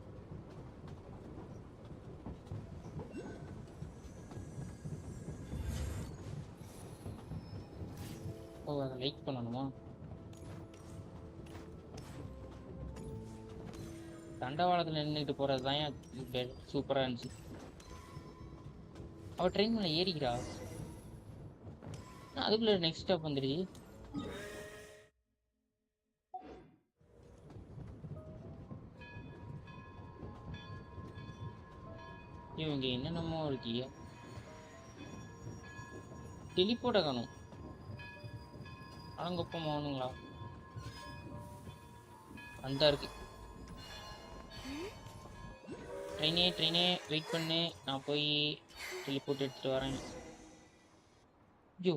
Speaker 1: ஓ, அதை லைக் பண்ணணுமா? தண்டவாளத்தில் நின்றுட்டு போகிறது தான் சூப்பராக இருந்துச்சு. அவள் ட்ரெயின் மேலே ஏறிக்கிறா. அதுக்குள்ள நெக்ஸ்ட் ஸ்டாப் வந்துடுச்சு. இவங்க என்னென்னமோ இருக்கிய. டெலிபோர்ட்டை காணும். அலங்கொப்பம் ஆகணுங்களா? அந்த இருக்கு. ட்ரெயினே வெயிட் பண்ணு, நான் போய் டெலிபோர்ட் எடுத்துட்டு வரேன். ஐயோ,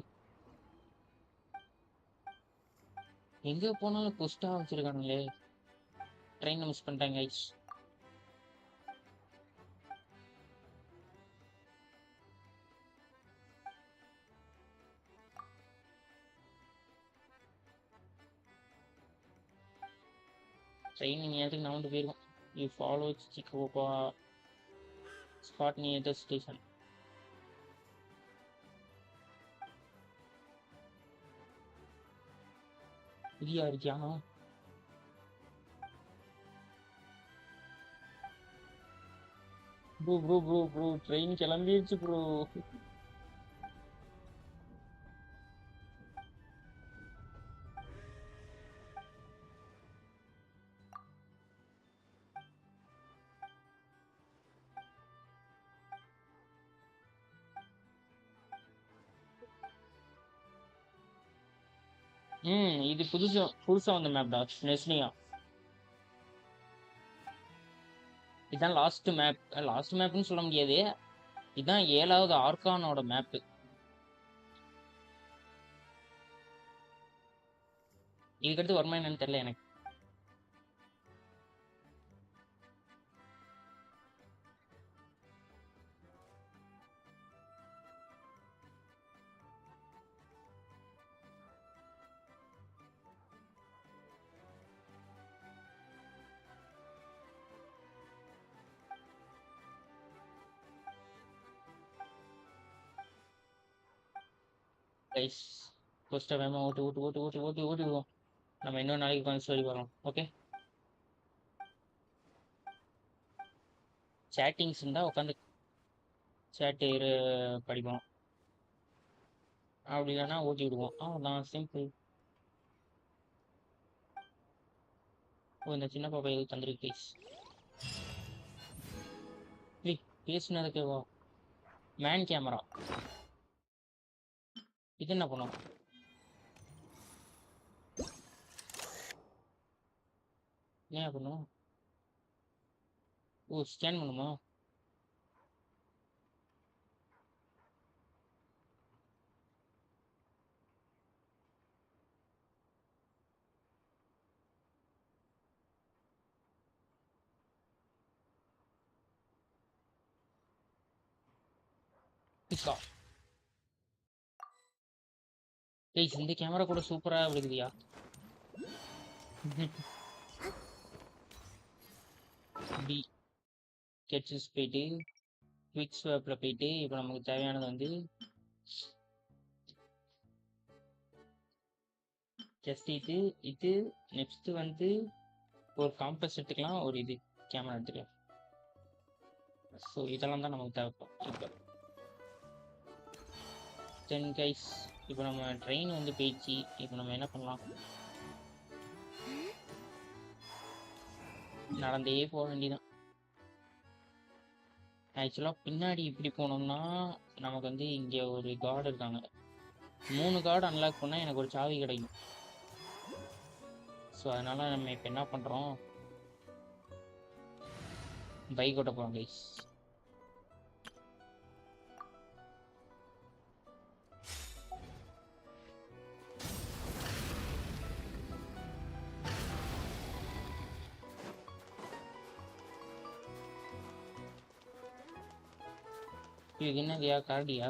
Speaker 1: எங்கே போனாலும் கொஸ்டாக வச்சுருக்கானுங்களே. ட்ரெயினை மிஸ் பண்ணிட்டாங்க கைஸ். ட்ரெயின் நேரத்துக்கு நவுண்டு போயிருக்கோம். யூ ஃபாலோ சிக்கோபா ஸ்பாட் நியர் த ஸ்டேஷன். இது யாரு தியானம்? ப்ரோ ட்ரெயின் கிளம்பிடுச்சு ப்ரோ. இது புதுசா வந்த மேப்டா, ஸ்னெஸ்னியா. இதுதான் லாஸ்ட் மேப்னு சொல்ல முடியாது. இதுதான் 7வது ஆர்கானோட மேப்பு. இதுக்கடுத்து வருமா என்னன்னு தெரியல எனக்கு. கைஸ் ஃபர்ஸ்ட் வேமா ஓட்டுவோம். நம்ம இன்னொரு நாளைக்கு உட்காந்து ஸ்டோரி வரோம். ஓகே, சேட்டிங்ஸ் இருந்தால் உட்காந்து சேட்டு படிப்போம். அப்படி இல்லைன்னா ஓட்டி விடுவோம். அவ்வளோதான், சிம்பிள். இந்த சின்ன பாப்பா எதுவும் தந்துருக்கு கைஸ். பேசுனதுக்கு வா. மேன் கேமரா இது என்ன பண்ணும்? ஏன் பண்ணும்? ஓ, ஸ்கேன் பண்ணுமா? கைஸ் இந்த கேமரா கூட சூப்பரா விழுகுதியா? பி கெட்சஸ் போயிட்டு குவிக் ஸ்வாப்ல போயிட்டு இப்போ நமக்கு தேவையானது வந்து ஜஸ்ட் இது நெக்ஸ்ட் வந்து ஒரு காம்பஸ் எடுத்துக்கலாம், ஒரு இது கேமரா எடுத்துக்கலாம். ஸோ இதெல்லாம் தான் நமக்கு தேவைப்படும் இப்போ. தென் கைஸ் இப்போ நம்ம ட்ரெயின் வந்து போயிடுச்சு. இப்போ நம்ம என்ன பண்ணலாம்? நடந்தே போக வேண்டியதான். ஆக்சுவலாக பின்னாடி இப்படி போனோம்னா நமக்கு வந்து இங்கே ஒரு கார்டு இருக்காங்க. 3 கார்டு அன்லாக் பண்ணால் எனக்கு ஒரு சாவி கிடைக்கும். ஸோ அதனால நம்ம இப்போ என்ன பண்ணுறோம்? பைக் ஓட்ட போகிறோம் கைஸ். இது என்னதியா கார்டியா?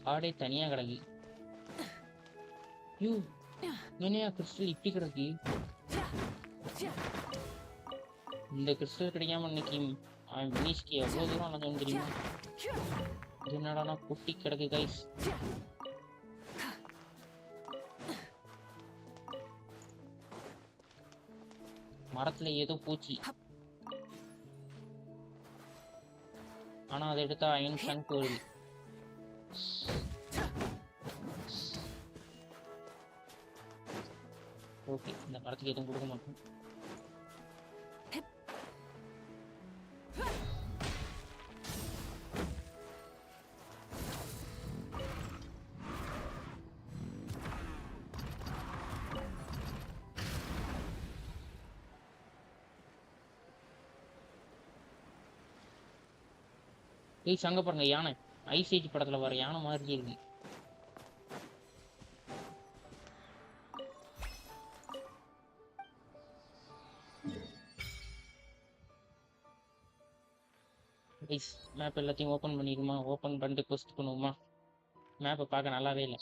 Speaker 1: கார்டே தனியா கிடக்கு. யூ என்னையா கிறிஸ்டல் இப்படி கிடக்கு? இந்த கிறிஸ்டல் கிடைக்காம இன்னைக்கு அவன் மினிஸ்க்கு எவ்வளோ தூரம் அலைஞ்சோம் தெரியுமா? இது என்னடா பொட்டி கிடக்கு கைஸ். மரத்துல ஏதோ பூச்சி, ஆனா அதை எடுத்தா அயன் சன் வருது. ஓகே, இந்த மரத்துக்கு எதுவும் கொடுக்க மாட்டோம். அங்க பாருங்க யானை. ஐசேஜ் படத்துல வர யானை மாதிரி இருக்கு. மேப் எல்லாத்தையும் ஓபன் பண்ணிடுமா? ஓபன் பண்ணிட்டு போஸ்ட் பண்ணுவோமா? மேப்பை பார்க்க நல்லாவே இல்லை.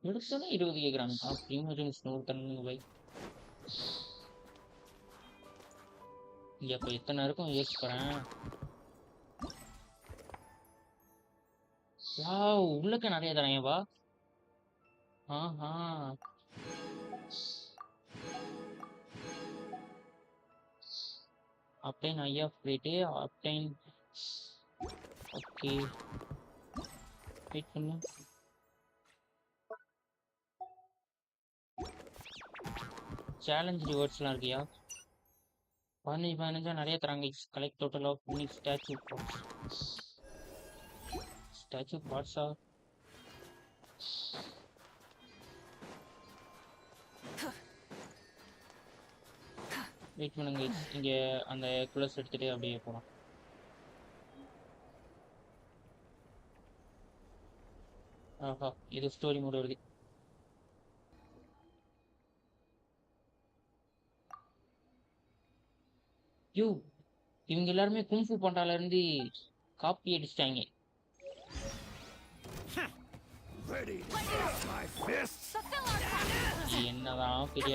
Speaker 1: எடுத்தோன்னே 20 கேட்குறாங்க. ப்ரீமோஜெம்ஸ் 100 பை. இங்க அப்ப எத்தனை இருக்கும் யோசிச்சு போறேன். உள்ளக்க நிறைய தரேன் வா. ஆஹா obtain eye of rate, obtain. Okay wait பண்ணு. சேலஞ்ச் ரிவார்ட்ஸ்லாம் இருக்கியா? 15 நிறைய தராங்க. Collect total of unique statue parts. Statue பார்ட்ஸா? வெயிட் பண்ணுங்க. இங்க அந்த குலஸ் எடுத்துட்டு அப்படியே போலாம். ஆஹா இது ஸ்டோரி மோட் வருது. யூ இவங்க எல்லாருமே குங்ஃபு பண்டால இருந்து காப்பி அடிச்சிட்டாங்க. என்னதான் பெரிய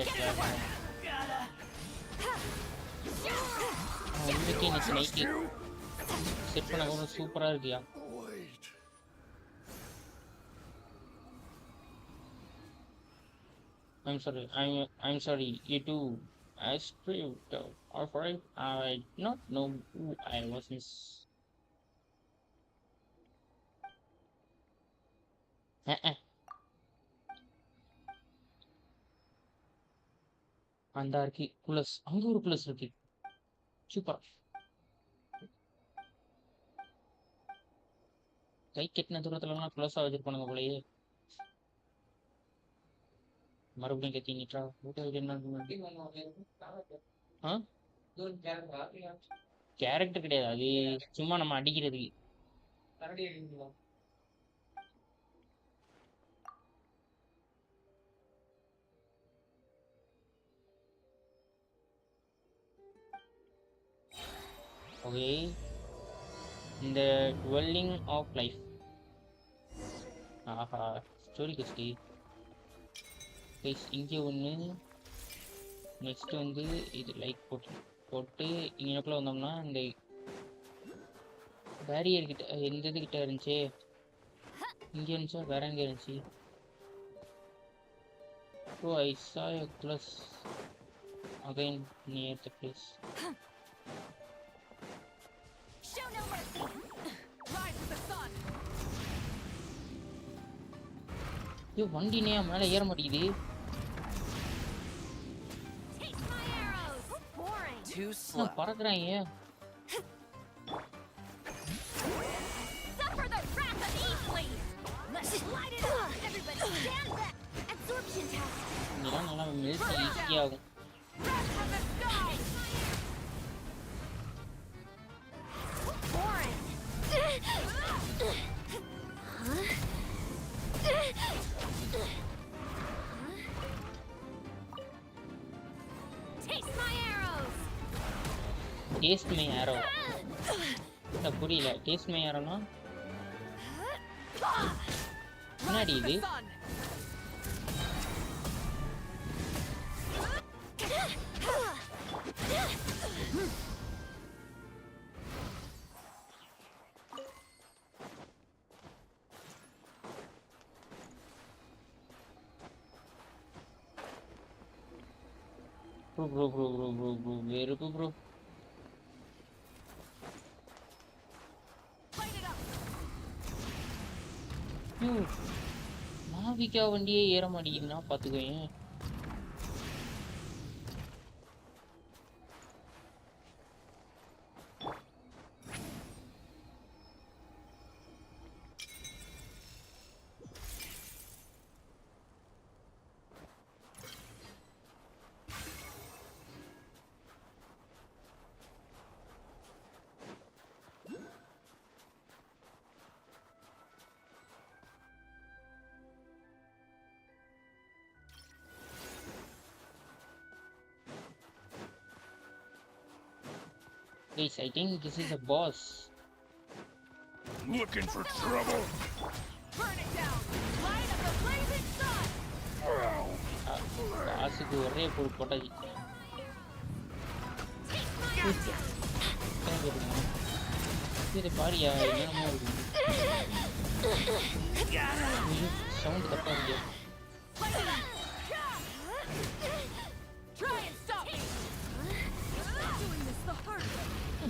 Speaker 1: இன்னைக்கு எனக்கு நைட்டு செட் பண்ண கூட சூப்பரா இருக்கியா? I'm sorry. You too. I screwed up. Alright, I did not know who I was. அந்த இருக்கு ப்ளஸ். அங்க ஒரு ப்ளஸ் இருக்கு. சூப்பர். கை கெட்டின தூரத்துலலாம் ப்ளஸ்ஸாக வச்சிருப்பானுங்க போலயே. மறுபடியும் கத்திங்கிட்டா கேரக்டர் கிடையாது, அது சும்மா நம்ம அடிக்கிறதுக்கு. ஓகே இந்த டுவெல்லிங் ஆஃப் லைஃப். ஆஹா ஸ்டோரி கஸ்டி இங்கே ஒன்று. நெக்ஸ்ட் வந்து இது லைட் போட்டு இங்கேக்குள்ள வந்தோம்னா இந்த பேரியர் கிட்ட எந்த இது கிட்ட இருந்துச்சு? இங்கே இருந்துச்சா வேற எங்கே இருந்துச்சு? ஓ ஐ saw a plus again near the place. ஐயோ வண்டினே மேலே ஏற மாட்டேங்குது. பறக்குறாங்க. இதெல்லாம் நல்லா மெல்ட் ஈஸியாகும். டேஸ்ட் மை ஆரோ. புரியல. டேஸ்ட் மை ஆரோனா முன்னாடி இது bro வெறுப்பு ப்ரோ. நாவிகா வண்டியே ஏற மாட்டேங்குதுன்னா பாத்துக்கோங்க. Guys, I think this is a boss.
Speaker 14: Looking for trouble?
Speaker 8: Burn it down! Light up the blazing sun!
Speaker 1: காசுக்கு ஒரே போட்டாச்சு. இது பாரியா என்னமோ இருக்கு. சவுண்ட் தப்பா இருக்கு.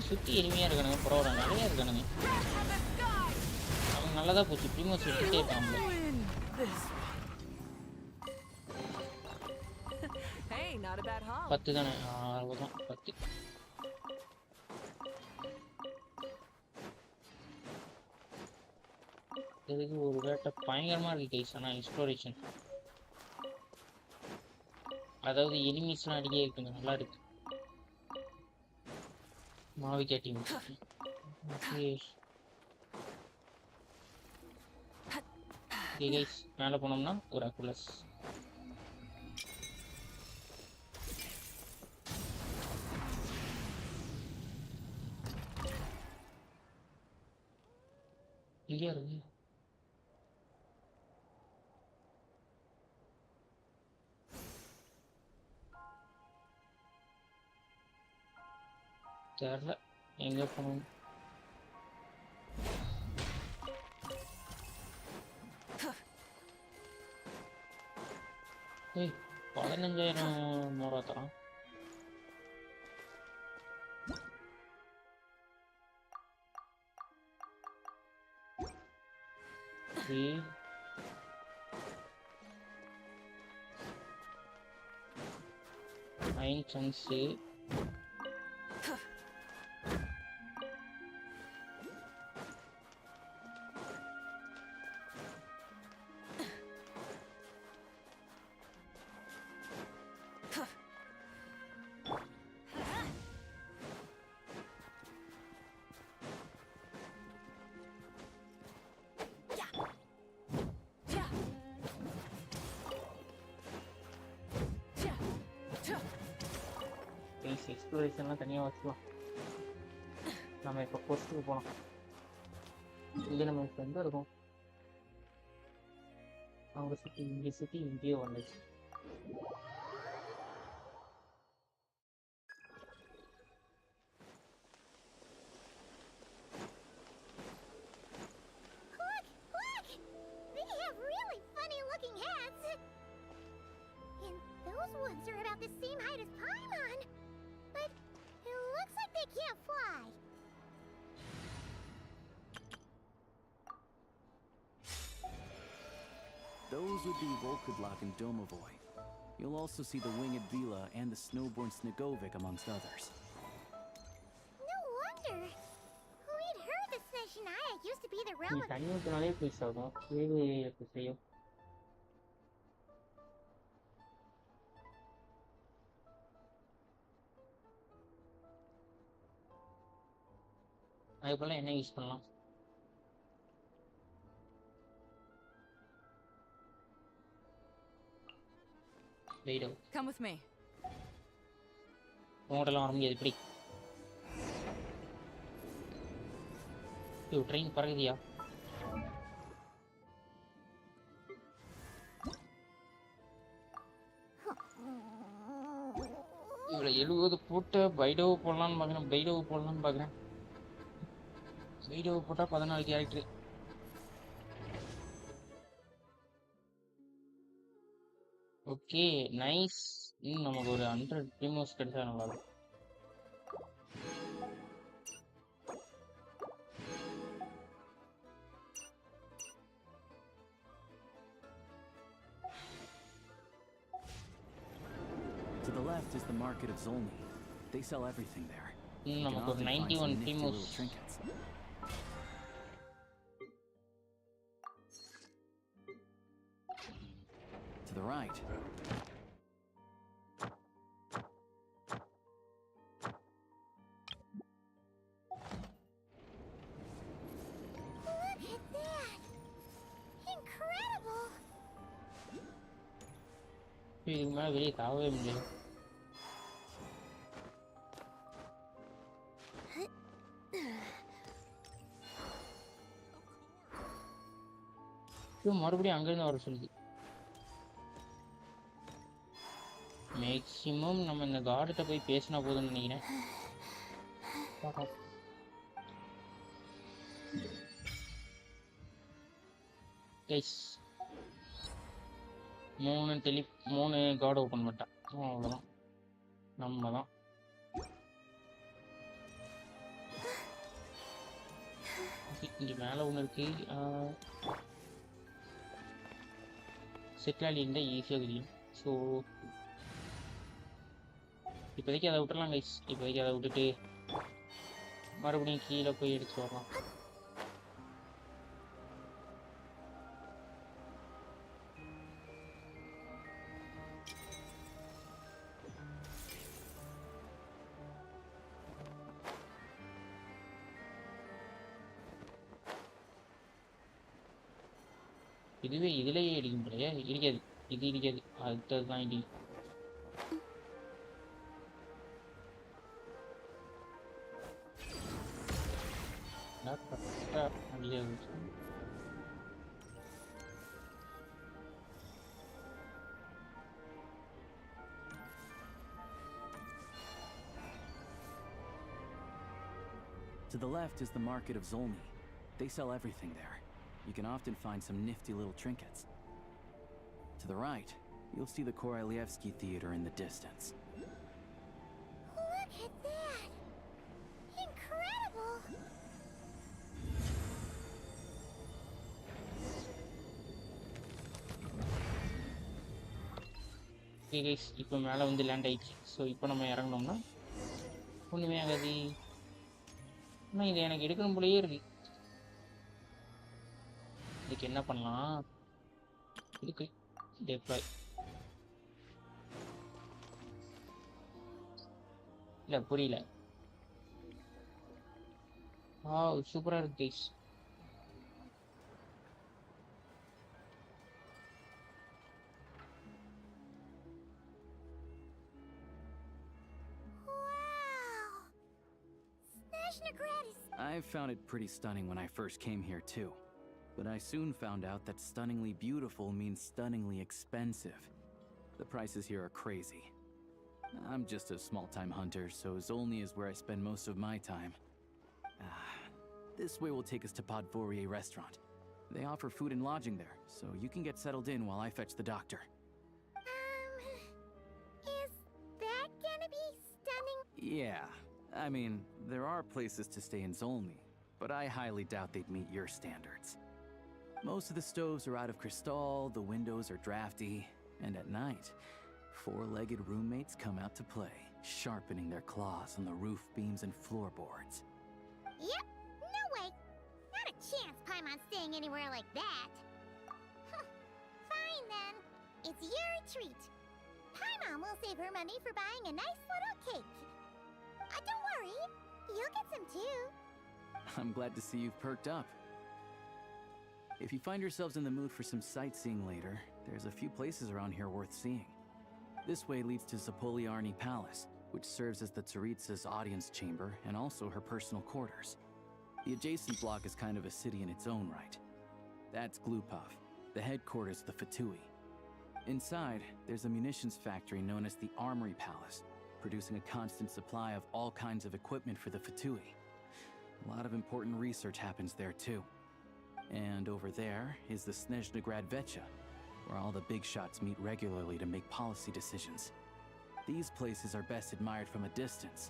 Speaker 1: சுத்தி எளிமையா இருக்கானுங்க, பரவாயில்ல நிறைய இருக்கானுங்க. அவங்க நல்லதா போச்சு, ப்ரிமோஸ் எடுத்துட்டே இருக்காங்க. பத்து தானே, அவ்வளோதான் 10. இதுக்கு ஒரு வேட்டை பயங்கரமா இருக்கு கைஸ். ஆனால் எக்ஸ்ப்ளோரேஷன், அதாவது எனிமீஸ்லாம் அடிக்கே இருக்குங்க, நல்லா இருக்கு. மாவிக்கா டீம் கைஸ். மேலே போனோம்னா ஒரு அக்குலஸ். இங்கே இருக்கு. தெரியல எங்க போகணும். ஏய் 15,000 மோரா தரான். Nine sons. எக்ஸ்ப்ளோரேஷன்லாம் தனியாக வச்சுக்கலாம். நம்ம இப்போ போஸ்ட்டுக்கு போனோம். இங்கே நம்ம ஃப்ரெண்டாக இருக்கும். அவங்க சுற்றி இங்கே சுற்றி இங்கேயே வந்துச்சு.
Speaker 11: Those would be Volkudlak and Domovoy. You'll also see the winged Vila and the snowborn Snegovic amongst others.
Speaker 5: No wonder. We'd heard that Snezhnaya used to be the realm of...
Speaker 1: தனியாலே போய் சொல்றோம். வேறு செய்யும். அதுக்குள்ள என்ன யூஸ் பண்ணலாம்? VIVO.
Speaker 8: Come with me.
Speaker 1: உங்கள்கிட்டலாம் வர முடியாது இப்படி. ட்ரெயின் பறகுதியா? இவ்வளோ 70 போட்டு VIVO போடலான்னு பார்க்குறேன். VIVO போடலான்னு பார்க்குறேன். VIVO போட்டால் 14 கேரக்டரு. Okay nice. நமக்கு ஒரு 100 Primoes கிடைச்சா நல்லா இருக்கும்.
Speaker 11: To the left is the market of Zolny. They sell everything there.
Speaker 1: நமக்கு ஒரு 91 Primoes.
Speaker 11: To the right.
Speaker 5: Look at that! Incredible!
Speaker 1: இதுக்கு மேலே வெளியே தாவவே முடியாது. மறுபடியும் அங்கிருந்து வர சொல்லுது. மேக்ஸிமம் நம்ம இந்த கார்டுகிட்ட போய் பேசினா போதும்னு நினைக்கிறேன். கைஸ் 3 கார்டு ஓப்பன் பண்ணிட்டேன். அவ்வளோதான், நம்ம தான். இங்கே மேலே ஒன்று இருக்கு. செட்டில் இருந்தால் ஈஸியாக தெரியும். ஸோ இப்போதைக்கு அதை விட்டுறலாம் கைஸ். இப்போதைக்கு அதை விட்டுட்டு மறுபடியும் கீழே போய் எடுத்துட்டு வரலாம். இதுவே இதுலயே இடிக்கும் போலயே. இருக்காது, இது இருக்காது, அடுத்ததுதான் இடி.
Speaker 11: To the left is the market of Zolny. They sell everything there. You can often find some nifty little trinkets. To the right, you'll see the Korolyevsky Theater in the distance.
Speaker 5: Look at that! Incredible!
Speaker 1: Okay guys, இப்போ மேலே வந்து land ஆயிடுச்சு. So இப்போ நம்ம இறங்கணும்னா ஒன்றுமே ஆகாது. ஆனால் இது எனக்கு எடுக்கணும் போலயே இருக்கு. இதுக்கு என்ன பண்ணலாம்? இதுக்கு டெப்ளாய் இல்லை, புரியல. சூப்பராக இருக்கு guys.
Speaker 11: I found it pretty stunning when I first came here too. But I soon found out that stunningly beautiful means stunningly expensive. The prices here are crazy. I'm just a small-time hunter, so Zolny is where I spend most of my time. This way will take us to Podvorier restaurant. They offer food and lodging there, so you can get settled in while I fetch the doctor.
Speaker 5: Is that gonna be stunning?
Speaker 11: Yeah, I mean, there are places to stay in Zolny, but I highly doubt they'd meet your standards. Most of the stoves are out of crystal, the windows are drafty, and at night, four-legged roommates come out to play, sharpening their claws on the roof beams and floorboards.
Speaker 5: Yep, no way. Not a chance Paimon's staying anywhere like that. Fine then. It's your treat. Paimon will save her money for buying a nice little cake. Don't worry, you'll get some too.
Speaker 11: I'm glad to see you've perked up. If you find yourselves in the mood for some sightseeing later, there's a few places around here worth seeing. This way leads to Zapoliarny Palace, which serves as the Tsaritsa's audience chamber and also her personal quarters. The adjacent block is kind of a city in its own right. That's Glupov, the headquarters of the Fatui. Inside, there's a munitions factory known as the Armory Palace, producing a constant supply of all kinds of equipment for the Fatui. A lot of important research happens there too. And over there is the Snezhnaya Vecha, where all the big shots meet regularly to make policy decisions. These places are best admired from a distance.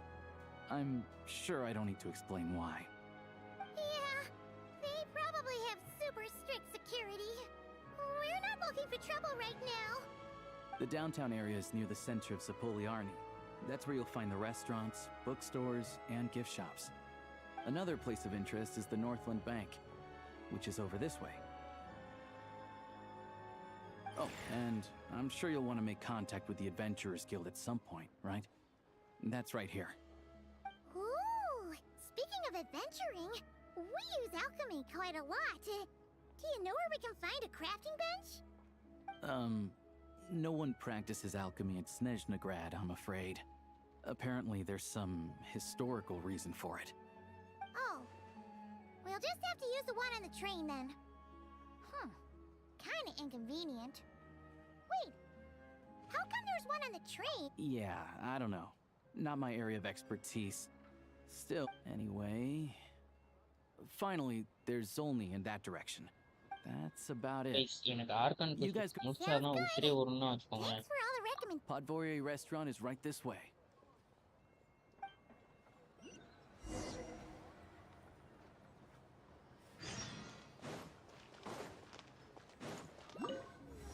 Speaker 11: I'm sure I don't need to explain why.
Speaker 5: Yeah, they probably have super strict security. We're not looking for trouble right now.
Speaker 11: The downtown area is near the center of Zapoliarny. That's where you'll find the restaurants, bookstores, and gift shops. Another place of interest is the Northland Bank, which is over this way. Oh, and I'm sure you'll want to make contact with the Adventurers Guild at some point, right? That's right here.
Speaker 5: Ooh, speaking of adventuring, we use alchemy quite a lot. Do you know where we can find a crafting bench?
Speaker 11: No one practices alchemy at Snezhnaya, I'm afraid. Apparently there's some historical reason for it.
Speaker 5: Oh. We'll just have to use the one on the train then. kinda inconvenient. Wait, how come there's one on the train?
Speaker 11: Yeah, I don't know. Not my area of expertise. Still, anyway... Finally, there's Zolny in that direction. That's about it. You guys go. Podvorye restaurant is right this way.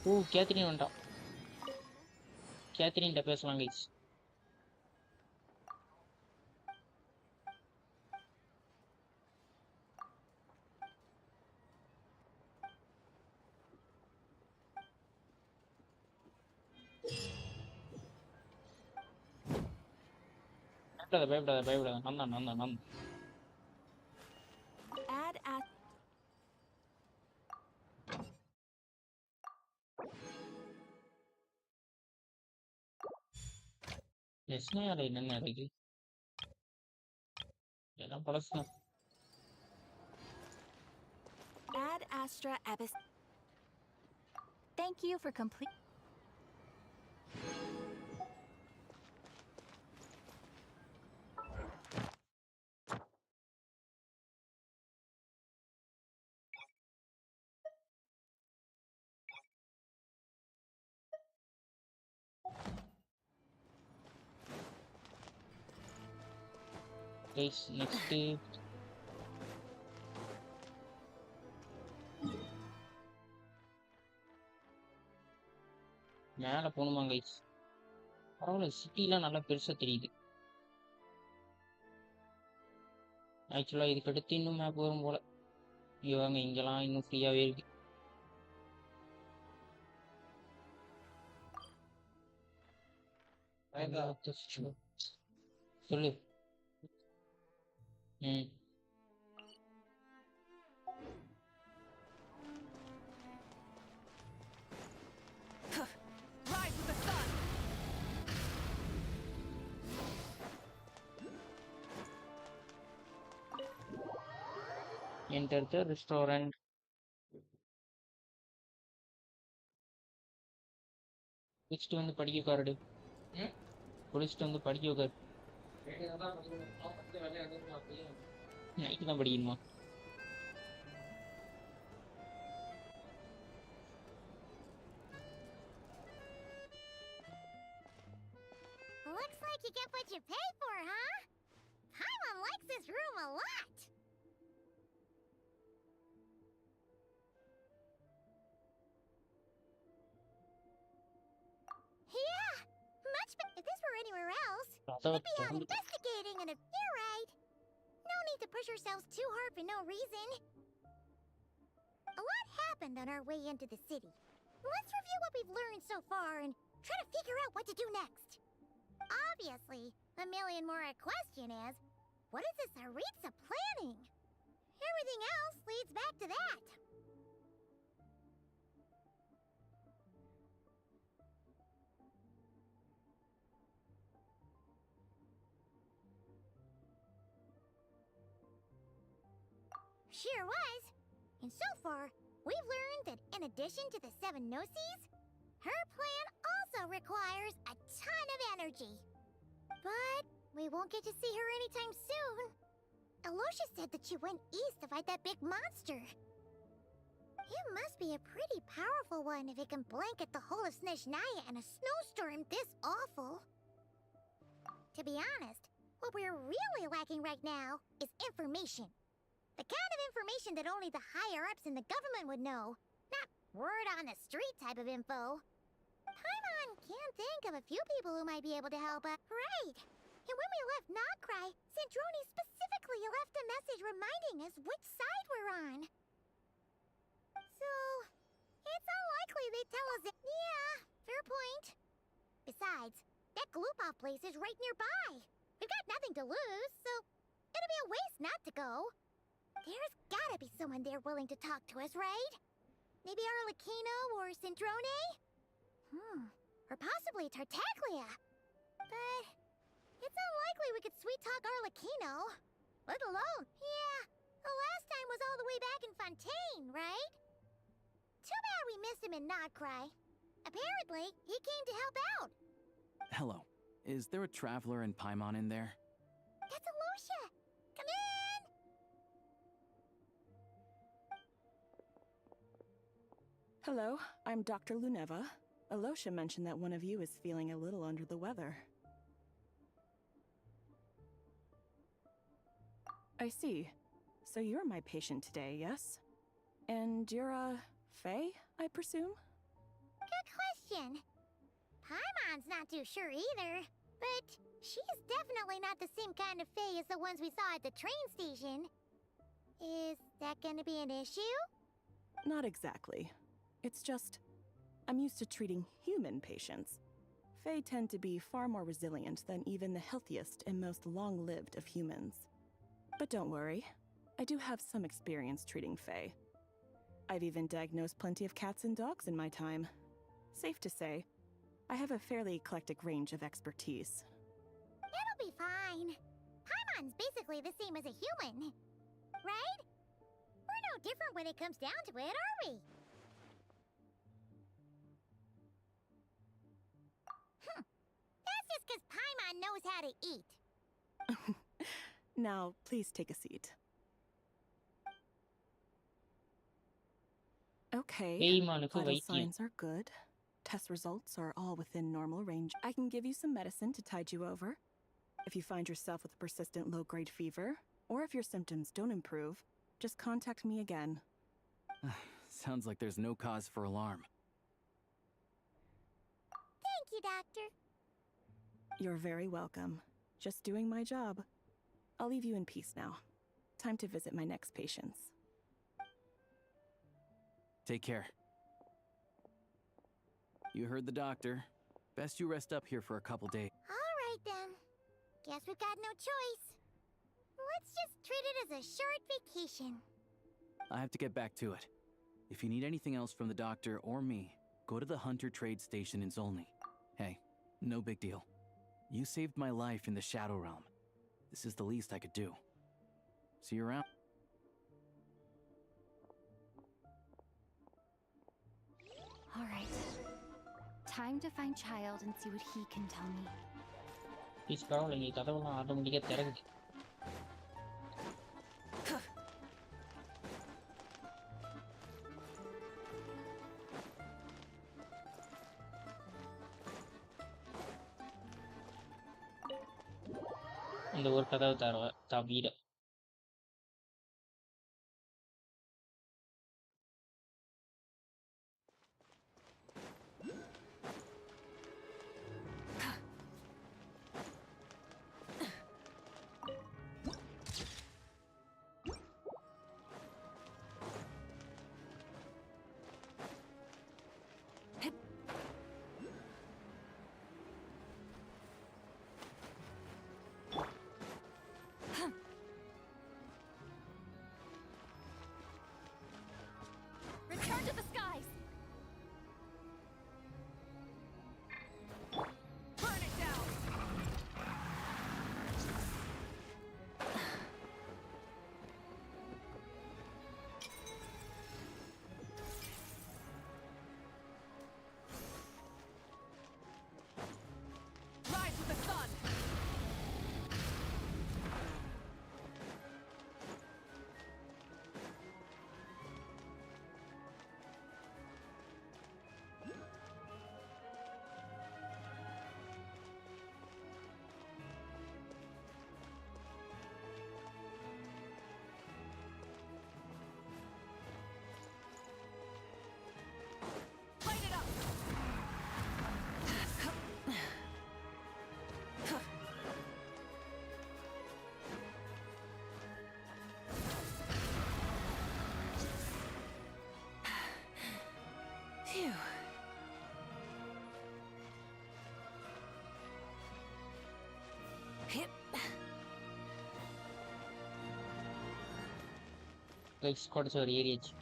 Speaker 1: Oh, Catherine went up. Catherine, the best language. பயப்படாத நான்
Speaker 15: Add at
Speaker 1: Snezhnaya என்னங்க இருக்கு எல்லாம் பழசு
Speaker 15: Ad Astra Abyss.
Speaker 10: Thank you for complete.
Speaker 1: Guys, next மேல போணுமா guys பரவாயில்ல சிட்டிலாம் நல்லா பெருசா தெரியுது ஆக்சுவலா இதுக்கு அடுத்து இன்னும் மேப் வரும் போல இவங்க இங்கெல்லாம் இன்னும் ஃப்ரீயாவே இருக்கு சொல்லு
Speaker 15: Rise with the sun.
Speaker 1: Enter the restaurant. குளிச்சுட்டு வந்து படிக்க உட்காருடு குளிச்சுட்டு வந்து படிக்க உட்காரு நைட்டு தான் படிக்கணுமா
Speaker 5: Looks like you get what you pay for, huh? Paimon likes this room a lot. Yeah, much better. If this were anywhere else, we'd be out investigating and you're right. No need to push ourselves too hard for no reason. A lot happened on our way into the city. Let's review what we've learned so far and try to figure out what to do next. Obviously, the million-more question is, what is this Tsaritsa planning? Everything else leads back to that. Sure was. And so far, we've learned that in addition to the 7 Gnosis, her plan also requires a ton of energy. But we won't get to see her anytime soon. Aloysia said that she went east to fight that big monster. It must be a pretty powerful one if it can blanket the whole of Snezhnaya in a snowstorm this awful. To be honest, what we're really lacking right now is information. The kind of information that only the higher-ups in the government would know. Not word-on-the-street type of info. Paimon can think of a few people who might be able to help us. Right! And when we left Nagcry, Sandroni specifically left a message reminding us which side we're on. So, it's unlikely they'd tell us that. Yeah, fair point. Besides, that Gloopov place is right nearby. We've got nothing to lose, so it'll be a waste not to go. There's gotta be someone there willing to talk to us, right? Maybe Arlecchino or Sandrone? Or possibly Tartaglia. But it's unlikely we could sweet-talk Arlecchino. Let alone, yeah, the last time was all the way back in Fontaine, right? Too bad we missed him in Notcry. Apparently, he came to help out.
Speaker 11: Hello. Is there a traveler in Paimon in there?
Speaker 5: That's Alosha! Come in!
Speaker 15: Hello, I'm Dr. Luneva. Alosha mentioned that one of you is feeling a little under the weather. I see. So you're my patient today, yes? And you're Fae, I presume?
Speaker 5: Good question. Paimon's not too sure either, but she's definitely not the same kind of Fae as the ones we saw at the train station. Is that gonna be an issue?
Speaker 15: Not exactly. It's just, I'm used to treating human patients. Fae tend to be far more resilient than even the healthiest and most long-lived of humans. But don't worry, I do have some experience treating Fae. I've even diagnosed plenty of cats and dogs in my time. Safe to say, I have a fairly eclectic range of expertise.
Speaker 5: It'll be fine. Paimon's basically the same as a human, right? We're no different when it comes down to it, are we? That's just because Paimon knows how to eat.
Speaker 15: Now, please take a seat. Okay,
Speaker 1: Paymonukku
Speaker 15: vital
Speaker 1: வைத்தியம்.
Speaker 15: signs are good. Test results are all within normal range. I can give you some medicine to tide you over. If you find yourself with persistent low-grade fever, or if your symptoms don't improve, just contact me again.
Speaker 11: Sounds like there's no cause for alarm.
Speaker 5: Thank you, Doctor.
Speaker 15: You're very welcome. Just doing my job. I'll leave you in peace now. Time to visit my next patients.
Speaker 11: Take care. You heard the doctor. Best you rest up here for a couple days.
Speaker 5: All right, then. Guess we've got no choice. Let's just treat it as a short vacation.
Speaker 11: I have to get back to it. If you need anything else from the doctor or me, go to the Hunter Trade Station in Zolny. Hey, no big deal. You saved my life in the Shadow Realm. This is the least I could do. See you around.
Speaker 3: All right. Time to find Child and see what he can tell me.
Speaker 1: Please, பரவாயில்ல, நீ கதவெல்லாம் ஆட்டோமேட்டிக்கா திறக்குது. இந்த ஒரு கதவை தவிர.
Speaker 3: Return to the skies! Burn it down! Rise with the sun! Light it up!
Speaker 15: Phew. Hip.
Speaker 1: Guys, கொடைச்ச ஒரு ஏரியாச்சு.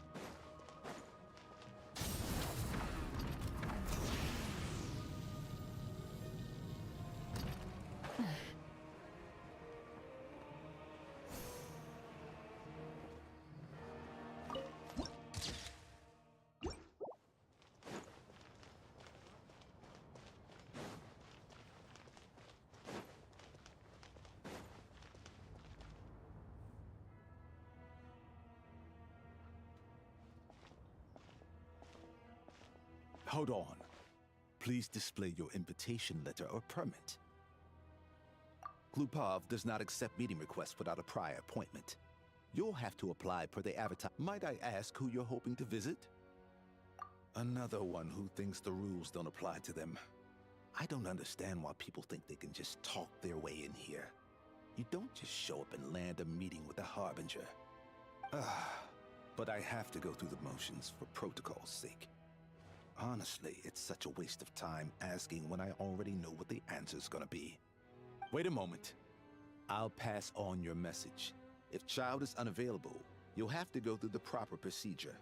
Speaker 4: Hold on. Please display your invitation letter or permit. Glupov does not accept meeting requests without a prior appointment. You'll have to apply per the avatar. Might I ask who you're hoping to visit? Another one who thinks the rules don't apply to them. I don't understand why people think they can just talk their way in here. You don't just show up and land a meeting with a harbinger. But I have to go through the motions for protocol's sake. Honestly, it's such a waste of time asking when I already know what the answer's gonna be. Wait a moment. I'll pass on your message. If child is unavailable, you'll have to go through the proper procedure.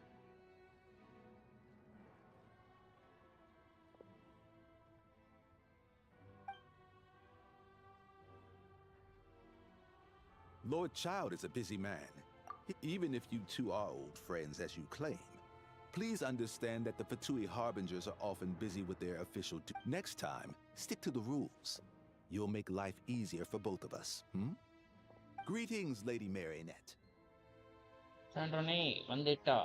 Speaker 4: Lord Child is a busy man. Even if you two are old friends as you claim, please understand that the Fatui Harbingers are often busy with their official Next time, stick to the rules. You'll make life easier for both of us, Greetings, Lady Marionette.
Speaker 1: Sandrone, vandetta.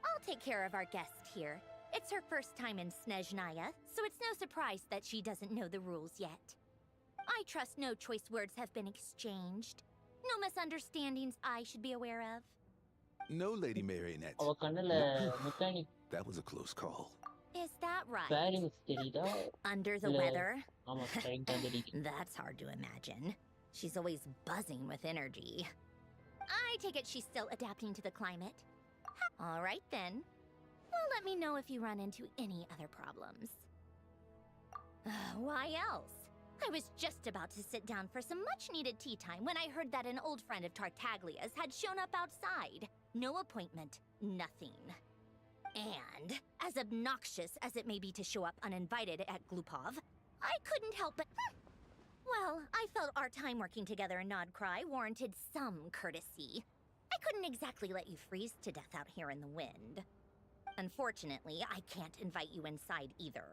Speaker 5: I'll take care of our guest here. It's her first time in Snezhnaya, so it's no surprise that she doesn't know the rules yet. I trust no choice words have been exchanged. No misunderstandings I should be aware of.
Speaker 4: No, Lady Marionette.
Speaker 1: அவ கண்ணுல mechanic
Speaker 4: That was a close call.
Speaker 5: Is that right?
Speaker 1: Bearings தெரியுதா?
Speaker 5: Under the
Speaker 1: இல்ல,
Speaker 5: weather?
Speaker 1: ஆமா, correct ஆ தெரியுது.
Speaker 5: That's hard to imagine. She's always buzzing with energy. I take it she's still adapting to the climate. All right then. Well, let me know if you run into any other problems. Why else? I was just about to sit down for some much-needed tea time when I heard that an old friend of Tartaglia's had shown up outside. No appointment, nothing. And, as obnoxious as it may be to show up uninvited at Glupov, I couldn't help but... Well, I felt our time working together in Nodcry warranted some courtesy. I couldn't exactly let you freeze to death out here in the wind. Unfortunately, I can't invite you inside either.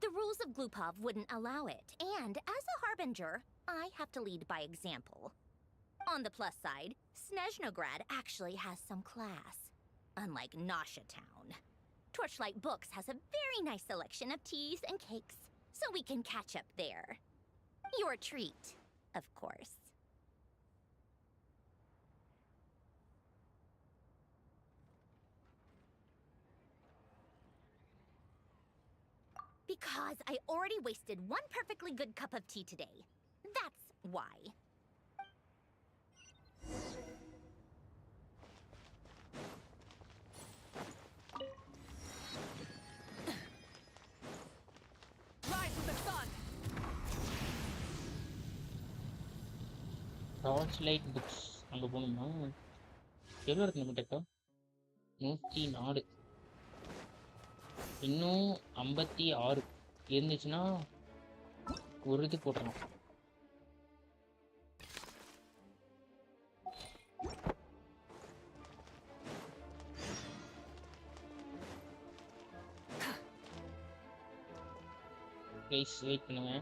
Speaker 5: The rules of Glupov wouldn't allow it, and as a harbinger, I have to lead by example. On the plus side, Snezhnograd actually has some class, unlike Nasha Town. Torchlight Books has a very nice selection of teas and cakes, so we can catch up there. Your treat, of course. Because I already wasted one perfectly good cup of tea today. That's why.
Speaker 8: Rise with the sun!
Speaker 1: Torchlight Books. அங்க போகணுமா? எவ்வளோ இருக்கு நம்ம கிட்ட? 104. இன்னும் 56 இருந்துச்சுன்னா ஒரு இது போட்டுரும். ப்ளீஸ் வெயிட் பண்ணுங்க.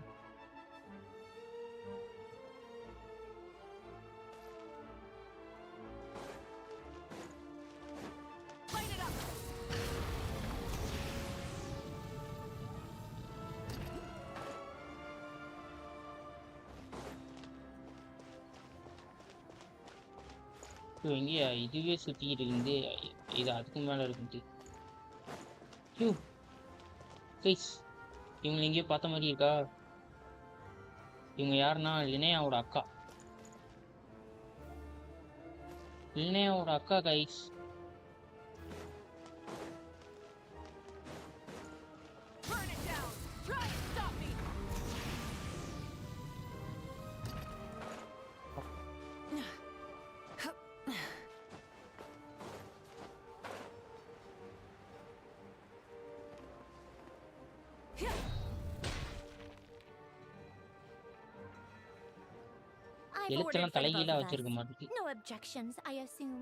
Speaker 1: எங்கேயா இதுவே சுத்திக்கிட்டு இருந்து இது அதுக்கு மேல இருக்குது. ப்ளீஸ் இவங்களை எங்கேயோ பார்த்த மாதிரி இருக்கா? இவங்க யாருன்னா லினேயாவோட அக்கா. லினேயாவோட அக்கா guys.
Speaker 5: No objections, I assume.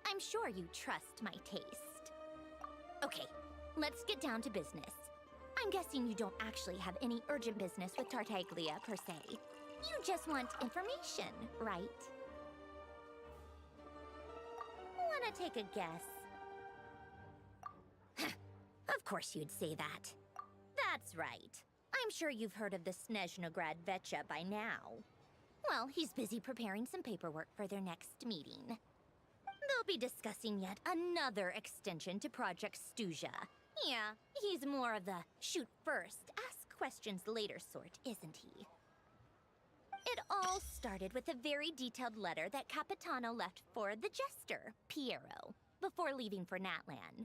Speaker 5: I'm sure you trust my taste. Okay, let's get down to business. I'm guessing you don't actually have any urgent business with Tartaglia per se. You just want information, right? Wanna take a guess? Of course you'd say that. That's right. I'm sure you've heard of the Snezhnaya Vetcha by now. Well, he's busy preparing some paperwork for their next meeting. They'll be discussing yet another extension to Project Stuzha. Yeah, he's more of the shoot first, ask questions later sort, isn't he? It all started with a very detailed letter that Capitano left for the jester, Piero, before leaving for Natlan.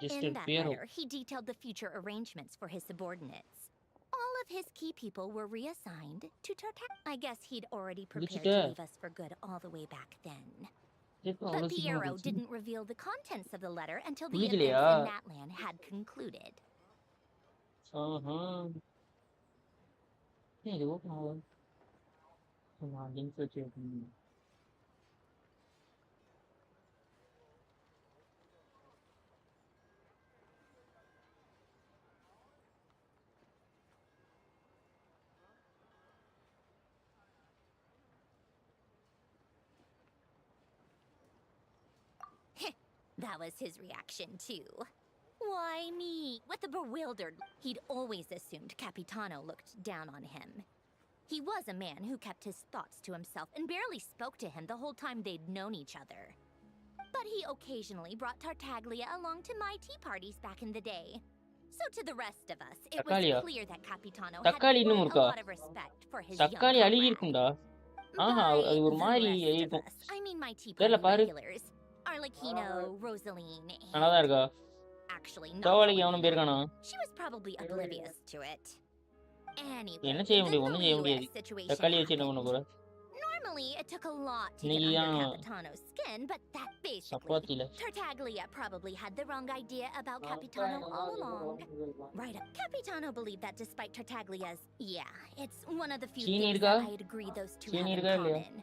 Speaker 5: In that letter, he detailed the future arrangements for his subordinates. All of his key people were reassigned to Tartak. I guess he'd already prepared to leave us for good all the way back then. But Piero didn't reveal the contents of the letter until the events in Natlan had concluded. That was his reaction, too. Why me? With a bewildered... He'd always assumed Capitano looked down on him. He was a man who kept his thoughts to himself and barely spoke to him the whole time they'd known each other. But he occasionally brought Tartaglia along to my tea parties back in the day. So to the rest of us, it was clear that Capitano had quite a lot of respect for his young comrade. By the rest of us, I mean my tea party regulars. Arlecchino, Rosaline, and... Actually, not Arlecchino. She was probably oblivious to it. Anyway, the Nui situation happened. Normally, it took a lot to get under Capitano's skin, but that basically... Tartaglia probably had the wrong idea about Capitano all along. Right up. Capitano believed that despite Tartaglia's... Yeah, it's one of the few things that I'd agree those two have in common.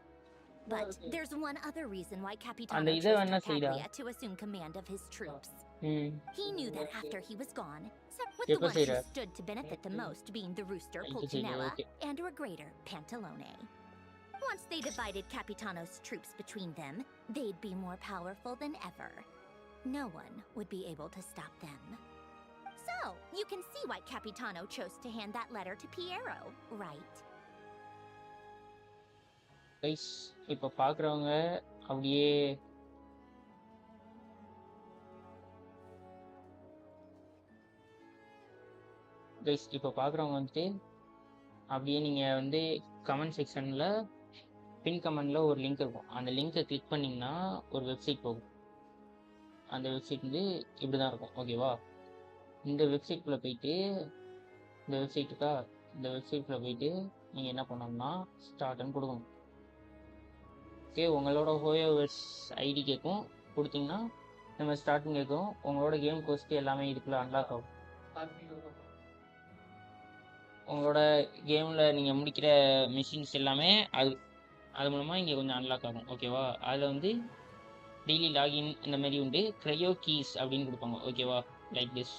Speaker 5: But there's one other reason why Capitano chose Tartaglia to assume command of his troops. He knew that after he was gone, with the ones who stood to benefit the most being the rooster Pulcinella and Regrator Pantalone. Once they divided Capitano's troops between them, they'd be more powerful than ever. No one would be able to stop them. So, you can see why Capitano chose to hand that letter to Piero, right?
Speaker 1: Guys, இப்போ பார்க்குறவங்க அப்படியே வந்துட்டு அப்படியே நீங்கள் வந்து comment செக்ஷனில் பின் கமெண்டில் ஒரு லிங்க் இருக்கும். அந்த லிங்க்கை கிளிக் பண்ணிங்கன்னா ஒரு வெப்சைட் போகும். அந்த வெப்சைட் வந்து இப்படி தான் இருக்கும், ஓகேவா? இந்த வெப்சைட்குள்ளே போயிட்டு இந்த வெப்சைட்டில் போயிட்டு நீங்கள் என்ன பண்ணணும்னா ஸ்டார்ட்னு கொடுக்கணும். ஓகே, உங்களோட ஹோயோவர்ஸ் ஐடி கேட்கும், கொடுத்தீங்கன்னா நம்ம ஸ்டார்ட்னு கேட்கும். உங்களோட கேம் கோஸ்ட்டு எல்லாமே இதுக்குள்ளே அன்லாக் ஆகும். உங்களோட கேமில் நீங்கள் முடிக்கிற மிஷின்ஸ் எல்லாமே அது மூலமாக இங்கே கொஞ்சம் அன்லாக் ஆகும், ஓகேவா? அதில் வந்து டெய்லி லாகின் இந்த மாதிரி உண்டு. க்ரையோ கீஸ் அப்படின்னு கொடுப்பாங்க, ஓகேவா? Like this.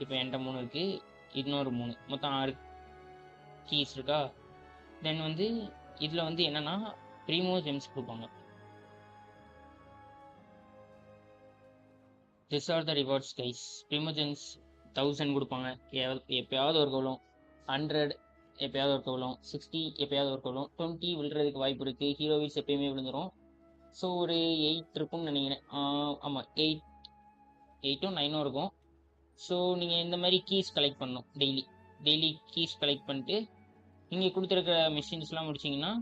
Speaker 1: இப்போ என்கிட்ட 3 இருக்குது, இன்னொரு 3, மொத்தம் 6 கீஸ் இருக்கா? தென் வந்து இதில் வந்து என்னென்னா ப்ரீமோஜெம்ஸ் கொடுப்பாங்க. This are the rewards guys. Primogems 1000 கொடுப்பாங்க, எப்பயாவது ஒரு கவலம். 100 எப்பயாவது ஒரு கவலம். 60 எப்பயாவது ஒரு கவலம். 20 விழுறதுக்கு வாய்ப்பு இருக்குது. ஹீரோவிஸ் எப்பயுமே விழுந்துடும். ஸோ ஒரு 8 இருக்கும்னு நினைக்கிறேன். ஆமாம், 8 9 இருக்கும். ஸோ நீங்கள் இந்த மாதிரி கீஸ் கலெக்ட் பண்ணணும். டெய்லி கீஸ் கலெக்ட் பண்ணிட்டு நீங்கள் கொடுத்துருக்க மிஷின்ஸ்லாம் முடிச்சிங்கன்னா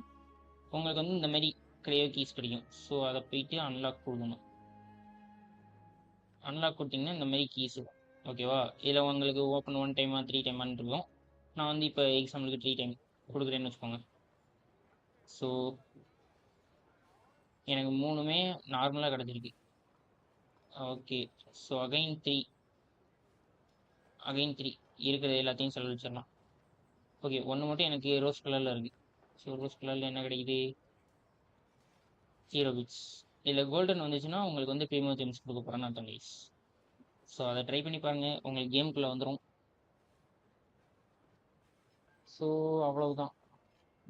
Speaker 1: உங்களுக்கு வந்து இந்த மாதிரி க்ரையோ கீஸ் கிடைக்கும். ஸோ அதை போயிட்டு அன்லாக் கொடுக்கணும். அன்லாக் கொடுத்தீங்கன்னா இந்த மாதிரி கீஸு, ஓகேவா? இதில் உங்களுக்கு ஓப்பன் 1 டைமா 3 டைமான்னு இருக்கும். நான் வந்து இப்போ எக்ஸாம்பிளுக்கு 3 டைம் கொடுக்குறேன்னு வச்சுக்கோங்க. ஸோ எனக்கு 3மே நார்மலாக கிடச்சிருக்கு. ஓகே, ஸோ அகைன் 3 இருக்கிறது எல்லாத்தையும் செலவழிச்சிடலாம். ஓகே, 1 மட்டும் எனக்கு ரோஸ் கலரில் இருக்குது. ஸோ ரோஸ் கலரில் என்ன கிடைக்குது? 0 பிட்ஸ். இதில் கோல்டன் வந்துச்சுன்னா உங்களுக்கு வந்து ப்ரீமோஜெம்ஸ் கொடுக்க போகிறேன்னு அர்த்தம் கைஸ். ஸோ அதை ட்ரை பண்ணி பாருங்கள், உங்களுக்கு கேமுக்குள்ளே வந்துடும். ஸோ அவ்வளவுதான்,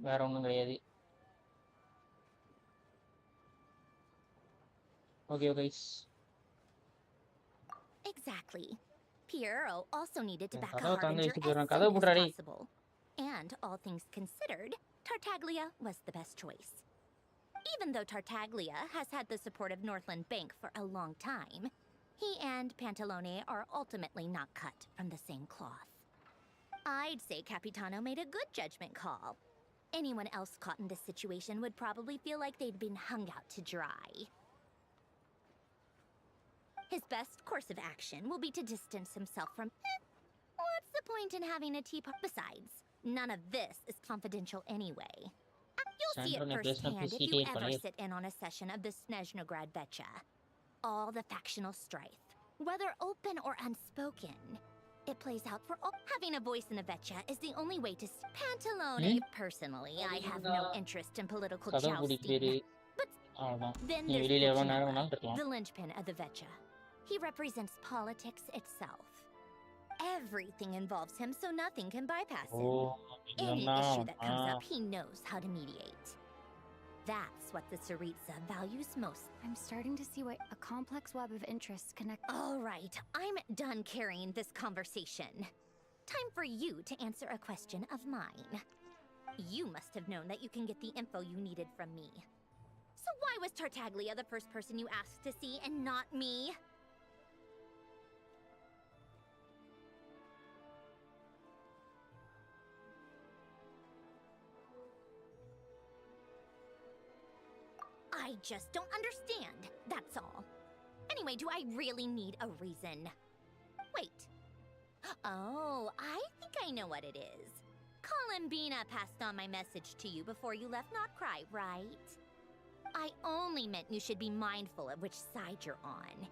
Speaker 1: வேற ஒன்றும் கிடையாது. Okay guys.
Speaker 5: Exactly. Piero also needed to back a
Speaker 1: கதவை திறந்து
Speaker 5: harbinger
Speaker 1: வச்சுட்டு
Speaker 5: as
Speaker 1: போயிடுறான்.
Speaker 5: soon
Speaker 1: கதவை
Speaker 5: as
Speaker 1: பூட்டுறாடி.
Speaker 5: possible. And all things considered, Tartaglia was the best choice. Even though Tartaglia has had the support of Northland Bank for a long time, he and Pantalone are ultimately not cut from the same cloth. I'd say Capitano made a good judgment call. Anyone else caught in this situation would probably feel like they'd been hung out to dry. His best course of action will be to distance himself from... What's the point in having a teapot? Besides, none of this is confidential anyway. You'll see it firsthand if you ever sit in on a session of the Snezhnaya Betcha. All the factional strife, whether open or unspoken, it plays out for all. Having a voice in a Betcha is the only way to... Pantalone, personally, I have no interest in political jousting. But then there's Pulcinella, the linchpin of the Vetcha. He represents politics itself. Everything involves him, so nothing can bypass him. Any issue that comes up, he knows how to mediate. That's what the Tsaritsa values most.
Speaker 3: I'm starting to see why a complex web of interests connect.
Speaker 5: All right, I'm done carrying this conversation. Time for you to answer a question of mine. You must have known that you can get the info you needed from me. So why was Tartaglia the first person you asked to see and not me? I just don't understand, that's all. Anyway, do I really need a reason? Wait. Oh, I think I know what it is. Columbina passed on my message to you before you left Not Cry, right? I only meant you should be mindful of which side you're on.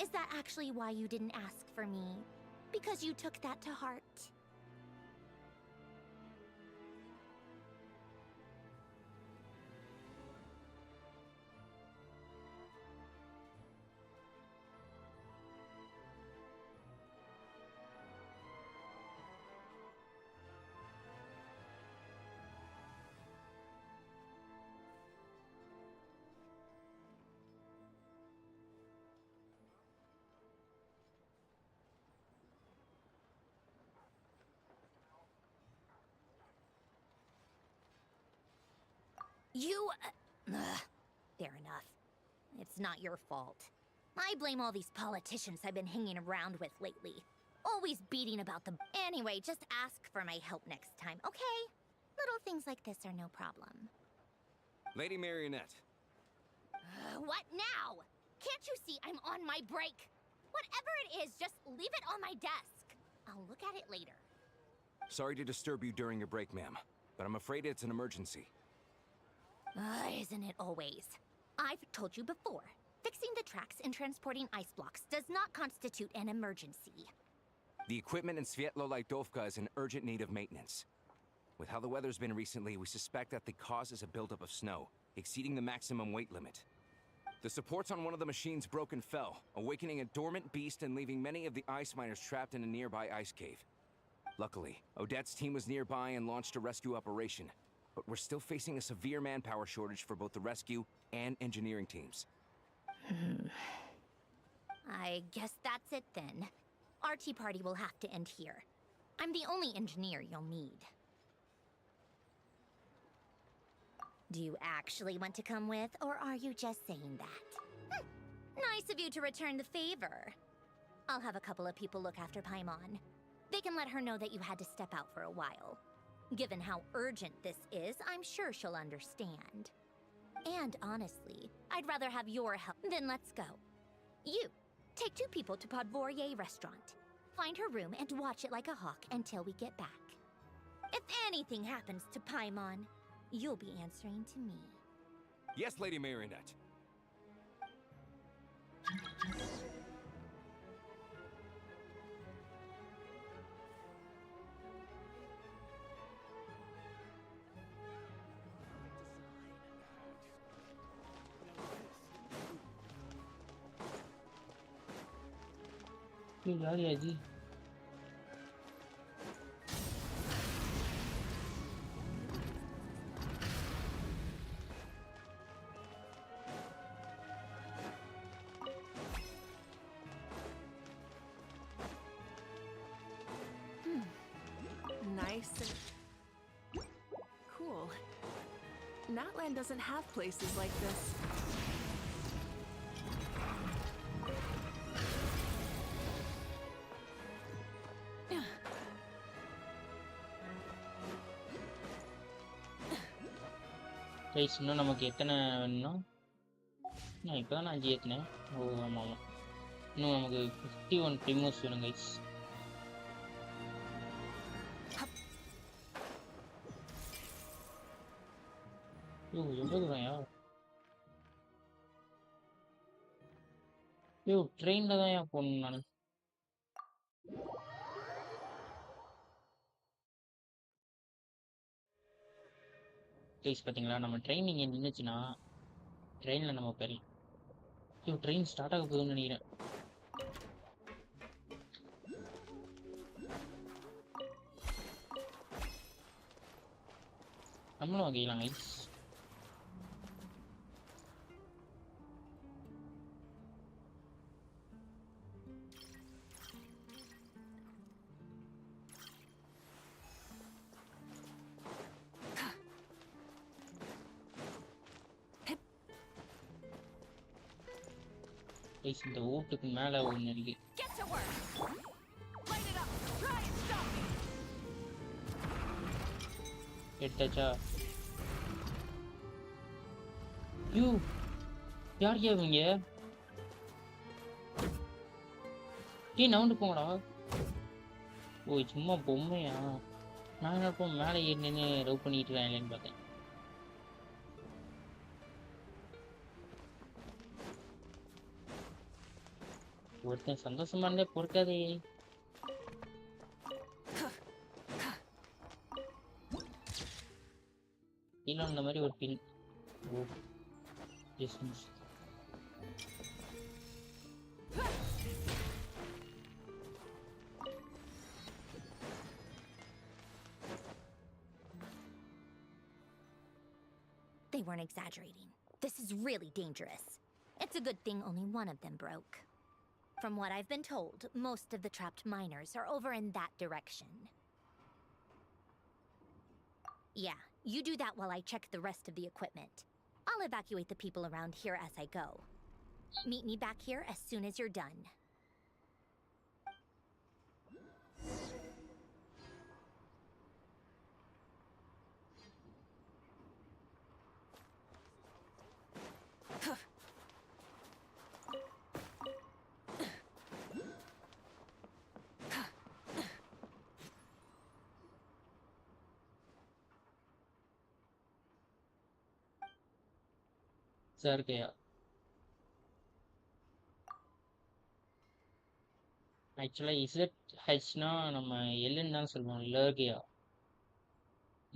Speaker 5: Is that actually why you didn't ask for me? Because you took that to heart? You... fair enough. It's not your fault. I blame all these politicians I've been hanging around with lately. Always beating about the... Anyway, just ask for my help next time, okay? Little things like this are no problem.
Speaker 13: Lady Marionette.
Speaker 5: What now? Can't you see I'm on my break? Whatever it is, just leave it on my desk. I'll look at it later.
Speaker 13: Sorry to disturb you during your break, ma'am, but I'm afraid it's an emergency.
Speaker 5: Isn't it always? I've told you before, fixing the tracks and transporting ice blocks does not constitute an emergency.
Speaker 13: The equipment in Svietlolaidovka is in urgent need of maintenance. With how the weather's been recently, we suspect that the cause is a buildup of snow, exceeding the maximum weight limit. The supports on one of the machines broke and fell, awakening a dormant beast and leaving many of the ice miners trapped in a nearby ice cave. Luckily, Odette's team was nearby and launched a rescue operation, but we're still facing a severe manpower shortage for both the rescue and engineering teams.
Speaker 5: I guess that's it then. Our tea party will have to end here. I'm the only engineer you'll need. Do you actually want to come with, or are you just saying that? Nice of you to return the favor. I'll have a couple of people look after Paimon. They can let her know that you had to step out for a while. Given how urgent this is, I'm sure she'll understand. And honestly, I'd rather have your help. Then let's go. You, take 2 people to Podvorye restaurant. Find her room and watch it like a hawk until we get back. If anything happens to Paimon, you'll be answering to me.
Speaker 13: Yes, Lady Marionette.
Speaker 1: ये यार ये जी
Speaker 7: nice and cool. Natland doesn't have places like this.
Speaker 1: Guys இன்னும் நமக்கு எத்தனை வேணும்னா நான் இப்போ தான் 5 ஏற்றினேன். ஓ ஆமாம் ஆமாம், இன்னும் நமக்கு 51 ப்ரிமோஸ் வேணும் கைஸ். ஐயோ எவ்வளோ தூரம்யா? ஐயோ ட்ரெயினில் தான் ஏன் போகணும் நான். கைஸ் பார்த்தீங்களா, நம்ம ட்ரெயின் இங்கே நின்றுச்சுன்னா ட்ரெயினில் நம்ம போயிடலாம். ஐயோ ட்ரெயின் ஸ்டார்ட் ஆக போகுதுன்னு நினைக்கிறேன். நம்மளும் வாங்கிக்கலாம் கைஸ். கைஸ் இந்த ஓட்டுக்கு மேலே ஒன்று இருக்கு. எடுத்தாச்சா? யூ யார் இவங்க? நவுண்டு போங்கடா. ஓ சும்மா பொம்மையா? நான் என்னப்போ மேலே ஏறினு ரவ் பண்ணிட்டு இருக்கேன் பார்த்தேன். ஒருத்தன் சந்தோஷமா இருந்தே பொறுக்காதே. கீழே இந்த மாதிரி ஒரு பின். ஓ distance.
Speaker 5: They weren't exaggerating. This is really dangerous. It's a good thing only one of them broke. From what I've been told, most of the trapped miners are over in that direction. Yeah, you do that while I check the rest of the equipment. I'll evacuate the people around here as I go. Meet me back here as soon as you're done.
Speaker 1: Sir Kaeya ஆக்சுவலாக Z ஹெச்னா நம்ம எல்லுன்னு தான் சொல்லுவோம். லர்கியா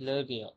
Speaker 1: லர்கியா.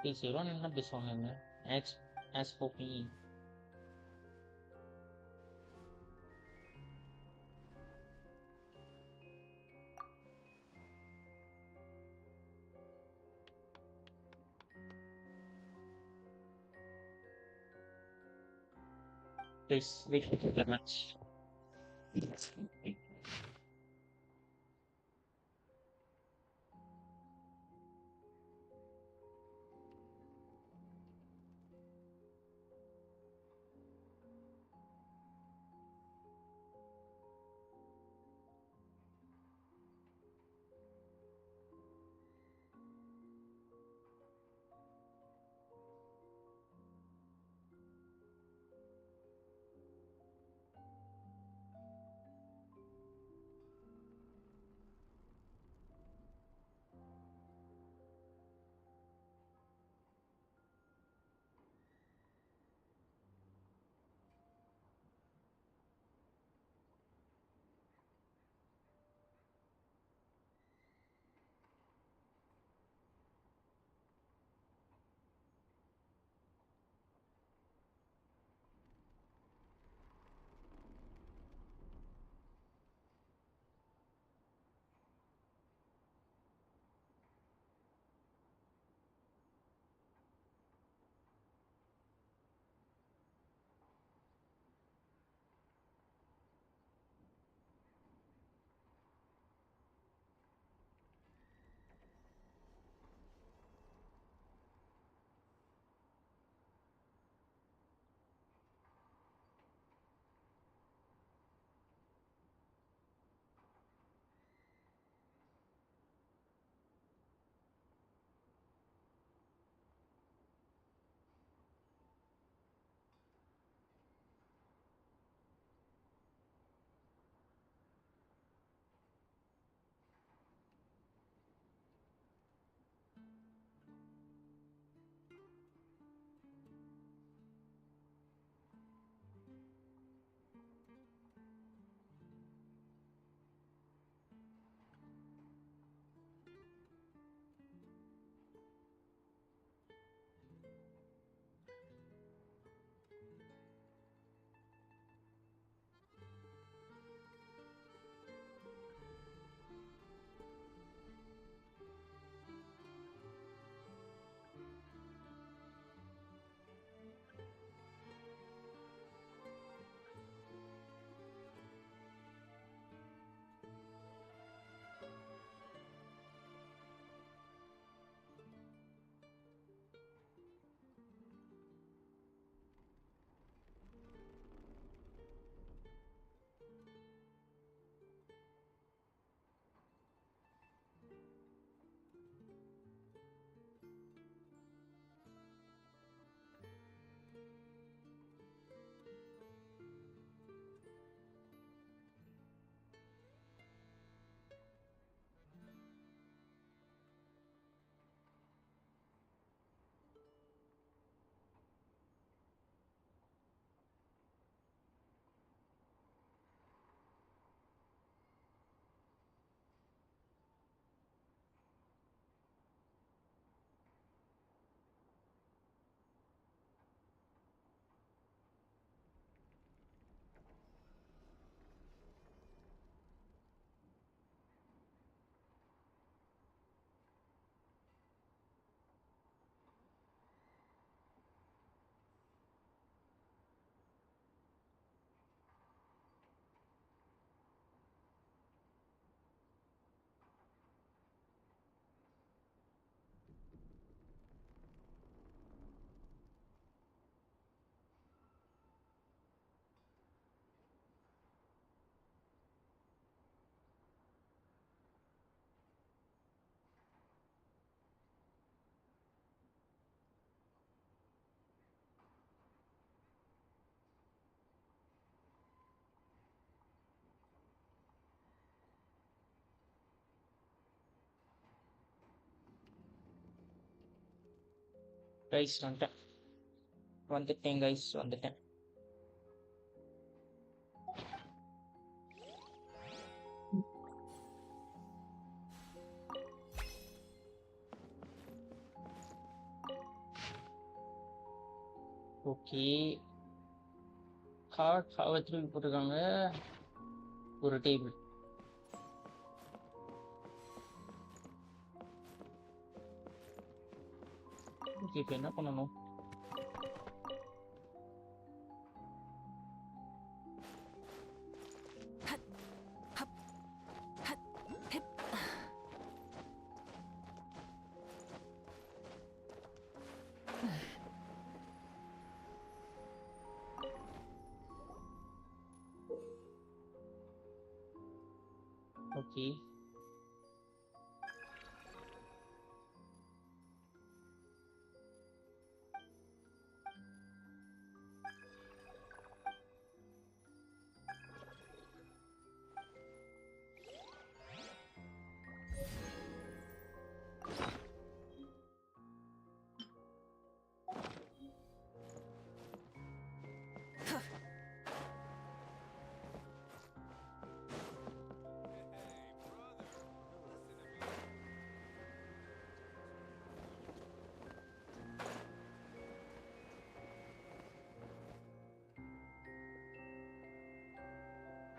Speaker 1: P0 என்ன பேசுவாங்க as for P. Please wait for the match. Guys, வந்துட்டேன் guys, வந்துட்டேன். Okay. Heart திருப்பி போட்டிருக்காங்க. ஒரு டேபிள். ஓகே, இப்போ என்ன பண்ணணும்? Okay.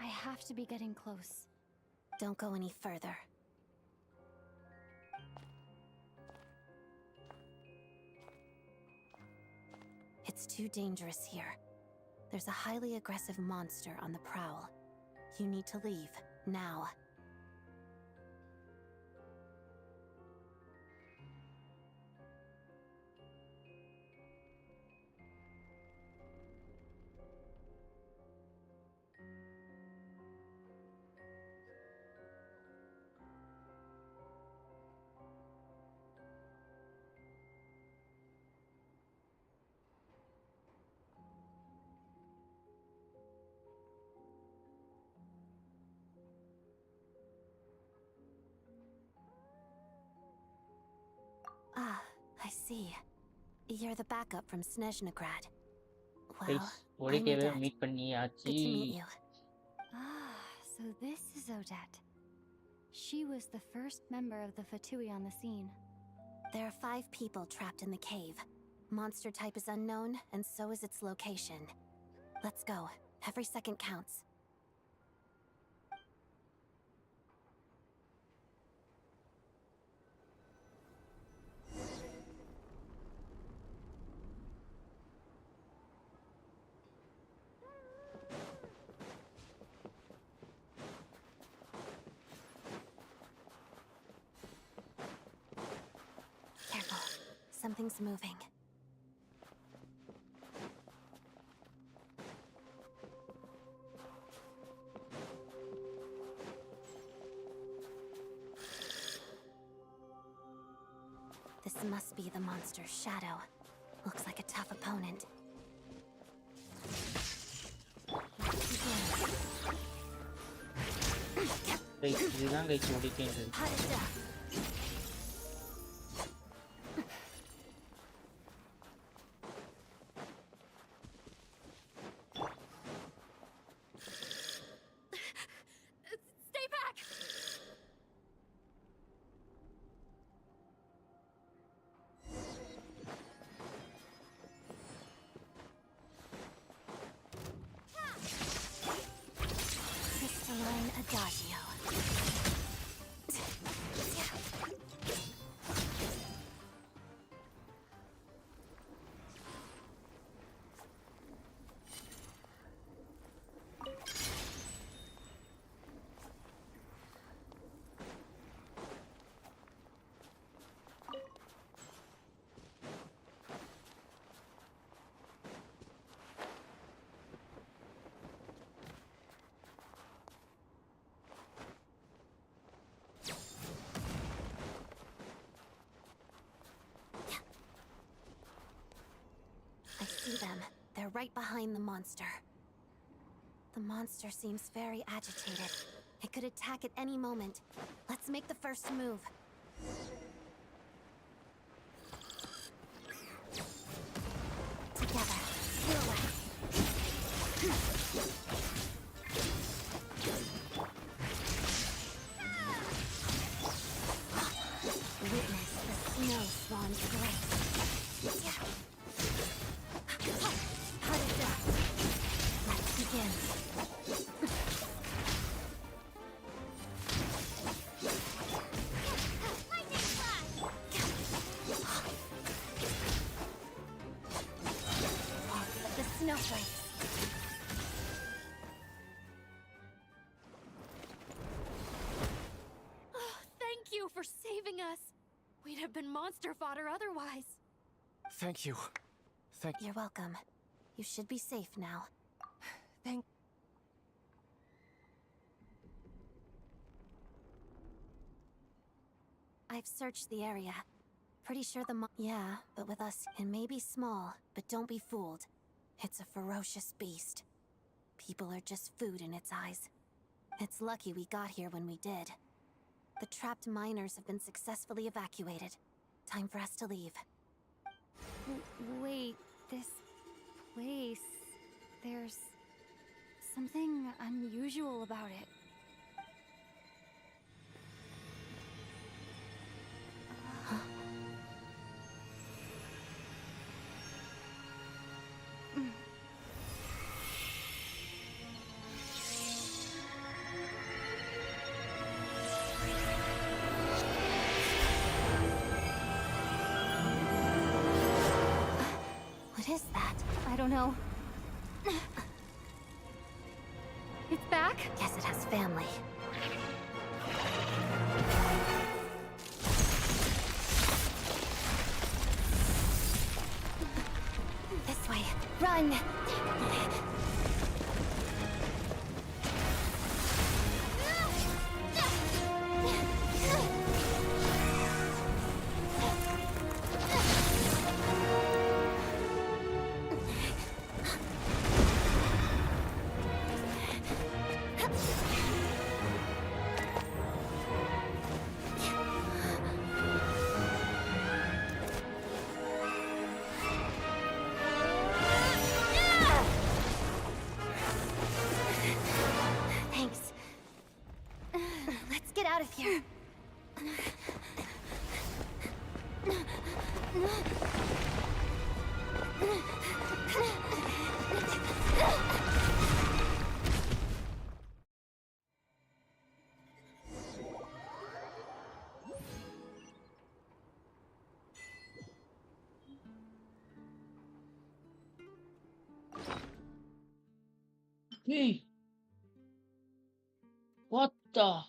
Speaker 3: I have to be getting close.
Speaker 10: Don't go any further. It's too dangerous here. There's a highly aggressive monster on the prowl. You need to leave, now. Ah, I see. You're the backup from Snezhnaya. Well, I'm Odette.
Speaker 1: meet பண்ணியாச்சு.
Speaker 10: Good to meet you.
Speaker 3: Ah, so this is Odette. She was the first member of the Fatui on the scene.
Speaker 10: There are 5 people trapped in the cave. Monster type is unknown, and so is its location. Let's go. Every second counts. Careful. Something's moving. This must be the monster's shadow. Looks like a tough opponent.
Speaker 1: இதுதான் கைக்கு முடிக்கின்றது.
Speaker 3: Stay back!
Speaker 10: Crystalline Adagio. I see them. They're right behind the monster. The monster seems very agitated. It could attack at any moment. Let's make the first move. Together. Your way. Witness the snow swan's grace. saving us. We'd have been monster fodder otherwise.
Speaker 6: Thank you.
Speaker 10: You're welcome. You should be safe now. I've searched the area. Pretty sure yeah, but with us, it may be small, but don't be fooled. It's a ferocious beast. People are just food in its eyes. It's lucky we got here when we did. The trapped miners have been successfully evacuated. Time for us to leave.
Speaker 3: Wait, this place... There's something unusual about it.
Speaker 10: What is that?
Speaker 3: I don't know. It's back?
Speaker 10: Guess it has family. This way. Run! Out of here.
Speaker 1: Hey! What the?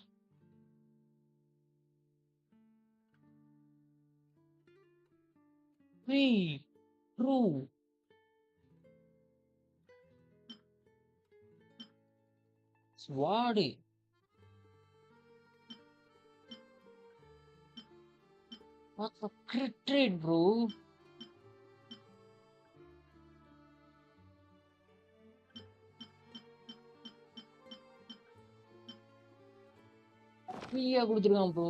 Speaker 1: Hey! Bro! Sword! What the crit trade, bro? ஃப்ரீயா கொடுத்துருக்கான் bro.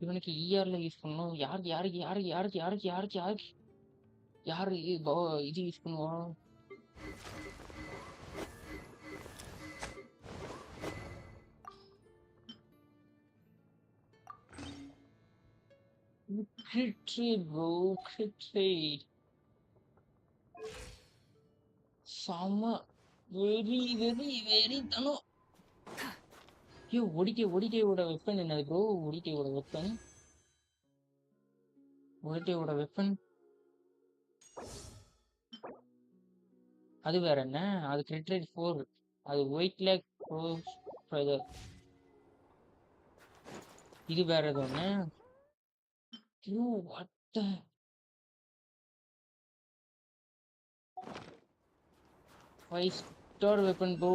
Speaker 1: இவனுக்கு இஆர்ல use பண்ணணும். யாருக்கு யாருக்கு யாருக்கு யாருக்கு யாருக்கு யாருக்கு யாருக்கு யாரு இது யூஸ் பண்ணுவா? Crit trade, bro. Crit trade. Sama. Very Thane. ஐயோ ஒடிட்டேவோட வெப்பன் என்னது ப்ரோ? ஒடிட்டேவோட வெப்பன் அது வேற என்ன? அது கிரிட் ரேட் 4. அது ஒயிட் லேக் ப்ரோ பிரதர். இது வேற ஏதோ ஒண்ணு. ஐயோ what the 5-star weapon bro.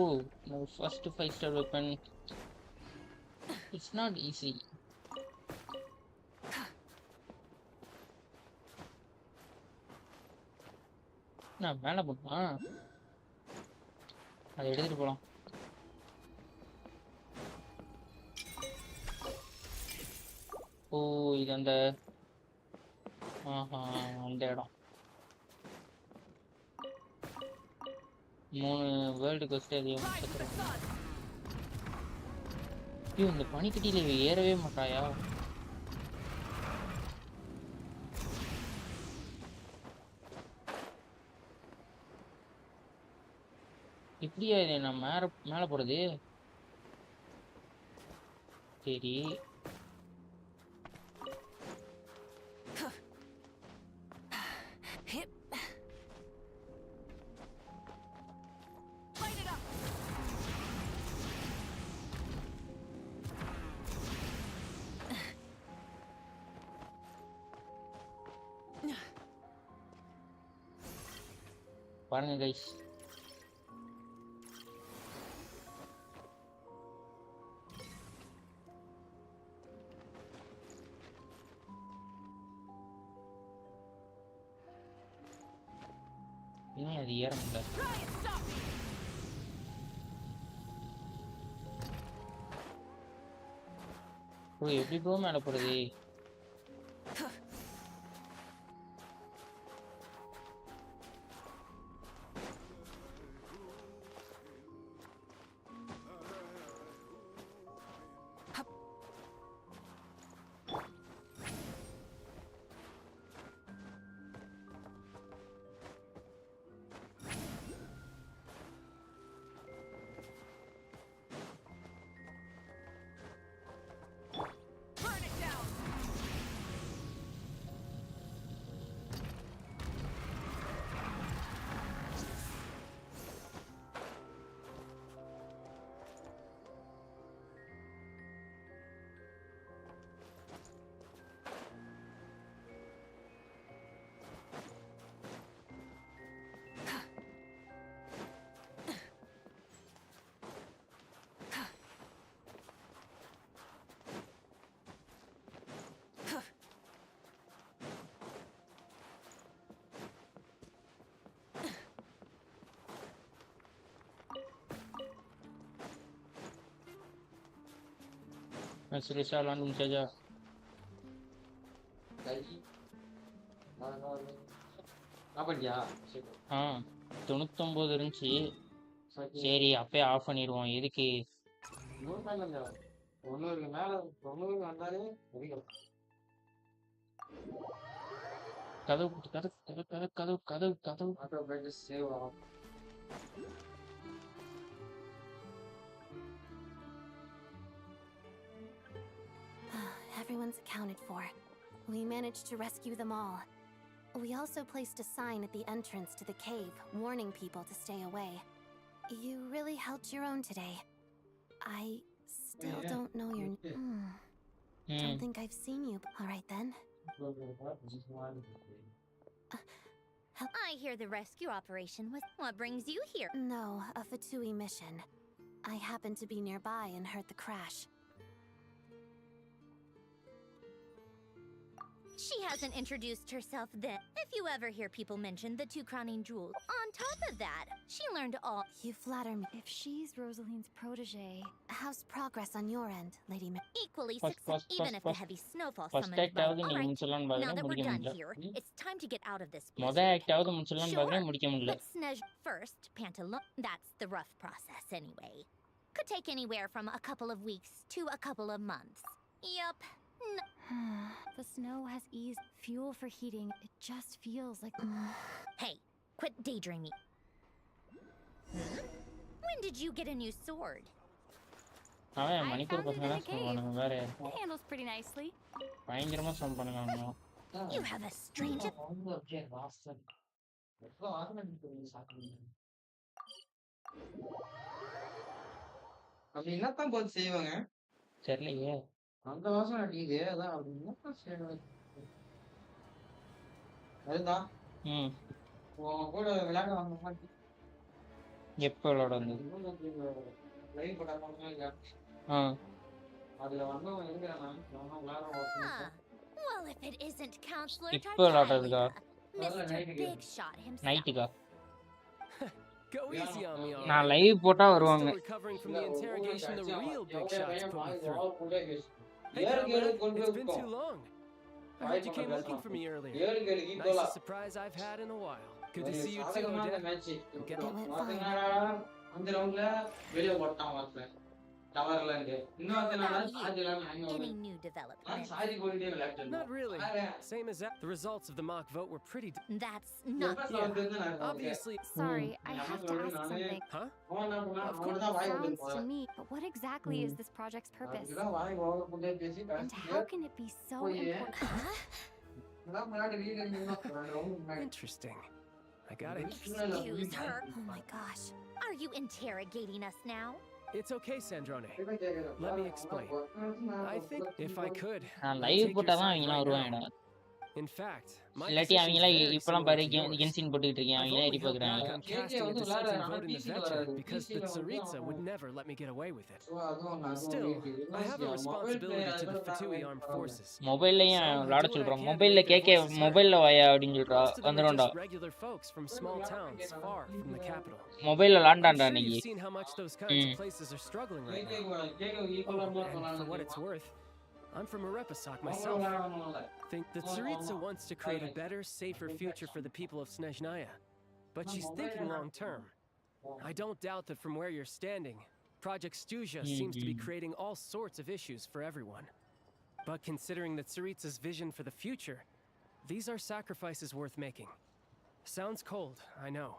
Speaker 1: No, first 5-star weapon. It's not easy. நான் மேல போமா அதை எடுத்துட்டு போலாம். ஓ இது அந்த அந்த இடம் 3 வேர்ல்டு கோஸ்ட் அதையும் இந்த பனிக்கட்டியில ஏறவே மாட்டாயா? எப்படியா இது நான் மேல போறது? சரி பாருங்க கைஸ். ஏன் அது ஏற முடியல? ப்ரோ எப்படி ப்ரோ மேலே போகிறது? Serius langsung saja. apa dia? 99 இருந்துச்சு. சரி அப்பயே ஆஃப் பண்ணிடுவோம். எதுக்கு? ஒண்ணு மேல 90 வந்தாலே கதவு கதவு கதவு கதவு கதவு கதவு ஆட்டோ சேவ் ஆகும்.
Speaker 10: Everyone's accounted for. We managed to rescue them all. We also placed a sign at the entrance to the cave, warning people to stay away. You really held your own today. I still don't know your name. Don't think I've seen you. All right then.
Speaker 5: I hear the rescue operation was... What brings you here?
Speaker 10: No, a Fatui mission. I happened to be nearby and heard the crash.
Speaker 5: She hasn't introduced herself then. If you ever hear people mention the 2 crowning jewels, on top of that, she learned all...
Speaker 10: You flatter me.
Speaker 3: If she's Rosaline's protege...
Speaker 10: How's progress on your end, Lady
Speaker 5: Equally successful, even if the heavy snowfall summoned by... Alright, now that we're done here, it's time to get out of this blizzard. Sure, but first, Pantalon... That's the rough process anyway. Could take anywhere from a couple of weeks to a couple of months. Yup.
Speaker 3: The snow has eased. Fuel for heating. It just feels like...
Speaker 5: Hey, quit daydreaming. When did you get a new sword?
Speaker 3: I found it in a cave. It handles pretty nicely.
Speaker 5: You have a strange...
Speaker 1: தெரியலையே. அந்த வாசம் அடிக்குது. அதான் அப்படி என்ன செய்யணும்? அதுதான் உன் கூட விளையாட வந்த மாதிரி. எப்போ விளையாட வந்தது? லைவ் போட்டாங்க. அதுல வந்தவன் இருக்கிறான்.
Speaker 5: Well, if it isn't Counselor
Speaker 1: இப்போ விளையாடுறதுக்கா?
Speaker 5: Mr. Big Shot himself.
Speaker 1: நைட்டுக்கா?
Speaker 12: Go easy on me, all
Speaker 1: நான்
Speaker 12: right.
Speaker 1: லைவ் போட்டா வருவாங்க.
Speaker 12: Still recovering from the interrogation the real big shots put me through. Hey, Comrade, it's been too long. I heard you came looking for me earlier. Nicest surprise I've had in a while. Good to see you too, Odette.
Speaker 10: It went fine.
Speaker 1: அந்த ரவுண்ட்ல வெளிய போட்டான் வாசல. டவர்ல இருந்து.
Speaker 5: Any new development?
Speaker 12: Not really. Same as that. The results of the mock vote were pretty...
Speaker 5: That's not...
Speaker 12: Yeah, obviously...
Speaker 3: Sorry, I have to ask something.
Speaker 12: Huh?
Speaker 3: Of course, it sounds to me, but what exactly is this project's purpose? And how can it be so important?
Speaker 12: Interesting. I got it.
Speaker 5: Excuse her.
Speaker 10: Oh my gosh.
Speaker 5: Are you interrogating us now?
Speaker 12: It's okay, Sandrone. Let me explain. I think if I could...
Speaker 1: நான் live போட்டா தான் அவங்க வருவாங்கடா.
Speaker 12: In fact, my
Speaker 1: இல்லாட்டி
Speaker 12: position's
Speaker 1: அவங்கலாம்
Speaker 12: very
Speaker 1: இப்பலாம்
Speaker 12: similar
Speaker 1: பாரு
Speaker 12: to yours.
Speaker 1: கென்சின் போட்டுக்கிட்டு இருக்காங்க.
Speaker 12: I've
Speaker 1: அவங்கலாம்
Speaker 12: only
Speaker 1: எரி
Speaker 12: held back
Speaker 1: பாக்குறாங்க.
Speaker 12: on casting a dissenting vote in the Vecha because the Tsaritsa would never let me get away with it. Still, I have a responsibility to the Fatui armed forces.
Speaker 1: மொபைல்லயும்
Speaker 12: So I
Speaker 1: விளையாட
Speaker 12: do what I
Speaker 1: சொல்றான்.
Speaker 12: can to
Speaker 1: மொபைல்ல
Speaker 12: make their
Speaker 1: கேக்க
Speaker 12: voices heard.
Speaker 1: மொபைல்ல வாயா அப்படின்னு சொல்றா.
Speaker 12: Most of them are
Speaker 1: வந்துரும்டா.
Speaker 12: just regular folks from small towns far from the capital.
Speaker 1: மொபைல்ல
Speaker 12: I'm
Speaker 1: விளையாண்டான்டா
Speaker 12: sure
Speaker 1: இன்னைக்கு.
Speaker 12: you've seen how much those kinds of places are struggling right now. Oh, and for what it's worth, I'm from Arepasok myself. Think the Tsaritsa wants to create a better, safer future for the people of Snezhnaya, but she's thinking long term. I don't doubt that from where you're standing, Project Stuzha seems to be creating all sorts of issues for everyone. But considering the Tsaritsa's vision for the future, these are sacrifices worth making. Sounds cold, I know.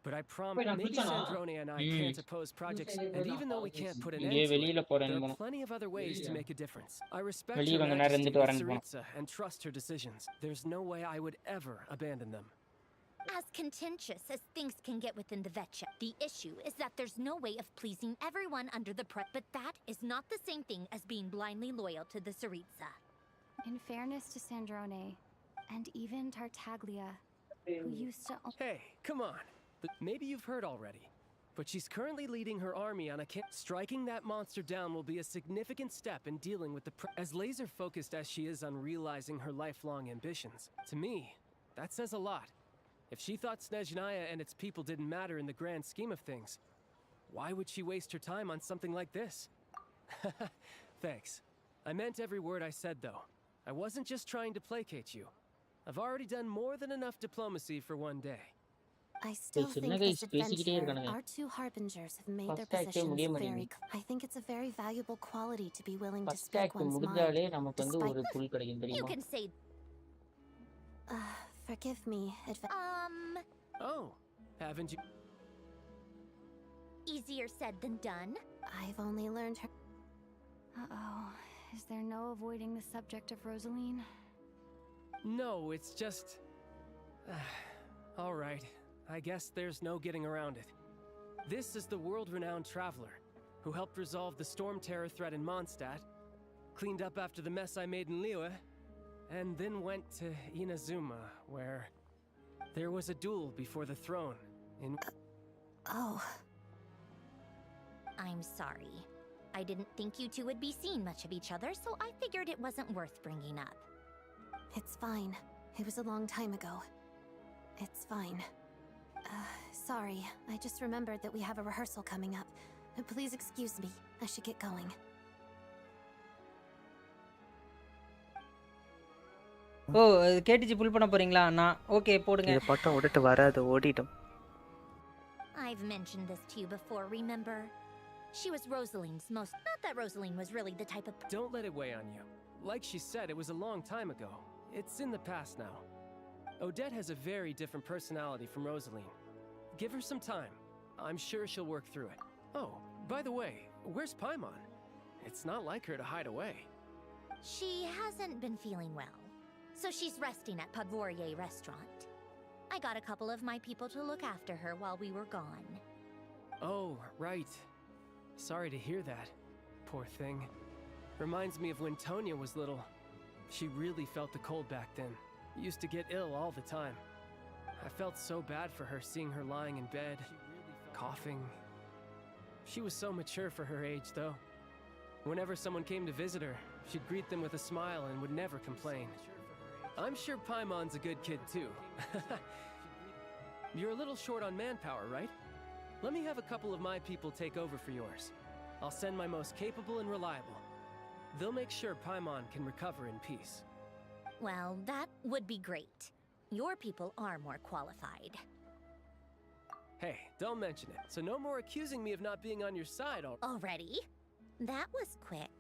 Speaker 12: But I promise, maybe Snezhnaya and I can't oppose projects, and even though we can't put an end to it, there are plenty of other ways to make a difference. I respect Her Majesty, the Tsaritsa, and trust her decisions. There's no way I would ever abandon them.
Speaker 5: As contentious as things can get within the Vecha, the issue is that there's no way of pleasing everyone under the but that is not the same thing as being blindly loyal to the Tsaritsa.
Speaker 3: In fairness to Sandrone, and even Tartaglia, who used to...
Speaker 12: Hey, come on! Maybe you've heard already, but she's currently leading her army on a striking that monster down will be a significant step in dealing with the as laser-focused as she is on realizing her lifelong ambitions. To me, that says a lot. If she thought Snezhnaya and its people didn't matter in the grand scheme of things, why would she waste her time on something like this? Thanks. I meant every word I said, though. I wasn't just trying to placate you. I've already done more than enough diplomacy for one day.
Speaker 10: I still think this adventure, our two harbingers have made their positions very I think it's a very valuable quality to be willing to speak one's mind.
Speaker 5: You can say...
Speaker 10: forgive me,
Speaker 12: Oh, haven't you...
Speaker 5: Easier said than done.
Speaker 10: I've only learned her...
Speaker 3: Uh-oh. Is there no avoiding the subject of Rosaline?
Speaker 12: No, it's just... all right. I guess there's no getting around it. This is the world-renowned traveler who helped resolve the storm terror threat in Mondstadt, cleaned up after the mess I made in Liyue, and then went to Inazuma, where there was a duel before the throne in...
Speaker 10: Oh.
Speaker 5: I'm sorry. I didn't think you two would be seeing much of each other, so I figured it wasn't worth bringing up.
Speaker 10: It's fine. It was a long time ago. It's fine. Sorry, I just remembered that we have a rehearsal coming up. Please excuse me. I should get going.
Speaker 1: ஓ கேட்டிஜி புல் பண்ண போறீங்களா அண்ணா? Okay போடுங்க.
Speaker 9: இந்த bottom ஓடிட்டு வராது ஓடிடும்.
Speaker 5: I've mentioned this to you before, remember? She was Rosaline's most... Not that Rosaline was really the type of...
Speaker 12: Don't let it weigh on you. Like she said, it was a long time ago. It's in the past now. Odette has a very different personality from Rosaline. Give her some time. I'm sure she'll work through it. Oh, by the way, where's Paimon? It's not like her to hide away.
Speaker 5: She hasn't been feeling well, so she's resting at Podvorier restaurant. I got a couple of my people to look after her while we were gone.
Speaker 12: Oh, right. Sorry to hear that. Poor thing. Reminds me of when Tonya was little. She really felt the cold back then. Used to get ill all the time. I felt so bad for her seeing her lying in bed, coughing. She was so mature for her age, though. Whenever someone came to visit her, she'd greet them with a smile and would never complain. I'm sure Paimon's a good kid, too. You're a little short on manpower, right? Let me have a couple of my people take over for yours. I'll send my most capable and reliable. They'll make sure Paimon can recover in peace.
Speaker 5: Well, that would be great. Your people are more qualified.
Speaker 12: Hey, don't mention it. So no more accusing me of not being on your side
Speaker 5: already? That was quick.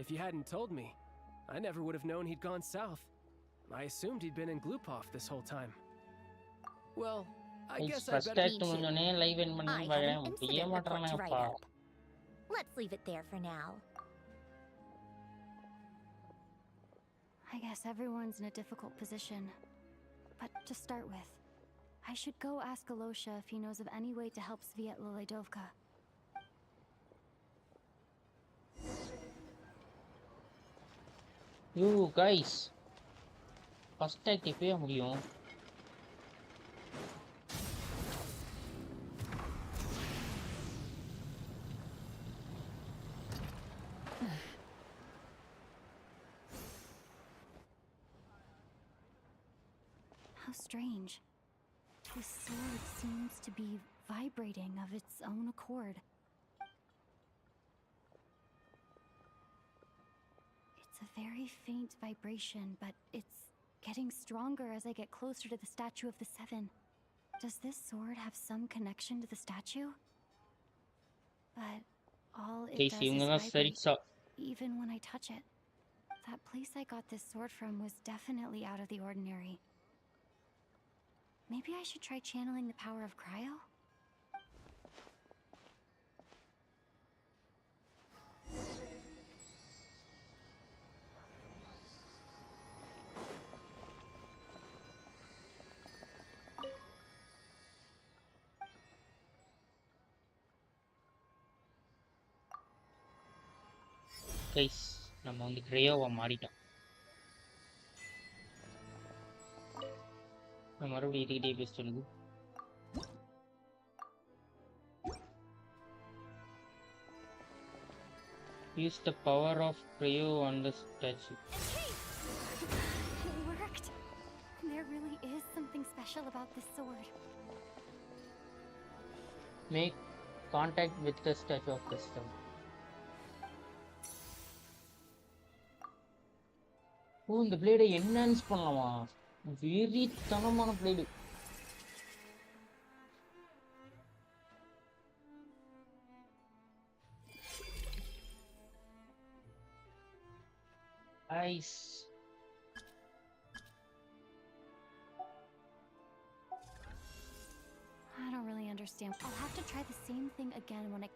Speaker 12: If you hadn't told me, I never would have known he'd gone south. I assumed he'd been in Glupov this whole time. Well, I guess I better...
Speaker 5: I had an incident report to write up. Let's leave it there for now.
Speaker 3: I guess everyone's in a difficult position. But to start with, I should go ask Alosha if he knows of any way to help Svietla Ledovka.
Speaker 1: You guys, first act இப்பவே முடியும்.
Speaker 3: How strange. This sword seems to be vibrating of its own accord. It's a very faint vibration, but it's getting stronger as I get closer to the statue of the Seven. Does this sword have some connection to the statue? But all it does is vibrate, even when I touch it. That place I got this sword from was definitely out of the ordinary. Maybe I should try channeling the power of cryo?
Speaker 1: Guys, நம்ம வந்து கிரையோவா மாறிட்டோம். நான் மறுபடியும் இதுகிட்டே பேசிட்டு use the power of cryo on the statue.
Speaker 3: It worked. There really is something special about this sword.
Speaker 1: Make contact with the statue of the stone. ஓ இந்த பிளேடை enhance பண்ணலாமா? வெறித்தனமான blade. Ice.
Speaker 3: I don't really understand. I'll have to try the same thing again when I...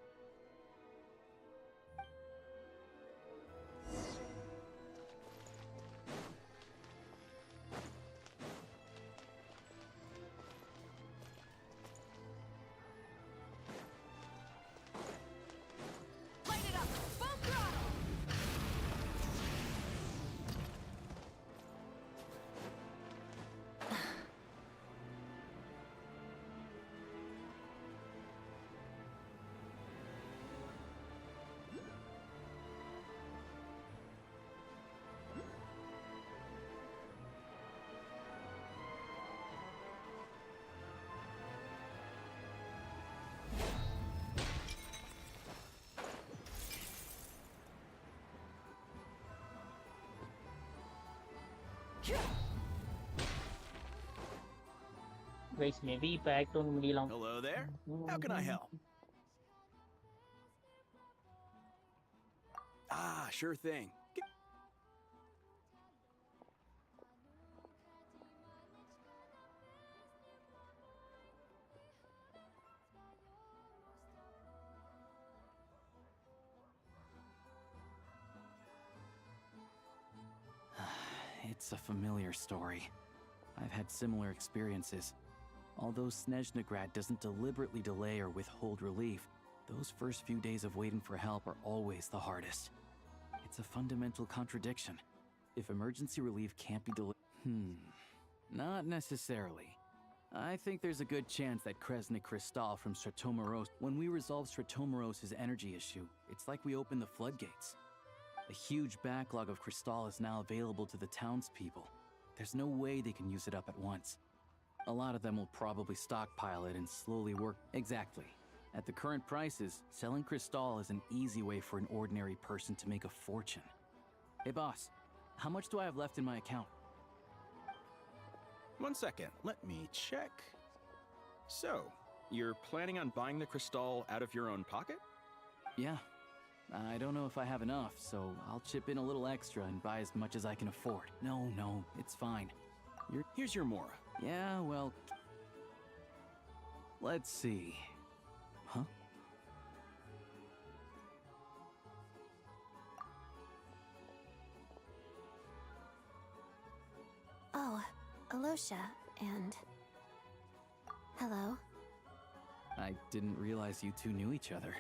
Speaker 1: Guys, maybe இப்ப act 1 முடியலாம்.
Speaker 11: Hello there. How can I help? Ah, sure thing. It's a familiar story. I've had similar experiences. Although Snezhnaya doesn't deliberately delay or withhold relief, those first few days of waiting for help are always the hardest. It's a fundamental contradiction. If emergency relief can't be delivered... Not necessarily. I think there's a good chance that Kresny Krystal from Stratomoros... When we resolve Stratomoros' energy issue, it's like we open the floodgates. A huge backlog of Krystal is now available to the townspeople. There's no way they can use it up at once. A lot of them will probably stockpile it and slowly work... Exactly. At the current prices, selling Krystal is an easy way for an ordinary person to make a fortune. Hey boss, how much do I have left in my account?
Speaker 16: 1 second, let me check. So, you're planning on buying the Krystal out of your own pocket?
Speaker 11: Yeah. I don't know if I have enough, so I'll chip in a little extra and buy as much as I can afford. No, it's fine.
Speaker 16: Here's your Mora.
Speaker 11: Yeah, well... Let's see. Huh?
Speaker 10: Oh, Alosha, and... Hello.
Speaker 11: I didn't realize you two knew each other.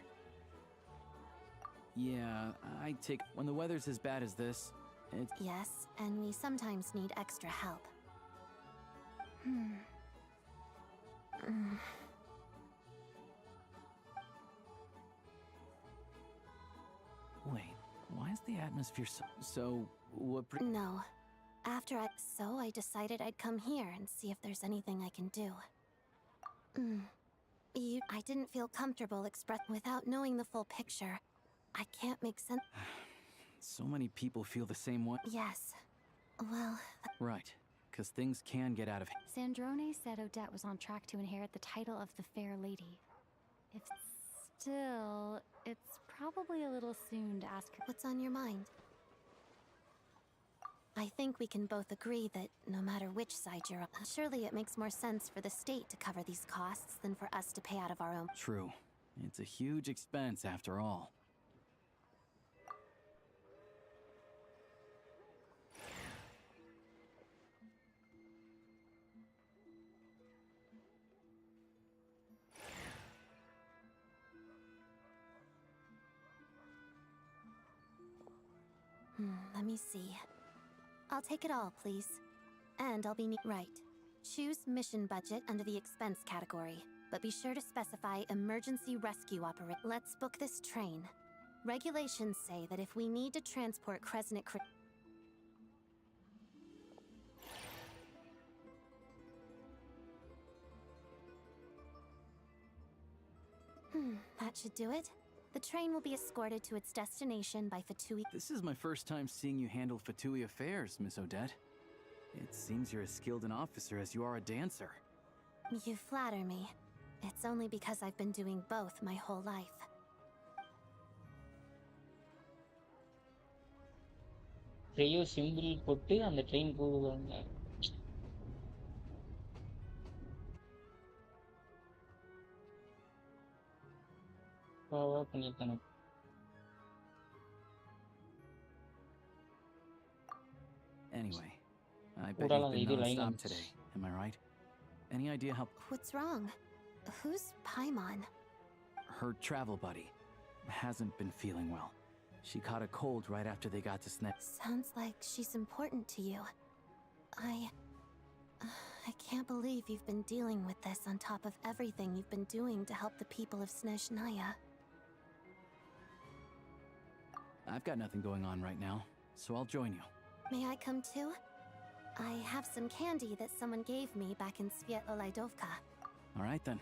Speaker 11: Yeah, I take... When the weather's as bad as this,
Speaker 10: Yes, and we sometimes need extra help.
Speaker 11: Wait, why is the atmosphere so what?
Speaker 10: No. So I decided I'd come here and see if there's anything I can do. I didn't feel comfortable without knowing the full picture. I can't make sense.
Speaker 11: So many people feel the same way.
Speaker 10: Yes. Well...
Speaker 11: Right, because things can get out of hand.
Speaker 3: Sandrone said Odette was on track to inherit the title of the Fair Lady. If still, it's probably a little soon to ask her.
Speaker 10: What's on your mind? I think we can both agree that no matter which side you're on, surely it makes more sense for the state to cover these costs than for us to pay out of our own.
Speaker 11: True. It's a huge expense after all.
Speaker 10: Let me see. I'll take it all, please. And I'll be right. Choose mission budget under the expense category, but be sure to specify emergency rescue operation. Let's book this train. Regulations say that if we need to transport Kresnik... That should do it. The train will be escorted to its destination by Fatui.
Speaker 11: This is my first time seeing you handle Fatui affairs, Miss Odette. It seems you're as skilled an officer as you are a dancer.
Speaker 10: You flatter me. It's only because I've been doing both my whole life.
Speaker 1: Rio symbol போட்டு அந்த train போகுவாங்க. பண்ணிருக்கானே.
Speaker 11: Anyway, I bet you've been non-stop today. Am I right? Any idea how...
Speaker 10: What's wrong? Who's Paimon?
Speaker 11: Her travel buddy hasn't been feeling well. She caught a cold right after they got to
Speaker 10: Sounds like she's important to you. I can't believe you've been dealing with this on top of everything you've been doing to help the people of Snezhnaya.
Speaker 11: I've got nothing going on right now, so I'll join you.
Speaker 10: May I come too? I have some candy that someone gave me back in Svietolaidovka.
Speaker 11: All right then.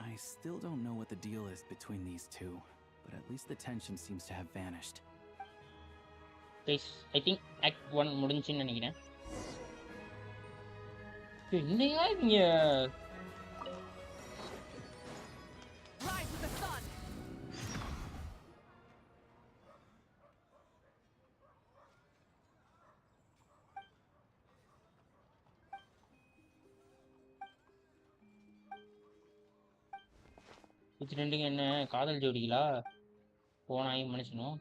Speaker 11: I still don't know what the deal is between these two, but at least the tension seems to have vanished.
Speaker 1: Guys, I think Act 1 முடிஞ்சுன்னு நினைக்கிறேன். என்னையா நீங்க இது ரெண்டுங்க என்ன காதல் ஜோடிகளா? போனாய் மனுஷனும்.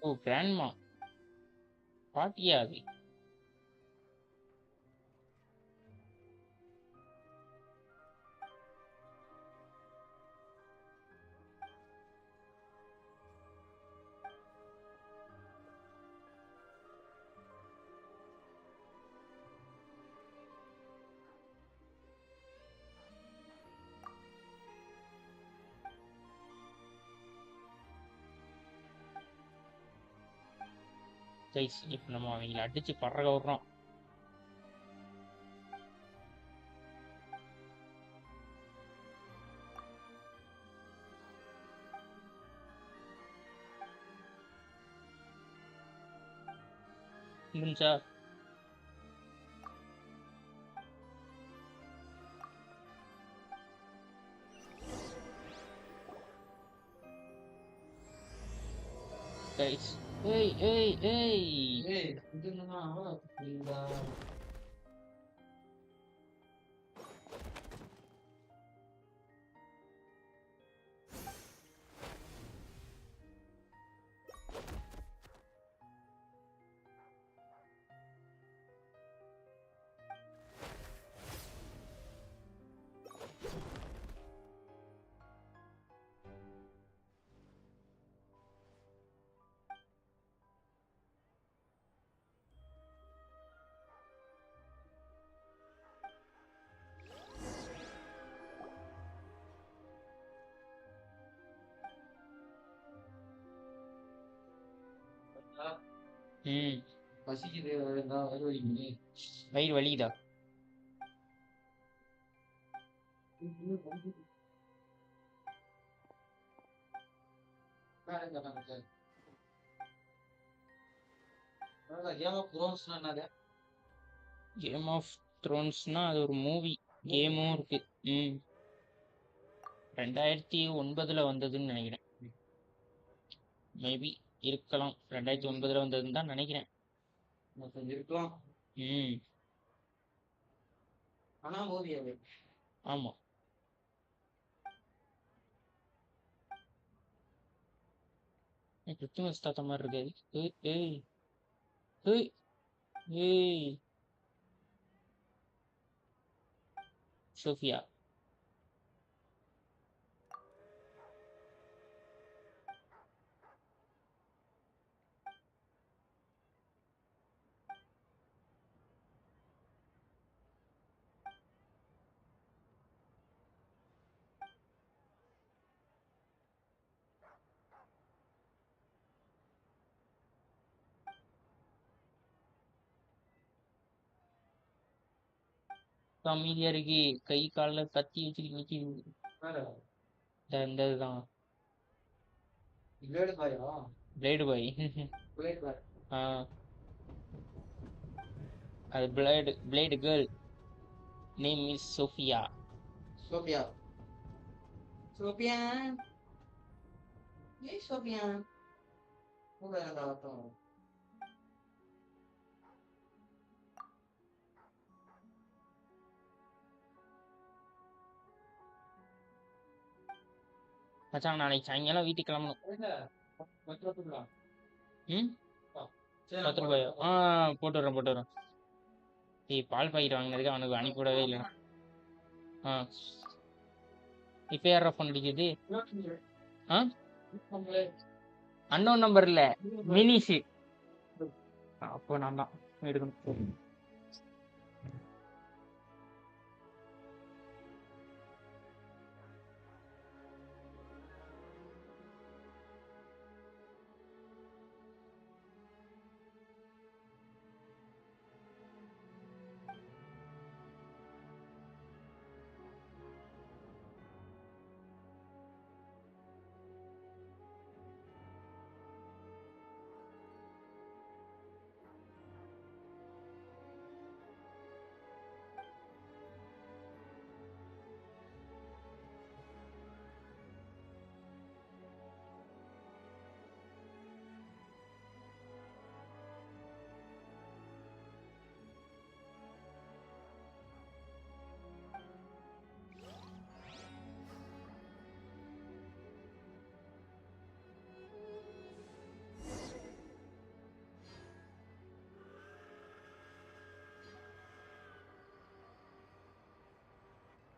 Speaker 1: ஓ grandma பாட்டியா அது? Guys இப்போ நம்ம அவங்கள அடிச்சு பறக்க விடுறோம். முடிஞ்சா கைஸ் ஏய் ஏய் ஏய் ஏய் இதுன்னா நீங்க ம். பசிக்குது வயிறு வலிக்குது. வயிறு வலிக்குதா? கேம் ஆஃப் த்ரோன்ஸ்னா அது ஒரு மூவி. கேமும் இருக்கு. ம். 2009ல வந்ததுன்னு நினைக்கிறேன். மேபி இருக்கலாம். 2009ல வந்ததுன்னு தான் நினைக்கிறேன். இருக்கலாம். ம். ஆனா மூவி அது. ஆமா. கிறிஸ்துமஸ் தாத்தா மாதிரி இருக்கு. ஏய் ஏய் ஏய் ஏய் சோஃபியா. அமைதியா இருக்கு. கை கால்ல கத்தி வச்சுட்டு நிக்குது. இந்த இதுதான் blade boy? Blade boy. Blade boy. அது blade girl. Name is Sophia. Sophia. Sophia. ஏய் சோஃபியா. கூட ஏதாவது மச்சான் நாளைக்கு சாயங்காலம் வீட்டுக்கு கிளம்பணும். ம் 10 ரூபாயா? போட்டு வரேன். ஏய் பால் பாக்கெட் வாங்கினதுக்கு அவனுக்கு அனுப்பிவிடவே இல்லை. இப்போ யாரா ஃபோன் அடிக்குது? அன்னோன் நம்பர் இல்லை, மினிஷு. அப்போ நான் தான் எடுக்கணும்.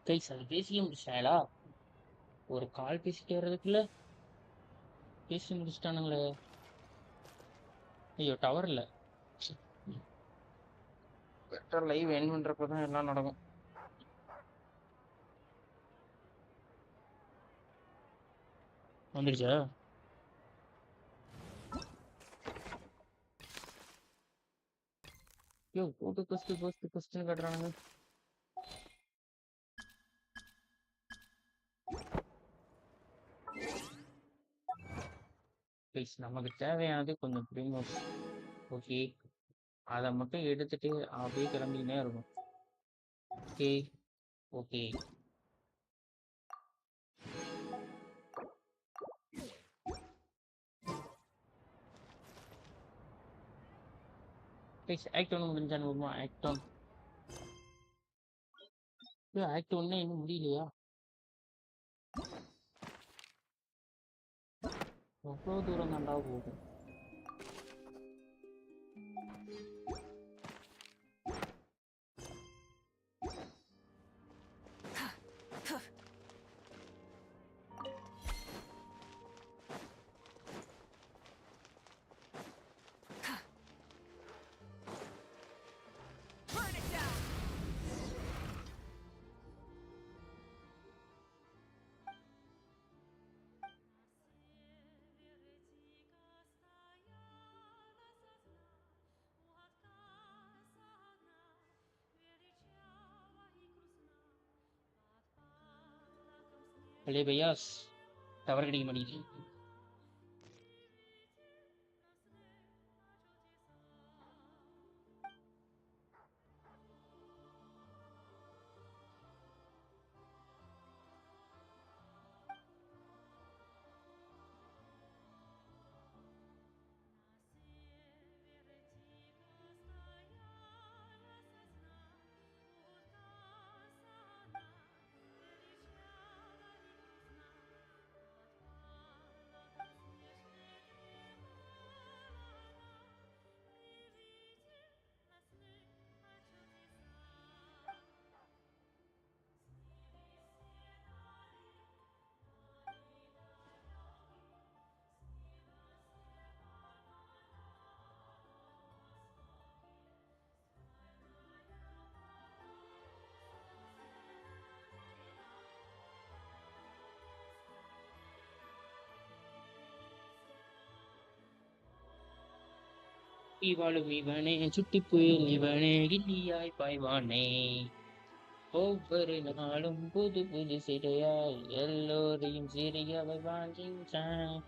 Speaker 1: கைஸ் அது பேசியே முடிச்சிட்டாங்களா? ஒரு கால் பேசிட்டு வர்றதுக்குள்ள பேசி முடிச்சிட்டானுங்களே. ஐயோ டவர் இல்லை. பெட்டர் லைவ் எண்ட் பண்றப்ப தான் எல்லாம் நடக்கும். வந்துடுச்சா? ஐயோ போட்டு கொஸ்ட் கட்டுறானுங்க. ப்ளீஸ் நமக்கு தேவையானது கொஞ்சம் ப்ரீமோஸ். ஓகே அதை மட்டும் எடுத்துட்டு அப்படியே கிளம்பினே இருக்கும். ஓகே ஓகே ப்ளீஸ் ஆக்ட் 1 முடிஞ்சான்னு வருமா? ஆக்ட் 1 ஆக்ட் 1 இன்னும் முடியலையா? எவ்வளோ தூரம் தாண்டா போகும்? Allez, Bayas. Tower getting money. இவாளும் இவனே சுட்டி புயல் இவனே கில்லியாய் பாய்வானே ஒவ்வொரு நாளும் புது புது சிறையாய் எல்லோரையும் சிறிய வாழ்கின்றான்.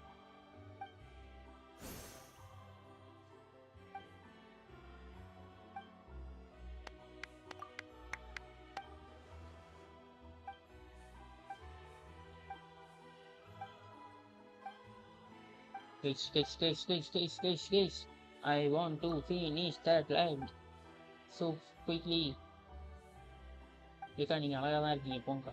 Speaker 1: Guys. I want to finish that line so quickly. ஏக்கா நீங்க அழகா தான் இருக்கீங்க போங்க.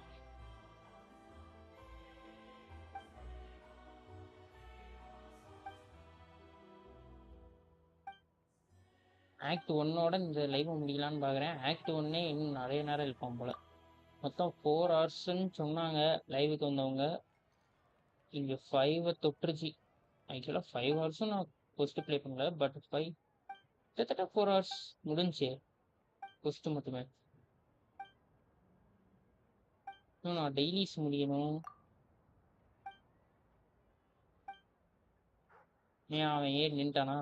Speaker 1: ஆக்ட் 1ஓட இந்த லைவ் முடிக்கலான்னு பார்க்குறேன். ஆக்ட் 1 இன்னும் நிறைய நேரம் இருக்கும் போல. மொத்தம் 4 ஹவர்ஸ்ன்னு சொன்னாங்க லைவுக்கு வந்தவங்க. இங்கே 5 தொட்டுருச்சு. ஆக்சுவலாக 5 ஹவர்ஸும் நான் ஃபஸ்ட்டு ப்ளே பண்ணல. பட் 5 கிட்டத்தட்ட 4 ஹவர்ஸ் முடிஞ்சு ஃபஸ்ட்டு மட்டுமே. இன்னும் நான் டெய்லிஸ் முடியணும். ஏன் அவன் ஏறி நின்ட்டானா?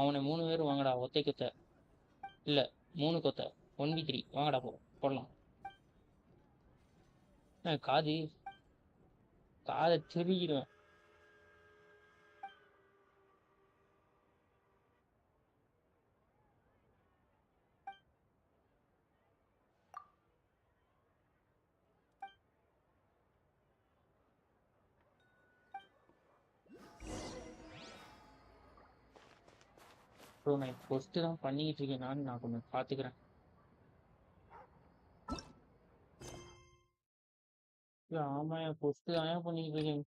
Speaker 1: அவனை 3 பேர் வாங்கடா ஒத்தை கொத்த. இல்லை 3 கொத்த 1v3 வாங்கடா போடலாம். காதை திருகிடுவேன். ப்ரோ நான் ஃபஸ்ட்டு தான் பண்ணிக்கிட்டு இருக்கேன். நான் கொஞ்சம் பார்த்துக்கிறேன். ஆமா என் ஃபஸ்ட்டு தான் பண்ணிக்கிட்டு இருக்கேன்.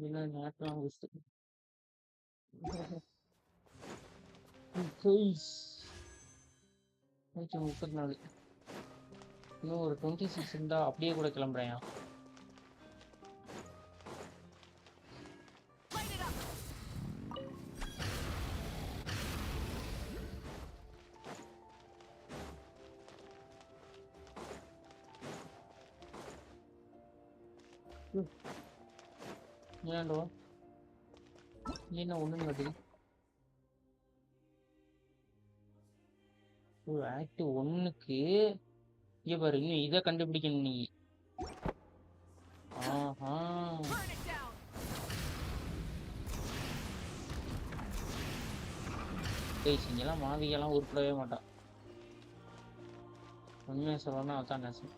Speaker 1: இல்லை நேரத்தில் ஃபஸ்ட்டு 34. இன்னும் ஒரு 26 இருந்தால் அப்படியே கூட கிளம்புறேன். ஏன்டோ என்ன ஒன்றும் மாட்டேங்குது. ஆக்ட் 1க்கு இங்கே பாரு, இன்னும் இதை கண்டுபிடிக்கணும் நீ. ஆஹா இங்கெல்லாம் மாவிகெல்லாம் உருப்படவே மாட்டான். உண்மையை சொல்லணும்னா அதான் நெசம்.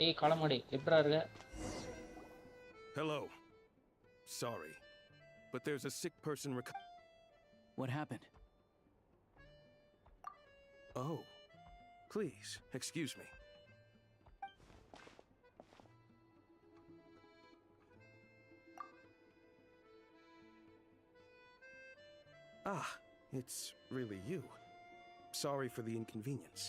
Speaker 1: ஏய் காலமாடி எப்படா இருக்க?
Speaker 16: Hello. Sorry, but there's a sick person
Speaker 11: What happened?
Speaker 16: Oh, please, excuse me. Ah, it's really you. Sorry for the inconvenience.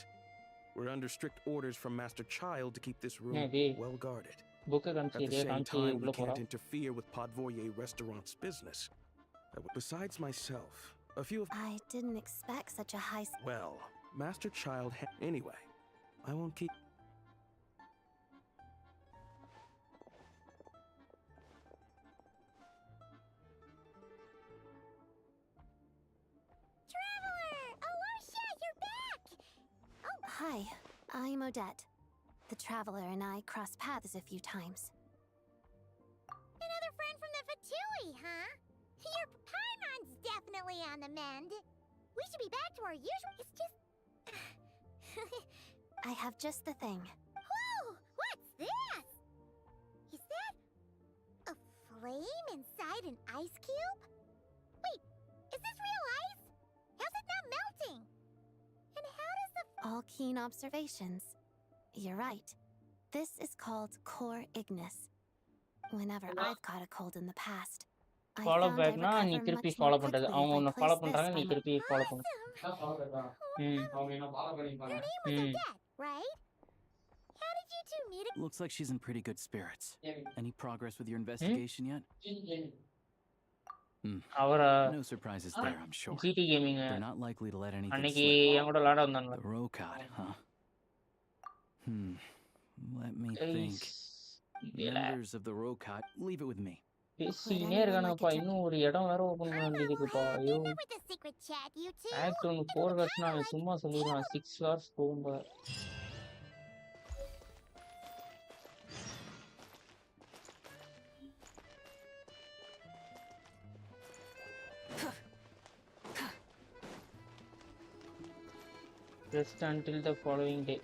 Speaker 16: We're under strict orders from Master Child to keep this room well guarded. At the same time, we can't interfere with Podvoye Restaurant's business. Besides myself, a few of...
Speaker 10: I didn't expect such a high...
Speaker 16: Well, Master Child anyway, I won't keep...
Speaker 10: Hi, I'm Odette. The Traveler and I crossed paths a few times.
Speaker 5: Another friend from the Fatui, huh? Your Paimon's definitely on the mend. We should be back to our usual... It's just...
Speaker 10: I have just the thing.
Speaker 5: Whoa! What's this? Is that... a flame inside an ice cube? Wait, is this real ice? How's it not melting? And how does the...
Speaker 10: All keen observations. You're right. This is called core ignis. Whenever I've caught a cold in the past, I
Speaker 1: follow
Speaker 10: found I
Speaker 1: பேக்னா நீ
Speaker 10: recover
Speaker 1: திருப்பி
Speaker 10: much
Speaker 1: follow
Speaker 10: more
Speaker 1: பண்றது
Speaker 10: quickly
Speaker 1: அவங்க
Speaker 10: if I
Speaker 1: உன்னை follow
Speaker 10: place this
Speaker 1: பண்றாங்க நீ
Speaker 10: by my...
Speaker 1: திருப்பி follow பண்ணு
Speaker 5: Right? How did you two meet?
Speaker 11: Looks like she's in pretty good spirits. Any progress with your investigation yet?
Speaker 1: அவர
Speaker 11: No surprises there, I'm sure.
Speaker 1: GT gaming
Speaker 11: They're not likely to let anything
Speaker 1: அன்னைக்கு
Speaker 11: slip.
Speaker 1: என் கூட விளையாட வந்தாங்க
Speaker 11: The Rokad, huh? Let me think. Members of the Rokad, leave it with me.
Speaker 1: பேசினே இருக்கானுங்கப்பா இன்னும் ஒரு இடம் வேற ஓபன் பண்ண வேண்டியதுக்குப்பா ஐயோ ஆக்ட் 1 4 ஹவர்ஸ்னா அவன் சும்மா சொல்லிடுவான் 6 ஹவர்ஸ் போகும்போது Rest until the following day.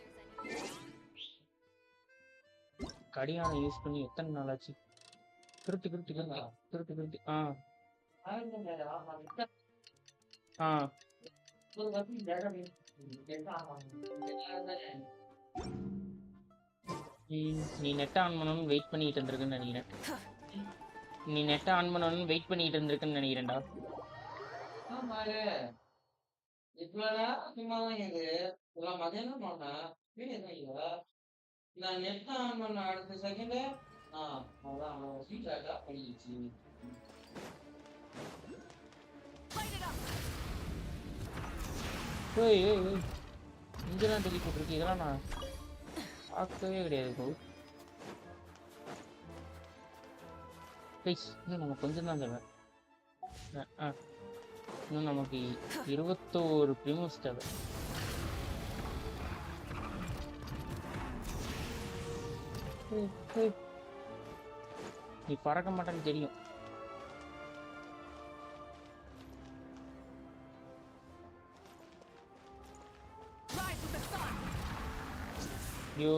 Speaker 1: கடியான யூஸ் பண்ணி எத்தனை நாள் ஆச்சு கிருட்டு நீ நெட் ஆன் பண்ணனும் வெயிட் பண்ணிட்டு இருந்திருக்குன்னு நினைக்கிறேன்டா இவ்வளவு சும்மாதான் இது மதியானம் பண்ணேன் வீடு எதுவும் நான் நெட் ஆன் பண்ண அடுத்த செகண்ட் அதான் ஸ்வீட் ஆஃப் பண்ணிடுச்சு இங்கெல்லாம் டெலிட் போட்டிருக்கு இதெல்லாம் நான் பார்க்கவே கிடையாது ப்ளீஸ் இன்னும் நம்ம கொஞ்சம் தான் தருவேன் இன்னும் நமக்கு 21 Primoes தேவை நீ பறக்க மாட்டேன்னு தெரியும் ஐயோ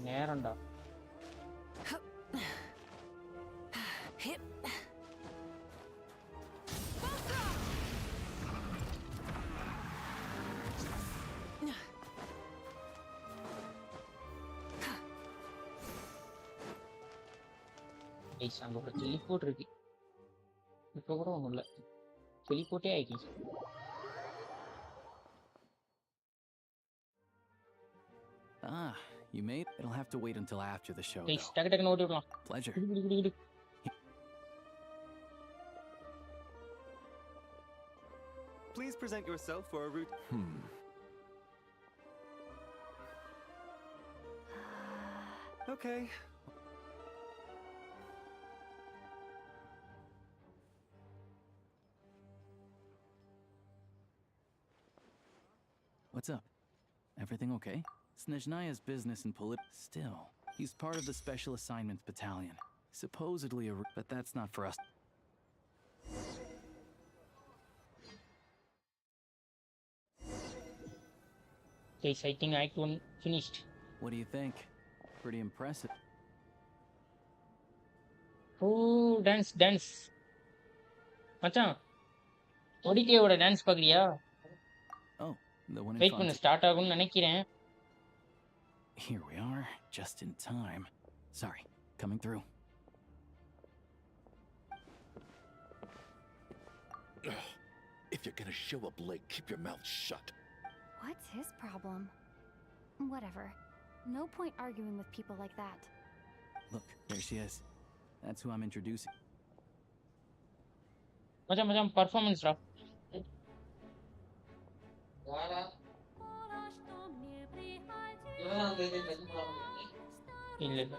Speaker 1: நேரம்டா அங்க ஒரு டெலிபோர்ட் இருக்கு இப்ப கூட ஒண்ணும் இல்ல டெலிபோர்ட்டே ஆயிடுச்சு
Speaker 11: You made? It'll have to wait until after the show.
Speaker 1: Please, take a note.
Speaker 11: Pleasure.
Speaker 17: Please present yourself for a route. Okay.
Speaker 11: What's up? Everything okay? Snezhnaya's business and Still, he's part of the Special Assignments Battalion. Supposedly but that's not for us.
Speaker 1: Okay, I think Act 1 finished.
Speaker 11: What do you think? Pretty impressive.
Speaker 1: Oh, dance. Machan, ODK-ஓட dance பார்க்கறியா?
Speaker 11: Oh, the one in
Speaker 1: Wait பண்ணு start ஆகும்னு நினைக்கிறேன்.
Speaker 11: Here we are, just in time. Sorry, coming through.
Speaker 4: If you're gonna show up late, keep your mouth shut.
Speaker 3: What's his problem? Whatever. No point arguing with people like that.
Speaker 11: Look, there she is. That's who I'm introducing.
Speaker 1: மச்சான் performance டா. இல்ல இல்ல.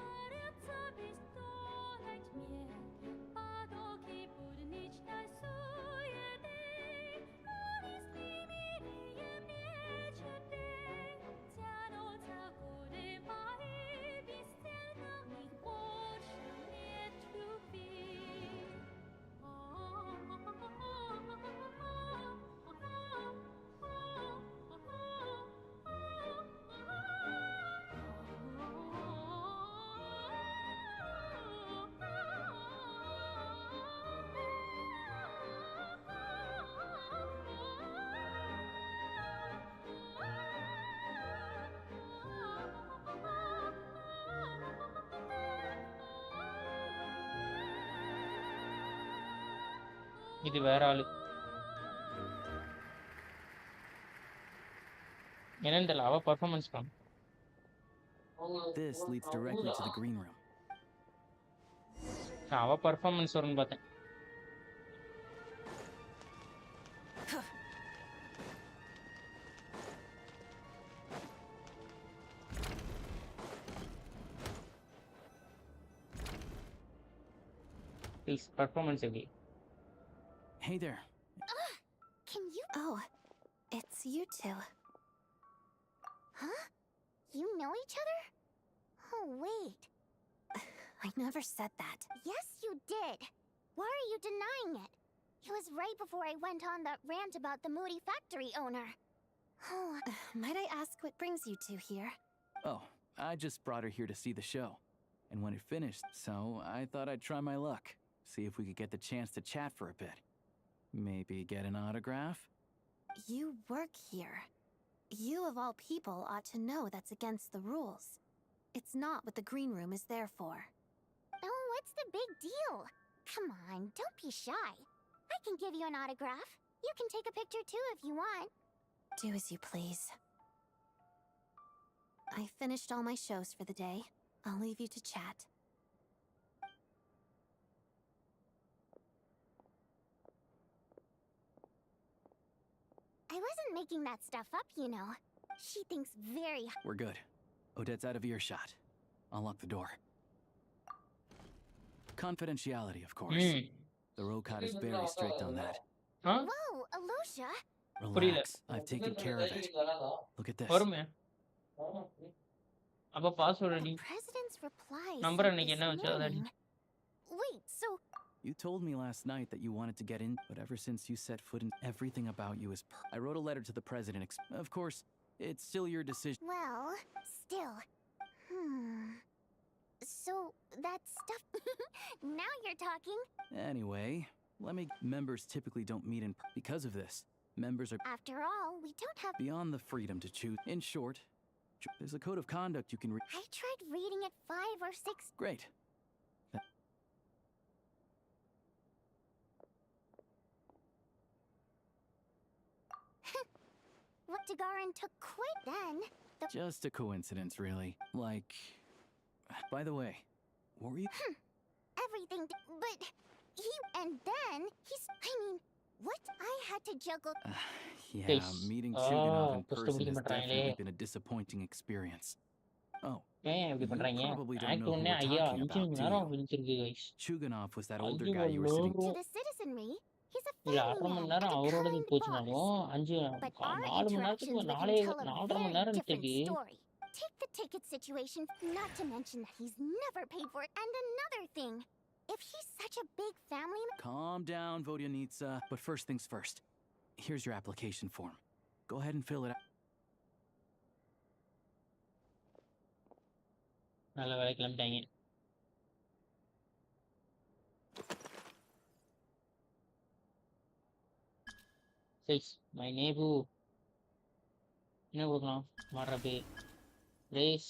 Speaker 1: இது வேற ஆளு. என்னன்னு தெரியல, அவ பர்ஃபார்மன்ஸ் தான்.
Speaker 11: This leads directly to the green room.
Speaker 1: அவ பர்ஃபார்மன்ஸ் வரும்னு பார்த்தேன். Please, performance again.
Speaker 11: Hey there.
Speaker 10: Can you? Oh, it's you two.
Speaker 5: Huh? You know each other? Oh, wait.
Speaker 10: I never said that.
Speaker 5: Yes, you did. Why are you denying it? It was right before I went on that rant about the moody factory owner.
Speaker 10: Oh, might I ask what brings you two here?
Speaker 11: Oh, I just brought her here to see the show. And when it finished, so I thought I'd try my luck. See if we could get the chance to chat for a bit. Maybe get an autograph?
Speaker 10: You work here. You of all people ought to know that's against the rules. It's not what the green room is there for.
Speaker 5: Oh, what's the big deal? Come on, don't be shy. I can give you an autograph. You can take a picture too if you want.
Speaker 10: Do as you please. I finished all my shows for the day. I'll leave you to chat.
Speaker 5: I wasn't making that stuff up, you know. She thinks very...
Speaker 11: We're good. Odette's out of earshot. I'll lock the door. Confidentiality, of course. The Rokat is very strict on that.
Speaker 1: Huh?
Speaker 5: Whoa, Alosha!
Speaker 11: Relax. I've taken care of it. Look at this.
Speaker 1: அப்ப password
Speaker 5: The president's reply
Speaker 1: number
Speaker 5: said
Speaker 1: அன்னைக்கு
Speaker 5: this
Speaker 1: என்ன வச்சாதாடி?
Speaker 5: morning. Wait, so...
Speaker 11: You told me last night that you wanted to get in, but ever since you set foot in, everything about you is I wrote a letter to the president. Of course, it's still your decision.
Speaker 5: Well, still. So, that stuff... Now you're talking.
Speaker 11: Anyway, members typically don't meet in because of this. Members are
Speaker 5: After all, we don't have...
Speaker 11: beyond the freedom to choose. In short, there's a code of conduct you can read.
Speaker 5: I tried reading it 5 or 6...
Speaker 11: Great.
Speaker 5: What Dagaran took quite then...
Speaker 11: Just a coincidence, really. Like... By the way, what were you...
Speaker 5: Everything... But... He... And then... I mean... What? I had to juggle...
Speaker 11: Yeah, meeting Chuganov in person has definitely been a disappointing experience. Oh, you probably don't know who we're talking about, do you? Chuganov was that older guy you were sitting...
Speaker 5: To the citizenry, he's a
Speaker 1: இல்ல 1/2 மணி நேரம் அவரோடது போச்சுனாலும் 4 மணி நேரத்துக்கு 4.5 மணி நேரம் இருக்கு.
Speaker 5: Take the ticket situation, not to mention that he's never paid for it. And another thing, if he's such a big family...
Speaker 11: Calm down, Vodyanitsa. But first things first. Here's your application form. Go ahead and fill it out.
Speaker 1: நல்ல வேலை கிளம்பிட்டாங்க. Says my neighbor. என்ன கொடுக்கலாம்? Marabu. Race.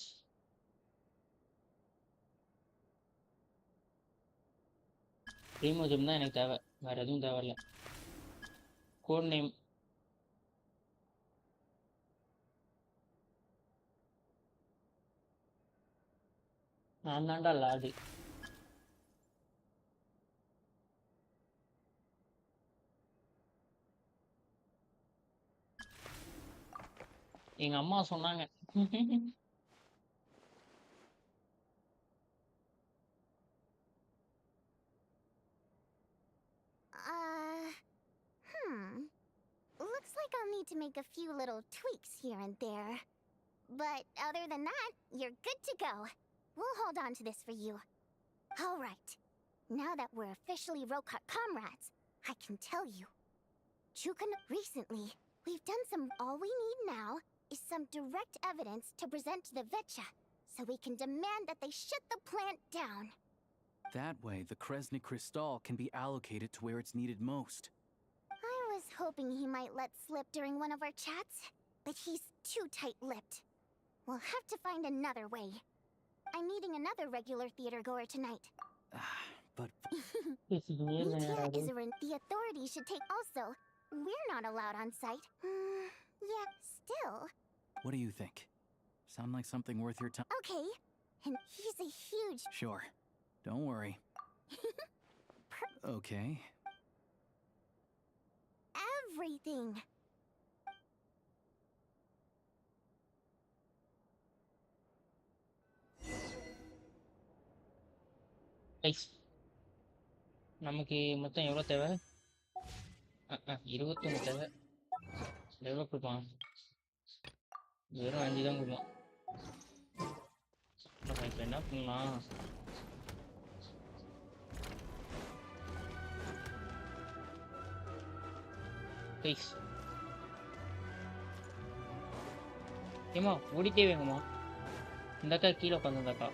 Speaker 1: Primogems தான் எனக்கு தேவை. வேற எதுவும் தேவையில்ல. கோட் நேம் நான் தான்டா லாடு. எங்க அம்மா சொன்னாங்க.
Speaker 5: Looks like I'll need to make a few little tweaks here and there. But other than that, you're good to go. We'll hold on to this for you. All right. Now that we're officially Rokat comrades, I can tell you. Chukan, recently, we've done some... All we need now is some direct evidence to present to the Vetcha, so we can demand that they shut the plant down.
Speaker 11: That way, the Kresny Crystal can be allocated to where it's needed most.
Speaker 5: I was hoping he might let slip during one of our chats, but he's too tight-lipped. We'll have to find another way. I'm meeting another regular theater goer tonight.
Speaker 11: But...
Speaker 5: Metia is the authorities should take also. We're not allowed on site. Yeah, still.
Speaker 11: What do you think? Sound like something worth your time?
Speaker 5: Okay. And he's a huge...
Speaker 11: Sure. Don't worry. Okay.
Speaker 5: Everything.
Speaker 1: நமக்கு மொத்தம் எவ்வளோ தேவை? 21 தேவை. எவ்வளோ கொடுப்பான்? வெறும் 5 தான் கொடுப்பான். நம்ம இப்போ என்ன பண்ணலாம்? ஏமா ஓடிட்டே வேங்கம்மா. இந்த அக்கா கீழே உட்காந்து இந்த அக்கா.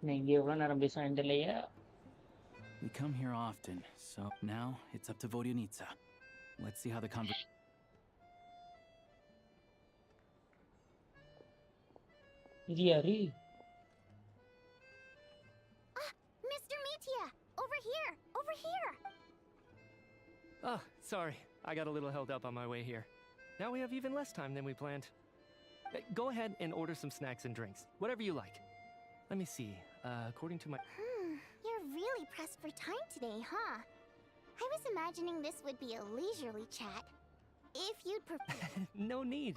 Speaker 1: நீங்க எவ்வளவு நேரம் பேசுறேன் தெரியலையா?
Speaker 11: We come here often, so now it's up to Vodyanica. Let's see how the conversation...
Speaker 1: Yari.
Speaker 5: Mr. Metia! Over here! Over here!
Speaker 12: Oh, sorry. I got a little held up on my way here. Now we have even less time than we planned. Go ahead and order some snacks and drinks. Whatever you like. Let me see. According to my...
Speaker 5: You're really pressed for time today, huh? I was imagining this would be a leisurely chat. If you'd prefer...
Speaker 12: No need.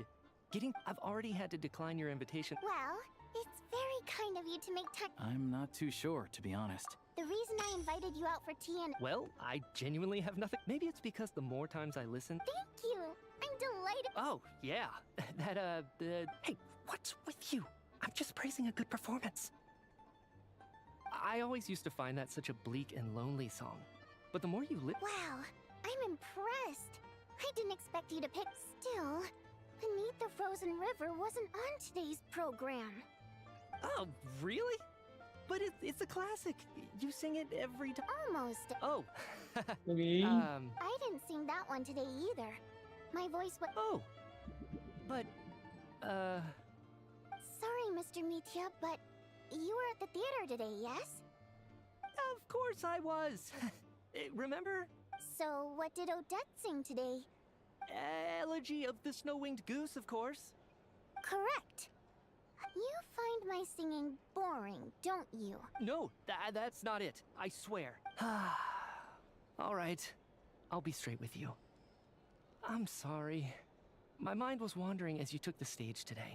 Speaker 12: I've already had to decline your invitation.
Speaker 5: Well, it's very kind of you to make time...
Speaker 11: I'm not too sure, to be honest.
Speaker 5: The reason I invited you out for tea and...
Speaker 12: Well, I genuinely have nothing... Maybe it's because the more times I listen...
Speaker 5: Thank you! I'm delighted...
Speaker 12: Oh, yeah. Hey, what's with you? I'm just praising a good performance. I always used to find that such a bleak and lonely song. But the more you
Speaker 5: Wow, I'm impressed. I didn't expect you to pick... Still, Beneath the Frozen River wasn't on today's program.
Speaker 12: Oh, really? But it's a classic. You sing it every time.
Speaker 5: Almost.
Speaker 12: Oh.
Speaker 5: I didn't sing that one today either. My voice was...
Speaker 12: Oh. But,
Speaker 5: Sorry, Mr. Metia, but you were at the theater today, yes?
Speaker 12: Of course I was. Remember?
Speaker 5: So, what did Odette sing today?
Speaker 12: Elegy of the Snow-Winged Goose, of course.
Speaker 5: Correct. You find my singing boring, don't you?
Speaker 12: No, that's not it. I swear. All right. I'll be straight with you. I'm sorry. My mind was wandering as you took the stage today.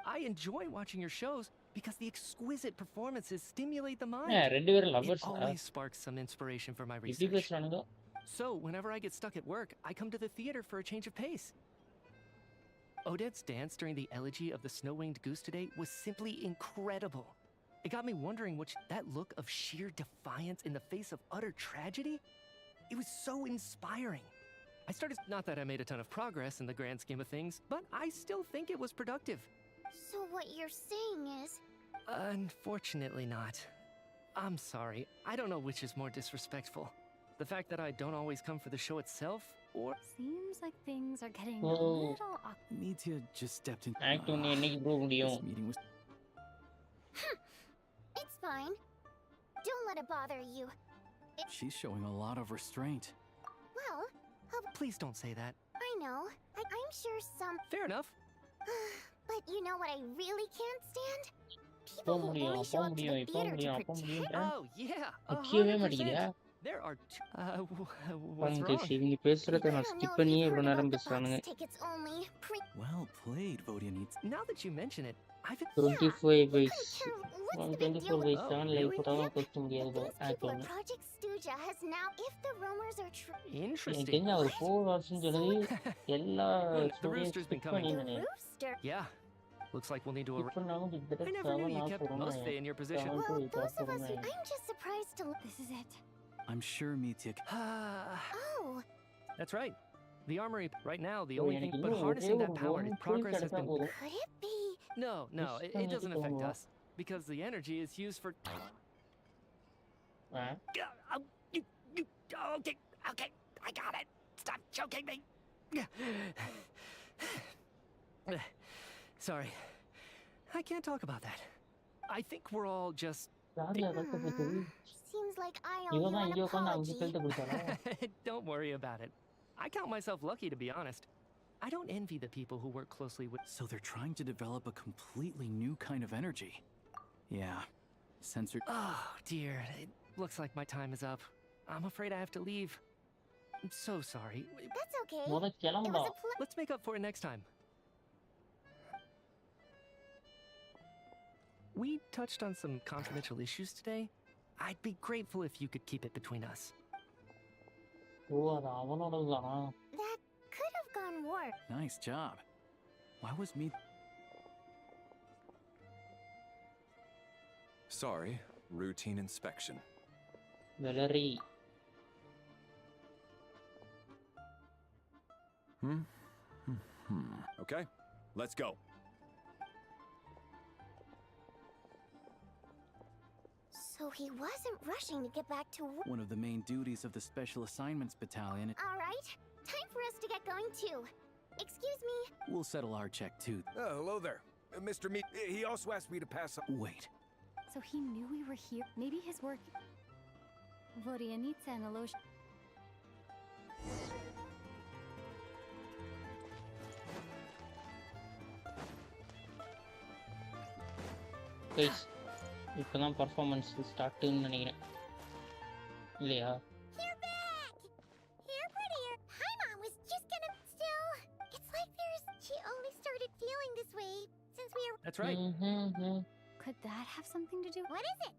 Speaker 12: I enjoy watching your shows because the exquisite performances stimulate the mind. It always sparks some inspiration for my research. So, whenever I get stuck at work, I come to the theater for a change of pace. Odette's dance during the elegy of the snow-winged goose today was simply incredible. It got me wondering that look of sheer defiance in the face of utter tragedy? It was so inspiring. I started, not that I made a ton of progress in the grand scheme of things, but I still think it was productive.
Speaker 5: So what you're saying is...
Speaker 12: Unfortunately not. I'm sorry, I don't know which is more disrespectful. The fact that I don't always come for the show itself, or...
Speaker 3: Seems like things are getting a little awkward.
Speaker 11: Metia just stepped in.
Speaker 1: Act on any
Speaker 11: This meeting was...
Speaker 5: It's fine. Don't let it bother you.
Speaker 11: She's showing a lot of restraint.
Speaker 5: Well,
Speaker 12: Please don't say that.
Speaker 5: I know. I'm sure some...
Speaker 12: Fair enough.
Speaker 5: But you know what I really can't stand? People who only show up to the theater to pretend.
Speaker 12: Oh, yeah.
Speaker 1: முக்கியமே மாட்டேங்குதா?
Speaker 12: There are
Speaker 1: What's wrong? இவங்க பேசுறத நான் skip பண்ணியே இவ்வளவு நேரம் பேசுறானுங்க.
Speaker 11: Well played, Vodianitz.
Speaker 12: Now that you mention it, I've
Speaker 1: 25 weeks. 124 weeks தான் live போடாம பேச முடியாது. Actually.
Speaker 5: Project Stuja has now, if the rumors are true.
Speaker 12: Interesting.
Speaker 1: என்ன ஒரு 4 வருஷம் சொல்லி எல்லா
Speaker 12: The rooster's been coming. Yeah. Looks like we'll need to
Speaker 1: இப்போ நான்
Speaker 12: I never knew you kept most day in your position.
Speaker 5: Well, those of us who... I'm just surprised to... This is it.
Speaker 11: I'm sure Metia...
Speaker 5: Oh.
Speaker 12: That's right. The armory, right now, the only thing but harnessing that power, progress has been...
Speaker 5: Could it be?
Speaker 12: No, it doesn't affect us. Because the energy is used for... Okay, I got it. Stop choking me. Sorry. I can't talk about that. I think we're all just...
Speaker 5: Seems like I owe you an apology.
Speaker 12: Don't worry about it. I count myself lucky, to be honest. I don't envy the people who work closely with...
Speaker 11: So they're trying to develop a completely new kind of energy. Yeah. Censored...
Speaker 12: Oh, dear. It looks like my time is up. I'm afraid I have to leave. I'm so sorry.
Speaker 5: That's okay. It was a
Speaker 12: Let's make up for it next time. We touched on some confidential issues today. I'd be grateful if you could keep it between us.
Speaker 5: That could have gone worse.
Speaker 11: Nice job. Why was me...
Speaker 18: Sorry, routine inspection.
Speaker 1: Valerie.
Speaker 18: Okay, let's go.
Speaker 5: So he wasn't rushing to get back to work.
Speaker 11: One of the main duties of the Special Assignments Battalion...
Speaker 5: All right, time for us to get going too. Excuse me.
Speaker 11: We'll settle our check too.
Speaker 16: Hello there. Mr. Meat, he also asked me to pass up...
Speaker 11: Wait.
Speaker 3: So he knew we were here. Maybe his work... Vodianitz and Alosh...
Speaker 1: Guys, இப்பதான் performance ஸ்டார்ட்னு நினைக்கிறேன். இல்லையா?
Speaker 5: You're back. You're prettier. Hi, Mom was just gonna still. It's like she only started feeling this way since we were...
Speaker 12: That's right.
Speaker 3: Could that have something to do?
Speaker 5: What is it?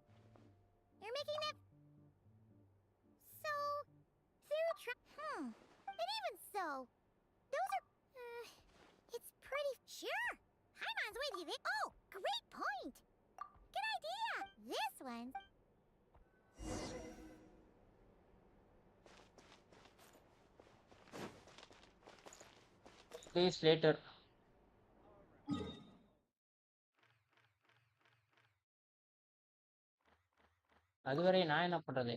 Speaker 5: You're making that... So... But even so... Those are... it's pretty... Sure! Haimon's with you. Oh, great point! Good idea! This one...
Speaker 1: Days later. அதுவரை நான் என்ன பண்றது?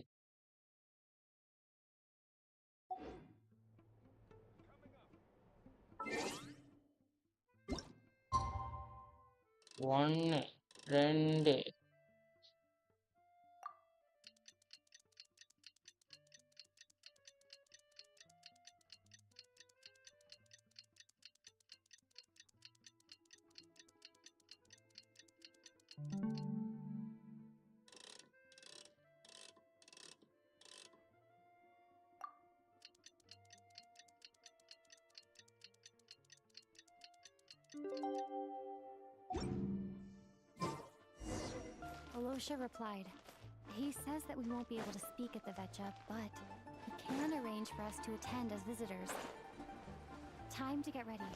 Speaker 1: ஒன்னு 2
Speaker 3: Alosha replied. He says that we won't be able to speak at the Vetcha, but he can arrange for us to attend as visitors. Time to get ready.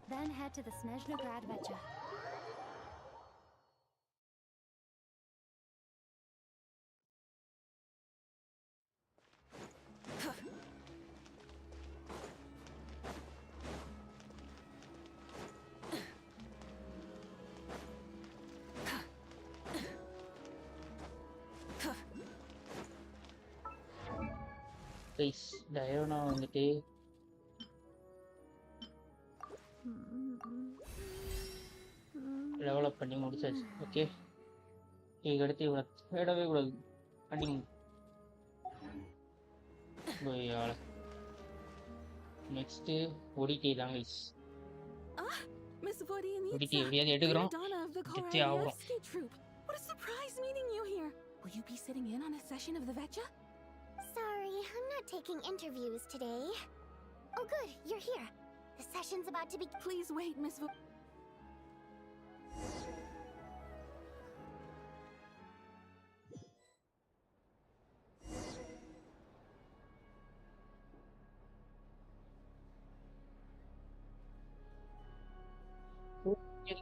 Speaker 3: Then head to the Snezhnaya Vecha.
Speaker 1: Guys Diona வந்துட்டு develop பண்ணி முடிச்சாச்சு. Okay, இதுக்கு அடுத்து இவ்வளோ தேடவே கூடாது. அடிங்க next ஒடிடி தான் guys. ஒடிடி எப்படியாவது எடுக்கிறோம், எடுத்தே ஆகிறோம்.
Speaker 10: What a surprise meeting you here. Will you be sitting in on a session of the Vecha?
Speaker 5: Sorry, I'm not taking interviews today. Oh good, you're here. The session's about to be...
Speaker 10: Please wait, Miss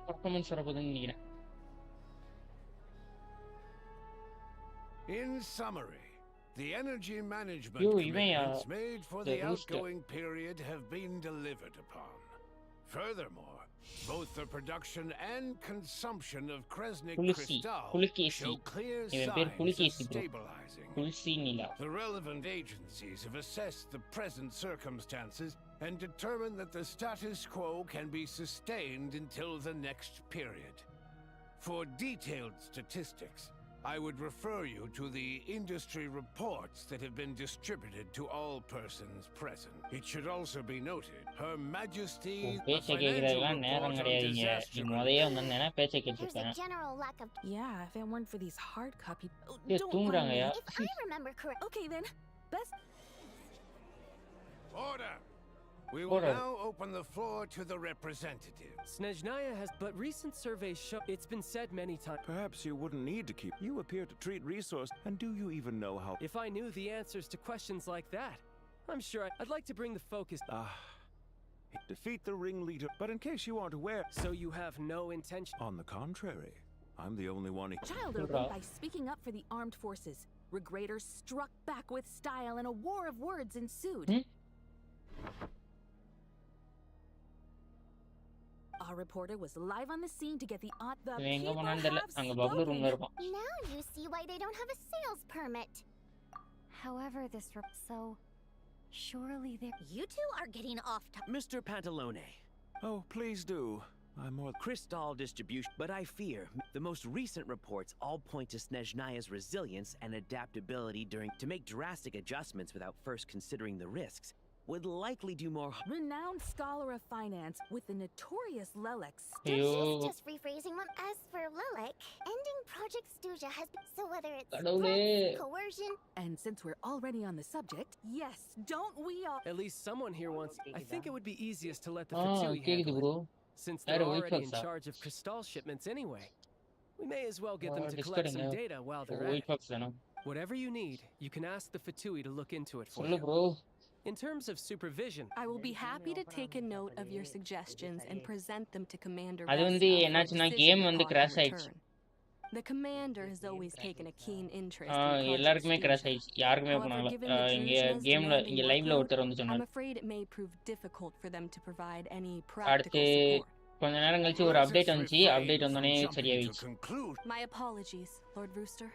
Speaker 1: performance வரப்போகுதுன்னு நினைக்கிறேன்.
Speaker 21: In summary, the energy management commitments made for the outgoing period have been delivered upon. Furthermore, both the production and consumption of Kresnik crystal show clear signs of stabilizing. The relevant agencies have assessed the present circumstances and determined that the status quo can be sustained until the next period. For detailed statistics, I would refer you to the industry reports that have been distributed to all persons present. It should also be noted, Her Majesty the financial report on disaster
Speaker 5: There's a general lack of...
Speaker 10: Yeah, if it weren't for these hard copy...
Speaker 1: Don't worry.
Speaker 5: If I remember correct...
Speaker 10: Okay then, best...
Speaker 21: Order! We will now open the floor to the representative.
Speaker 12: Snezhnaya has, but recent surveys show it's been said many times.
Speaker 18: Perhaps you wouldn't need to keep. You appear to treat resource, and do you even know how?
Speaker 12: If I knew the answers to questions like that, I'm sure I'd like to bring the focus.
Speaker 18: Defeat the ringleader. But in case you aren't aware,
Speaker 12: so you have no intention.
Speaker 18: On the contrary, I'm the only one.
Speaker 10: Child opened by speaking up for the armed forces. Regraders struck back with style, and a war of words ensued. Our reporter was live on the scene to get the people have spoken.
Speaker 5: Now you see why they don't have a sales permit.
Speaker 3: However, so surely
Speaker 5: you two are getting off topic.
Speaker 22: Mr. Pantalone.
Speaker 18: Oh, please do. I'm more
Speaker 22: crystal distribution, but I fear the most recent reports all point to Snezhnaya's resilience and adaptability to make drastic adjustments without first considering the risks. Would likely do more.
Speaker 10: Renowned scholar of finance with the notorious Lelek.
Speaker 5: She's just rephrasing them. As for Lelek, ending Project Stuja has been... So whether it's threats, coercion...
Speaker 10: And since we're already on the subject, yes, don't we all...
Speaker 12: At least someone here wants... I think it would be easiest to let the Fatui handle it, since they're already in charge of crystal shipments anyway. We may as well get them to collect some data while they're at it. Whatever you need, you can ask the Fatui to look into it for you. In terms of supervision,
Speaker 7: I will be happy to take a note of your suggestions and present them to Commander
Speaker 1: game வந்து crash ஆயிடுச்சு.
Speaker 7: The commander has always taken a keen interest
Speaker 1: எல்லாருக்குமே crash ஆயிடுச்சு. யாருக்குமே பண்ணல. இங்க கேம்ல இங்க லைவ்ல ஒருத்தர் வந்து சொன்னாரு.
Speaker 7: I'm afraid it may prove difficult for them to provide any practical support.
Speaker 1: கொஞ்ச நேரம் கழிச்சு ஒரு அப்டேட் வந்துச்சு. அப்டேட் வந்தோனே சரியாயிடுச்சு.
Speaker 7: My apologies, Lord Rooster.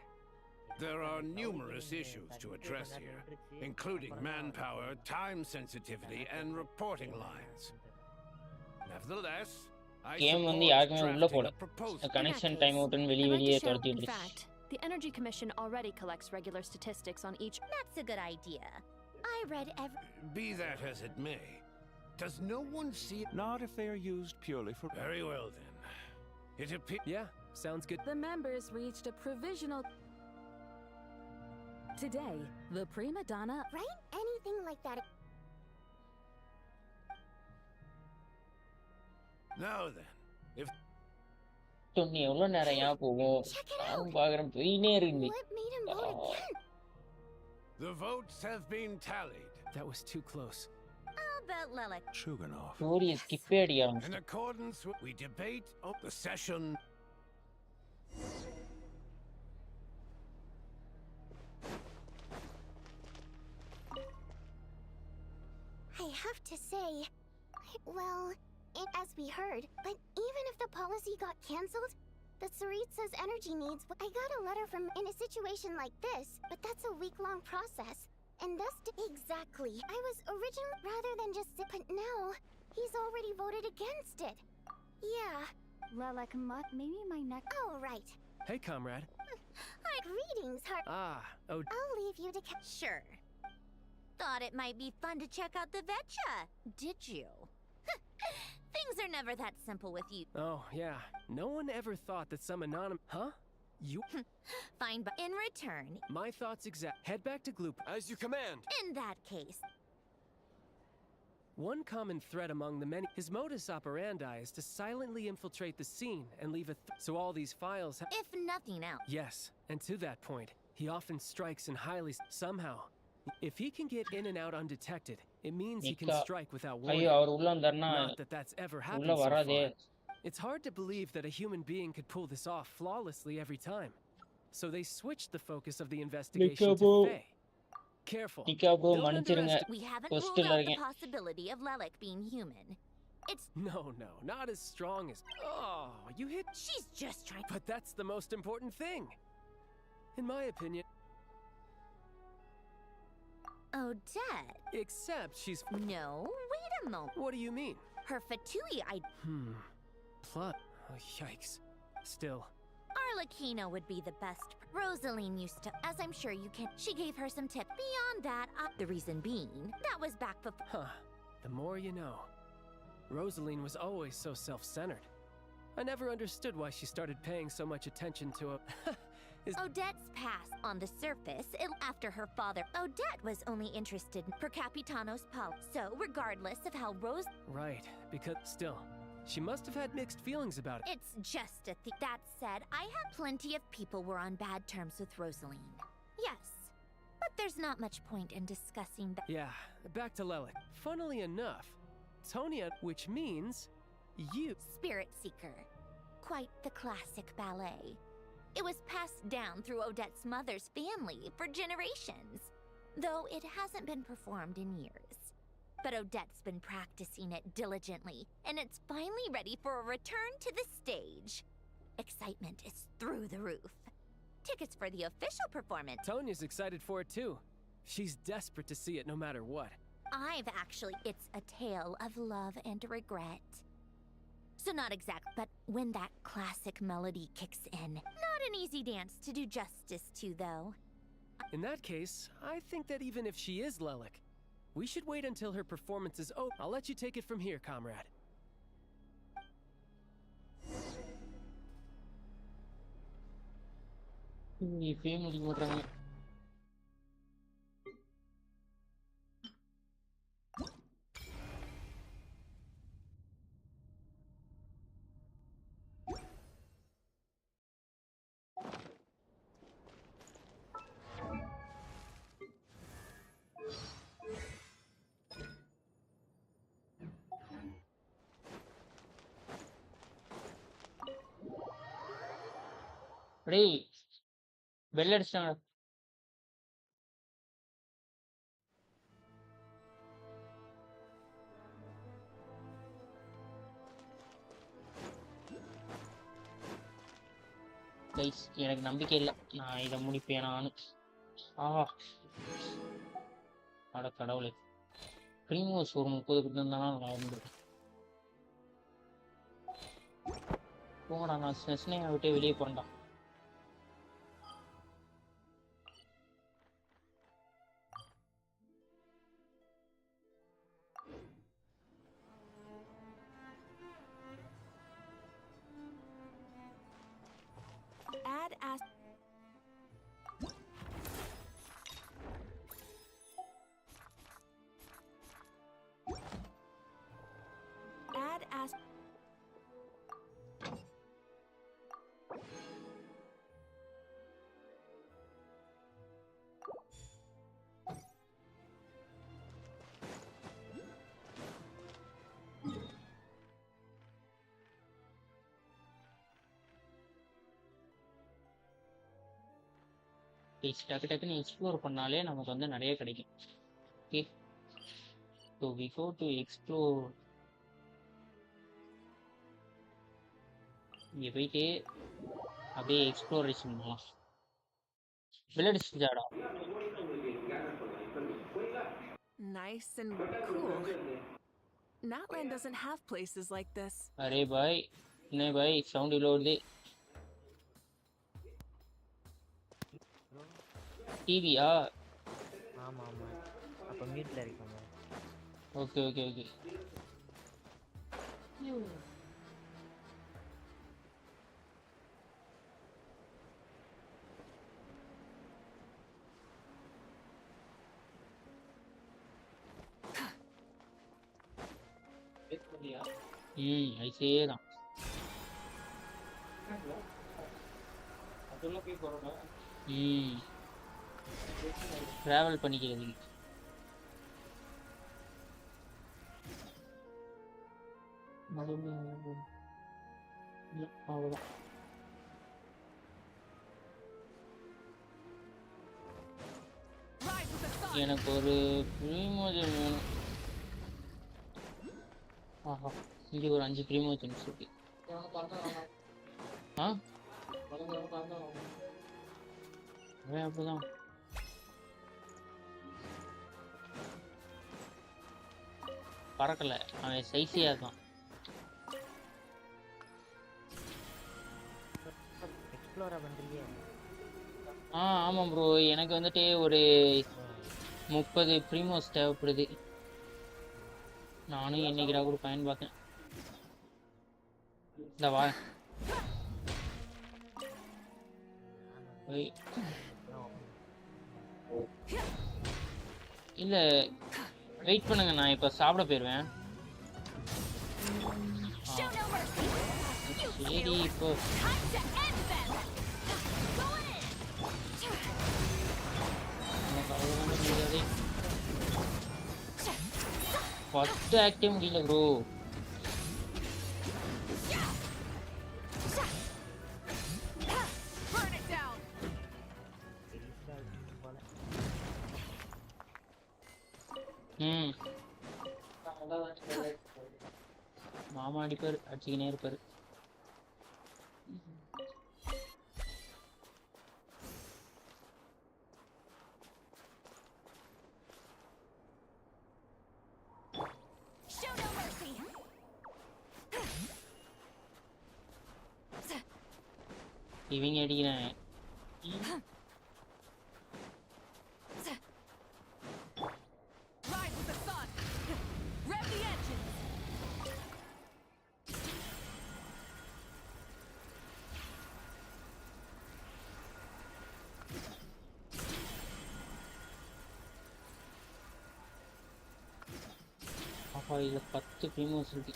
Speaker 21: There are numerous issues to address here, including manpower, time sensitivity, and reporting lines. Nevertheless, I support the
Speaker 1: connection time out and வெளியே துரத்தி
Speaker 23: In fact, the Energy Commission already collects regular statistics on each...
Speaker 5: That's a good idea. I read
Speaker 21: Be that as it may, does no one see it?
Speaker 18: Not if they are used purely for...
Speaker 21: Very well then. It appears...
Speaker 12: Yeah, sounds good.
Speaker 10: The members reached a provisional... Today, the prima donna...
Speaker 5: Right? Anything like that...
Speaker 21: Now then, if...
Speaker 1: Tony, எவ்வளவு நேரம் ஏன் போகும்? நான் பாக்குறேன் போயினே இருக்கு.
Speaker 5: What made him vote again?
Speaker 21: The votes have been tallied.
Speaker 12: That was too close.
Speaker 5: I'll
Speaker 2: about Lelek?
Speaker 18: Chuganov.
Speaker 1: Story skippedia.
Speaker 21: In accordance with we debate the session.
Speaker 5: I have to say, well, as we heard, but even if the policy got cancelled, the Tsaritsa's energy needs. I got a letter from in a situation like this, but that's a week-long process, and thus exactly. I was originally rather than just but now he's already voted against it. Yeah.
Speaker 3: Lelek, maybe my neck.
Speaker 5: Oh right.
Speaker 12: Hey, comrade.
Speaker 5: Hi. Greetings, Heart.
Speaker 12: Ah, oh.
Speaker 5: I'll leave you to.
Speaker 2: Sure. Thought it might be fun to check out the Vetcha, did you? Things are never that simple with you.
Speaker 12: Oh, yeah. No one ever thought that some anonymous... Huh? You...
Speaker 2: Fine, but in return...
Speaker 12: My thoughts exact... Head back to Gloop. As you command.
Speaker 2: In that case...
Speaker 12: One common thread among the many... His modus operandi is to silently infiltrate the scene and leave a... So all these files...
Speaker 2: If nothing else.
Speaker 12: Yes, and to that point, he often strikes in highly... Somehow. If he can get in and out undetected, it means he can strike without warning. Not that that's ever happened so far. It's hard to believe that a human being could pull this off flawlessly every time. So they switched the focus of the investigation to Faye. Careful.
Speaker 2: We haven't ruled out the possibility of Lelek being human. It's...
Speaker 12: No, not as strong as... Oh, you hit...
Speaker 2: She's just trying...
Speaker 12: But that's the most important thing. In my opinion...
Speaker 2: Odette.
Speaker 12: Except she's...
Speaker 2: No, wait a moment.
Speaker 12: What do you mean?
Speaker 2: Her Fatui,
Speaker 12: Plot. Oh, yikes. Still.
Speaker 2: Arlecchino would be the best. Rosaline used to, as I'm sure you can. She gave her some tips. Beyond that, the reason being, that was back before.
Speaker 12: Huh. The more you know. Rosaline was always so self-centered. I never understood why she started paying so much attention to a...
Speaker 2: Odette's past, on the surface, after her father. Odette was only interested in per Capitano's pal. So, regardless of how Rose...
Speaker 12: Right, because still, she must have had mixed feelings about it.
Speaker 2: It's just a thing. That said, I have plenty of people were on bad terms with Rosaline. Yes, but there's not much point in discussing that.
Speaker 12: Yeah, back to Lelek. Funnily enough, Tonya, which means you...
Speaker 2: Spirit Seeker. Quite the classic ballet. It was passed down through Odette's mother's family for generations, though it hasn't been performed in years. But Odette's been practicing it diligently, and it's finally ready for a return to the stage. Excitement is through the roof. Tickets for the official performance.
Speaker 12: Tonya's excited for it too. She's desperate to see it no matter what.
Speaker 2: It's a tale of love and regret. So not exact, but when that classic melody kicks in. Not an easy dance to do justice to, though.
Speaker 12: In that case, I think that even if she is Lelek, we should wait until her performance is over. I'll let you take it from here, comrade.
Speaker 1: டேய் bell அடிச்சிட்டாங்க. Guys எனக்கு நம்பிக்கை இல்லை, நான் இதை முடிப்பேன் நானு. அட கடவுளே, ப்ரீமோஸ் ஒரு 30 இருந்தானா நான் வந்துருக்கேன். போங்கடா, நான் ஸ்னெஸ்னையா விட்டே வெளியே போறேன்டா. டக்கு டக்குன்னு எக்ஸ்ப்ளோர் பண்ணாலே நமக்கு வந்து நிறைய கிடைக்கும். Okay, so we go to explore. இங்கே போயிட்டு அப்படியே எக்ஸ்ப்ளோரேஷன் பண்ணலாம். விளையாடிச்சுடாடா.
Speaker 14: Nice and cool. Natland doesn't have places like this.
Speaker 1: அரே பாய், என்ன பாய் சவுண்ட் இவ்வளோ வருது? டிவியா?
Speaker 9: ஆமா ஆமா, அப்ப மியூட்ல இருக்கோம்.
Speaker 1: Okay okay okay. ஐசே தான். டிராவல் பண்ணிக்கிறது. அவ்வளோதான். எனக்கு ஒரு ப்ரீமோஜன் வேணும். ஆஹா, இங்கே ஒரு 5 ப்ரீமோஜன்ஸ் இருக்கு. ஆ அப்படிதான். பறக்கல, அவன் சைஸியா இருக்கான்.
Speaker 9: எக்ஸ்ப்ளோரா பண்றீங்க?
Speaker 1: ஆமாம் ப்ரோ, எனக்கு வந்துட்டு ஒரு 30 ப்ரீமோஸ் தேவைப்படுது. நானும் என்னைக்குடா கூட பயன் பார்த்தேன். இந்த வா இல்ல, வெயிட் பண்ணுங்க, நான் இப்ப சாப்பிட போயிருவேன். சரி, இப்போ ஃபர்ஸ்ட் ஆக்டிவ் முடியல ப்ரோ. மாமா அடிப்பாரு, அடிச்சுக்கினே இருப்பாரு. இவங்க அடிக்கிறேன். அப்பா, இதுல 10 ப்ரீமோஸ் இருக்கு.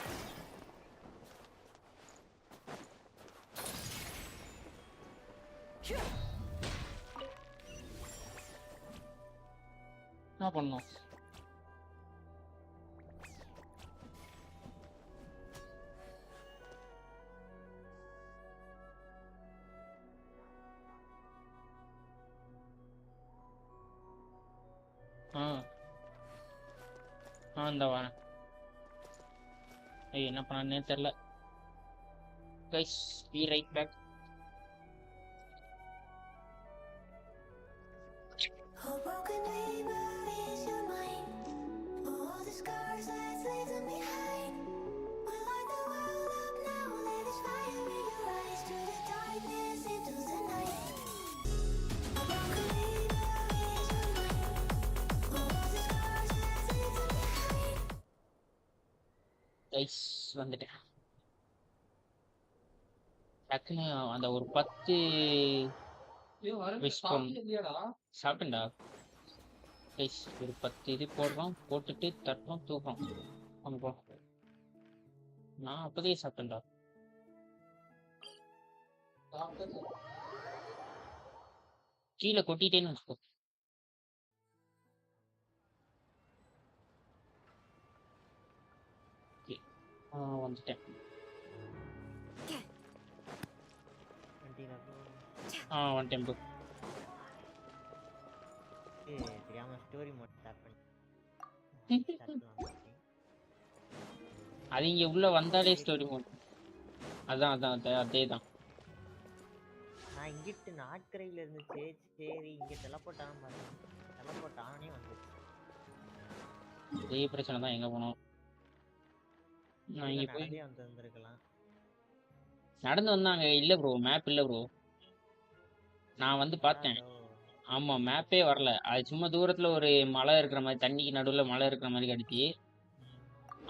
Speaker 1: என்ன பண்ணோம்? இந்த வரேன். என்ன பண்ணானே தெரியல. Guys, be right back. Guys, வந்துட்டேன். டக்குன்னு அந்த ஒரு 10 விஷ் சாப்பிட்டேன்டா. கைஸ், ஒரு 10 இது போடுறோம், போட்டுட்டு தட்டுறோம், தூக்குறோம். ஆமாப்பா, நான் அப்போதே சாப்பிட்டேன்டா. கீழே கொட்டிட்டேன்னு வச்சுக்கோ. வந்துட்டேன். வந்துட்டேன் ப்ரோ.
Speaker 9: தெரியாம ஸ்டோரி மோட் டாப் பண்ணி
Speaker 1: அது இங்க உள்ள வந்தாலே ஸ்டோரி மோட். அதான் அதேதான்.
Speaker 9: நான் இங்கிட்டு நாட்கரையில இருந்துச்சு. சரி இங்க டெலபோர்ட் ஆன பாத்தேன். டெலபோர்ட் ஆனே வந்துச்சு.
Speaker 1: இதே பிரச்சனை தான் எங்க போனோம். நான் இங்க போய்
Speaker 9: நடந்தே வந்திருக்கலாம்.
Speaker 1: நடந்து வந்தாங்க. இல்ல ப்ரோ, மேப் இல்ல ப்ரோ. நான் வந்து பார்த்தேன். ஆமா, மேப்பே வரல. அது சும்மா தூரத்துல ஒரு மலை இருக்கிற மாதிரி, தண்ணிக்கு நடுவுல மலை இருக்கிற மாதிரி காட்டுச்சு.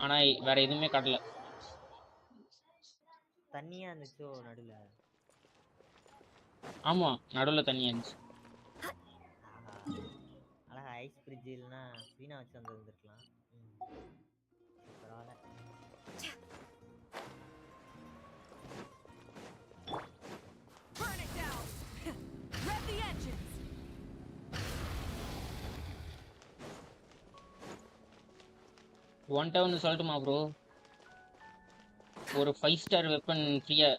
Speaker 1: ஆனா வேற எதுவுமே காட்டல.
Speaker 9: தண்ணியா இருந்துச்சோ நடுவுல?
Speaker 1: ஆமா, நடுவுல தண்ணியா இருந்துச்சு.
Speaker 9: அழகா ஐஸ் பிரிட்ஜ் இல்லைன்னா வீணா வச்சு வந்துருந்துருக்கலாம். பரவாயில்ல.
Speaker 1: ஒன் டவுன் சொல்லட்டுமா ப்ரோ? ஒரு 5 ஸ்டார் வெப்பன் ஃப்ரீயா,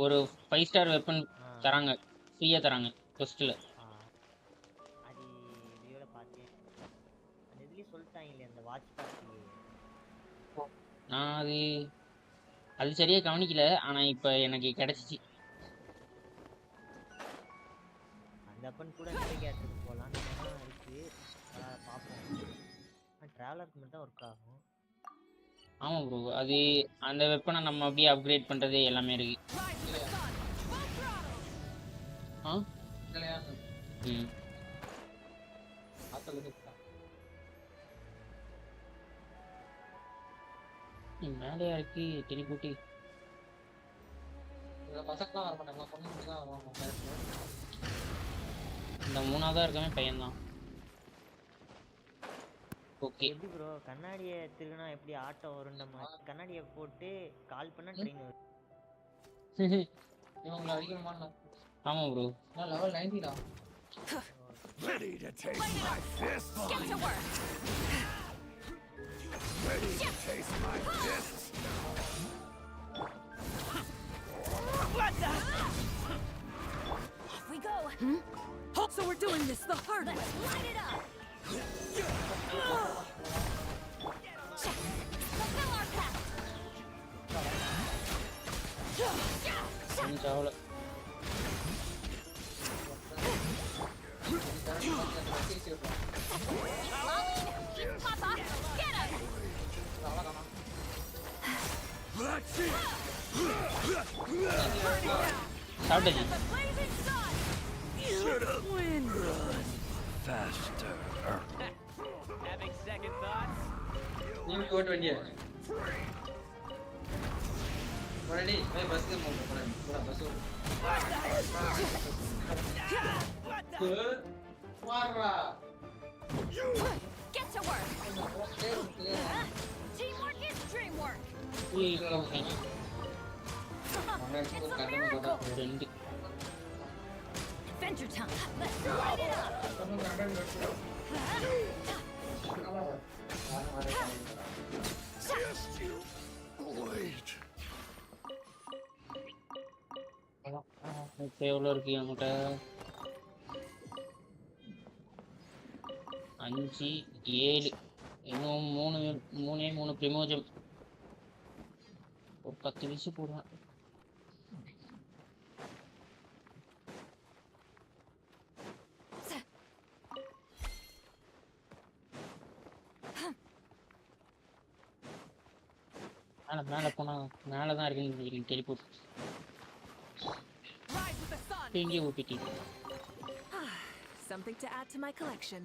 Speaker 1: ஒரு 5 ஸ்டார் வெப்பன் தராங்க, ஃப்ரீயா தராங்க ஃபர்ஸ்ட்ல.
Speaker 9: அது வீடியோல பார்த்தேன். அந்த இதுலயே சொல்லிட்டாங்களே அந்த வாட்ச் பார்ட்டி.
Speaker 1: நான் அது சரியா கவனிக்கல. ஆனா இப்ப எனக்கு கிடைச்சிச்சு.
Speaker 9: அந்த வெப்பன் கூட நேவிகேட்டருக்கு போகலான்னு இருக்கு. பார்ப்போம். டிராவலருக்கு மட்டும் தான் ஒர்க் ஆகும்.
Speaker 1: ஆமா ப்ரோ, அது அந்த வெப்பனை நம்ம அப்படியே அப்கிரேட் பண்றது எல்லாமே இருக்கு. மேலையா இருக்கு டெலிபோட்டி. இந்த மூணாவதா இருக்கவே பையன்தான். ஓகே
Speaker 9: எப்படி ப்ரோ கண்ணாடியை திருகுனா எப்படி ஆட்டோ வரும்? நம்ம கண்ணாடியை போட்டு கால் பண்ணா ட்ரெயின் வரும்.
Speaker 1: இவங்கள அடிக்கணுமா? ஆமா ப்ரோ. நான் லெவல் 90 டா.
Speaker 21: Ready to taste my fist? Get to work. Ready to taste my fist?
Speaker 8: What the? Off we go. So we're doing this the hard way. Let's light it up. Fulfill our path.
Speaker 1: சாவல. சாப்பிட்டது.
Speaker 12: Faster. Having second thoughts?
Speaker 1: நீ ஓட்ட வேண்டிய. போறடி, போய் பஸ்க்கு போறேன். போடா bus ஓடு. வாரா.
Speaker 8: Get to work. Teamwork is dreamwork. Adventure time. Let's light it up.
Speaker 21: Just you wait.
Speaker 1: எவ்வளோ இருக்கு நம்மகிட்ட? 5 7 இன்னும் 3 பிரிமோஜம். ஒரு 10 விஷயம் போடுவேன். மேல போனா மேலதான் இருக்குன்னு டெலிபோர்ட். எங்கே ஊப்பிட்டி?
Speaker 14: Something to add to my collection.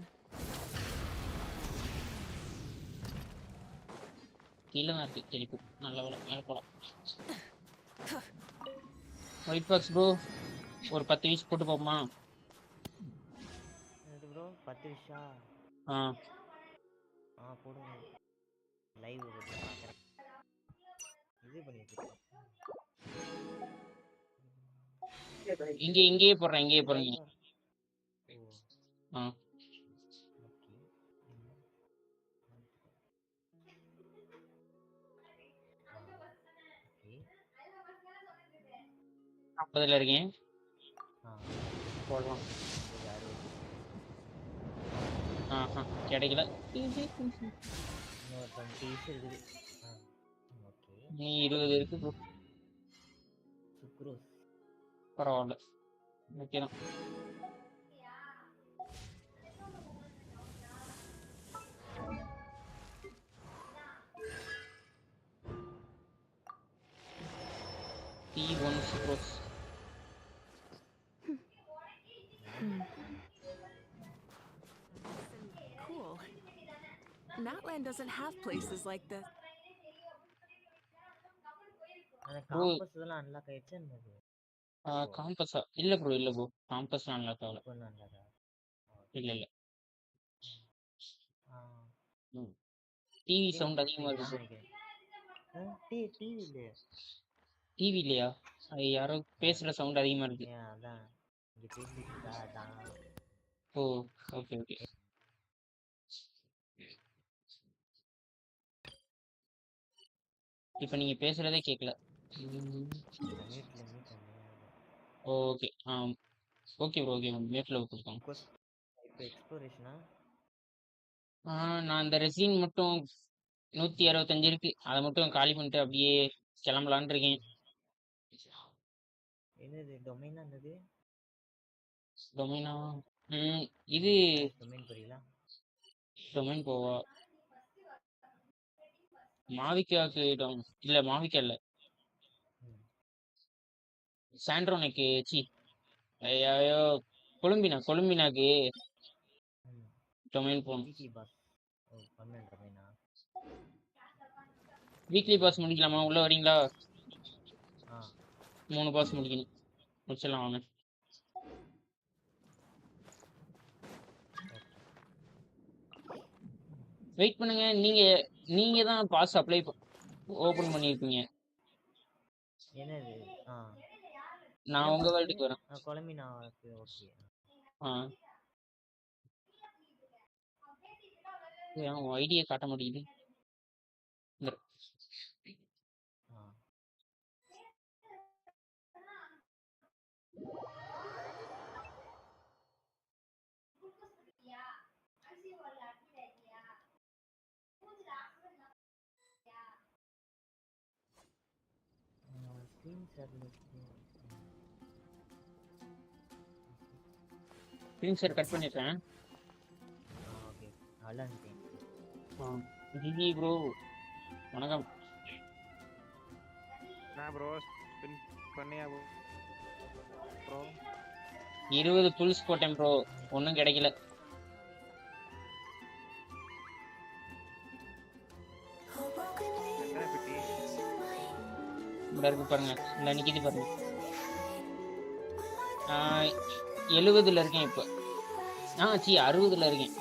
Speaker 1: கீழே தான் இருக்கு டெலிபோர்ட். நல்ல வேலை, மேலே போகலாம். ஒயிட் பாக்ஸ் ப்ரோ, ஒரு 10 வீஸ் போட்டு போமா?
Speaker 9: இது ப்ரோ 10 விஷா? போடுங்க. லைவ் பார்க்குறேன். இது பண்ணிட்டு
Speaker 1: இங்கேயே போடுறேன். அப்பதில் இருக்கேன். போடலாம். கிடைக்கல.
Speaker 9: இன்னொரு 20 இருக்குது. ஓகே.
Speaker 1: நீ 20 இருக்கு ப்ரோ.
Speaker 9: சுக்ரோஸ்.
Speaker 1: பரவாயில்ல. ஓகே தான். T1 sucrose.
Speaker 14: Cool. Natland doesn't have places like this.
Speaker 9: அந்த காம்பஸ் இதெல்லாம் அன்லாக் ஆயிடுச்சு என்னது?
Speaker 1: காம்பஸா? இல்ல ப்ரோ, இல்ல ப்ரோ. காம்பஸ்லாம் அன்லாக் ஆகல. இல்ல. டிவி சவுண்ட் அதிகமா இருக்கு.
Speaker 9: டிவி இல்லையா?
Speaker 1: டிவி இல்லையா? அது யாரோ பேசுற சவுண்ட் அதிகமா இருக்கு.
Speaker 9: அதான் இங்க பேசிட்டு இருக்கா அதான்.
Speaker 1: ஓ ஓகே ஓகே. இப்போ நீங்க பேசுறதே கேட்கல. ஓகே ஓகே ப்ரோ, ஓகே மேட்ல கொடுத்தோம்.
Speaker 9: இப்போ எக்ஸ்ப்ளோரேஷனா?
Speaker 1: நான் இந்த ரெசின் மட்டும் 165 இருக்கு, அதை மட்டும் காலி பண்ணிட்டு அப்படியே கிளம்பலான் இருக்கேன்.
Speaker 9: என்னது டொமைனா? என்னது
Speaker 1: டொமைனா? இது
Speaker 9: டொமைன் புரியல.
Speaker 1: டொமைன் போவா மாவிக்காக்கு இல்ல, மாவிக்கா இல்ல, சாண்ட்ரோனுக்கு ஐயோ கொலும்பினாக்கு டொமைன் போகணும். வீக்லி பாஸ் முடிக்கலாமா? உள்ள வரீங்களா? 3 பாஸ் முடிக்கணும். முடிச்சிடலாம் வாங்க. வெயிட் பண்ணுங்க. நீங்க தான் பாஸ் அப்ளை ஓபன் பண்ணிருக்கீங்க.
Speaker 9: என்னது?
Speaker 1: நான் உங்க வேர்ல்டுக்கு வரேன்.
Speaker 9: கொலம்பினா. ஓகே.
Speaker 1: ஏன் ஐடியை காட்ட மாட்டேங்குது? ஸ்கிரீன் ஷேர் கட் பண்ணிட்டேன்.
Speaker 9: ஓகே அலன்டேன்.
Speaker 1: ஜிஜி ப்ரோ வணக்கம்.
Speaker 15: நான் ப்ரோ ஸ்பின் பண்ணியா ப்ரோ?
Speaker 1: 20 புல்ஸ் போட்டேன் ப்ரோ, ஒன்றும் கிடைக்கல. இந்த இருக்கு பாருங்க, இந்த நிக்கிது பாருங்க. 70ல இருக்கேன் இப்போ. 60ல இருக்கேன்.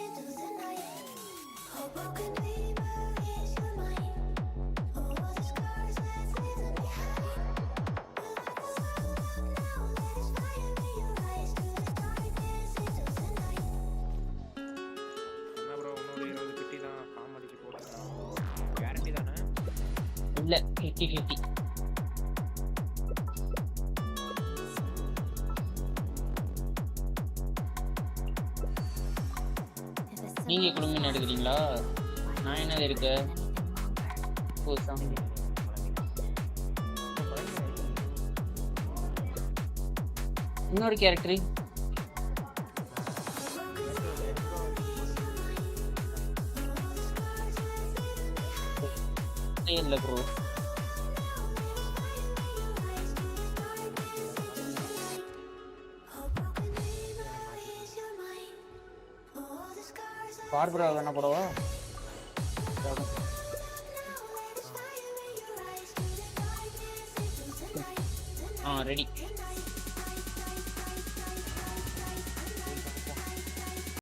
Speaker 1: இல்ல 50-50. நீங்க குடும்பம் எடுக்கிறீங்களா? நான் என்னது இருக்க இன்னொரு கேரக்டர் இல்ல ப்ரோ. பார்பரா என்ன போடவா? ரெடி.